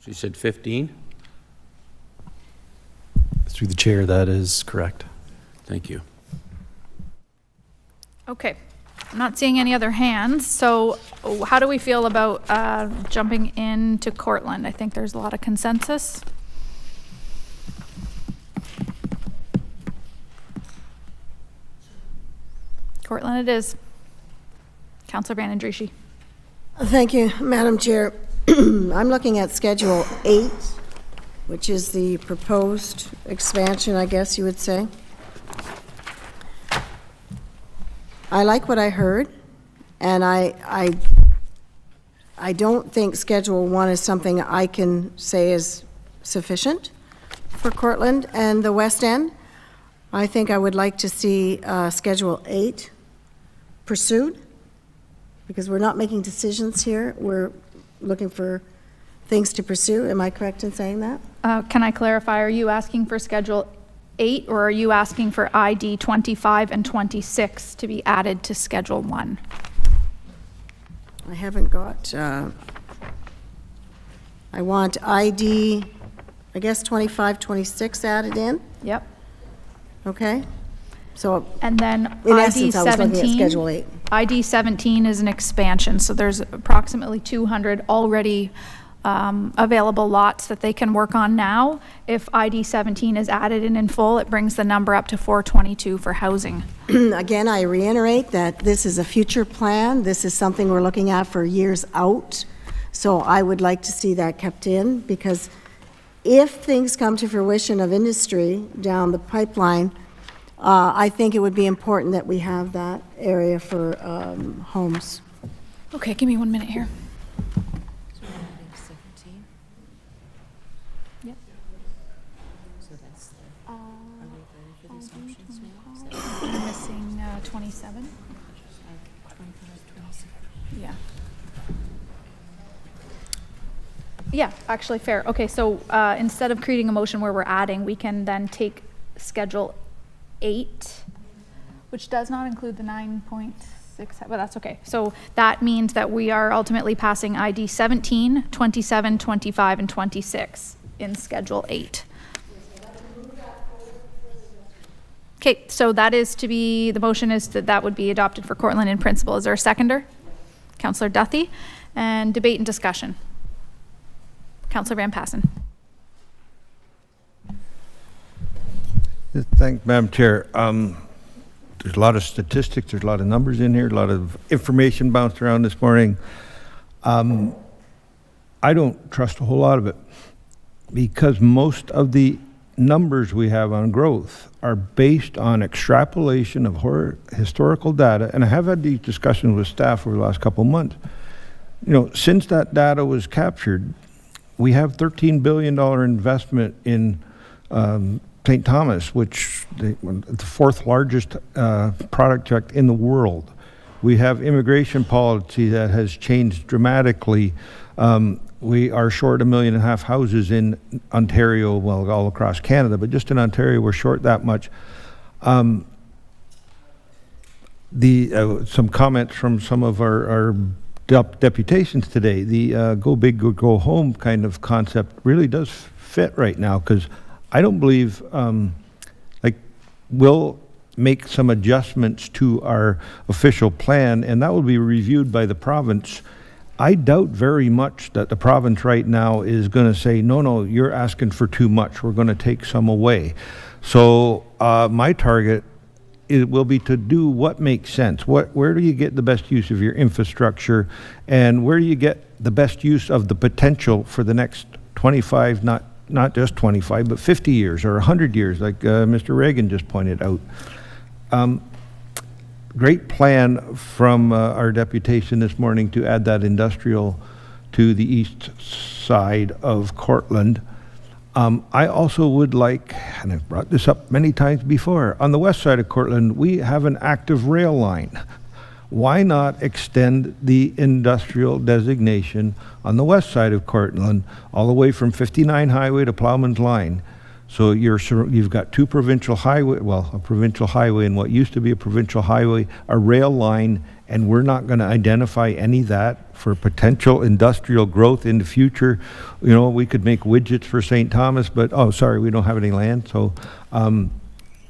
So you said 15? Through the chair, that is correct. Thank you. Okay, I'm not seeing any other hands, so how do we feel about jumping into Courtland? I think there's a lot of consensus. Courtland it is. Councillor Van Andriesch. Thank you, Madam Chair. I'm looking at Schedule 8, which is the proposed expansion, I guess you would say. I like what I heard, and I don't think Schedule 1 is something I can say is sufficient for Courtland and the West End. I think I would like to see Schedule 8 pursued, because we're not making decisions here. We're looking for things to pursue. Am I correct in saying that? Can I clarify, are you asking for Schedule 8, or are you asking for ID 25 and 26 to be added to Schedule 1? I haven't got, I want ID, I guess 25, 26 added in, Yep. okay? So And then in ID essence, I was looking at 17. Schedule 8. ID 17 is an expansion, so there's approximately 200 already available lots that they can work on now. If ID 17 is added in full, it brings the number up to 422 for housing. Again, I reiterate that this is a future plan. This is something we're looking at for years out. So I would like to see that kept in, because if things come to fruition of industry down the pipeline, I think it would be important that we have that area for homes. Okay, give me 1 minute here. Yep. I'm missing 27. Yeah. Yeah, actually fair. Okay, so instead of creating a motion where we're adding, we can then take Schedule 8, which does not include the 9.6, but that's okay. So that means that we are ultimately passing ID 17, 27, 25, and 26 in Schedule 8. Okay, so that is to be, the motion is that that would be adopted for Courtland in principle. Is there a seconder? Councillor Duthie. And debate and discussion. Councillor Van Passen. Thank Madam Chair. There's a lot of statistics, there's a lot of numbers in here, a lot of information bounced around this morning. I don't trust a whole lot of it, because most of the numbers we have on growth are based on extrapolation of historical data, and I have had these discussions with staff over the last couple of months. You know, since that data was captured, we have $13 billion investment in St. Thomas, which the fourth largest project in the world. We have immigration policy that has changed dramatically. We are short 1.5 million houses in Ontario, well, all across Canada, but just in Ontario, we're short that much. Some comments from some of our deputations today. The go big or go home kind of concept really does fit right now, because I don't believe, we'll make some adjustments to our official plan, and that will be reviewed by the province. I doubt very much that the province right now is going to say, no, you're asking for too much. We're going to take some away. So my target will be to do what makes sense. Where do you get the best use of your infrastructure, and where do you get the best use of the potential for the next 25, not just 25, but 50 years or 100 years, like Mr. Reagan just pointed out. Great plan from our deputation this morning to add that industrial to the east side of Courtland. I also would like, and I've brought this up many times before, on the west side of Courtland, we have an active rail line. Why not extend the industrial designation on the west side of Courtland all the way from 59 Highway to Plowman's Line? So you've got two provincial highway, well, a provincial highway and what used to be a provincial highway, a rail line, and we're not going to identify any of that for potential industrial growth in the future. You know, we could make widgets for St. Thomas, but, oh, sorry, we don't have any land. So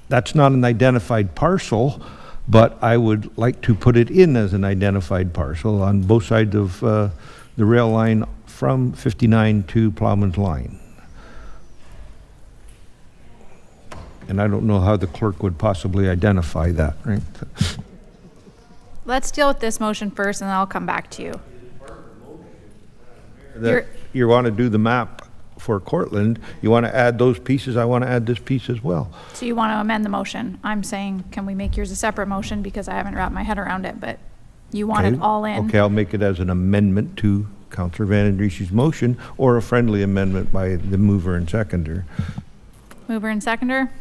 that's not an identified parcel, but I would like to put it in as an identified parcel on both sides of the rail line from 59 to Plowman's Line. And I don't know how the clerk would possibly identify that, right? Let's deal with this motion first, and then I'll come back to you. That you want to do the map for Courtland, you want to add those pieces, I want to add this piece as well. So you want to amend the motion. I'm saying, can we make yours a separate motion because I haven't wrapped my head around it, but you want it all in. Okay, I'll make it as an amendment to Councillor Van Andriesch's motion, or a friendly amendment by the mover and seconder. Mover and seconder?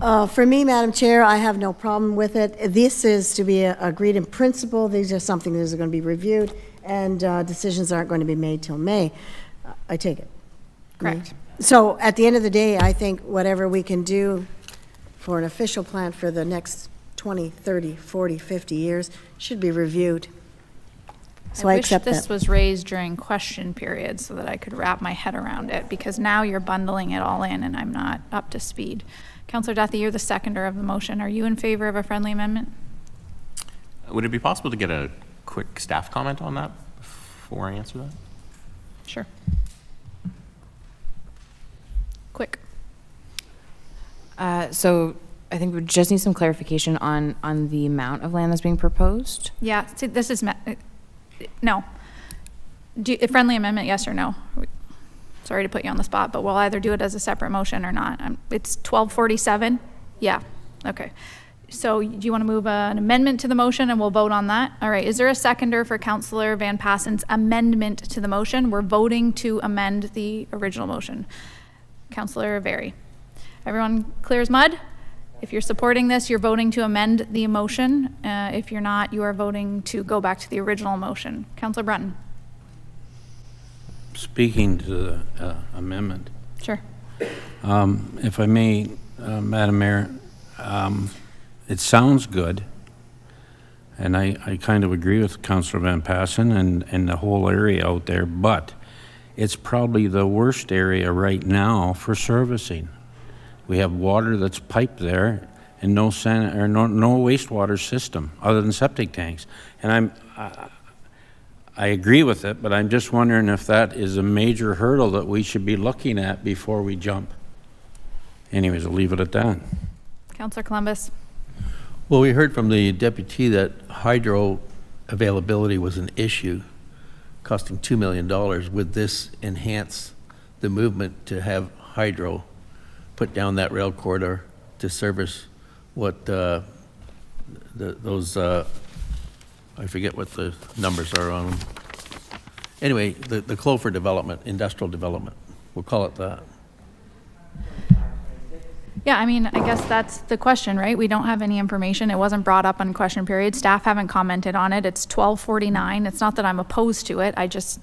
For me, Madam Chair, I have no problem with it. This is to be agreed in principle. These are something that is going to be reviewed, and decisions aren't going to be made till May. I take it. Correct. So at the end of the day, I think whatever we can do for an official plan for the next 20, 30, 40, 50 years should be reviewed. So I accept that. wish this was raised during question period so that I could wrap my head around it, because now you're bundling it all in and I'm not up to speed. Councillor Duthie, you're the seconder of the motion. Are you in favor of a friendly amendment? Would it be possible to get a quick staff comment on that before I answer that? Sure. Quick. So I think we just need some clarification on the amount of land that's being proposed. Yeah, see, this is, no. A friendly amendment, yes or no? Sorry to put you on the spot, but we'll either do it as a separate motion or not. It's 12:47? Yeah, okay. So do you want to move an amendment to the motion and we'll vote on that? All right, is there a seconder for Councillor Van Passen's amendment to the motion? We're voting to amend the original motion. Councillor Very. Everyone clear as mud? If you're supporting this, you're voting to amend the motion. If you're not, you are voting to go back to the original motion. Councillor Brunton. Speaking to the amendment. Sure. If I may, Madam Mayor, it sounds good, and I kind of agree with Councillor Van Passen and the whole area out there, but it's probably the worst area right now for servicing. We have water that's piped there and no wastewater system other than septic tanks. And I agree with it, but I'm just wondering if that is a major hurdle that we should be looking at before we jump. Anyways, I'll leave it at that. Councillor Columbus. Well, we heard from the deputy that hydro availability was an issue, costing $2 million. Would this enhance the movement to have hydro put down that rail corridor to service what those I forget what the numbers are on them. Anyway, the Clover development, industrial development, we'll call it that. Yeah, I mean, I guess that's the question, right? We don't have any information. It wasn't brought up on question period. Staff haven't commented on it. It's 12:49. It's not that I'm opposed to it. I just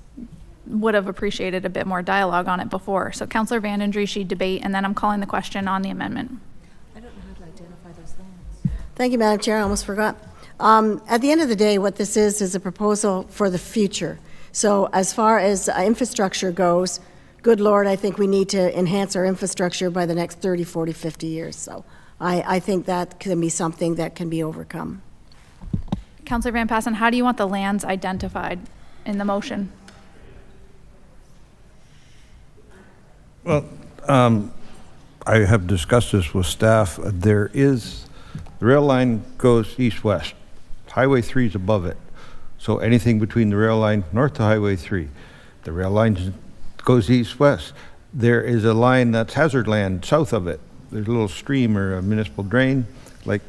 would have appreciated a bit more dialogue on it before. So Councillor Van Andriesch, debate, and then I'm calling the question on the amendment. I don't know how to identify those lands. Thank you, Madam Chair. I almost forgot. At the end of the day, what this is a proposal for the future. So as far as infrastructure goes, good Lord, I think we need to enhance our infrastructure by the next 30, 40, 50 years. So I think that can be something that can be overcome. Councillor Van Passen, how do you want the lands identified in the motion? Well, I have discussed this with staff. The rail line goes east-west. Highway 3 is above it. So anything between the rail line north to Highway 3. The rail line goes east-west. There is a line that's hazard land south of it. There's a little stream or a municipal drain, like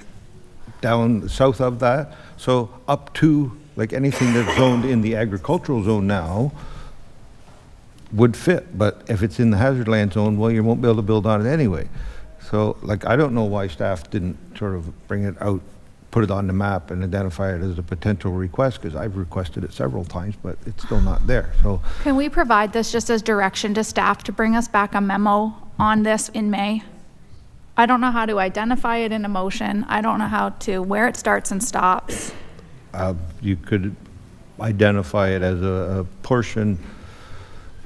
down south of that. So up to, like anything that's zoned in the agricultural zone now would fit. But if it's in the hazard land zone, well, you won't be able to build on it anyway. So, like, I don't know why staff didn't sort of bring it out, put it on the map and identify it as a potential request, because I've requested it several times, but it's still not there. So, Can we provide this just as direction to staff to bring us back a memo on this in May? I don't know how to identify it in a motion. I don't know where it starts and stops. you could identify it as a portion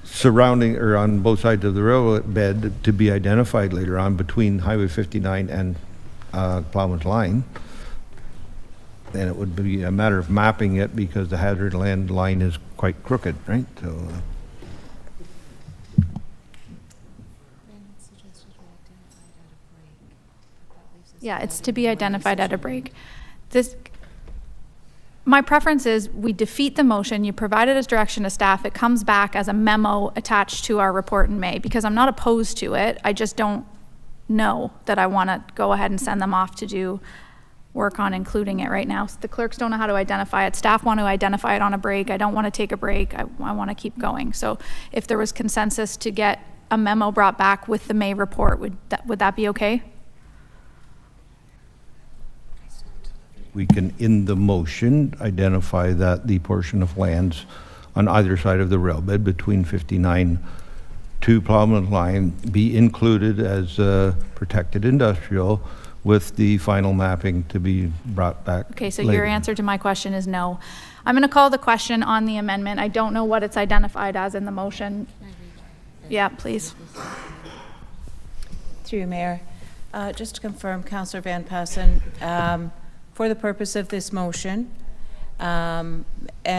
surrounding or on both sides of the railroad bed to be identified later on between Highway 59 and Plowman's Line. And it would be a matter of mapping it because the hazard land line is quite crooked, right? So. Yeah, it's to be identified at a break. This, My preference is we defeat the motion, you provide it as direction to staff, it comes back as a memo attached to our report in May, because I'm not opposed to it, I just don't know that I want to go ahead and send them off to do work on including it right now. The clerks don't know how to identify it, staff want to identify it on a break, I don't want to take a break, I want to keep going. So if there was consensus to get a memo brought back with the May report, would that be okay? We can, in the motion, identify that the portion of lands on either side of the rail bed between 59 to Plowman Line be included as protected industrial, with the final mapping to be brought back Okay, so later. your answer to my question is no. I'm going to call the question on the amendment. I don't know what it's identified as in the motion. Yeah, please. Through you, Mayor. Just to confirm, Councillor Van Passen, for the purpose of this motion, and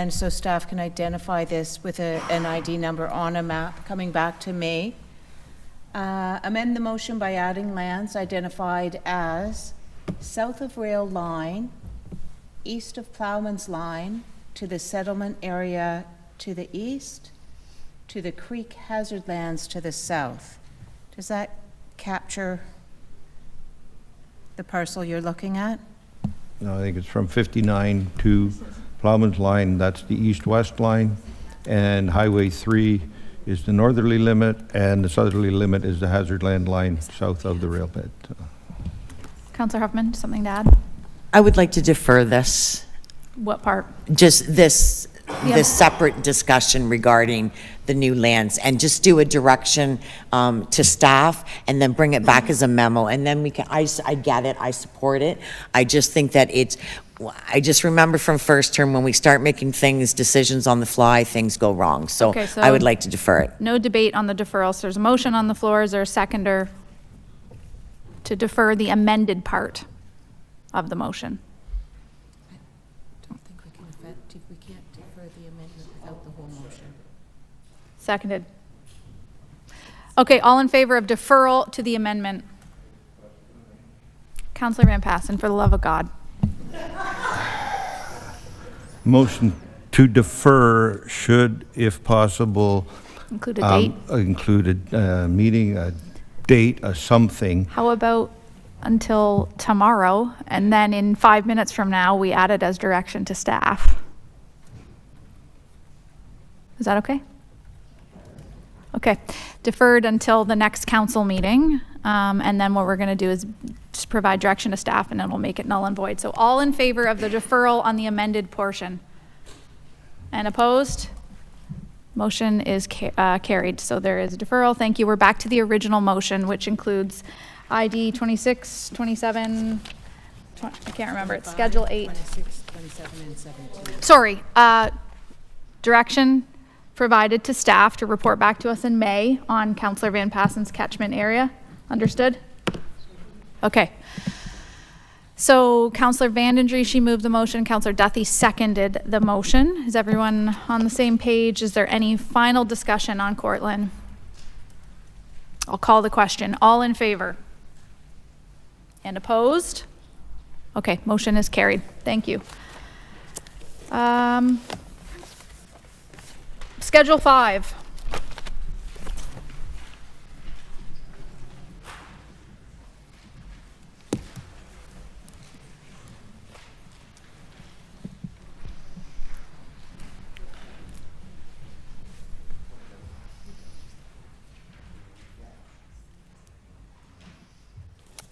so staff can identify this with an ID number on a map coming back to May, amend the motion by adding lands identified as south of rail line, east of Plowman's Line, to the settlement area to the east, to the creek hazard lands to the south. Does that capture the parcel you're looking at? No, I think it's from 59 to Plowman's Line, that's the east-west line, and Highway 3 is the northerly limit, and the southerly limit is the hazard land line south of the rail bed. Councillor Huffman, something to add? I would like to defer this. What part? Just this, Yeah. this separate discussion regarding the new lands, and just do a direction to staff, and then bring it back as a memo, and then we can, I get it, I support it. I just think that I just remember from first term, when we start making decisions on the fly, things go wrong. So Okay, so I would like to defer it. No debate on the deferral. So there's a motion on the floor. Is there a seconder to defer the amended part of the motion? I don't think we can't defer the amendment without the whole motion. Seconded. Okay, all in favor of deferral to the amendment? Councillor Van Passen, for the love of God. Motion to defer should, if possible, Include a date? include a meeting, a date, a something. How about until tomorrow, and then in 5 minutes from now, we add it as direction to staff? Is that okay? Okay, deferred until the next council meeting, and then what we're going to do is just provide direction to staff, and then we'll make it null and void. So all in favor of the deferral on the amended portion? And opposed? Motion is carried. So there is a deferral. Thank you. We're back to the original motion, which includes ID 26, 27, I can't remember. It's Schedule 8. 26, 27, and 17. Sorry, direction provided to staff to report back to us in May on Councillor Van Passen's catchment area. Understood? Okay. So Councillor Vandendry, she moved the motion. Councillor Duthie seconded the motion. Is everyone on the same page? Is there any final discussion on Courtland? I'll call the question. All in favor? And opposed? Okay, motion is carried. Thank you. Schedule 5.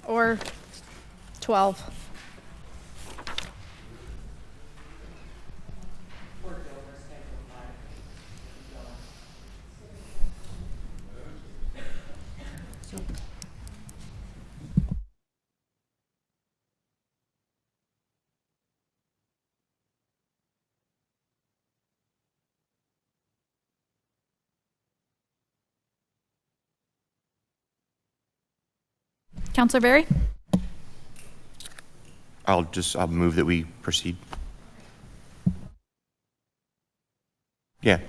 Or 12. Councillor Berry? I'll move that we proceed. Yeah.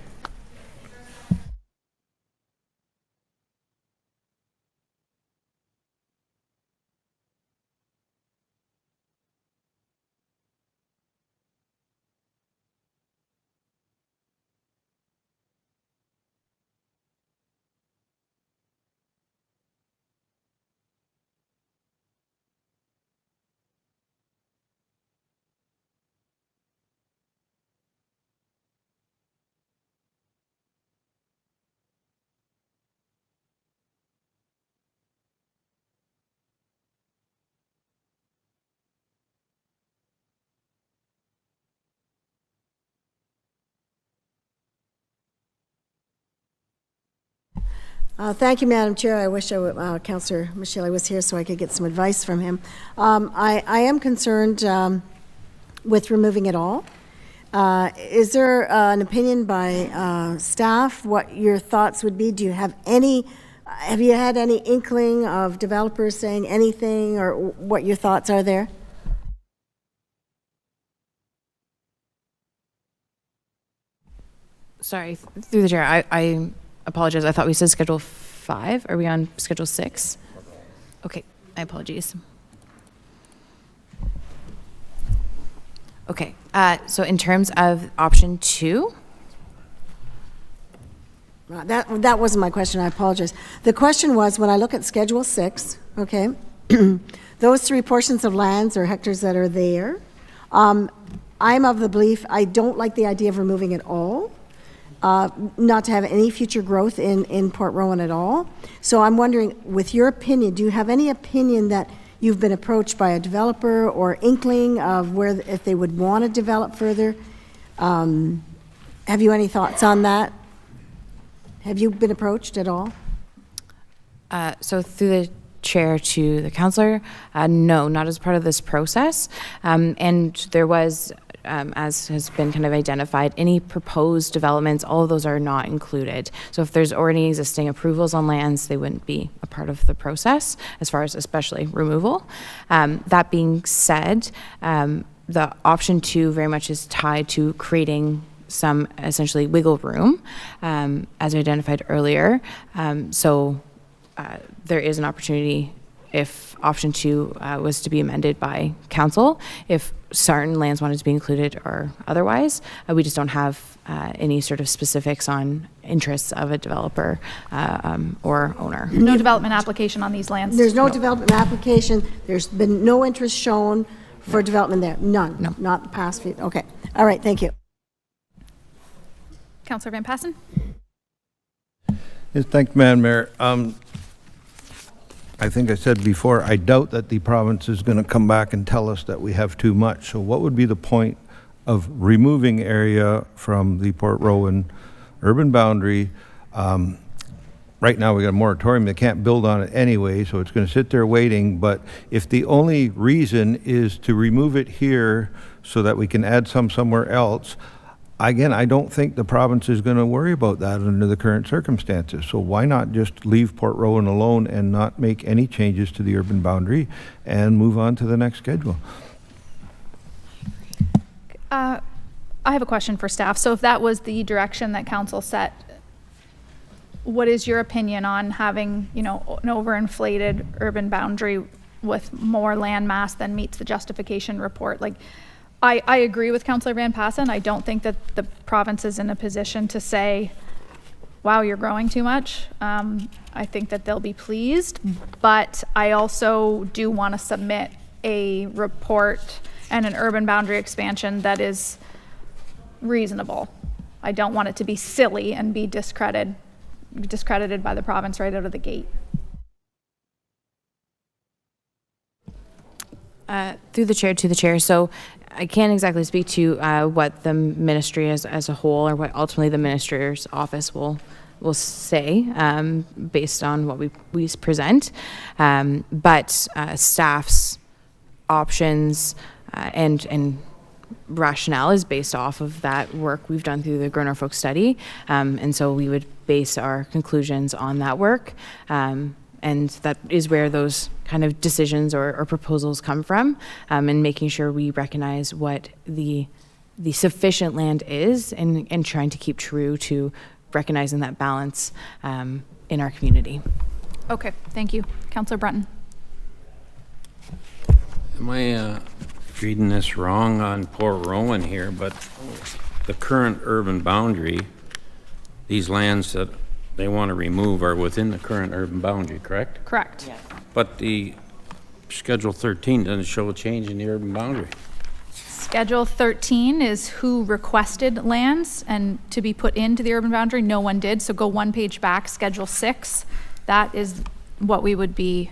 Thank you, Madam Chair. I wish Councillor Michele was here so I could get some advice from him. I am concerned with removing it all. Is there an opinion by staff what your thoughts would be? Do you have you had any inkling of developers saying anything, or what your thoughts are there? Sorry, through the chair, I apologize. I thought we said Schedule 5. Are we on Schedule 6? Okay, my apologies. Okay, so in terms of option 2, That wasn't my question, I apologize. The question was, when I look at Schedule 6, okay, those 3 portions of lands or hectares that are there, I'm of the belief, I don't like the idea of removing it all, not to have any future growth in Port Rowan at all. So I'm wondering, with your opinion, do you have any opinion that you've been approached by a developer or inkling of where, if they would want to develop further? Have you any thoughts on that? Have you been approached at all? so through the chair to the councillor, no, not as part of this process. And there was, as has been kind of identified, any proposed developments, all of those are not included. So if there's already existing approvals on lands, they wouldn't be a part of the process as far as especially removal. That being said, the option 2 very much is tied to creating some essentially wiggle room, as identified earlier. So there is an opportunity if option 2 was to be amended by council, if certain lands wanted to be included or otherwise. We just don't have any sort of specifics on interests of a developer or owner. No development application on these lands? There's no development application. There's been no interest shown for development there? None? No. Not the past few? Okay. All right, thank you. Councillor Van Passen? Yes, thank you, Madam Mayor. I think I said before, I doubt that the province is going to come back and tell us that we have too much. So what would be the point of removing area from the Port Rowan urban boundary? Right now we got a moratorium. They can't build on it anyway, so it's going to sit there waiting. But if the only reason is to remove it here so that we can add some somewhere else, again, I don't think the province is going to worry about that under the current circumstances. So why not just leave Port Rowan alone and not make any changes to the urban boundary and move on to the next schedule? I have a question for staff. So if that was the direction that council set, what is your opinion on having, you know, an overinflated urban boundary with more land mass than meets the justification report? Like, I agree with Councillor Van Passen. I don't think that the province is in a position to say, wow, you're growing too much. I think that they'll be pleased, but I also do want to submit a report and an urban boundary expansion that is reasonable. I don't want it to be silly and be discredited by the province right out of the gate. Through the chair to the chair. So I can't exactly speak to what the ministry as a whole, or what ultimately the minister's office will say based on what we present. But staff's options and rationale is based off of that work we've done through the Norfolk study. And so we would base our conclusions on that work. And that is where those kind of decisions or proposals come from, and making sure we recognize what the sufficient land is, and trying to keep true to recognizing that balance in our community. Okay, thank you. Councillor Brunton. Am I reading this wrong on Port Rowan here, but the current urban boundary, these lands that they want to remove are within the current urban boundary, correct? Correct. Yeah. But the Schedule 13 doesn't show a change in the urban boundary. Schedule 13 is who requested lands and to be put into the urban boundary. No one did, so go one page back, Schedule 6. That is what we would be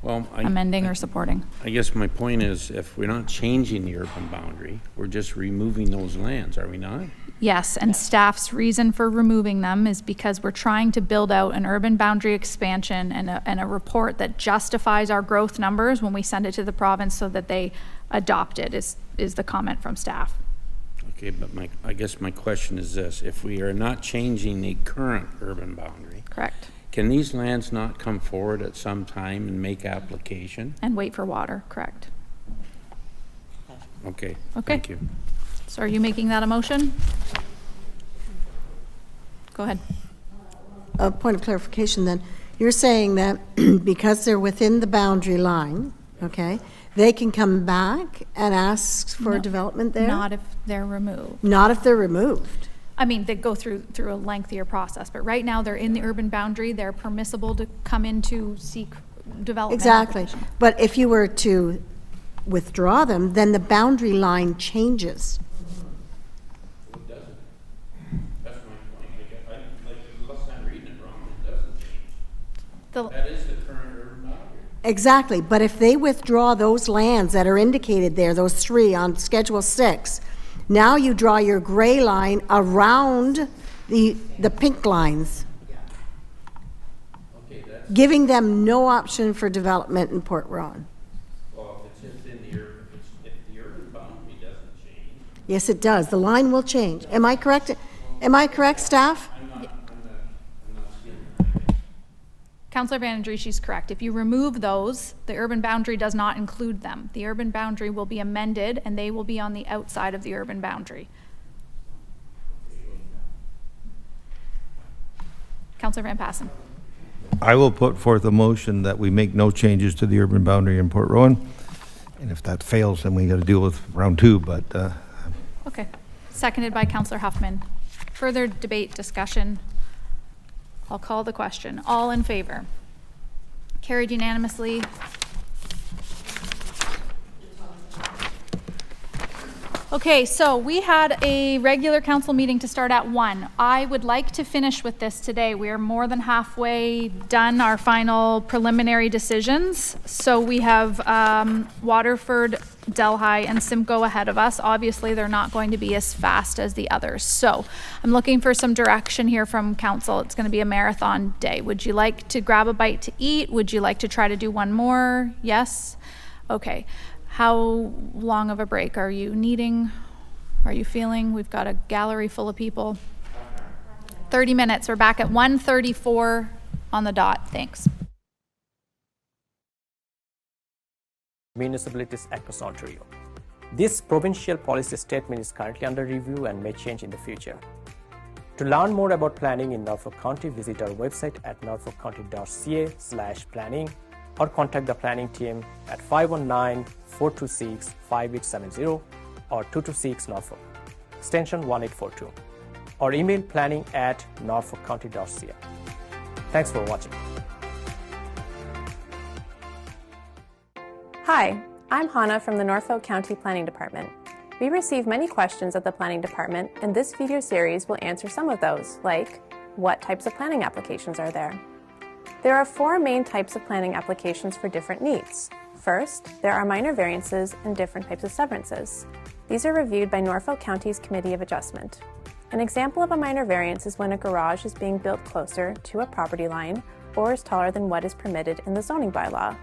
amending or supporting. I guess my point is, if we're not changing the urban boundary, we're just removing those lands, are we not? Yes, and staff's reason for removing them is because we're trying to build out an urban boundary expansion and a report that justifies our growth numbers when we send it to the province so that they adopt it, is the comment from staff. Okay, but I guess my question is this. If we are not changing the current urban boundary. Correct. Can these lands not come forward at some time and make application? And wait for water, correct. Okay, Okay. thank you. So are you making that a motion? Go ahead. A point of clarification then. You're saying that because they're within the boundary line, okay, they can come back and ask for No, development there? Not if they're removed. Not if they're removed. I mean, they go through a lengthier process, but right now they're in the urban boundary. They're permissible to come in to seek development. Exactly. application. But if you were to withdraw them, then the boundary line changes. It doesn't. That's my point. Unless I'm reading it wrong, it doesn't change. That is the current urban boundary. Exactly, but if they withdraw those lands that are indicated there, those 3 on Schedule 6, now you draw your gray line around the pink lines, giving them no option for development in Port Rowan. Well, if it's within the urban, if the urban boundary doesn't change. Yes, it does. The line will change. Am I correct? Am I correct, staff? I'm not seeing that. Councillor Van Andrie, she's correct. If you remove those, the urban boundary does not include them. The urban boundary will be amended and they will be on the outside of the urban boundary. Councillor Van Passen. I will put forth a motion that we make no changes to the urban boundary in Port Rowan. And if that fails, then we got to deal with round 2, but Okay. Seconded by Councillor Huffman. Further debate, discussion? I'll call the question. All in favor? Carried unanimously. Okay, so we had a regular council meeting to start at 1. I would like to finish with this today. We are more than halfway done our final preliminary decisions. So we have Waterford, Delhi, and Simco ahead of us. Obviously, they're not going to be as fast as the others. So I'm looking for some direction here from council. It's going to be a marathon day. Would you like to grab a bite to eat? Would you like to try to do one more? Yes? Okay. How long of a break are you needing? Are you feeling? We've got a gallery full of people. 30 minutes. We're back at 1:34 on the dot. Thanks. Municipalities across Ontario. This provincial policy statement is currently under review and may change in the future. To learn more about planning in Norfolk County, visit our website at norfolkcounty.ca/planning or contact the planning team at 519-426-5870 or 226 Norfolk, extension 1842, or email planning@norfolkcounty.ca. Thanks for watching. Hi, I'm Hannah from the Norfolk County Planning Department. We receive many questions at the Planning Department, and this video series will answer some of those, like, what types of planning applications are there? There are 4 main types of planning applications for different needs. First, there are minor variances and different types of severances. These are reviewed by Norfolk County's Committee of Adjustment. An example of a minor variance is when a garage is being built closer to a property line or is taller than what is permitted in the zoning bylaw.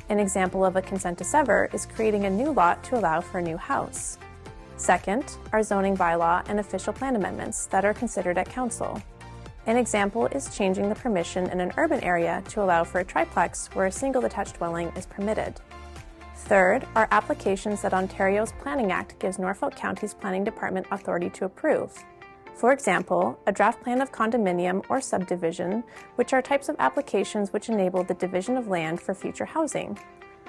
An example of a consent to sever is creating a new lot to allow for a new house. Second, are zoning bylaw and official plan amendments that are considered at council. An example is changing the permission in an urban area to allow for a triplex where a single detached dwelling is permitted. Third, are applications that Ontario's Planning Act gives Norfolk County's Planning Department authority to approve. For example, a draft plan of condominium or subdivision, which are types of applications which enable the division of land for future housing.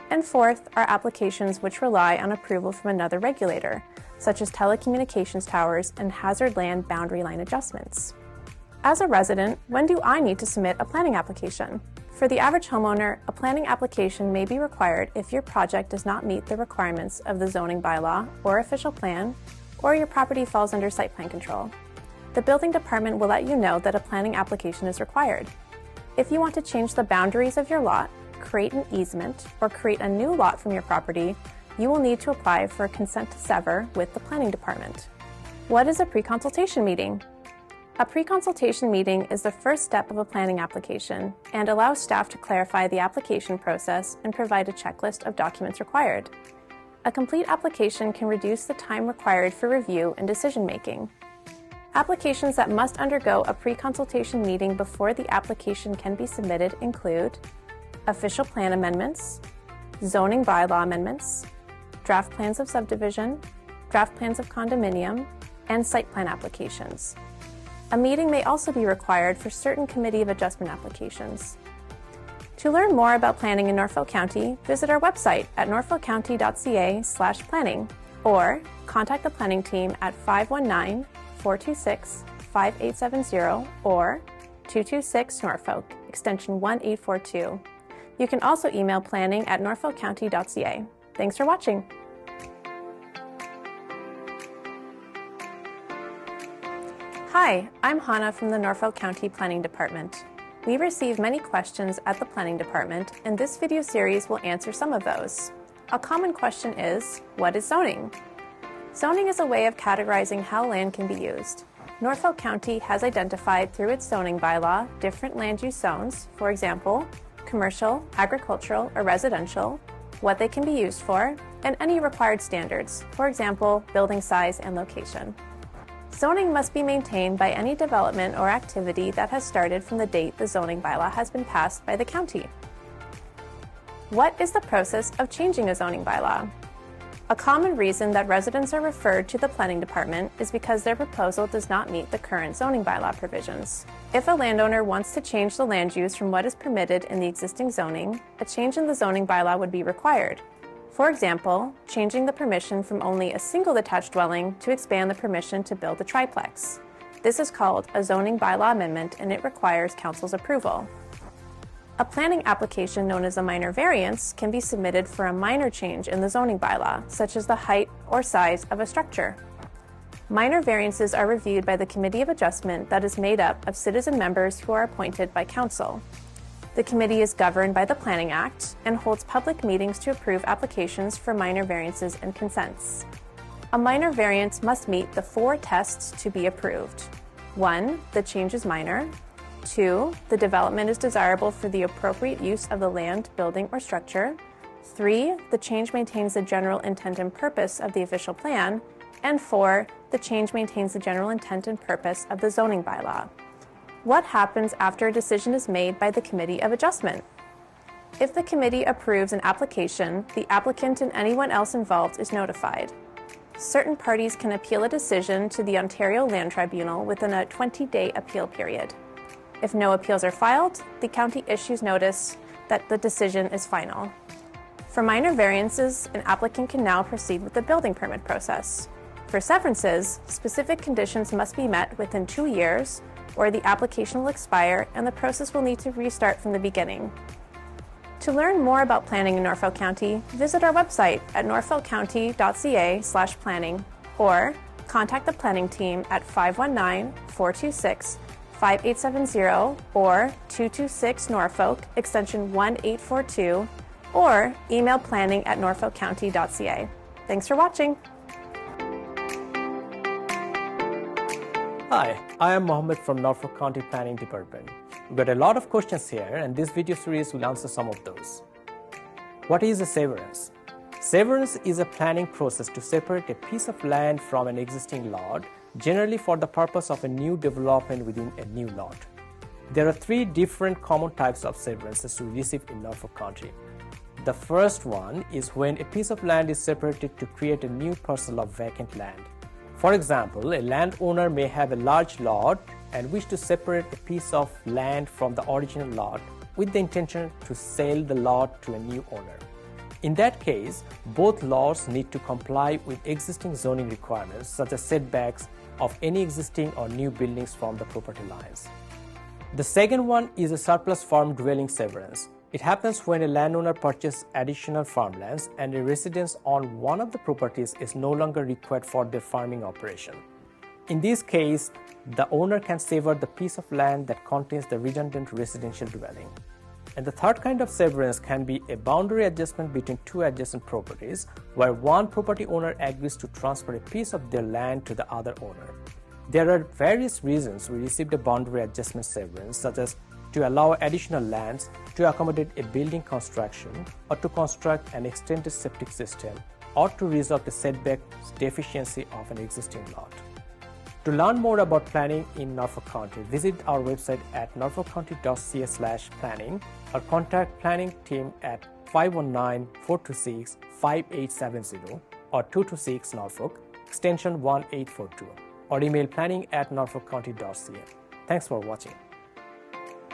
And fourth, are applications which rely on approval from another regulator, such as telecommunications towers and hazard land boundary line adjustments. As a resident, when do I need to submit a planning application? For the average homeowner, a planning application may be required if your project does not meet the requirements of the zoning bylaw or official plan, or your property falls under site plan control. The building department will let you know that a planning application is required. If you want to change the boundaries of your lot, create an easement, or create a new lot from your property, you will need to apply for a consent to sever with the planning department. What is a pre-consultation meeting? A pre-consultation meeting is the first step of a planning application and allows staff to clarify the application process and provide a checklist of documents required. A complete application can reduce the time required for review and decision-making. Applications that must undergo a pre-consultation meeting before the application can be submitted include official plan amendments, zoning bylaw amendments, draft plans of subdivision, draft plans of condominium, and site plan applications. A meeting may also be required for certain Committee of Adjustment applications. To learn more about planning in Norfolk County, visit our website at norfolkcounty.ca/planning or contact the planning team at 519-426-5870 or 226 Norfolk, extension 1842. You can also email planning@norfolkcounty.ca. Thanks for watching. Hi, I'm Hannah from the Norfolk County Planning Department. We receive many questions at the Planning Department, and this video series will answer some of those. A common question is, what is zoning? Zoning is a way of categorizing how land can be used. Norfolk County has identified through its zoning bylaw different land use zones, for example, commercial, agricultural, or residential, what they can be used for, and any required standards, for example, building size and location. Zoning must be maintained by any development or activity that has started from the date the zoning bylaw has been passed by the county. What is the process of changing a zoning bylaw? A common reason that residents are referred to the Planning Department is because their proposal does not meet the current zoning bylaw provisions. If a landowner wants to change the land use from what is permitted in the existing zoning, a change in the zoning bylaw would be required. For example, changing the permission from only a single detached dwelling to expand the permission to build a triplex. This is called a zoning bylaw amendment and it requires council's approval. A planning application known as a minor variance can be submitted for a minor change in the zoning bylaw, such as the height or size of a structure. Minor variances are reviewed by the Committee of Adjustment that is made up of citizen members who are appointed by council. The committee is governed by the Planning Act and holds public meetings to approve applications for minor variances and consents. A minor variance must meet the 4 tests to be approved. 1, the change is minor. 2, the development is desirable for the appropriate use of the land, building, or structure. 3, the change maintains the general intent and purpose of the official plan. And 4, the change maintains the general intent and purpose of the zoning bylaw. What happens after a decision is made by the Committee of Adjustment? If the committee approves an application, the applicant and anyone else involved is notified. Certain parties can appeal a decision to the Ontario Land Tribunal within a 20-day appeal period. If no appeals are filed, the county issues notice that the decision is final. For minor variances, an applicant can now proceed with the building permit process. For severances, specific conditions must be met within 2 years, or the application will expire and the process will need to restart from the beginning. To learn more about planning in Norfolk County, visit our website at norfolkcounty.ca/planning or contact the planning team at 519-426-5870 or 226 Norfolk, extension 1842, or email planning@norfolkcounty.ca. Thanks for watching. Hi, I am Mohammed from Norfolk County Planning Department. We've got a lot of questions here and this video series will answer some of those. What is a severance? Severance is a planning process to separate a piece of land from an existing lot, generally for the purpose of a new development within a new lot. There are 3 different common types of severances we receive in Norfolk County. The first one is when a piece of land is separated to create a new parcel of vacant land. For example, a landowner may have a large lot and wish to separate a piece of land from the original lot with the intention to sell the lot to a new owner. In that case, both lots need to comply with existing zoning requirements such as setbacks of any existing or new buildings from the property lines. The second one is a surplus farm dwelling severance. It happens when a landowner purchases additional farmlands and a residence on one of the properties is no longer required for their farming operation. In this case, the owner can sever the piece of land that contains the redundant residential dwelling. And the third kind of severance can be a boundary adjustment between two adjacent properties, where one property owner agrees to transfer a piece of their land to the other owner. There are various reasons we received a boundary adjustment severance, such as to allow additional lands, to accommodate a building construction, or to construct an extended septic system, or to resolve a setback deficiency of an existing lot. To learn more about planning in Norfolk County, visit our website at norfolkcounty.ca/planning or contact planning team at 519-426-5870 or 226 Norfolk, extension 1842, or email planning@norfolkcounty.ca. Thanks for watching.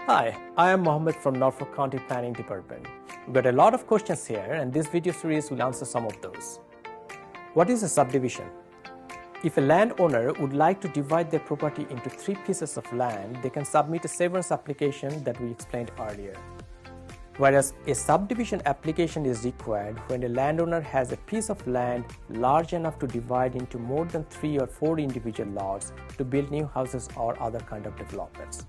Hi, I am Mohammed from Norfolk County Planning Department. We've got a lot of questions here, and this video series will answer some of those. What is a subdivision? If a landowner would like to divide their property into 3 pieces of land, they can submit a severance application that we explained earlier. Whereas a subdivision application is required when a landowner has a piece of land large enough to divide into more than 3 or 4 individual lots to build new houses or other kind of developments.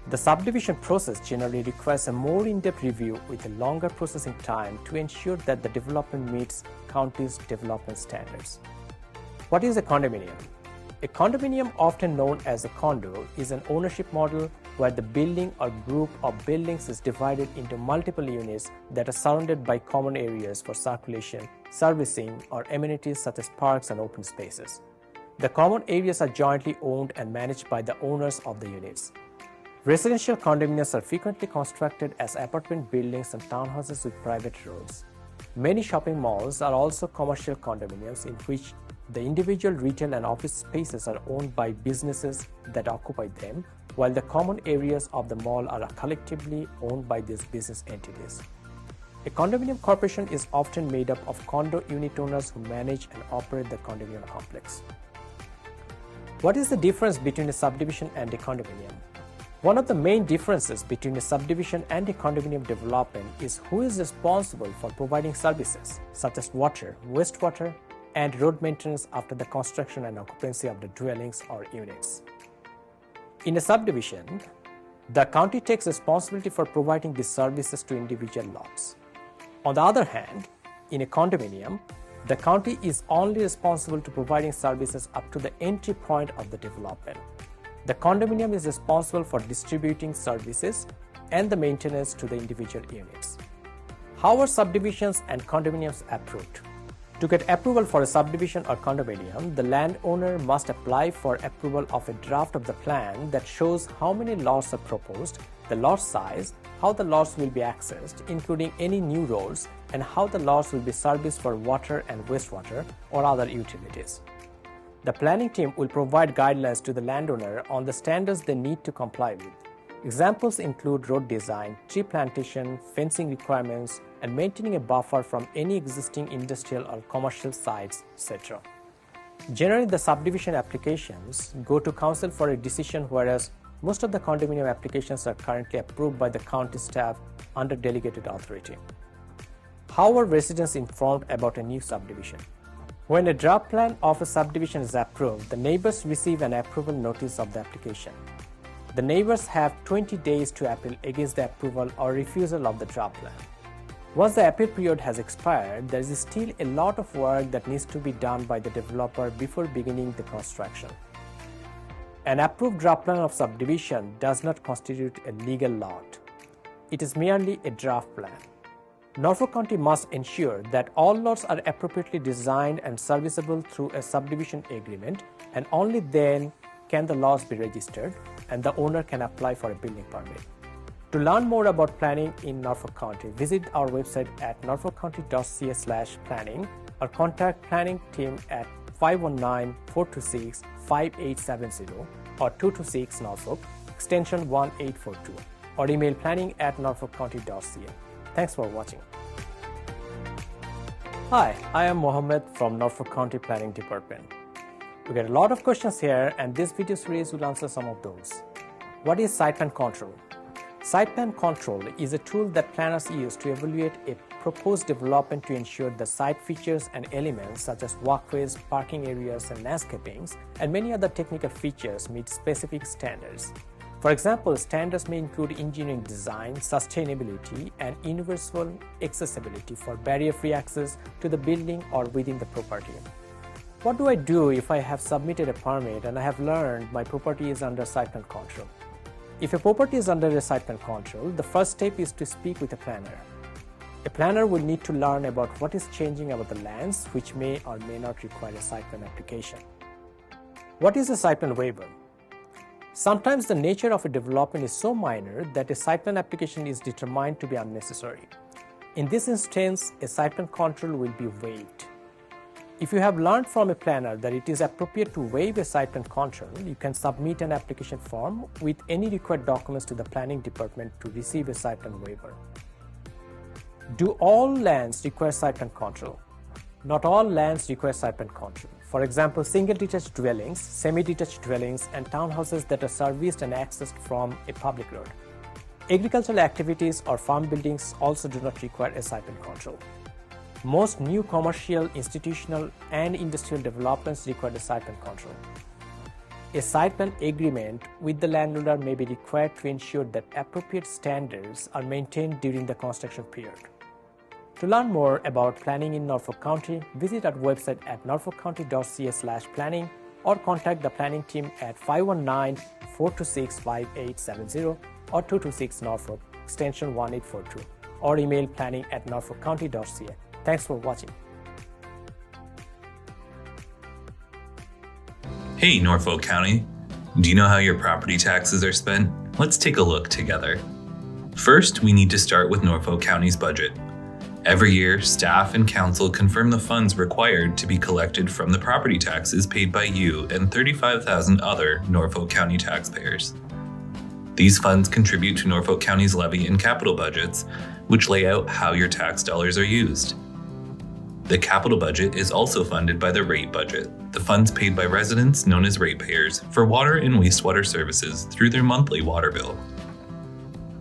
The subdivision process generally requires a more in-depth review with a longer processing time to ensure that the development meets county's development standards. What is a condominium? A condominium, often known as a condo, is an ownership model where the building or group of buildings is divided into multiple units that are surrounded by common areas for circulation, servicing, or amenities such as parks and open spaces. The common areas are jointly owned and managed by the owners of the units. Residential condominiums are frequently constructed as apartment buildings and townhouses with private roads. Many shopping malls are also commercial condominiums in which the individual retail and office spaces are owned by businesses that occupy them, while the common areas of the mall are collectively owned by these business entities. A condominium corporation is often made up of condo unit owners who manage and operate the condominium complex. What is the difference between a subdivision and a condominium? One of the main differences between a subdivision and a condominium development is who is responsible for providing services such as water, wastewater, and road maintenance after the construction and occupancy of the dwellings or units. In a subdivision, the county takes responsibility for providing these services to individual lots. On the other hand, in a condominium, the county is only responsible to providing services up to the entry point of the development. The condominium is responsible for distributing services and the maintenance to the individual units. How are subdivisions and condominiums approved? To get approval for a subdivision or condominium, the landowner must apply for approval of a draft of the plan that shows how many lots are proposed, the lot size, how the lots will be accessed, including any new roads, and how the lots will be serviced for water and wastewater or other utilities. The planning team will provide guidelines to the landowner on the standards they need to comply with. Examples include road design, tree plantation, fencing requirements, and maintaining a buffer from any existing industrial or commercial sites, etc. Generally, the subdivision applications go to council for a decision, whereas most of the condominium applications are currently approved by the county staff under delegated authority. How are residents informed about a new subdivision? When a draft plan of a subdivision is approved, the neighbors receive an approval notice of the application. The neighbors have 20 days to appeal against the approval or refusal of the draft plan. Once the appeal period has expired, there is still a lot of work that needs to be done by the developer before beginning the construction. An approved draft plan of subdivision does not constitute a legal lot. It is merely a draft plan. Norfolk County must ensure that all lots are appropriately designed and serviceable through a subdivision agreement, and only then can the lots be registered and the owner can apply for a building permit. To learn more about planning in Norfolk County, visit our website at norfolkcounty.ca/planning or contact planning team at 519-426-5870 or 226 Norfolk, extension 1842, or email planning@norfolkcounty.ca. Thanks for watching. Hi, I am Mohammed from Norfolk County Planning Department. We get a lot of questions here, and this video series will answer some of those. What is site plan control? Site plan control is a tool that planners use to evaluate a proposed development to ensure the site features and elements such as walkways, parking areas, and landscapings, and many other technical features meet specific standards. For example, standards may include engineering design, sustainability, and universal accessibility for barrier-free access to the building or within the property. What do I do if I have submitted a permit and I have learned my property is under site plan control? If a property is under a site plan control, the first step is to speak with a planner. A planner will need to learn about what is changing about the lands, which may or may not require a site plan application. What is a site plan waiver? Sometimes the nature of a development is so minor that a site plan application is determined to be unnecessary. In this instance, a site plan control will be waived. If you have learned from a planner that it is appropriate to waive a site plan control, you can submit an application form with any required documents to the planning department to receive a site plan waiver. Do all lands require site plan control? Not all lands require site plan control. For example, single detached dwellings, semi-detached dwellings, and townhouses that are serviced and accessed from a public road. Agricultural activities or farm buildings also do not require a site plan control. Most new commercial, institutional, and industrial developments require a site plan control. A site plan agreement with the landowner may be required to ensure that appropriate standards are maintained during the construction period. To learn more about planning in Norfolk County, visit our website at norfolkcounty.ca/planning or contact the planning team at 519-426-5870 or 226 Norfolk, extension 1842, or email planning@norfolkcounty.ca. Thanks for watching. Hey, Norfolk County. Do you know how your property taxes are spent? Let's take a look together. First, we need to start with Norfolk County's budget. Every year, staff and council confirm the funds required to be collected from the property taxes paid by you and 35,000 other Norfolk County taxpayers. These funds contribute to Norfolk County's levy and capital budgets, which lay out how your tax dollars are used. The capital budget is also funded by the rate budget, the funds paid by residents known as ratepayers for water and wastewater services through their monthly water bill.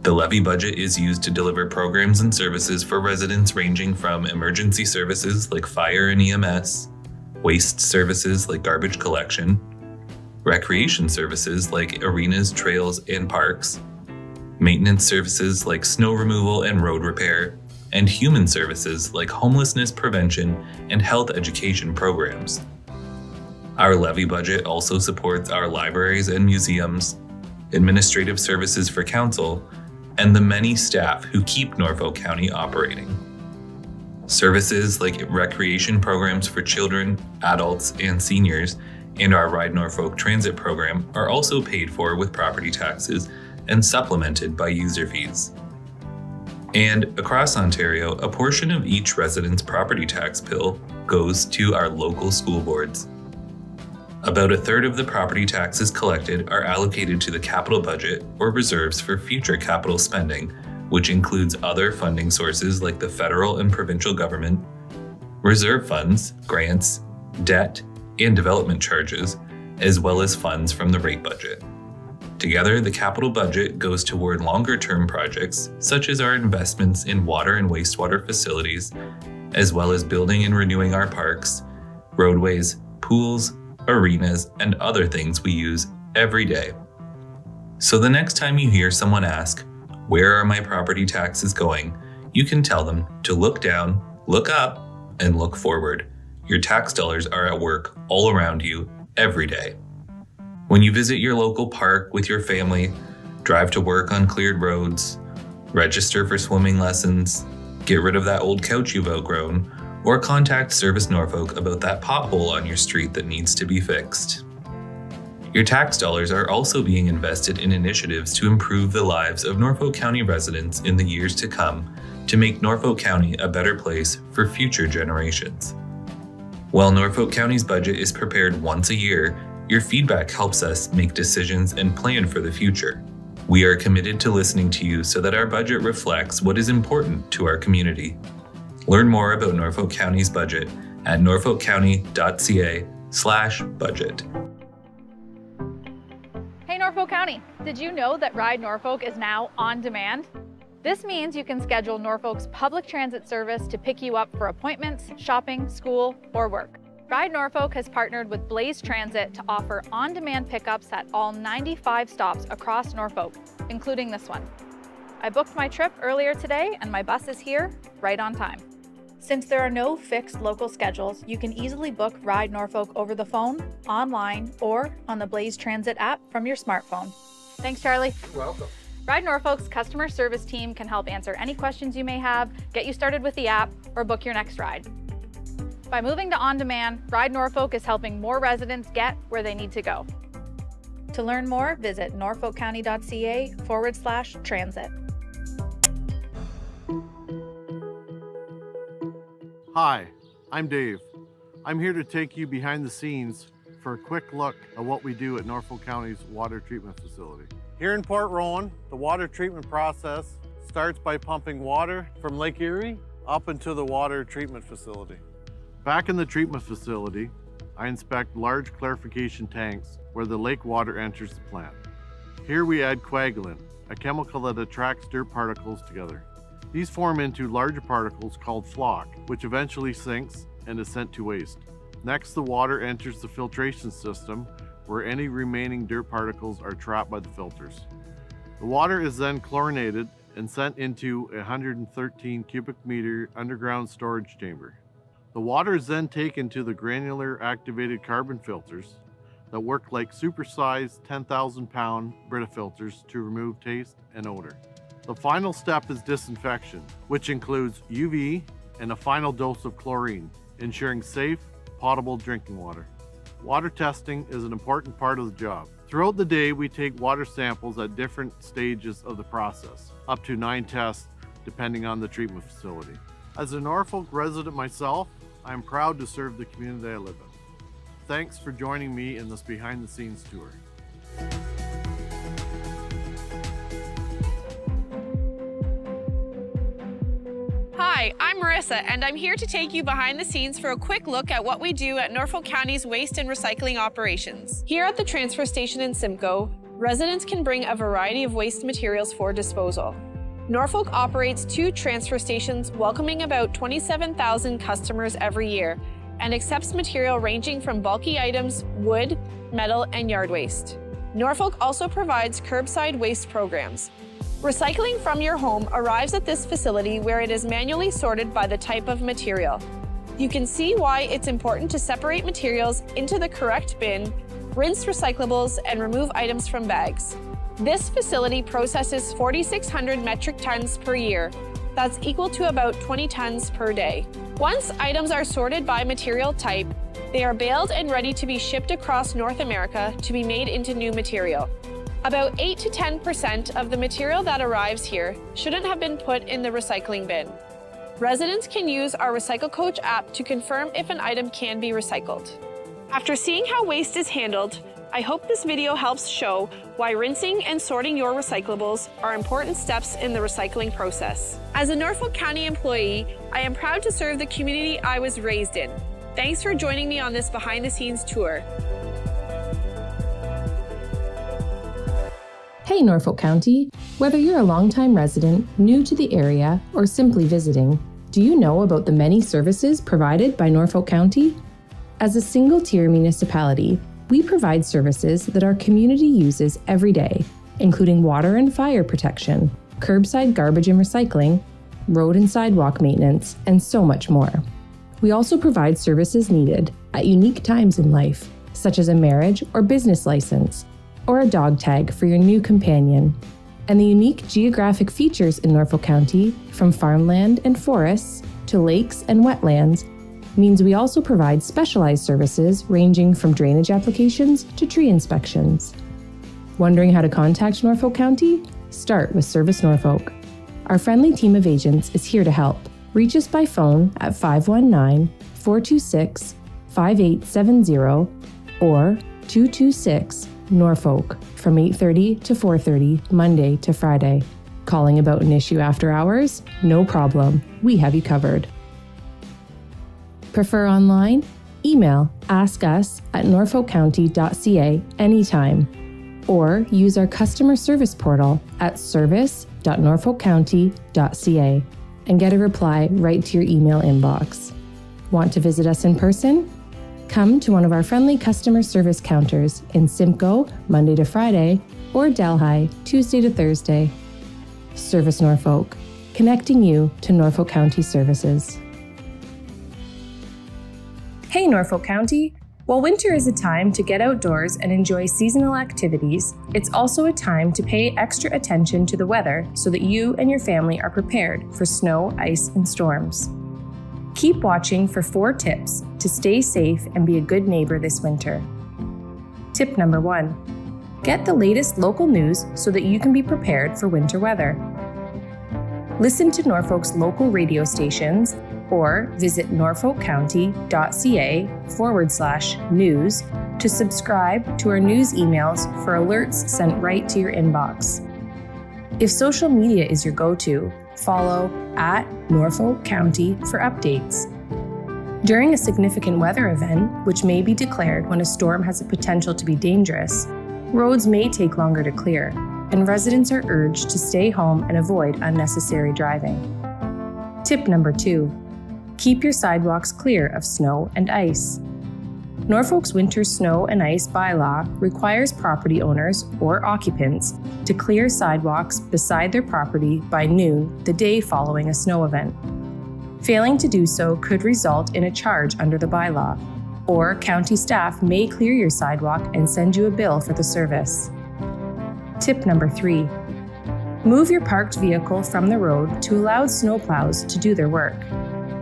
The levy budget is used to deliver programs and services for residents ranging from emergency services like fire and EMS, waste services like garbage collection, recreation services like arenas, trails, and parks, maintenance services like snow removal and road repair, and human services like homelessness prevention and health education programs. Our levy budget also supports our libraries and museums, administrative services for council, and the many staff who keep Norfolk County operating. Services like recreation programs for children, adults, and seniors, and our Ride Norfolk transit program are also paid for with property taxes and supplemented by user fees. And across Ontario, a portion of each resident's property tax bill goes to our local school boards. About a third of the property taxes collected are allocated to the capital budget or reserves for future capital spending, which includes other funding sources like the federal and provincial government, reserve funds, grants, debt, and development charges, as well as funds from the rate budget. Together, the capital budget goes toward longer-term projects, such as our investments in water and wastewater facilities, as well as building and renewing our parks, roadways, pools, arenas, and other things we use every day. So the next time you hear someone ask, "Where are my property taxes going?" you can tell them to look down, look up, and look forward. Your tax dollars are at work all around you every day. When you visit your local park with your family, drive to work on cleared roads, register for swimming lessons, get rid of that old couch you've outgrown, or contact Service Norfolk about that pothole on your street that needs to be fixed. Your tax dollars are also being invested in initiatives to improve the lives of Norfolk County residents in the years to come to make Norfolk County a better place for future generations. While Norfolk County's budget is prepared once a year, your feedback helps us make decisions and plan for the future. We are committed to listening to you so that our budget reflects what is important to our community. Learn more about Norfolk County's budget at norfolkcounty.ca/budget. Hey Norfolk County, did you know that Ride Norfolk is now on demand? This means you can schedule Norfolk's public transit service to pick you up for appointments, shopping, school, or work. Ride Norfolk has partnered with Blaze Transit to offer on-demand pickups at all 95 stops across Norfolk, including this one. I booked my trip earlier today and my bus is here right on time. Since there are no fixed local schedules, you can easily book Ride Norfolk over the phone, online, or on the Blaze Transit app from your smartphone. Thanks, Charlie. You're welcome. Ride Norfolk's customer service team can help answer any questions you may have, get you started with the app, or book your next ride. By moving to on-demand, Ride Norfolk is helping more residents get where they need to go. To learn more, visit norfolkcounty.ca/transit. Hi, I'm Dave. I'm here to take you behind the scenes for a quick look at what we do at Norfolk County's water treatment facility. Here in Port Rowan, the water treatment process starts by pumping water from Lake Erie up into the water treatment facility. Back in the treatment facility, I inspect large clarification tanks where the lake water enters the plant. Here we add coagulant, a chemical that attracts dirt particles together. These form into larger particles called flock, which eventually sinks and is sent to waste. Next, the water enters the filtration system where any remaining dirt particles are trapped by the filters. The water is then chlorinated and sent into a 113 cubic meter underground storage chamber. The water is then taken to the granular activated carbon filters that work like supersized 10,000 pound Brita filters to remove taste and odor. The final step is disinfection, which includes UV and a final dose of chlorine, ensuring safe, potable drinking water. Water testing is an important part of the job. Throughout the day, we take water samples at different stages of the process, up to 9 tests depending on the treatment facility. As a Norfolk resident myself, I'm proud to serve the community I live in. Thanks for joining me in this behind-the-scenes tour. Hi, I'm Marissa, and I'm here to take you behind the scenes for a quick look at what we do at Norfolk County's waste and recycling operations. Here at the transfer station in Simco, residents can bring a variety of waste materials for disposal. Norfolk operates 2 transfer stations, welcoming about 27,000 customers every year, and accepts material ranging from bulky items, wood, metal, and yard waste. Norfolk also provides curbside waste programs. Recycling from your home arrives at this facility where it is manually sorted by the type of material. You can see why it's important to separate materials into the correct bin, rinse recyclables, and remove items from bags. This facility processes 4,600 metric tons per year. That's equal to about 20 tons per day. Once items are sorted by material type, they are baled and ready to be shipped across North America to be made into new material. About 8 to 10% of the material that arrives here shouldn't have been put in the recycling bin. Residents can use our Recycle Coach app to confirm if an item can be recycled. After seeing how waste is handled, I hope this video helps show why rinsing and sorting your recyclables are important steps in the recycling process. As a Norfolk County employee, I am proud to serve the community I was raised in. Thanks for joining me on this behind-the-scenes tour. Hey Norfolk County, whether you're a longtime resident, new to the area, or simply visiting, do you know about the many services provided by Norfolk County? As a single-tier municipality, we provide services that our community uses every day, including water and fire protection, curbside garbage and recycling, road and sidewalk maintenance, and so much more. We also provide services needed at unique times in life, such as a marriage or business license, or a dog tag for your new companion. And the unique geographic features in Norfolk County, from farmland and forests to lakes and wetlands, means we also provide specialized services ranging from drainage applications to tree inspections. Wondering how to contact Norfolk County? Start with Service Norfolk. Our friendly team of agents is here to help. Reach us by phone at 519-426-5870 or 226 Norfolk from 8:30 to 4:30, Monday to Friday. Calling about an issue after hours? No problem. We have you covered. Prefer online? Email askus@norfolkcounty.ca anytime, or use our customer service portal at service.norfolkcounty.ca and get a reply right to your email inbox. Want to visit us in person? Come to one of our friendly customer service counters in Simco, Monday to Friday, or Delhi, Tuesday to Thursday. Service Norfolk, connecting you to Norfolk County services. Hey Norfolk County! While winter is a time to get outdoors and enjoy seasonal activities, it's also a time to pay extra attention to the weather so that you and your family are prepared for snow, ice, and storms. Keep watching for 4 tips to stay safe and be a good neighbor this winter. Tip number 1. Get the latest local news so that you can be prepared for winter weather. Listen to Norfolk's local radio stations or visit norfolkcounty.ca/news to subscribe to our news emails for alerts sent right to your inbox. If social media is your go-to, follow @Norfolk County for updates. During a significant weather event, which may be declared when a storm has the potential to be dangerous, roads may take longer to clear, and residents are urged to stay home and avoid unnecessary driving. Tip number 2. Keep your sidewalks clear of snow and ice. Norfolk's winter snow and ice bylaw requires property owners or occupants to clear sidewalks beside their property by noon the day following a snow event. Failing to do so could result in a charge under the bylaw, or county staff may clear your sidewalk and send you a bill for the service. Tip number 3. Move your parked vehicle from the road to allow snowplows to do their work.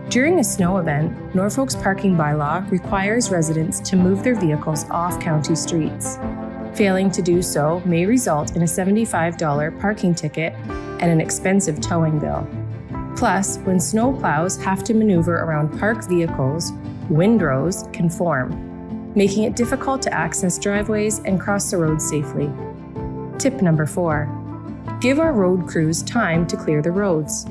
During a snow event, Norfolk's parking bylaw requires residents to move their vehicles off county streets. Failing to do so may result in a $75 parking ticket and an expensive towing bill. Plus, when snowplows have to maneuver around parked vehicles, windrows can form, making it difficult to access driveways and cross the road safely. Tip number 4. Give our road crews time to clear the roads.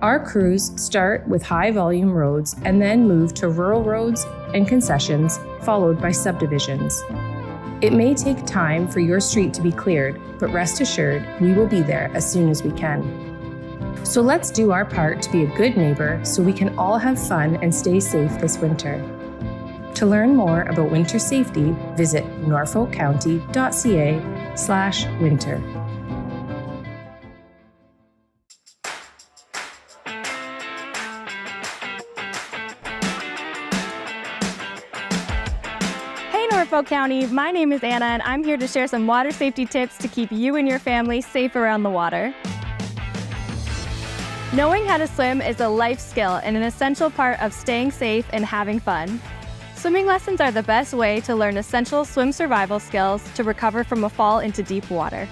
Our crews start with high-volume roads and then move to rural roads and concessions, followed by subdivisions. It may take time for your street to be cleared, but rest assured, we will be there as soon as we can. So let's do our part to be a good neighbor so we can all have fun and stay safe this winter. To learn more about winter safety, visit norfolkcounty.ca/winter. Norfolk County, my name is Anna and I'm here to share some water safety tips to keep you and your family safe around the water. Knowing how to swim is a life skill and an essential part of staying safe and having fun. Swimming lessons are the best way to learn essential swim survival skills to recover from a fall into deep water.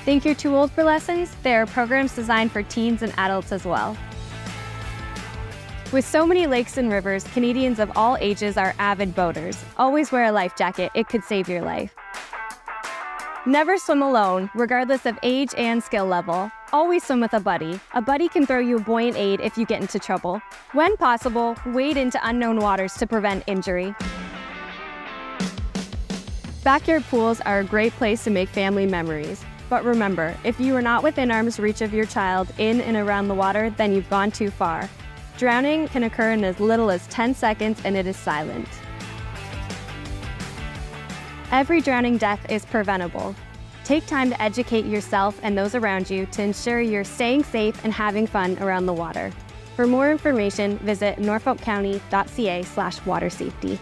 Think you're too old for lessons? There are programs designed for teens and adults as well. With so many lakes and rivers, Canadians of all ages are avid boaters. Always wear a life jacket, it could save your life. Never swim alone, regardless of age and skill level. Always swim with a buddy. A buddy can throw you a buoyant aid if you get into trouble. When possible, wade into unknown waters to prevent injury. Backyard pools are a great place to make family memories. But remember, if you are not within arm's reach of your child in and around the water, then you've gone too far. Drowning can occur in as little as 10 seconds and it is silent. Every drowning death is preventable. Take time to educate yourself and those around you to ensure you're staying safe and having fun around the water. For more information, visit norfolkcounty.ca/watersafety.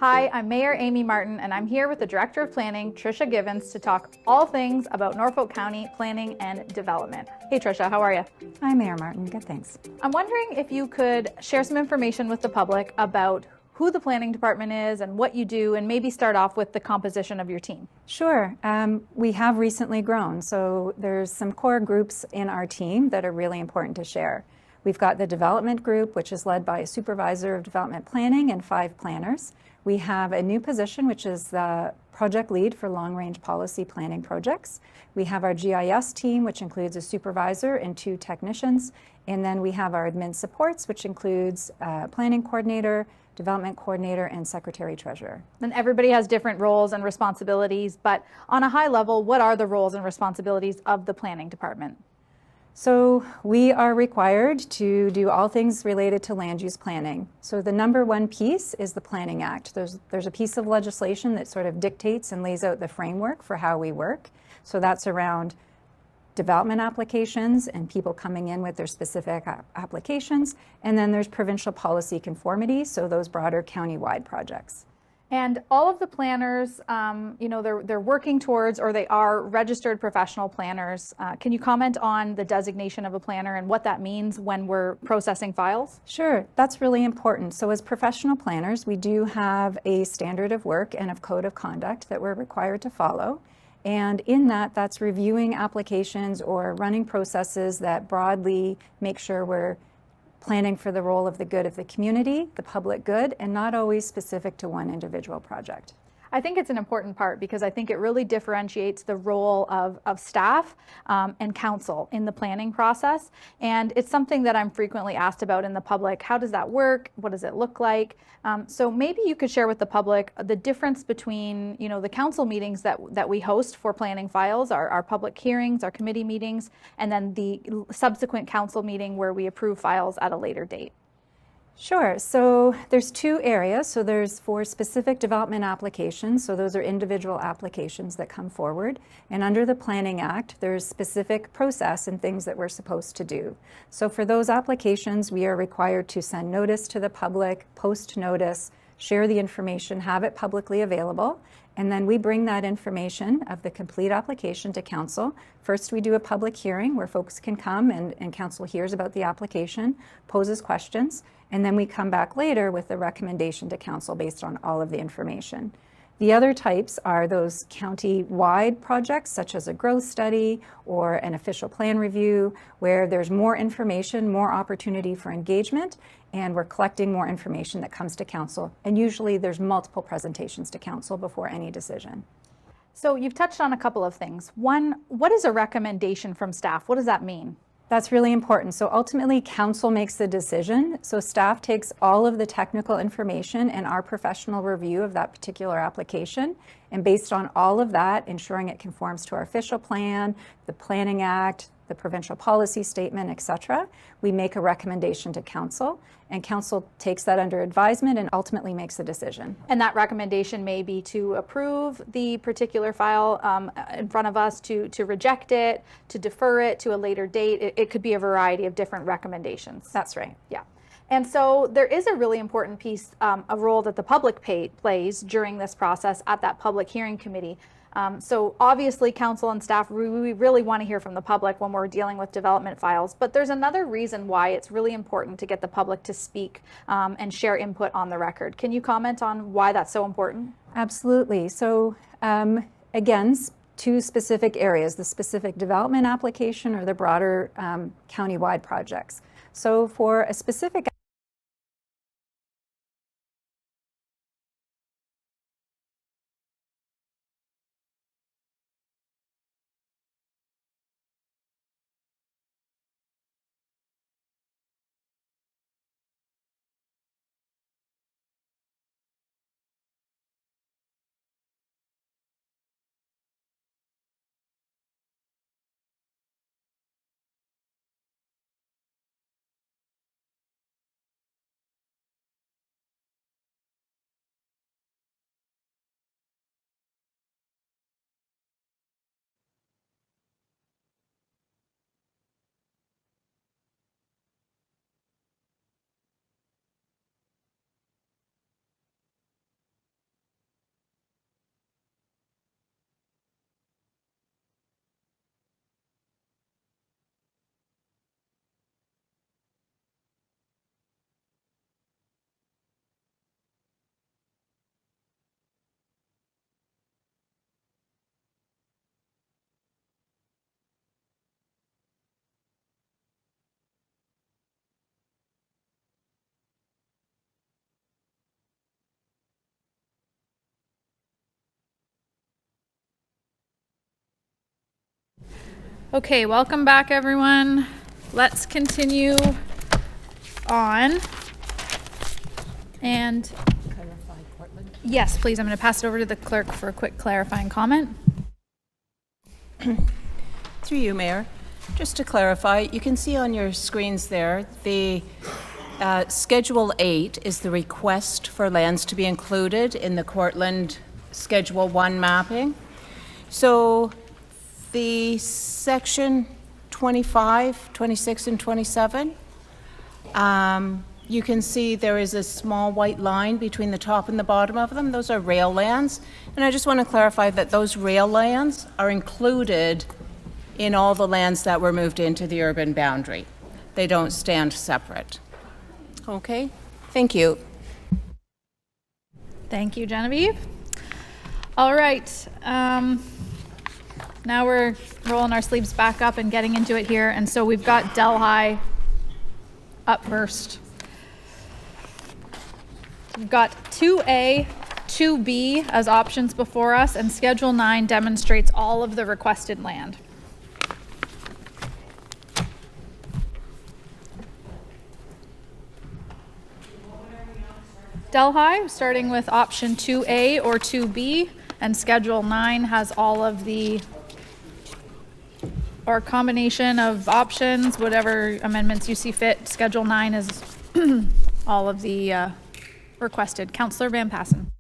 Hi, I'm Mayor Amy Martin, and I'm here with the Director of Planning, Tricia Givens, to talk all things about Norfolk County planning and development. Hey Tricia, how are you? Hi, Mayor Martin. Good, thanks. I'm wondering if you could share some information with the public about who the planning department is and what you do, and maybe start off with the composition of your team. Sure. We have recently grown, so there's some core groups in our team that are really important to share. We've got the development group, which is led by a supervisor of development planning and 5 planners. We have a new position, which is the project lead for long-range policy planning projects. We have our GIS team, which includes a supervisor and 2 technicians. And then we have our admin supports, which includes planning coordinator, development coordinator, and secretary treasurer. And everybody has different roles and responsibilities, but on a high level, what are the roles and responsibilities of the planning department? So we are required to do all things related to land use planning. So the number one piece is the Planning Act. There's a piece of legislation that sort of dictates and lays out the framework for how we work. So that's around development applications and people coming in with their specific applications. And then there's provincial policy conformity, so those broader county-wide projects. And all of the planners, they're working towards, or they are registered professional planners. Can you comment on the designation of a planner and what that means when we're processing files? Sure, that's really important. So as professional planners, we do have a standard of work and a code of conduct that we're required to follow. And in that, that's reviewing applications or running processes that broadly make sure we're planning for the role of the good of the community, the public good, and not always specific to one individual project. I think it's an important part because I think it really differentiates the role of staff and council in the planning process. And it's something that I'm frequently asked about in the public. How does that work? What does it look like? So maybe you could share with the public the difference between, the council meetings that we host for planning files, our public hearings, our committee meetings, and then the subsequent council meeting where we approve files at a later date. Sure. So there's 2 areas. So there's for specific development applications. So those are individual applications that come forward. And under the Planning Act, there's specific process and things that we're supposed to do. So for those applications, we are required to send notice to the public, post notice, share the information, have it publicly available. And then we bring that information of the complete application to council. First, we do a public hearing where folks can come and council hears about the application, poses questions, and then we come back later with a recommendation to council based on all of the information. The other types are those county-wide projects, such as a growth study or an official plan review, where there's more information, more opportunity for engagement, and we're collecting more information that comes to council. And usually there's multiple presentations to council before any decision. So you've touched on a couple of things. One, what is a recommendation from staff? What does that mean? That's really important. So ultimately, council makes the decision. So staff takes all of the technical information and our professional review of that particular application. And based on all of that, ensuring it conforms to our official plan, the Planning Act, the provincial policy statement, etc., we make a recommendation to council. And council takes that under advisement and ultimately makes the decision. And that recommendation may be to approve the particular file in front of us, to reject it, to defer it to a later date. It could be a variety of different recommendations. That's right. Yeah. And so there is a really important piece, a role that the public plays during this process at that public hearing committee. So obviously council and staff, we really want to hear from the public when we're dealing with development files, but there's another reason why it's really important to get the public to speak and share input on the record. Can you comment on why that's so important? Absolutely. So again, 2 specific areas, the specific development application or the broader county-wide projects. So for a specific Okay, welcome back, everyone. Let's continue on. And yes, please, I'm going to pass it over to the clerk for a quick clarifying comment. Through you, Mayor. Just to clarify, you can see on your screens there, the Schedule 8 is the request for lands to be included in the Courtland Schedule 1 mapping. So the section 25, 26, and 27, you can see there is a small white line between the top and the bottom of them. Those are rail lands. And I just want to clarify that those rail lands are included in all the lands that were moved into the urban boundary. They don't stand separate. Okay, thank you. Thank you, Genevieve. All right, now we're rolling our sleeves back up and getting into it here. And so we've got Delhi up first. We've got 2A, 2B as options before us, and Schedule 9 demonstrates all of the requested land. Delhi, starting with option 2A or 2B, and Schedule 9 has all of the, or combination of options, whatever amendments you see fit. Schedule 9 is all of the requested. Councillor Van Passen.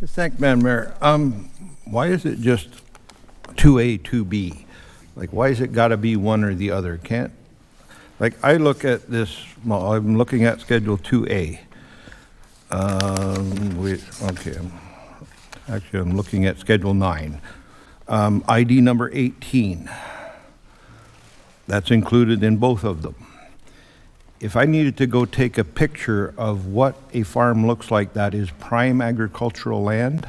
Thank you, Madam Mayor. Why is it just 2A, 2B? Like, why is it got to be one or the other? Can't, like, I look at this, well, I'm looking at Schedule 2A. Okay, actually, I'm looking at Schedule 9. ID number 18. That's included in both of them. If I needed to go take a picture of what a farm looks like that is prime agricultural land,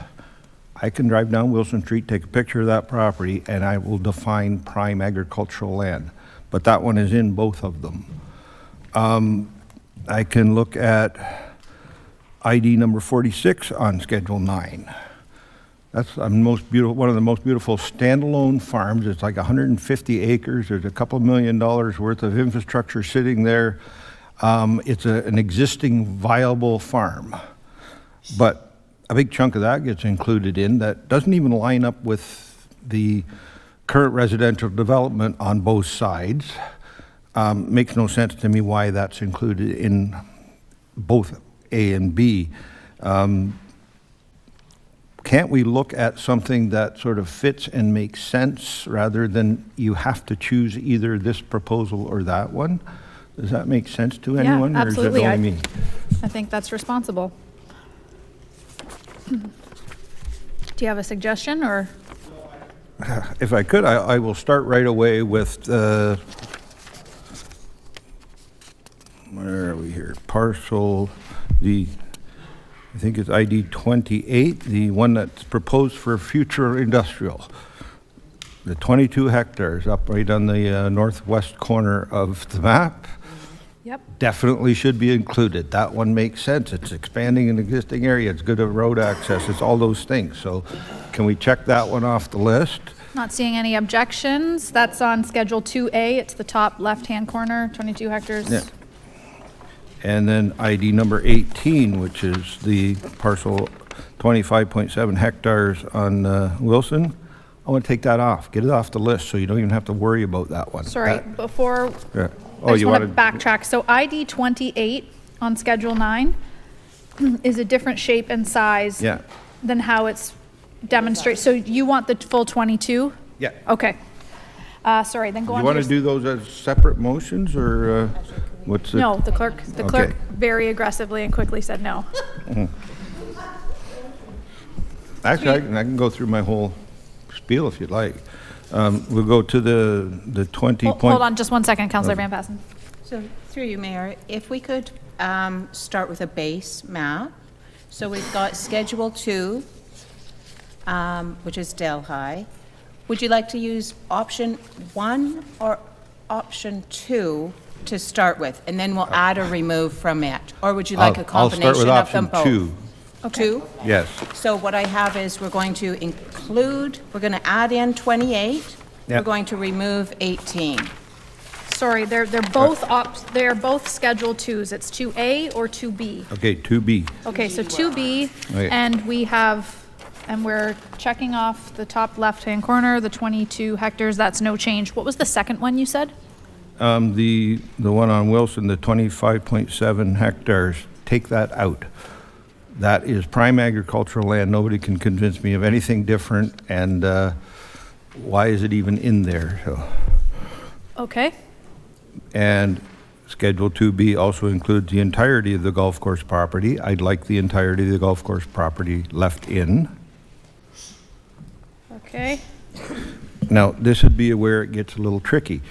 I can drive down Wilson Street, take a picture of that property, and I will define prime agricultural land. But that one is in both of them. I can look at ID number 46 on Schedule 9. That's one of the most beautiful standalone farms. It's like 150 acres. There's a couple $1 million worth of infrastructure sitting there. It's an existing viable farm. But a big chunk of that gets included in that doesn't even line up with the current residential development on both sides. Makes no sense to me why that's included in both A and B. Can't we look at something that sort of fits and makes sense rather than you have to choose either this proposal or that one? Does that make sense to anyone? Yeah, absolutely. Or is it only me? I think that's responsible. Do you have a suggestion, or? If I could, I will start right away with, where are we here? Parcel, I think it's ID 28, the one that's proposed for future industrial. The 22 hectares up right on the northwest corner of the map. Yep. Definitely should be included. That one makes sense. It's expanding an existing area. It's good at road access. It's all those things. So can we check that one off the list? Not seeing any objections. That's on Schedule 2A. It's the top left-hand corner, 22 hectares. Yeah. And then ID number 18, which is the parcel 25.7 hectares on Wilson. I want to take that off. Get it off the list so you don't even have to worry about that one. Sorry, before, Yeah. I just want to backtrack. So ID 28 on Schedule 9 is a different shape and size Yeah. than how it's demonstrated. So you want the full 22? Yeah. Okay. Sorry, then go Do on you want to do those as separate motions or what's the? No, the clerk Okay. very aggressively and quickly said no. Mhm. Actually, I can go through my whole spiel if you'd like. We'll go to the 20 point. Hold on just one second, Councillor Van Passen. So through you, Mayor, if we could start with a base map. So we've got Schedule 2, which is Delhi. Would you like to use option 1 or option 2 to start with, and then we'll add or remove from it? Or would you like a combination of them both? I'll start with option 2. Okay. 2? Yes. So what I have is we're going to add in 28, We're Yep. going to remove 18. Sorry, they're both Schedule 2s. It's 2A or 2B. Okay, 2B. Okay, so 2B, Okay. and we're checking off the top left-hand corner, the 22 hectares, that's no change. What was the second one you said? The one on Wilson, the 25.7 hectares, take that out. That is prime agricultural land. Nobody can convince me of anything different, and why is it even in there? So, Okay, and Schedule 2B also includes the entirety of the golf course property. I'd like the entirety of the golf course property left in. okay. Now, this would be where it gets a little tricky.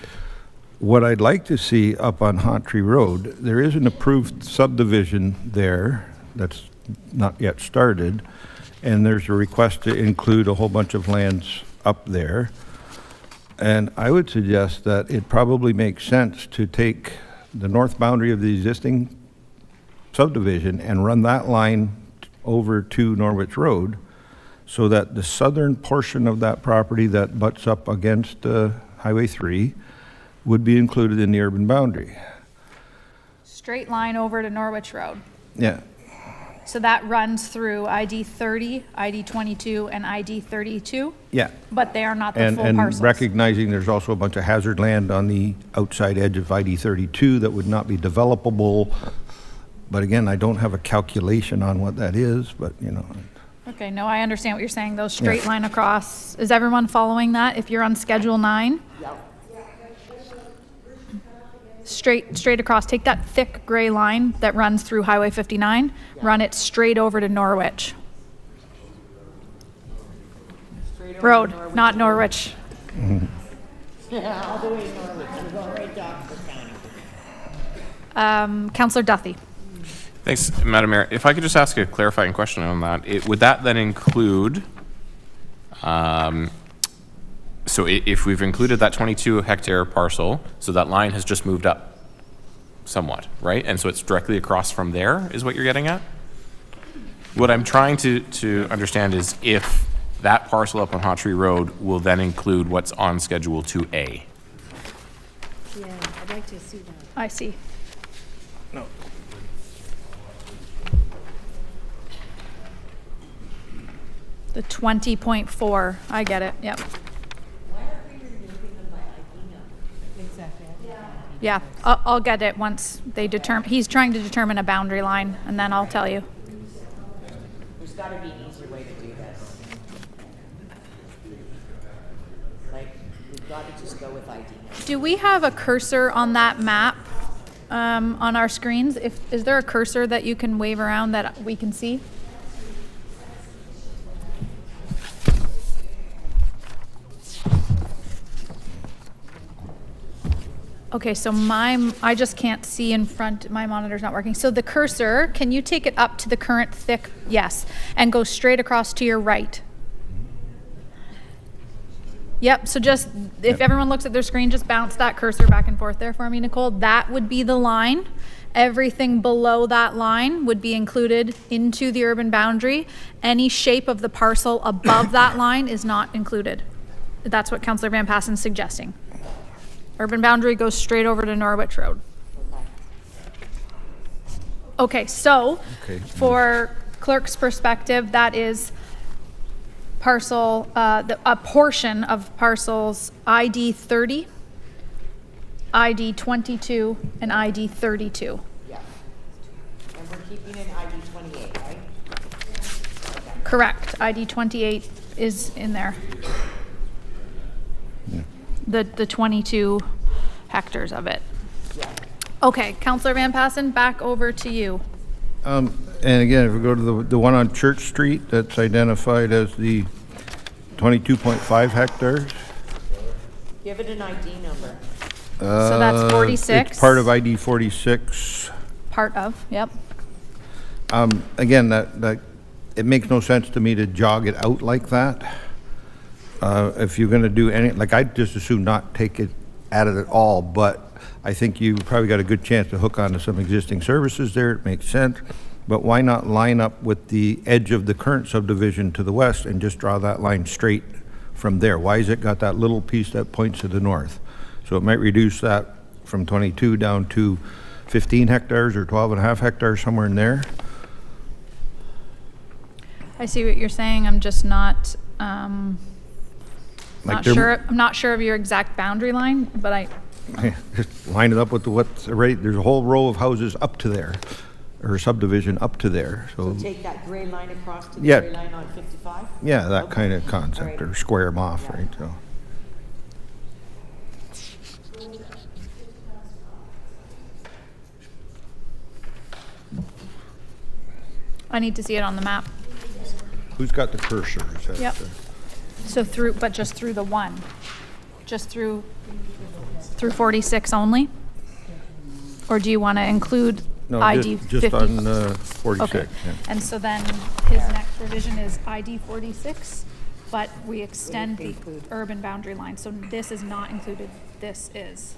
What I'd like to see up on Hawtree Road, there is an approved subdivision there that's not yet started, and there's a request to include a whole bunch of lands up there. And I would suggest that it probably makes sense to take the north boundary of the existing subdivision and run that line over to Norwich Road, so that the southern portion of that property that butts up against Highway 3 would be included in the urban boundary. Straight line over to Norwich Road. Yeah, So that runs through ID 30, ID 22, and ID 32, yeah. but they are not the And, full and parcels. recognizing there's also a bunch of hazard land on the outside edge of ID 32 that would not be developable. But again, I don't have a calculation on what that is, but you know. Okay, no, I understand what you're saying, those straight line across. Is everyone following that? If you're on Schedule 9? Straight across, take that thick gray line that runs through Highway 59, run it straight over to Norwich. Road, not Norwich. Yeah, all the way to Norwich. We're going right to Oxford County. Councillor Duthie. Thanks, Madam Mayor. If I could just ask a clarifying question on that, would that then include, so if we've included that 22 hectare parcel, so that line has just moved up somewhat, right? And so it's directly across from there, is what you're getting at? What I'm trying to understand is if that parcel up on Hawtree Road will then include what's on Schedule 2A. Yeah, I'd like to see that. I see. No. The 20.4, I get it, yep. Yeah, I'll get it once they determine, he's trying to determine a boundary line, and then I'll tell you. There's got to be an easier way to do this. Like, we've got to just go with ID. Do we have a cursor on that map on our screens? Is there a cursor that you can wave around that we can see? Okay, so I just can't see in front, my monitor's not working. So the cursor, can you take it up to the current thick, yes, and go straight across to your right? Yep, so just, if everyone looks at their screen, just bounce that cursor back and forth there for me, Nicole. That would be the line. Everything below that line would be included into the urban boundary. Any shape of the parcel above that line is not included. That's what Councillor Van Passen's suggesting. Urban boundary goes straight over to Norwich Road. Okay, so for clerk's perspective, that is parcel, a portion of parcels ID 30, ID 22, and ID 32. Yeah. And we're keeping in ID 28, right? Correct. ID 28 is in there. The 22 hectares of it. Okay, Councillor Van Passen, back over to you. And again, if we go to the one on Church Street, that's identified as the 22.5 hectares. Give it an ID number. So that's 46. It's part of ID 46. Part of, yep. Again, that it makes no sense to me to jog it out like that. If you're going to do any, like I'd just as soon not take it at it at all, but I think you probably got a good chance to hook onto some existing services there. It makes sense. But why not line up with the edge of the current subdivision to the west and just draw that line straight from there? Why has it got that little piece that points to the north? So it might reduce that from 22 down to 15 hectares or 12 and a half hectares, somewhere in there. I see what you're saying. I'm just not, Like not there- sure. I'm not sure of your exact boundary line, but I, Just line it up with what's already, there's a whole row of houses up to there, or subdivision up to there, so. Take that gray line across to the Yeah. gray line on 55? Yeah, that Okay. kind of concept, All or right. square them off, right, so. I need to see it on the map. Who's got the cursor? Is that Yep. the- So through, but just through the one, just through 46 only? Or do you want to include No, ID 50? just on 46. Okay. yeah. And so then his next revision is ID 46, but we extend the urban boundary line. So this is not included, this is.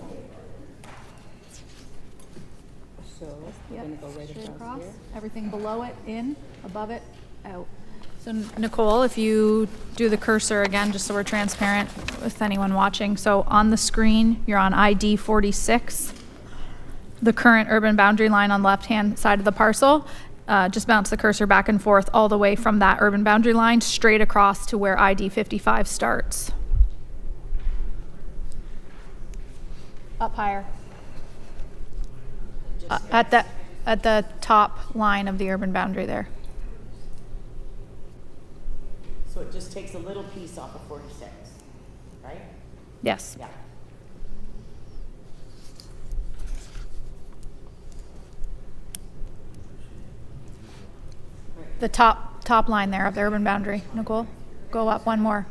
So we're Yep, going to go right straight across here. Everything below it, in, above it, out. So Nicole, if you do the cursor again, just so we're transparent with anyone watching. So on the screen, you're on ID 46. The current urban boundary line on the left-hand side of the parcel. Just bounce the cursor back and forth all the way from that urban boundary line straight across to where ID 55 starts. Up higher. At the top line of the urban boundary there. So it just takes a little piece off of 46, right? Yes. Yeah. The top line there of the urban boundary. Nicole, go up one more.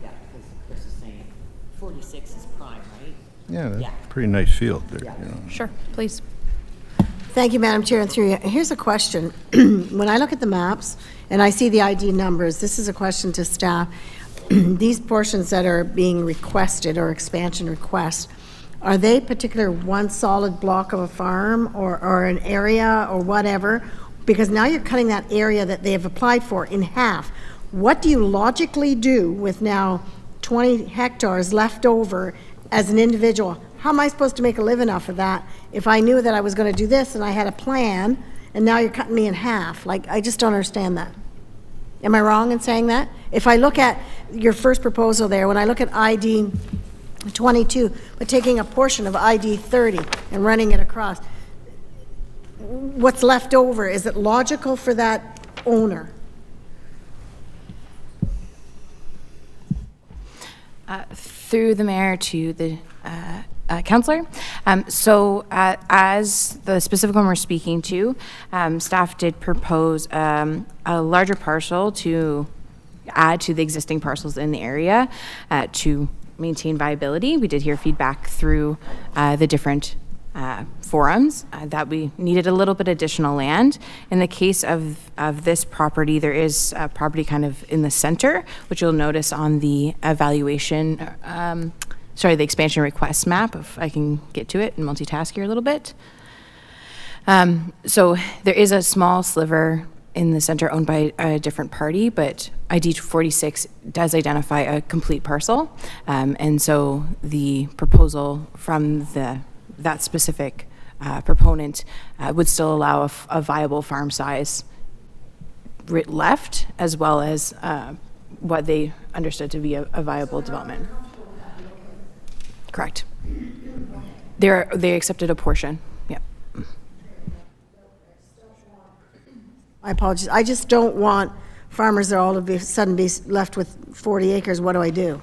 Yeah, because Chris is saying 46 is prime, right? Yeah, that's Yeah. a pretty nice field there, Yeah. you know. Sure, please. Thank you, Madam Chair, and through you. Here's a question. When I look at the maps and I see the ID numbers, this is a question to staff. These portions that are being requested or expansion requests, are they particular one solid block of a farm or an area or whatever? Because now you're cutting that area that they have applied for in half. What do you logically do with now 20 hectares left over as an individual? How am I supposed to make a living off of that if I knew that I was going to do this and I had a plan, and now you're cutting me in half? Like, I just don't understand that. Am I wrong in saying that? If I look at your first proposal there, when I look at ID 22, but taking a portion of ID 30 and running it across, what's left over, is it logical for that owner? Through the mayor to the councillor. As the specific one we're speaking to, staff did propose a larger parcel to add to the existing parcels in the area to maintain viability. We did hear feedback through the different forums that we needed a little bit additional land. In the case of this property, there is a property kind of in the center, which you'll notice on the evaluation, the expansion request map, if I can get to it and multitask here a little bit. So there is a small sliver in the center owned by a different party, but ID 46 does identify a complete parcel. And so the proposal from that specific proponent would still allow a viable farm size left, as well as what they understood to be a viable development. Correct. They accepted a portion. Yep. I apologize. I just don't want farmers that all of a sudden be left with 40 acres. What do I do?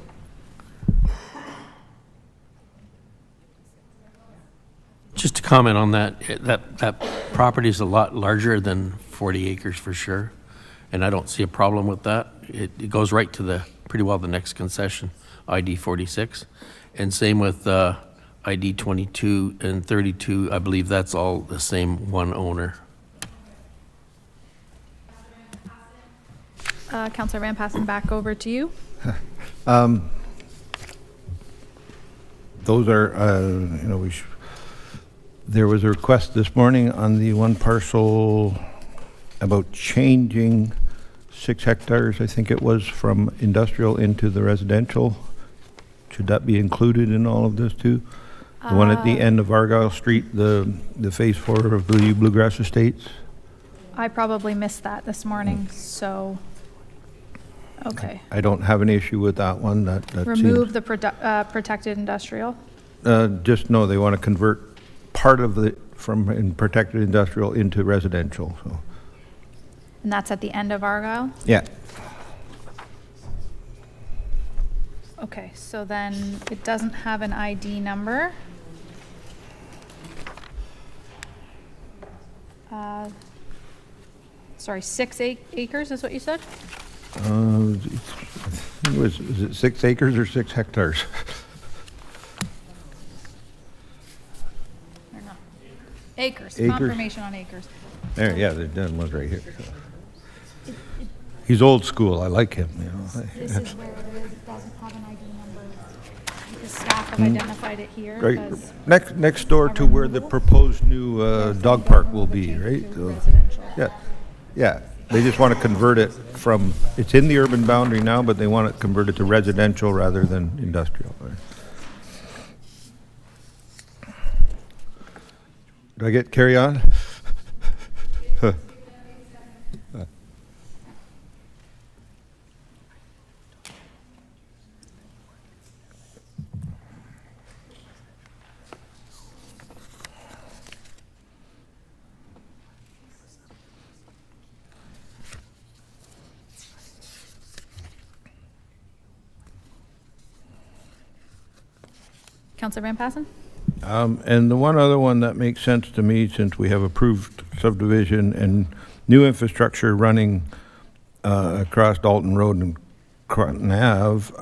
Just to comment on that, that property is a lot larger than 40 acres for sure, and I don't see a problem with that. It goes right to pretty well the next concession, ID 46, and same with ID 22 and 32. I believe that's all the same one owner. Councillor Van Passen, back over to you. Those are, there was a request this morning on the one parcel about changing 6 hectares, I think it was, from industrial into the residential. Should that be included in all of this too? The one at the end of Argyle Street, the phase 4 of the Bluegrass Estates? I probably missed that this morning, so, okay. I don't have an issue with that one. That Remove the protected industrial. just no, they want to convert part of the, from in protected industrial into residential, so. And that's at the end of Argyle? Yeah. Okay, so then it doesn't have an ID number. Sorry, 6 acres is what you said? I think was it 6 acres or 6 hectares? Or not? Acres, Acres. confirmation on acres. There, yeah, the done was right here. He's old school. I like him. You know. This is where it is. It doesn't have an ID number. Because staff have identified it here. Right, next door to where the proposed new dog park will be, right? So, yeah, yeah. They just want to convert it from. It's in the urban boundary now, but they want it converted to residential rather than industrial. Right? Do I get carry on? Councillor Van Passen? And the one other one that makes sense to me, since we have approved subdivision and new infrastructure running across Dalton Road and Courtland Ave,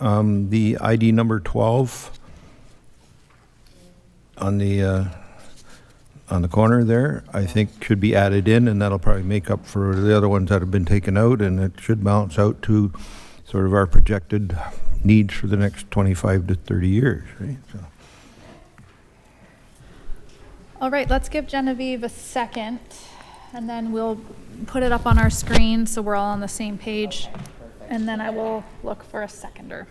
the ID number 12 on the corner there, I think should be added in, and that'll probably make up for the other ones that have been taken out, and it should balance out to sort of our projected needs for the next 25 to 30 years, right? So. All right, let's give Genevieve a second, and then we'll put it up on our screen so we're all on the same page, and then I will look for a seconder.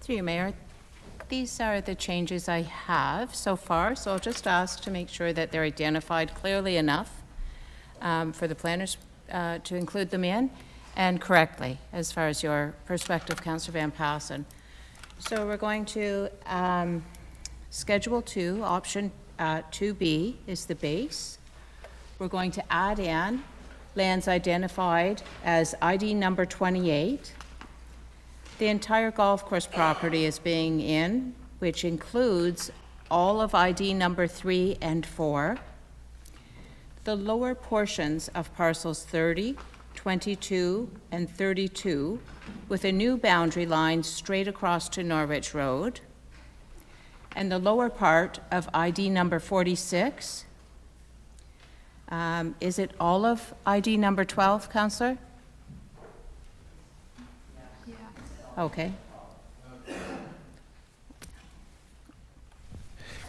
Through you, Mayor. these are the changes I have so far, so I'll just ask to make sure that they're identified clearly enough for the planners to include them in, and correctly, as far as your perspective, Councillor Van Passen. So we're going to Schedule 2, option 2B is the base. We're going to add in lands identified as ID number 28. The entire golf course property is being in, which includes all of ID number 3 and 4. The lower portions of parcels 30, 22, and 32, with a new boundary line straight across to Norwich Road. And the lower part of ID number 46. Is it all of ID number 12, Councillor? Yeah. Okay.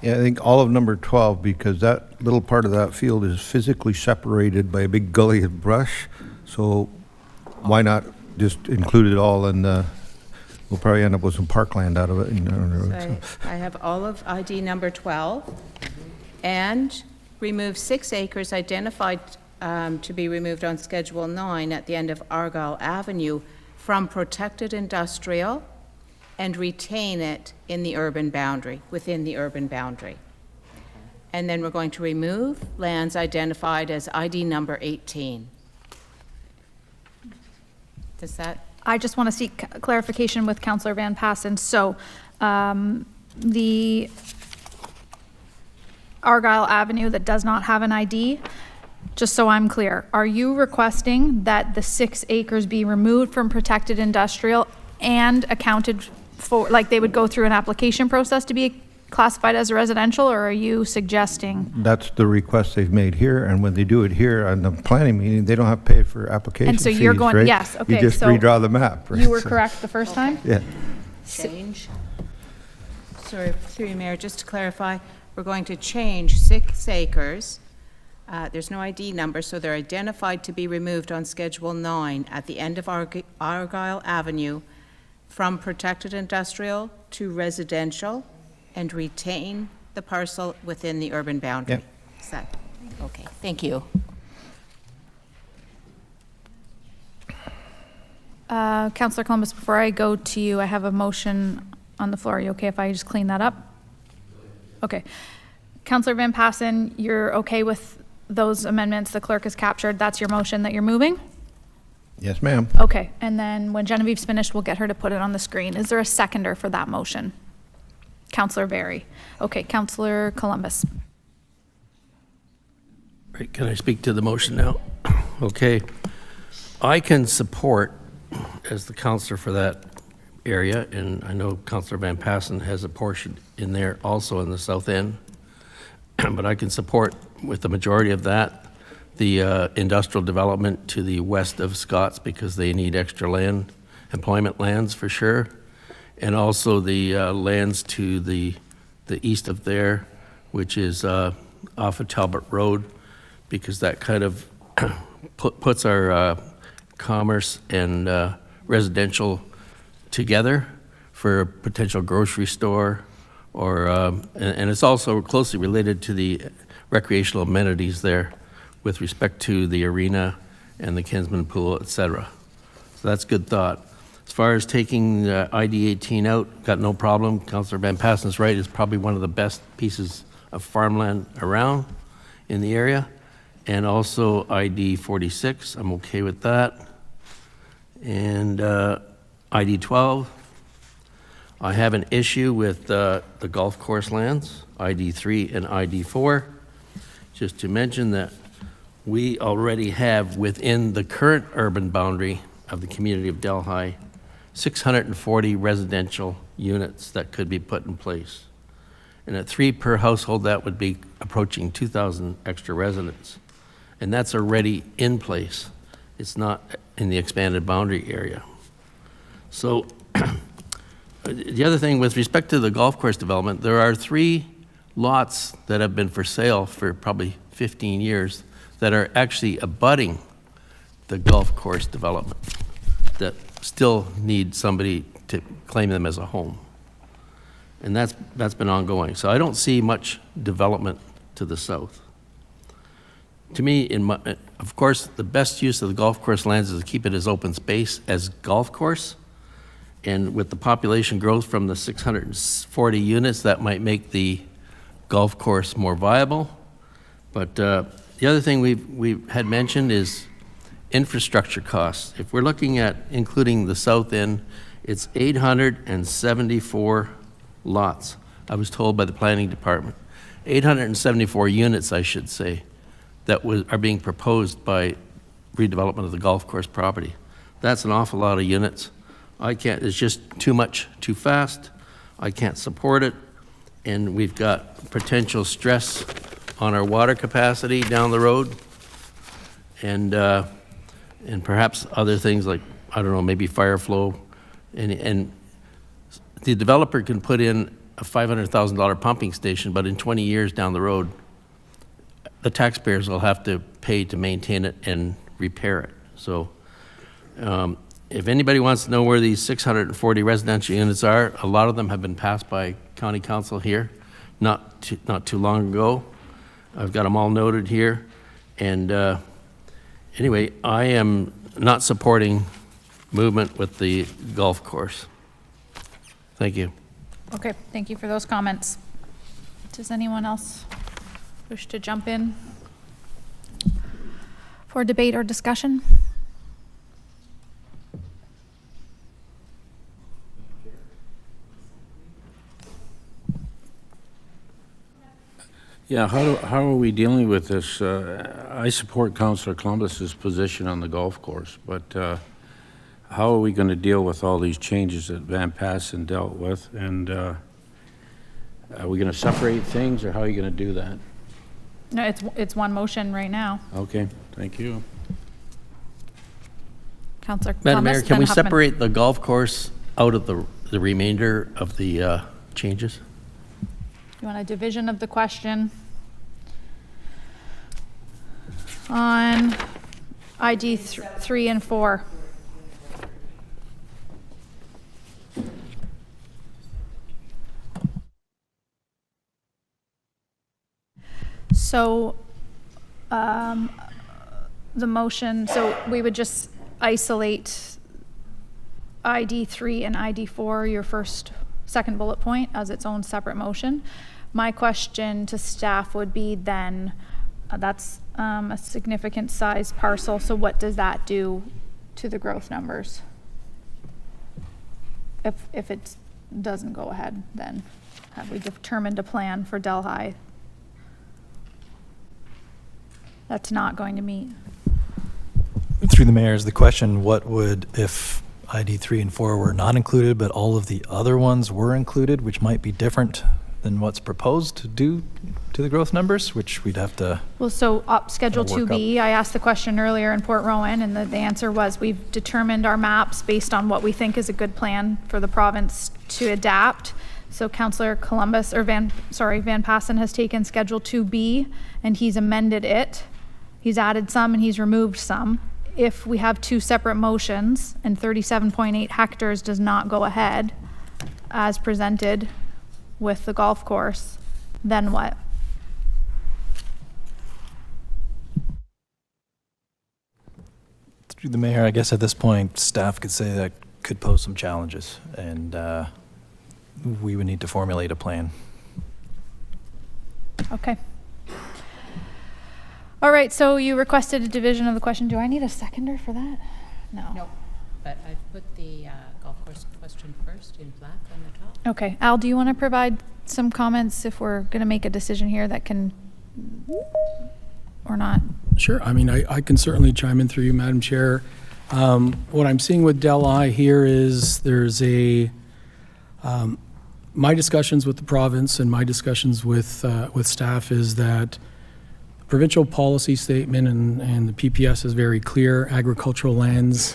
Yeah, I think all of number 12, because that little part of that field is physically separated by a big gully of brush. So why not just include it all, and we'll probably end up with some parkland out of it. So I have all of ID number 12, and remove 6 acres identified to be removed on Schedule 9 at the end of Argyle Avenue from protected industrial, and retain it in the urban boundary, within the urban boundary. And then we're going to remove lands identified as ID number 18. Does that? I just want to seek clarification with Councillor Van Passen. So the Argyle Avenue that does not have an ID, just so I'm clear, are you requesting that the 6 acres be removed from protected industrial and accounted for, like they would go through an application process to be classified as a residential, or are you suggesting? That's the request they've made here, and when they do it here on the planning meeting, they don't have to pay for application And so fees, you're going, right? yes, okay. You just so redraw the map, right? You were So- correct the first time? Yeah. Change. Sorry, through you, Mayor, just to clarify, we're going to change 6 acres. There's no ID number, so they're identified to be removed on Schedule 9 at the end of Argyle Avenue from protected industrial to residential, and retain the parcel within the urban boundary. Yep. Is that, okay, thank you. Councillor Columbus, before I go to you, I have a motion on the floor. Are you okay if I just clean that up? Okay. Councillor Van Passen, you're okay with those amendments the clerk has captured? That's your motion that you're moving? Yes, ma'am. Okay, and then when Genevieve's finished, we'll get her to put it on the screen. Is there a seconder for that motion? Councillor Berry. Okay, Councillor Columbus. Right, can I speak to the motion now? Okay. I can support, as the councillor for that area, and I know Councillor Van Passen has a portion in there also in the south end, but I can support with the majority of that, the industrial development to the west of Scott's, because they need extra land, employment lands for sure, and also the lands to the east of there, which is off of Talbot Road, because that kind of puts our commerce and residential together for a potential grocery store, or and it's also closely related to the recreational amenities there with respect to the arena and the Kinsman Pool, etc. So that's good thought. As far as taking ID 18 out, got no problem. Councillor Van Passen's right, it's probably one of the best pieces of farmland around in the area. And also ID 46, I'm okay with that. And ID 12, I have an issue with the golf course lands, ID 3 and ID 4. Just to mention that we already have within the current urban boundary of the community of Delhi 640 residential units that could be put in place. And at 3 per household, that would be approaching 2,000 extra residents. And that's already in place. It's not in the expanded boundary area. So the other thing with respect to the golf course development, there are 3 lots that have been for sale for probably 15 years that are actually abutting the golf course development that still need somebody to claim them as a home. And that's been ongoing. So I don't see much development to the south. To me, of course, the best use of the golf course lands is to keep it as open space as golf course. And with the population growth from the 640 units, that might make the golf course more viable. But the other thing we had mentioned is infrastructure costs. If we're looking at including the south end, it's 874 lots, I was told by the planning department. 874 units, I should say, that are being proposed by redevelopment of the golf course property. That's an awful lot of units. It's just too much, too fast. I can't support it. And we've got potential stress on our water capacity down the road. And perhaps other things like, I don't know, maybe fire flow. And the developer can put in a $500,000 pumping station, but in 20 years down the road, the taxpayers will have to pay to maintain it and repair it. So if anybody wants to know where these 640 residential units are, a lot of them have been passed by county council here not too long ago. I've got them all noted here. And anyway, I am not supporting movement with the golf course. Thank you. Okay, thank you for those comments. Does anyone else wish to jump in for debate or discussion? Yeah, how are we dealing with this? I support Councillor Columbus's position on the golf course, but how are we going to deal with all these changes that Van Passen dealt with? And are we going to separate things, or how are you going to do that? No, it's one motion right now. Okay, thank you. Councillor Madam Columbus, Mayor, can then we Huffman. separate the golf course out of the remainder of the changes? You want a division of the question on ID 3 and 4? So the motion, so we would just isolate ID 3 and ID 4, your second bullet point, as its own separate motion. My question to staff would be then, that's a significant size parcel, so what does that do to the growth numbers? If it doesn't go ahead, then have we determined a plan for Delhi that's not going to meet? Through the mayor, is the question, what would, if ID 3 and 4 were not included, but all of the other ones were included, which might be different than what's proposed to do to the growth numbers, which we'd have to... Well, so Schedule work 2B, I asked the question earlier in Port Rowan, and the answer was we've determined our maps based on what we think is a good plan for the province to adapt. So Councillor Columbus, or Van Passen has taken Schedule 2B and he's amended it. He's added some and he's removed some. If we have two separate motions and 37.8 hectares does not go ahead as presented with the golf course, then what? Through the mayor, I guess at this point, staff could say that could pose some challenges, and we would need to formulate a plan. Okay. All right, so you requested a division of the question. Do I need a seconder for that? No. No, but I put the golf course question first in black on the top. Okay, Al, do you want to provide some comments if we're going to make a decision here that can, or not? Sure. I mean, I can certainly chime in through you, Madam Chair. What I'm seeing with Delhi here is there's my discussions with the province and my discussions with staff is that provincial policy statement and the PPS is very clear. Agricultural lands.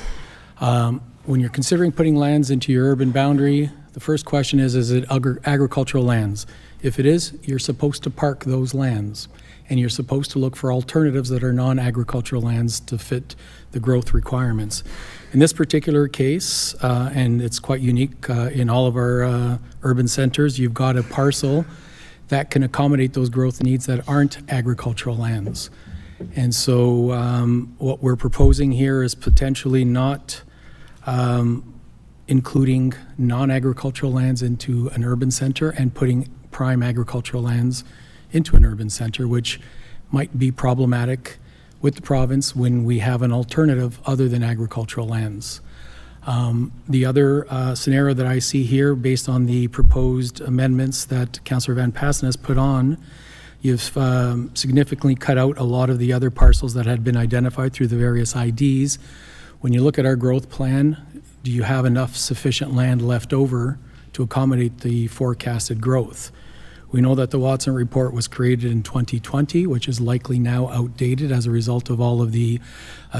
When you're considering putting lands into your urban boundary, the first question is it agricultural lands? If it is, you're supposed to park those lands. and you're supposed to look for alternatives that are non-agricultural lands to fit the growth requirements. In this particular case, and it's quite unique in all of our urban centers, you've got a parcel that can accommodate those growth needs that aren't agricultural lands. And so what we're proposing here is potentially not including non-agricultural lands into an urban center and putting prime agricultural lands into an urban center, which might be problematic with the province when we have an alternative other than agricultural lands. The other scenario that I see here, based on the proposed amendments that Councillor Van Passen has put on, you've significantly cut out a lot of the other parcels that had been identified through the various IDs. When you look at our growth plan, do you have enough sufficient land left over to accommodate the forecasted growth? We know that the Watson report was created in 2020, which is likely now outdated as a result of all of the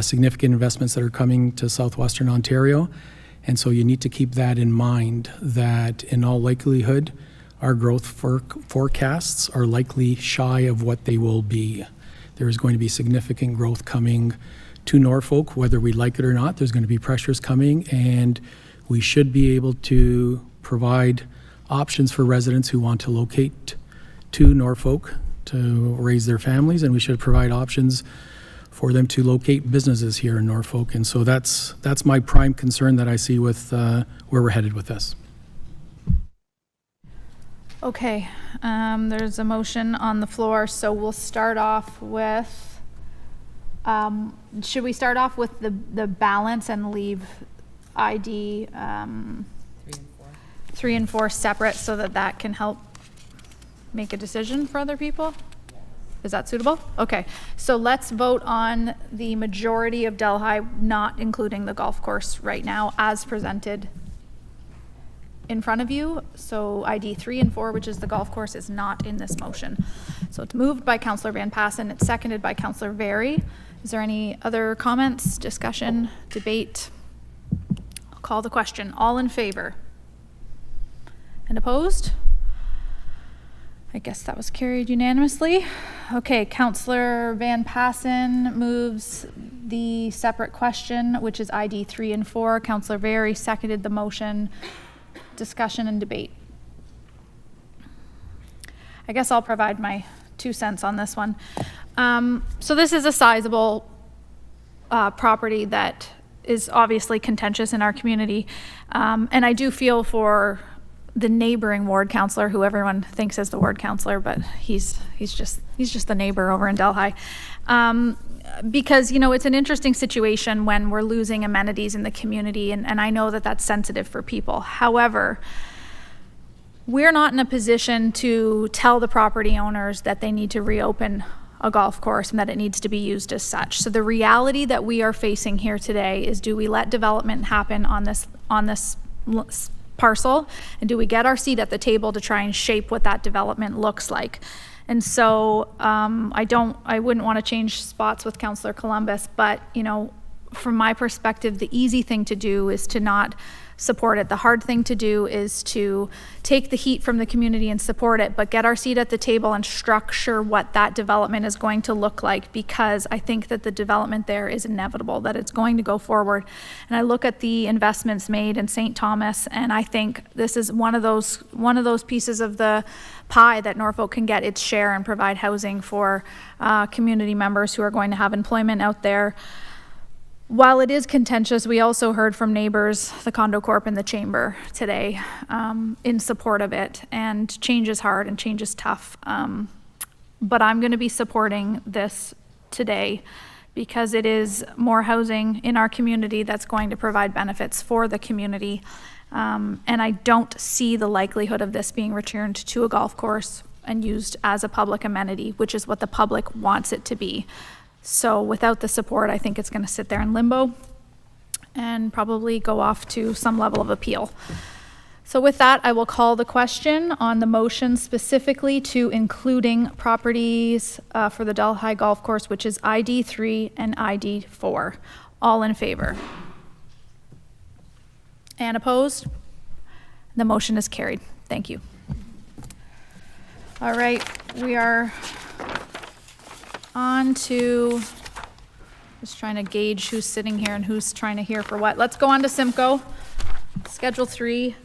significant investments that are coming to southwestern Ontario. And so you need to keep that in mind, that in all likelihood, our growth forecasts are likely shy of what they will be. There is going to be significant growth coming to Norfolk, whether we like it or not. There's going to be pressures coming, and we should be able to provide options for residents who want to locate to Norfolk to raise their families, and we should provide options for them to locate businesses here in Norfolk. And so that's my prime concern that I see with where we're headed with this. Okay, there's a motion on the floor, so we'll start off with, should we start off with the balance and leave ID 3 and 4 separate so that can help make a decision for other people? Is that suitable? Okay, so let's vote on the majority of Delhi, not including the golf course right now, as presented in front of you. So ID 3 and 4, which is the golf course, is not in this motion. So it's moved by Councillor Van Passen. It's seconded by Councillor Very. Is there any other comments, discussion, debate? I'll call the question. All in favor? And opposed? I guess that was carried unanimously. Okay, Councillor Van Passen moves the separate question, which is ID 3 and 4. Councillor Very seconded the motion. Discussion and debate. I guess I'll provide my 2 cents on this one. So this is a sizable property that is obviously contentious in our community. And I do feel for the neighboring ward councillor, who everyone thinks is the ward councillor, but he's just the neighbor over in Delhi. Because, you know, it's an interesting situation when we're losing amenities in the community, and I know that that's sensitive for people. However, we're not in a position to tell the property owners that they need to reopen a golf course and that it needs to be used as such. So the reality that we are facing here today is, do we let development happen on this parcel, and do we get our seat at the table to try and shape what that development looks like? And so I wouldn't want to change spots with Councillor Columbus, but, you know, from my perspective, the easy thing to do is to not support it. The hard thing to do is to take the heat from the community and support it, but get our seat at the table and structure what that development is going to look like, because I think that the development there is inevitable, that it's going to go forward. And I look at the investments made in St. Thomas, and I think this is one of those pieces of the pie that Norfolk can get its share and provide housing for community members who are going to have employment out there. While it is contentious, we also heard from neighbors, the Condo Corp and the Chamber today, in support of it. And change is hard and change is tough. But I'm going to be supporting this today because it is more housing in our community that's going to provide benefits for the community. And I don't see the likelihood of this being returned to a golf course and used as a public amenity, which is what the public wants it to be. So without the support, I think it's going to sit there in limbo and probably go off to some level of appeal. So with that, I will call the question on the motion specifically to including properties for the Delhi Golf Course, which is ID 3 and ID 4. All in favor? And opposed? The motion is carried. Thank you. All right, we are on to, just trying to gauge who's sitting here and who's trying to hear for what. Let's go on to Simco. Schedule 3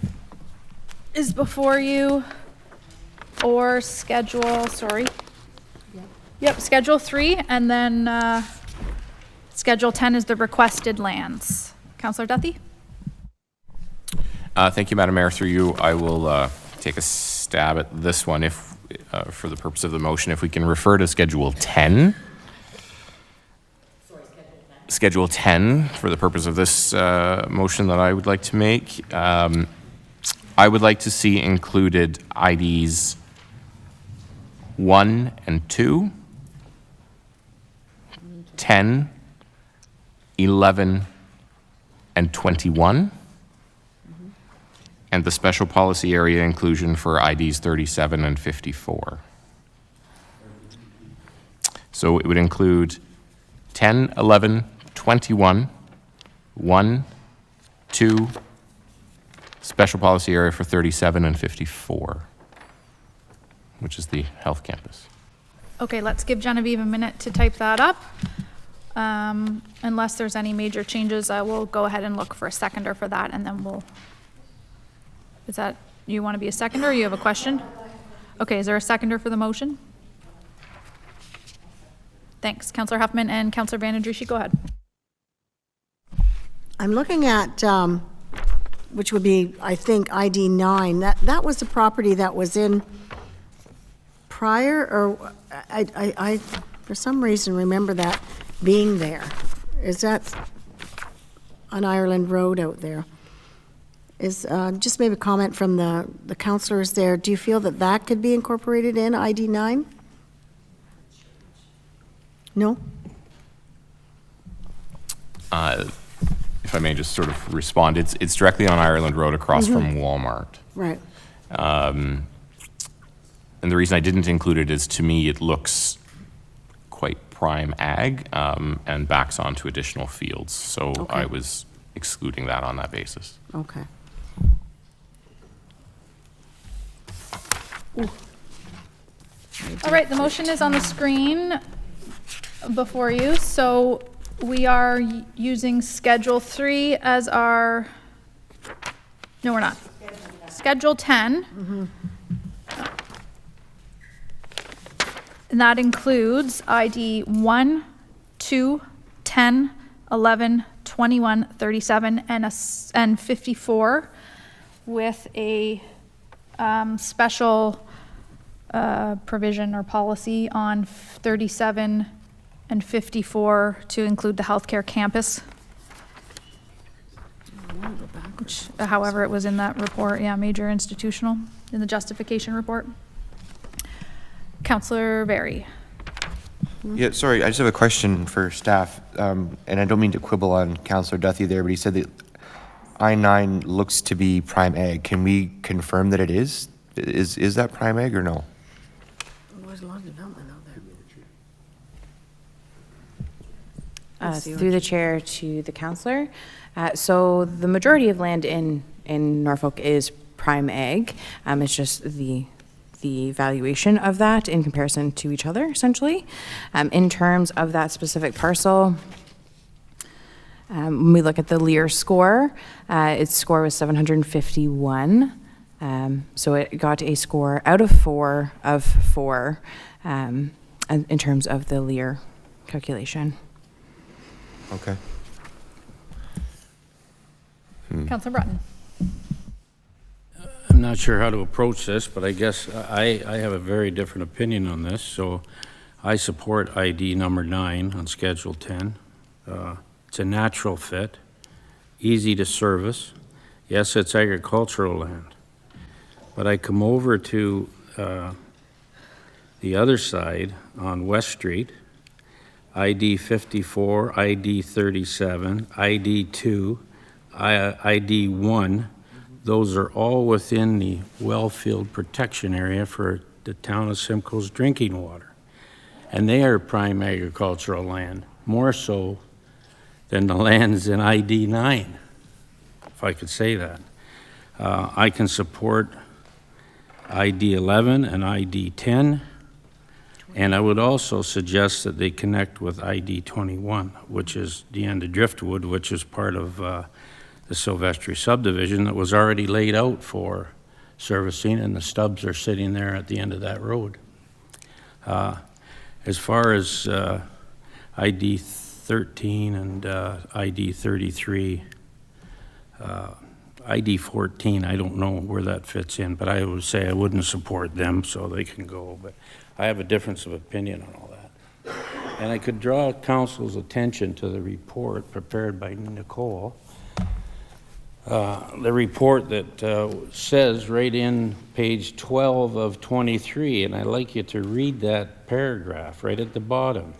is before you, or schedule, sorry. Yep, schedule 3, and then schedule 10 is the requested lands. Councillor Duthie? Thank you, Madam Mayor. Through you, I will take a stab at this one if, for the purpose of the motion, if we can refer to Schedule 10. Schedule 10 for the purpose of this motion that I would like to make. I would like to see included IDs 1 and 2, 10, 11, and 21, and the special policy area inclusion for IDs 37 and 54. So it would include 10, 11, 21, 1, 2, special policy area for 37 and 54, which is the health campus. Okay, let's give Genevieve a minute to type that up. Unless there's any major changes, I will go ahead and look for a seconder for that, and then we'll, is that, you want to be a seconder, or you have a question? Okay, is there a seconder for the motion? Thanks. Councillor Huffman and Councillor Van Andriesch, go ahead. I'm looking at, which would be, I think, ID 9. That was the property that was in prior, or I for some reason remember that being there. Is that on Ireland Road out there? Is just maybe a comment from the councillors there. Do you feel that that could be incorporated in ID 9? No? If I may just sort of respond, it's directly on Ireland Road across from Walmart. Right. And the reason I didn't include it is, to me, it looks quite prime ag and backs onto additional fields. So Okay. I was excluding that on that basis. Okay. All right, the motion is on the screen before you. So we are using Schedule 3 as our, no, we're not. Schedule 10. And that includes ID 1, 2, 10, 11, 21, 37, and 54, with a special provision or policy on 37 and 54 to include the healthcare campus. Which, however, it was in that report, yeah, major institutional, in the justification report. Councillor Berry. Yeah, sorry, I just have a question for staff, and I don't mean to quibble on Councillor Duthie there, but he said that I-9 looks to be prime ag. Can we confirm that it is? Is that prime ag or no? There's a lot of development out there. Through the chair to the councillor. So the majority of land in Norfolk is prime ag. It's just the valuation of that in comparison to each other, essentially. In terms of that specific parcel, when we look at the Lear score, its score was 751. So it got a score out of 4 in terms of the Lear calculation. Okay. Councillor Broughton. I'm not sure how to approach this, but I guess I have a very different opinion on this. So I support ID number 9 on Schedule 10. It's a natural fit, easy to service. Yes, it's agricultural land. But I come over to the other side on West Street, ID 54, ID 37, ID 2, ID 1. Those are all within the wellfield protection area for the town of Simcoe's drinking water. And they are prime agricultural land, more so than the lands in ID 9, if I could say that. I can support ID 11 and ID 10. And I would also suggest that they connect with ID 21, which is the end of Driftwood, which is part of the Silvestri subdivision that was already laid out for servicing, and the stubs are sitting there at the end of that road. As far as ID 13 and ID 33, ID 14, I don't know where that fits in, but I would say I wouldn't support them, so they can go. But I have a difference of opinion on all that. And I could draw council's attention to the report prepared by Nicole. The report that says right in page 12 of 23, and I'd like you to read that paragraph right at the bottom.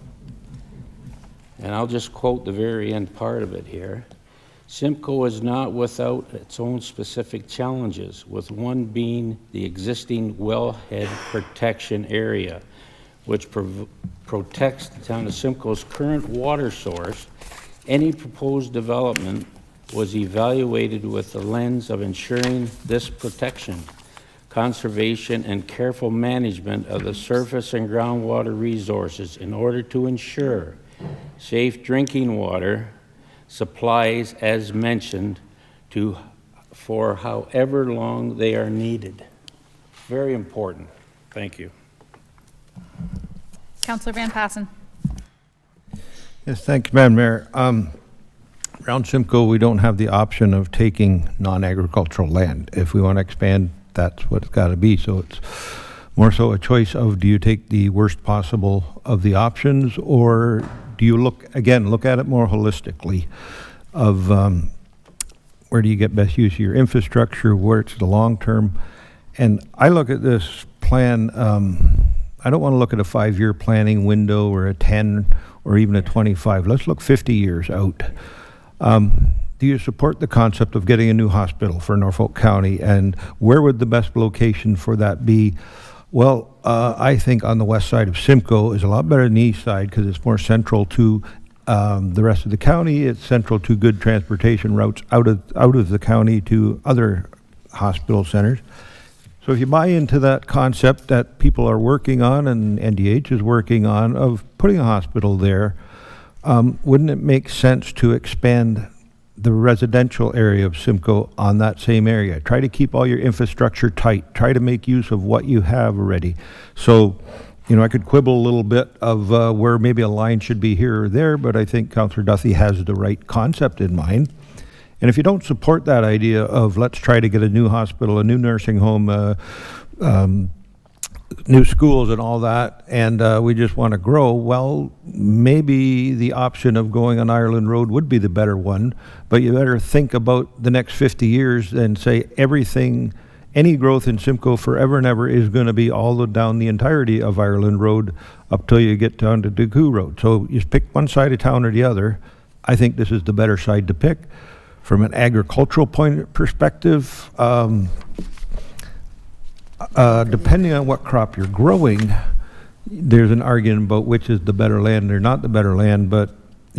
And I'll just quote the very end part of it here. Simco is not without its own specific challenges, with one being the existing wellhead protection area, which protects the town of Simcoe's current water source. Any proposed development was evaluated with the lens of ensuring this protection, conservation, and careful management of the surface and groundwater resources in order to ensure safe drinking water supplies as mentioned for however long they are needed. Very important. Thank you. Councillor Van Passen. Yes, thanks, Madam Mayor. Around Simcoe, we don't have the option of taking non-agricultural land. If we want to expand, that's what it's got to be. So it's more so a choice of, do you take the worst possible of the options, or do you look at it more holistically of where do you get best use of your infrastructure, where it's the long term. And I look at this plan, I don't want to look at a 5-year planning window or a 10 or even a 25. Let's look 50 years out. Do you support the concept of getting a new hospital for Norfolk County, and where would the best location for that be? Well, I think on the west side of Simcoe is a lot better than the east side because it's more central to the rest of the county. It's central to good transportation routes out of the county to other hospital centers. So if you buy into that concept that people are working on and NDH is working on of putting a hospital there, wouldn't it make sense to expand the residential area of Simcoe on that same area? Try to keep all your infrastructure tight. Try to make use of what you have already. So, I could quibble a little bit of where maybe a line should be here or there, but I think Councillor Duthie has the right concept in mind. And if you don't support that idea of let's try to get a new hospital, a new nursing home, new schools and all that, and we just want to grow, well, maybe the option of going on Ireland Road would be the better one, but you better think about the next 50 years and say any growth in Simcoe forever and ever is going to be all down the entirety of Ireland Road up till you get down to Decoux Road. So you pick one side of town or the other. I think this is the better side to pick. From an agricultural perspective, depending on what crop you're growing, there's an argument about which is the better land or not the better land. But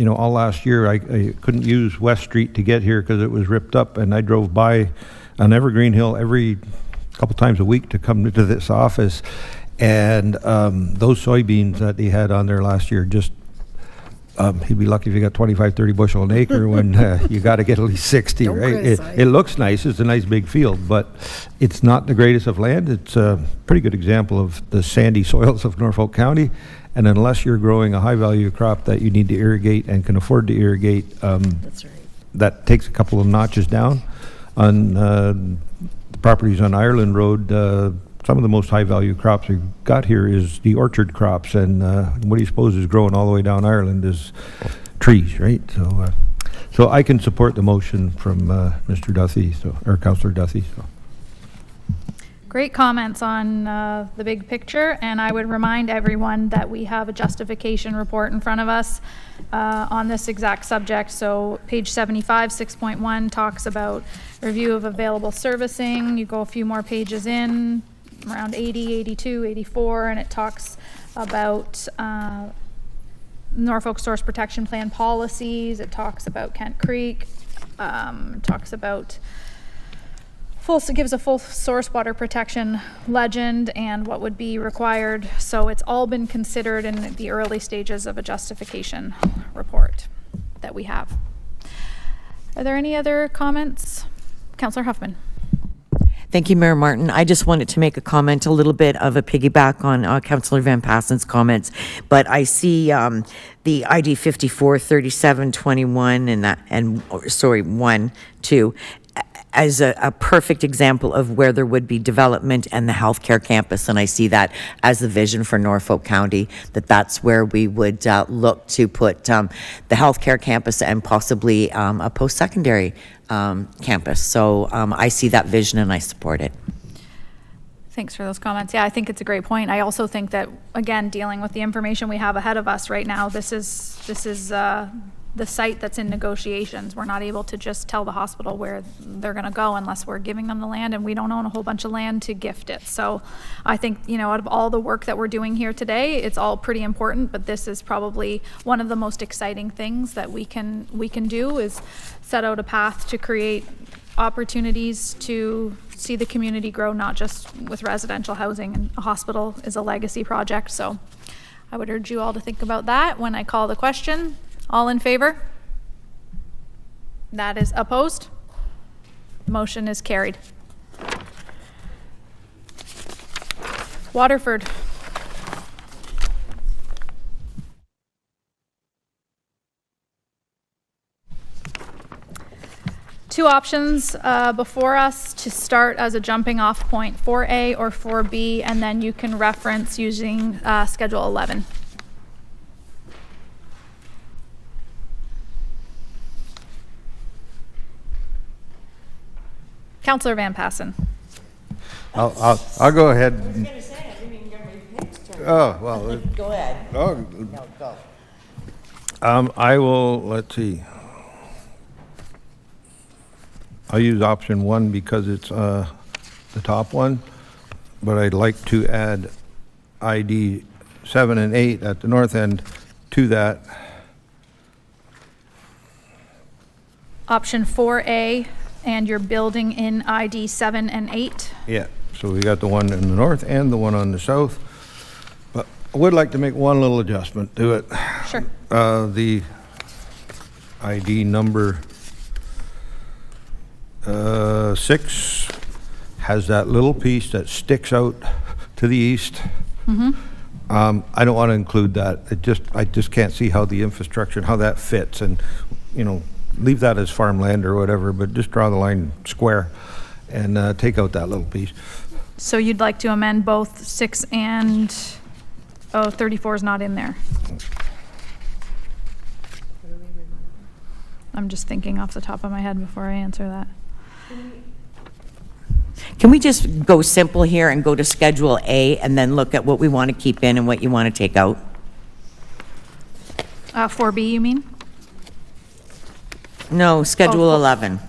all last year I couldn't use West Street to get here because it was ripped up, and I drove by on Evergreen Hill every couple times a week to come to this office, and those soybeans that they had on there last year, just he'd be lucky if you got 25, 30 bushel an acre when you got to get at least 60, right? It looks nice. It's a nice big field, but it's not the greatest of land. It's a pretty good example of the sandy soils of Norfolk County. And unless you're growing a high value crop that you need to irrigate and can afford to irrigate, that's right, that takes a couple of notches down. On the properties on Ireland Road, some of the most high value crops we've got here is the orchard crops, and what do you suppose is growing all the way down Ireland is trees, right? So I can support the motion from Mr. Duthie, or Councillor Duthie. So. Great comments on the big picture, and I would remind everyone that we have a justification report in front of us on this exact subject. So page 75, 6.1 talks about review of available servicing. You go a few more pages in, around 80, 82, 84, and it talks about Norfolk Source Protection Plan policies. It talks about Kent Creek, talks about gives a full source water protection legend and what would be required. So it's all been considered in the early stages of a justification report that we have. Are there any other comments? Councillor Huffman. Thank you, Mayor Martin. I just wanted to make a comment, a little bit of a piggyback on Councillor Van Passen's comments, but I see the ID 543721 and 2 as a perfect example of where there would be development and the healthcare campus, and I see that as the vision for Norfolk County, that's where we would look to put the healthcare campus and possibly a post-secondary campus. So I see that vision and I support it. Thanks for those comments. Yeah, I think it's a great point. I also think that, again, dealing with the information we have ahead of us right now, this is the site that's in negotiations. We're not able to just tell the hospital where they're going to go unless we're giving them the land, and we don't own a whole bunch of land to gift it. So I think, out of all the work that we're doing here today, it's all pretty important, but this is probably one of the most exciting things that we can do, is set out a path to create opportunities to see the community grow, not just with residential housing, and a hospital is a legacy project. So I would urge you all to think about that when I call the question. All in favor? That is opposed? The motion is carried. Waterford. Two options before us to start as a jumping off point, 4A or 4B, and then you can reference using Schedule 11. Councillor Van Passen. I'll go ahead. I was going to say, I didn't even get my next turn. Oh, well. Go ahead. Oh. No, go. I will, let's see. I'll use option 1 because it's the top one, but I'd like to add ID 7 and 8 at the north end to that. Option 4A, and you're building in ID 7 and 8? Yeah, so we got the one in the north and the one on the south. But I would like to make one little adjustment to it. Sure. The ID number 6 has that little piece that sticks out to the east. Mm-hmm. I don't want to include that. I just can't see how the infrastructure, how that fits, and leave that as farmland or whatever, but just draw the line square and take out that little piece. So you'd like to amend both 6 and 34 is not in there. I'm just thinking off the top of my head before I answer that. Can we just go simple here and go to Schedule A and then look at what we want to keep in and what you want to take out? 4B, you mean? No, Schedule 11.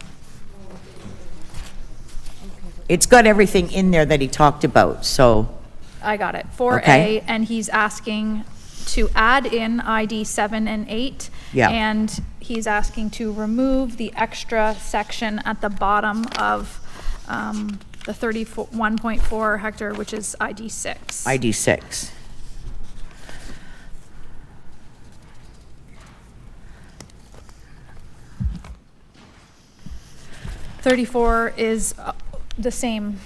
It's got everything in there that he talked about, so. I got it. 4A, Okay. and he's asking to add in ID 7 and 8. Yeah. And he's asking to remove the extra section at the bottom of the 31.4 hectare, which is ID 6. ID 6. .34 is the same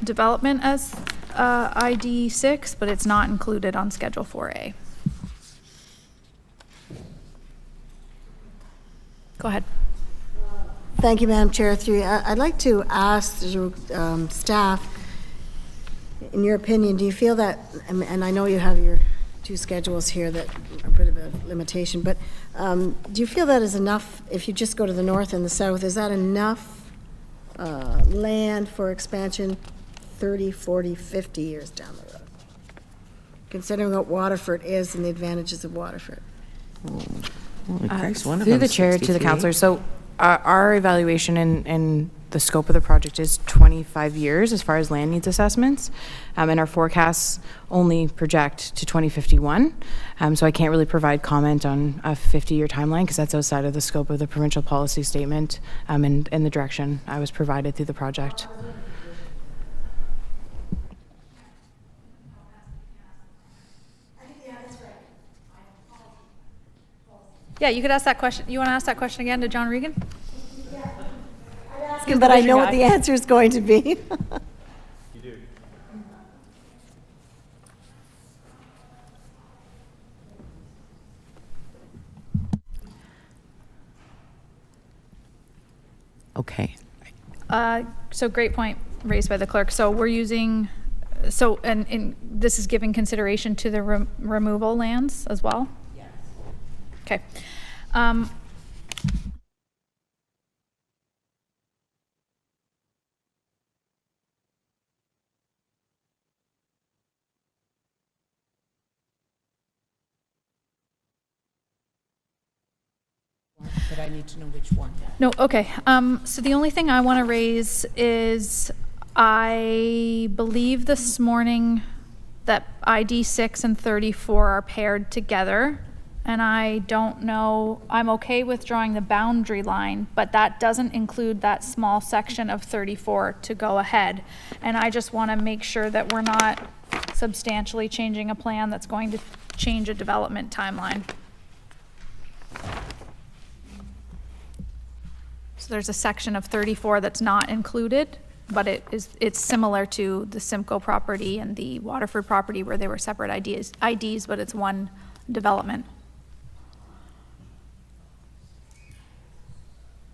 development as ID 6, but it's not included on Schedule 4A. Go ahead. Thank you, Madam Chair. Through you, I'd like to ask staff, in your opinion, do you feel that, and I know you have your two schedules here that are a bit of a limitation, but do you feel that is enough, if you just go to the north and the south, is that enough land for expansion 30, 40, 50 years down the road? Considering what Waterford is and the advantages of Waterford. Through the chair to the councillor. So our evaluation and the scope of the project is 25 years as far as land needs assessments, and our forecasts only project to 2051. So I can't really provide comment on a 50-year timeline because that's outside of the scope of the provincial policy statement and the direction I was provided through the project. Yeah, you could ask that question. You want to ask that question again to John Regan? But I know what the answer is going to be. You do. Okay. So great point raised by the clerk. So we're using, and this is giving consideration to the removal lands as well? Yes. Okay. But I need to know which one. No, okay. So the only thing I want to raise is I believe this morning that ID 6 and 34 are paired together. And I don't know, I'm okay with drawing the boundary line, but that doesn't include that small section of 34 to go ahead. And I just want to make sure that we're not substantially changing a plan that's going to change a development timeline. So there's a section of 34 that's not included, but it's similar to the Simco property and the Waterford property where they were separate IDs, but it's one development.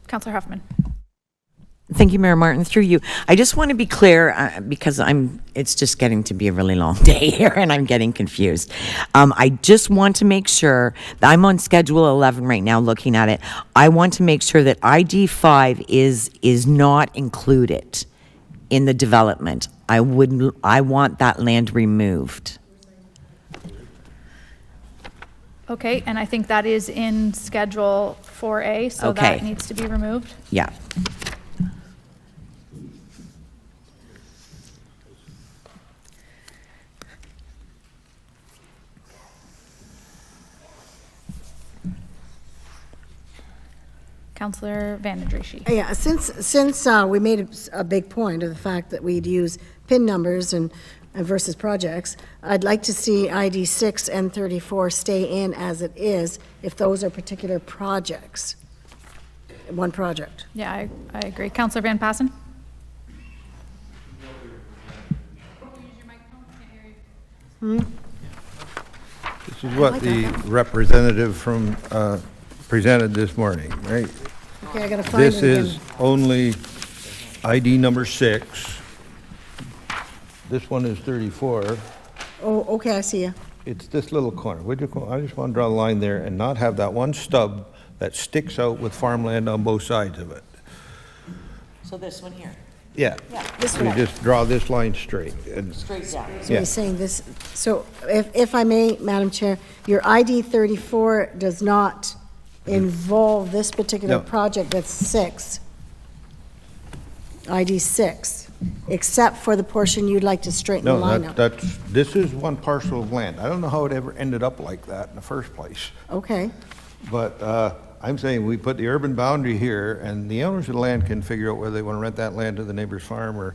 Councillor Huffman. Thank you, Mayor Martin. Through you, I just want to be clear because it's just getting to be a really long day here and I'm getting confused. I just want to make sure that I'm on schedule 11 right now looking at it. I want to make sure that ID 5 is not included in the development. I want that land removed. Okay, and I think that is in Schedule 4A, so that needs to be removed. Yeah. Councillor Vandendriessche. Yeah, since we made a big point of the fact that we'd use PIN numbers and versus projects, I'd like to see ID 6 and 34 stay in as it is if those are particular projects, one project. Yeah, I agree. Councillor Van Passen? This is what the representative from presented this morning, right? Okay, I gotta find it again. This is only ID number 6. This one is 34. Oh, okay, I see you. It's this little corner. I just want to draw a line there and not have that one stub that sticks out with farmland on both sides of it. So this one here? Yeah. This We one. just draw this line straight. Straight down. So Yeah. he's saying this, so if I may, Madam Chair, your ID 34 does not involve this particular No. project that's 6, ID 6, except for the portion you'd like to straighten the No, line out. this is one parcel of land. I don't know how it ever ended up like that in the first place. Okay, But I'm saying we put the urban boundary here, and the owners of the land can figure out whether they want to rent that land to the neighbor's farm, or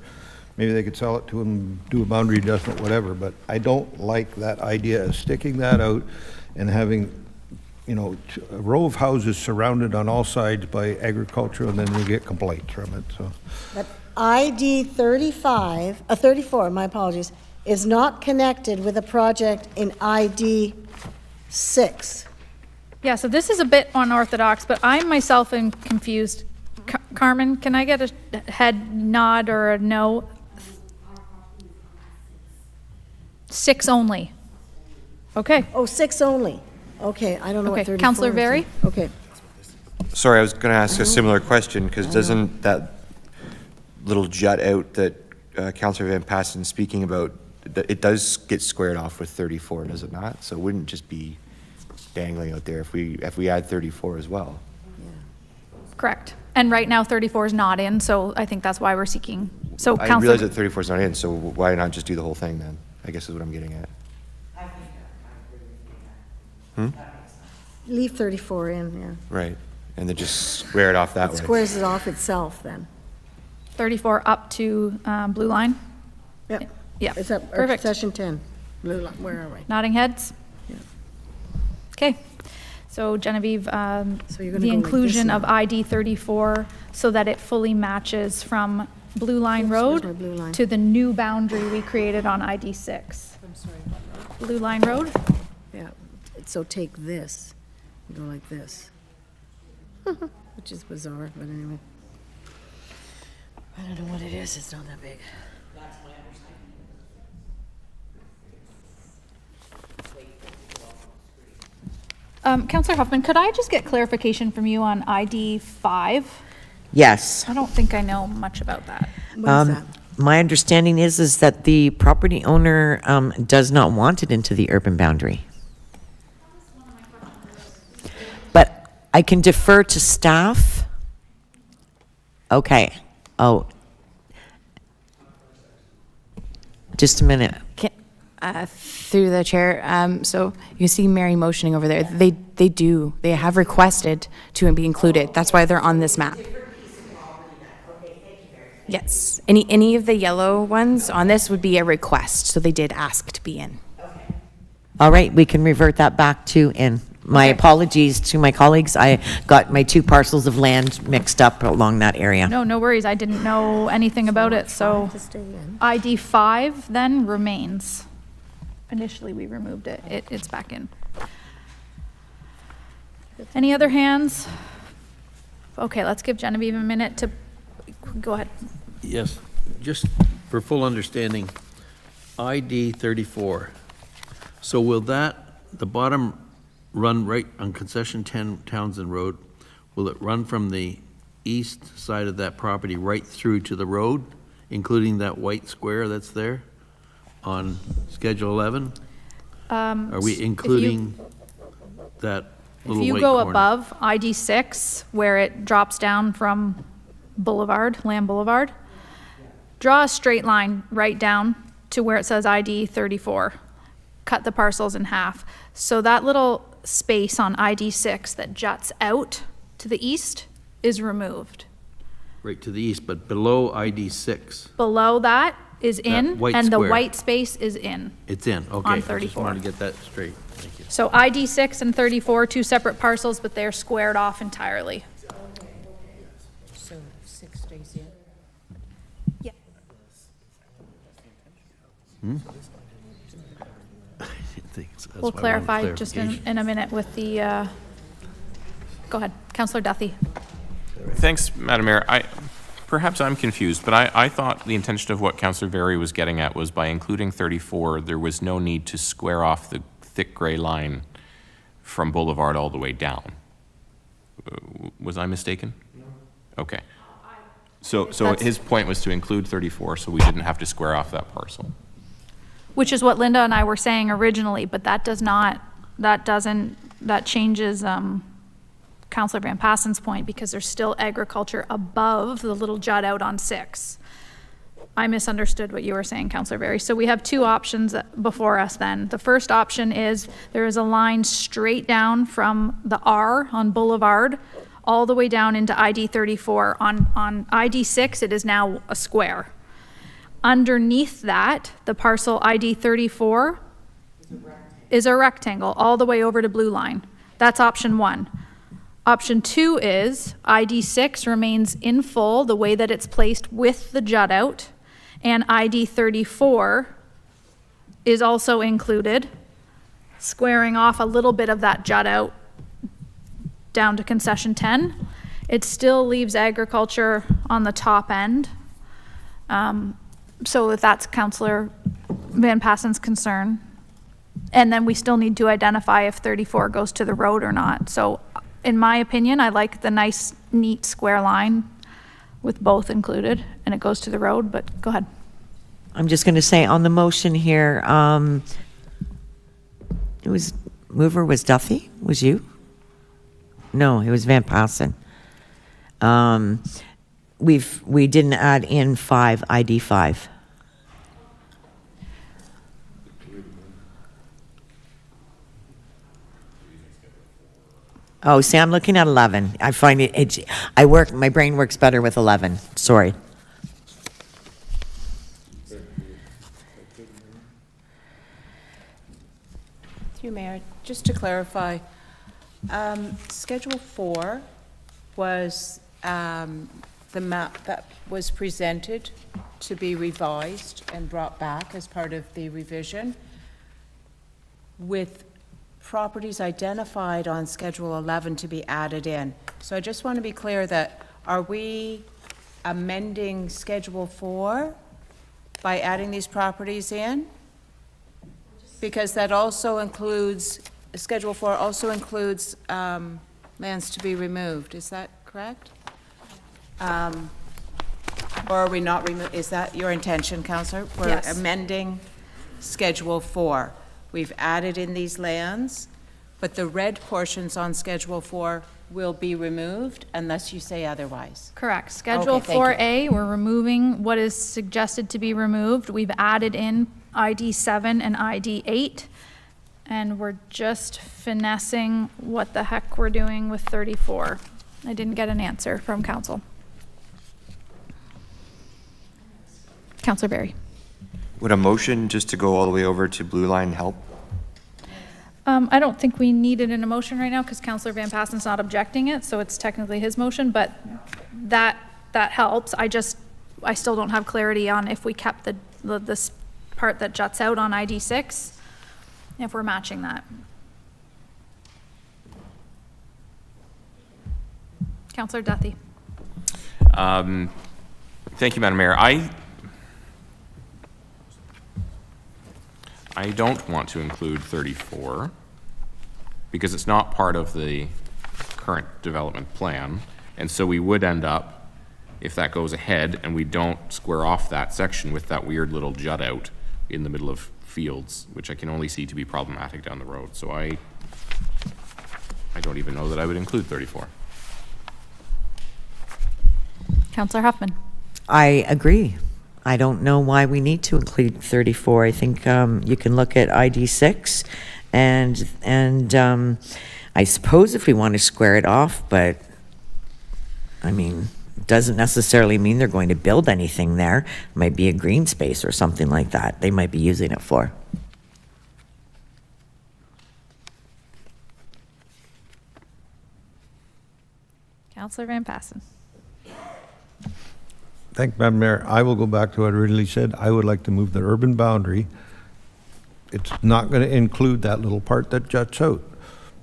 maybe they could sell it to them, do a boundary adjustment, whatever. But I don't like that idea of sticking that out and having, a row of houses surrounded on all sides by agriculture, and then you get complaints from it, so. but ID 34, my apologies, is not connected with a project in ID 6. Yeah, so this is a bit unorthodox, but I myself am confused. Carmen, can I get a head nod or a no? 6 only. Okay. Oh, 6 only. Okay, I don't know what Okay, 34 is. Councillor Very? Okay. Sorry, I was going to ask a similar question, because doesn't that little jut out that Councillor Van Passen's speaking about, it does get squared off with 34, does it not? So it wouldn't just be dangling out there if we add 34 as well. Correct. And right now 34 is not in, so I think that's why we're seeking. So I Councillor, realize that 34 is not in, so why not just do the whole thing then? I guess is what I'm getting at. Leave 34 in, yeah. Right, and then just square it off that It way. squares it off itself then. 34 up to Blue Line? Yep. Yeah, It's up, or perfect. session 10. Blue line, where are we? Nodding heads? Okay, so Genevieve, you're gonna the go like this inclusion now. of ID 34 so that it fully matches from Blue Line Oops, where's my Road blue line? to the new boundary we created on ID 6. I'm sorry. Blue Line Road? Yeah, so take this, and go like this. Which is bizarre, but anyway. I don't know what it is, it's not that big. Councillor Huffman, could I just get clarification from you on ID 5? Yes. I don't think I know much about that. My understanding is that the property owner does not want it into the urban boundary. But I can defer to staff. Okay. Oh. Just a minute. Through the chair, so you see Mary motioning over there. They have requested to be included. That's why they're on this map. Yes, any of the yellow ones on this would be a request, so they did ask to be in. All right, we can revert that back to in. My apologies to my colleagues. I got my two parcels of land mixed up along that area. No worries. I didn't know anything about it, so ID 5 then remains. Initially, we removed it. It's back in. Any other hands? Okay, let's give Genevieve a minute to, go ahead. Yes, just for full understanding, ID 34. So will that, the bottom run right on concession 10 Townsend Road, will it run from the east side of that property right through to the road, including that white square that's there on Schedule 11? Are we including that little If you white go corner? above ID 6, where it drops down from Boulevard, Lamb Boulevard, draw a straight line right down to where it says ID 34. Cut the parcels in half. So that little space on ID 6 that juts out to the east is removed. Right to the east, but below ID 6. Below that is in, white and the square. white space is in. It's in, okay. On I just 34. wanted to get that straight. Thank you. So ID 6 and 34, two separate parcels, but they're squared off entirely. So 6 stays in? Yeah. I didn't think so. That's We'll why I wanted clarify just clarification. in a minute with the, go ahead, Councillor Duthie. Thanks, Madam Mayor. Perhaps I'm confused, but I thought the intention of what Councillor Very was getting at was by including 34, there was no need to square off the thick gray line from Boulevard all the way down. Was I mistaken? No. Okay. So his point was to include 34, so we didn't have to square off that parcel. Which is what Linda and I were saying originally, but that changes Councillor Van Passen's point, because there's still agriculture above the little jut out on 6. I misunderstood what you were saying, Councillor Berry. So we have two options before us then. The first option is there is a line straight down from the R on Boulevard all the way down into ID 34. On ID 6, it is now a square. Underneath that, the parcel ID 34 is a rectangle all the way over to Blue Line. That's option 1. Option 2 is ID 6 remains in full the way that it's placed with the jut out, and ID 34 is also included, squaring off a little bit of that jut out down to concession 10. It still leaves agriculture on the top end. So if that's Councillor Van Passen's concern. And then we still need to identify if 34 goes to the road or not. So in my opinion, I like the nice, neat square line with both included, and it goes to the road, but go ahead. I'm just going to say on the motion here, mover was Duffy? Was you? No, it was Van Passen. We didn't add in 5, ID 5. Oh, see, I'm looking at 11. I find my brain works better with 11. Sorry. Through Mayor, just to clarify, Schedule 4 was the map that was presented to be revised and brought back as part of the revision, with properties identified on Schedule 11 to be added in. So I just want to be clear that, are we amending Schedule 4 by adding these properties in? Because that also includes, Schedule 4 also includes lands to be removed. Is that correct? Or are we not is that your intention, Councillor? We're Yes. amending Schedule 4. We've added in these lands, but the red portions on Schedule 4 will be removed unless you say otherwise. Correct. Schedule Okay, thank you. 4A, we're removing what is suggested to be removed. We've added in ID 7 and ID 8, and we're just finessing what the heck we're doing with 34. I didn't get an answer from council. Councillor Barry. Would a motion just to go all the way over to Blue Line help? I don't think we need it in a motion right now because Councillor Van Passen's not objecting it, so it's technically his motion, but that helps. I still don't have clarity on if we kept this part that juts out on ID 6, if we're matching that. Councillor Duthie. Thank you, Madam Mayor. I don't want to include 34 because it's not part of the current development plan. And so we would end up, if that goes ahead and we don't square off that section with that weird little jut out in the middle of fields, which I can only see to be problematic down the road. So I don't even know that I would include 34. Councillor Huffman. I agree. I don't know why we need to include 34. I think you can look at ID 6 and I suppose if we want to square it off, but I mean, it doesn't necessarily mean they're going to build anything there. It might be a green space or something like that they might be using it for. Councillor Van Passen. Thank you, Madam Mayor. I will go back to what I originally said. I would like to move the urban boundary. It's not going to include that little part that juts out.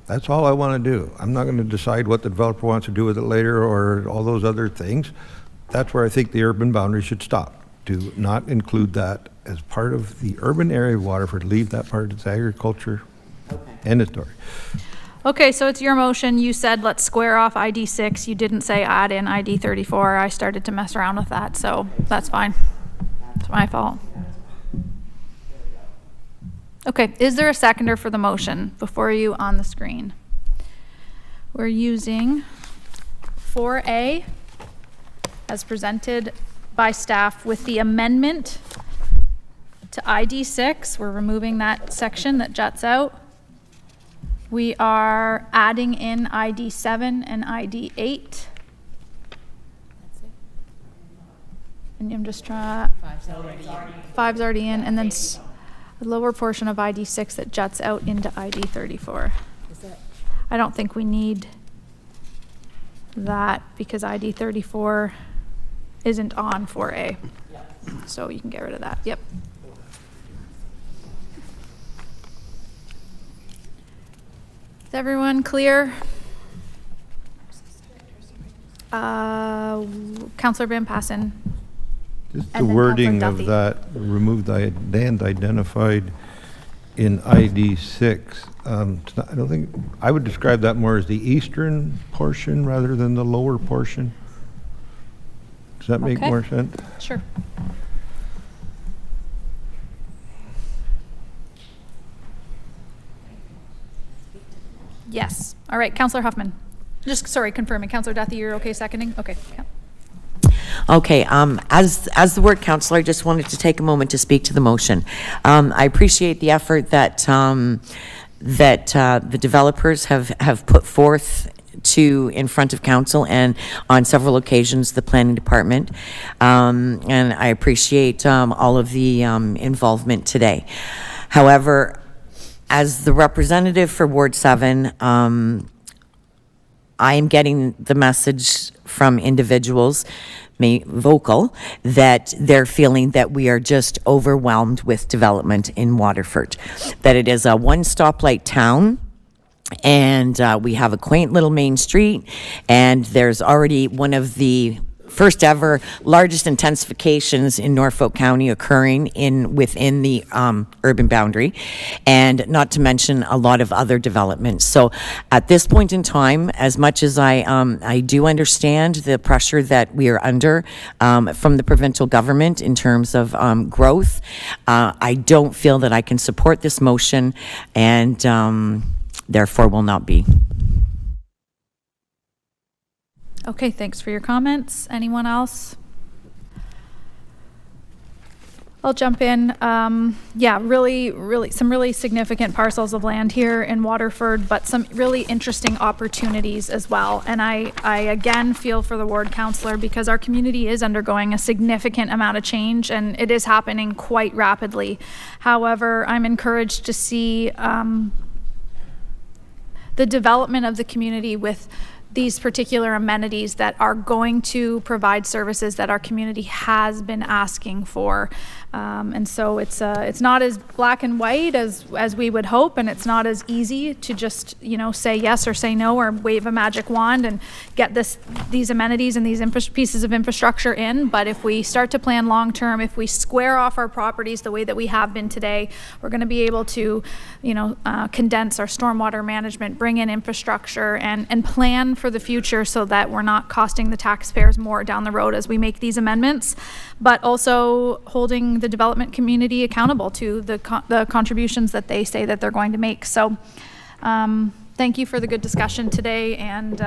That's all I want to do. I'm not going to decide what the developer wants to do with it later or all those other things. That's where I think the urban boundary should stop. Do not include that as part of the urban area of Waterford. Leave that part as agriculture. End of story. Okay, so it's your motion. You said let's square off ID 6. You didn't say add in ID 34. I started to mess around with that, so that's fine. It's my fault. Okay, is there a seconder for the motion before you on the screen? We're using 4A as presented by staff with the amendment to ID 6. We're removing that section that juts out. We are adding in ID 7 and ID 8. And I'm just trying. Five's already in, and then a lower portion of ID 6 that juts out into ID 34. I don't think we need that because ID 34 isn't on 4A. So you can get rid of that. Yep. Is everyone clear? Councillor Van Passen. Just the wording of that, remove the land identified in ID 6. I don't think, I would describe that more as the eastern portion rather than the lower portion. Does that make more sense? Sure. Yes. All right, Councillor Huffman. Just, sorry, confirming. Councillor Duthie, you're okay seconding? Okay. Yeah. Okay, as the ward councillor, I just wanted to take a moment to speak to the motion. I appreciate the effort that the developers have put forth in front of council and on several occasions the planning department, and I appreciate all of the involvement today. However, as the representative for Ward 7, I am getting the message from individuals, vocal, that they're feeling that we are just overwhelmed with development in Waterford, that it is a one-stoplight town, and we have a quaint little main street, and there's already one of the first ever largest intensifications in Norfolk County occurring within the urban boundary, and not to mention a lot of other developments. So at this point in time, as much as I do understand the pressure that we are under from the provincial government in terms of growth, I don't feel that I can support this motion, and therefore will not be. Okay, thanks for your comments. Anyone else? I'll jump in. Yeah, really, some really significant parcels of land here in Waterford, but some really interesting opportunities as well. And I again feel for the ward councillor, because our community is undergoing a significant amount of change, and it is happening quite rapidly. However, I'm encouraged to see the development of the community with these particular amenities that are going to provide services that our community has been asking for. And so it's not as black and white as we would hope, and it's not as easy to just, say yes or say no or wave a magic wand and get these amenities and these pieces of infrastructure in. But if we start to plan long term, if we square off our properties the way that we have been today, we're going to be able to, condense our stormwater management, bring in infrastructure, and plan for the future so that we're not costing the taxpayers more down the road as we make these amendments, but also holding the development community accountable to the contributions that they say that they're going to make. So thank you for the good discussion today, and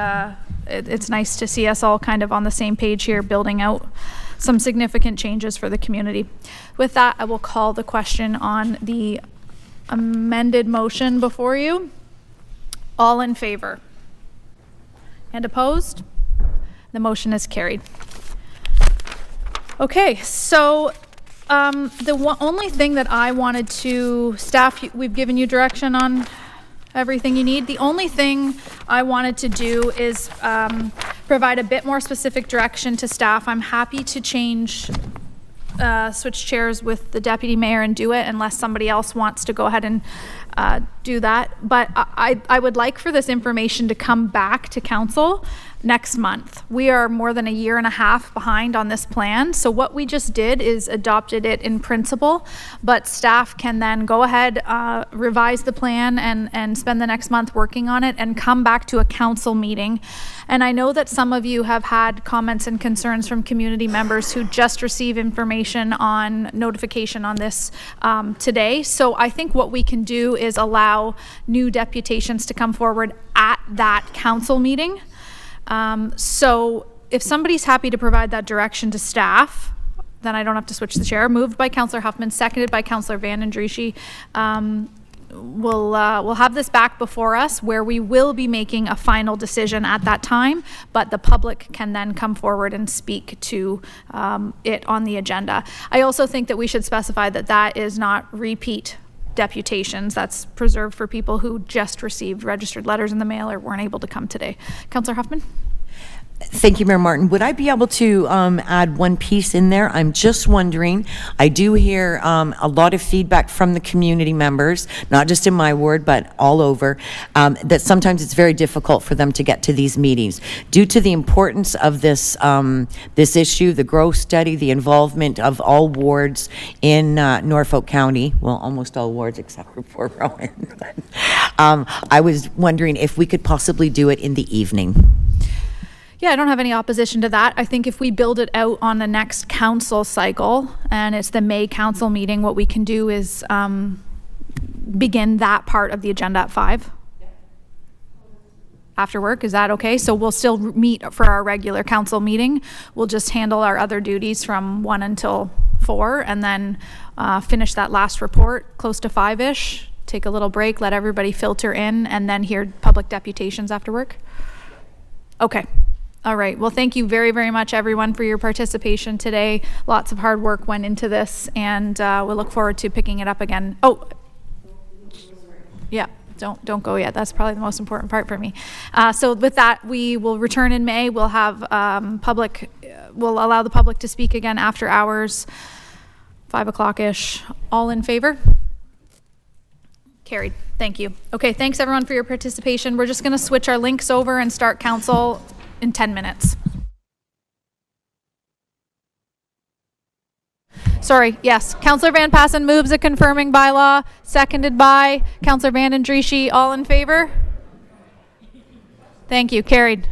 it's nice to see us all kind of on the same page here, building out some significant changes for the community. With that, I will call the question on the amended motion before you. All in favor? And opposed? The motion is carried. Okay, so the only thing that I wanted to, staff, we've given you direction on everything you need. The only thing I wanted to do is provide a bit more specific direction to staff. I'm happy to switch chairs with the deputy mayor and do it unless somebody else wants to go ahead and do that. But I would like for this information to come back to council next month. We are more than a year and a half behind on this plan. So what we just did is adopted it in principle, but staff can then go ahead, revise the plan and spend the next month working on it and come back to a council meeting. And I know that some of you have had comments and concerns from community members who just received information on notification on this today. So I think what we can do is allow new deputations to come forward at that council meeting. So if somebody's happy to provide that direction to staff, then I don't have to switch the chair. Moved by Councillor Huffman, seconded by Councillor Van Andrieschie. We'll have this back before us where we will be making a final decision at that time, but the public can then come forward and speak to it on the agenda. I also think that we should specify that that is not repeat deputations. That's preserved for people who just received registered letters in the mail or weren't able to come today. Councillor Huffman? Thank you, Mayor Martin. Would I be able to add one piece in there? I'm just wondering, I do hear a lot of feedback from the community members, not just in my ward, but all over, that sometimes it's very difficult for them to get to these meetings. Due to the importance of this, this issue, the growth study, the involvement of all wards in Norfolk County, well, almost all wards except for Rowan. I was wondering if we could possibly do it in the evening. Yeah, I don't have any opposition to that. I think if we build it out on the next council cycle, and it's the May council meeting, what we can do is begin that part of the agenda at 5. after work. Is that okay? So we'll still meet for our regular council meeting. We'll just handle our other duties from 1 until 4, and then finish that last report close to 5-ish. Take a little break, let everybody filter in, and then hear public deputations after work. Okay. All right. Well, thank you very, very much, everyone, for your participation today. Lots of hard work went into this, and we'll look forward to picking it up again. Oh, yeah. Don't go yet. That's probably the most important part for me. So with that, we will return in May. We'll have we'll allow the public to speak again after hours, 5 o'clock-ish. All in favor? Carried. Thank you. Okay, thanks everyone for your participation. We're just going to switch our links over and start council in 10 minutes. Sorry, yes. Councillor Van Passen moves a confirming bylaw, seconded by Councillor Van den Drieschie. All in favor? Thank you. Carried.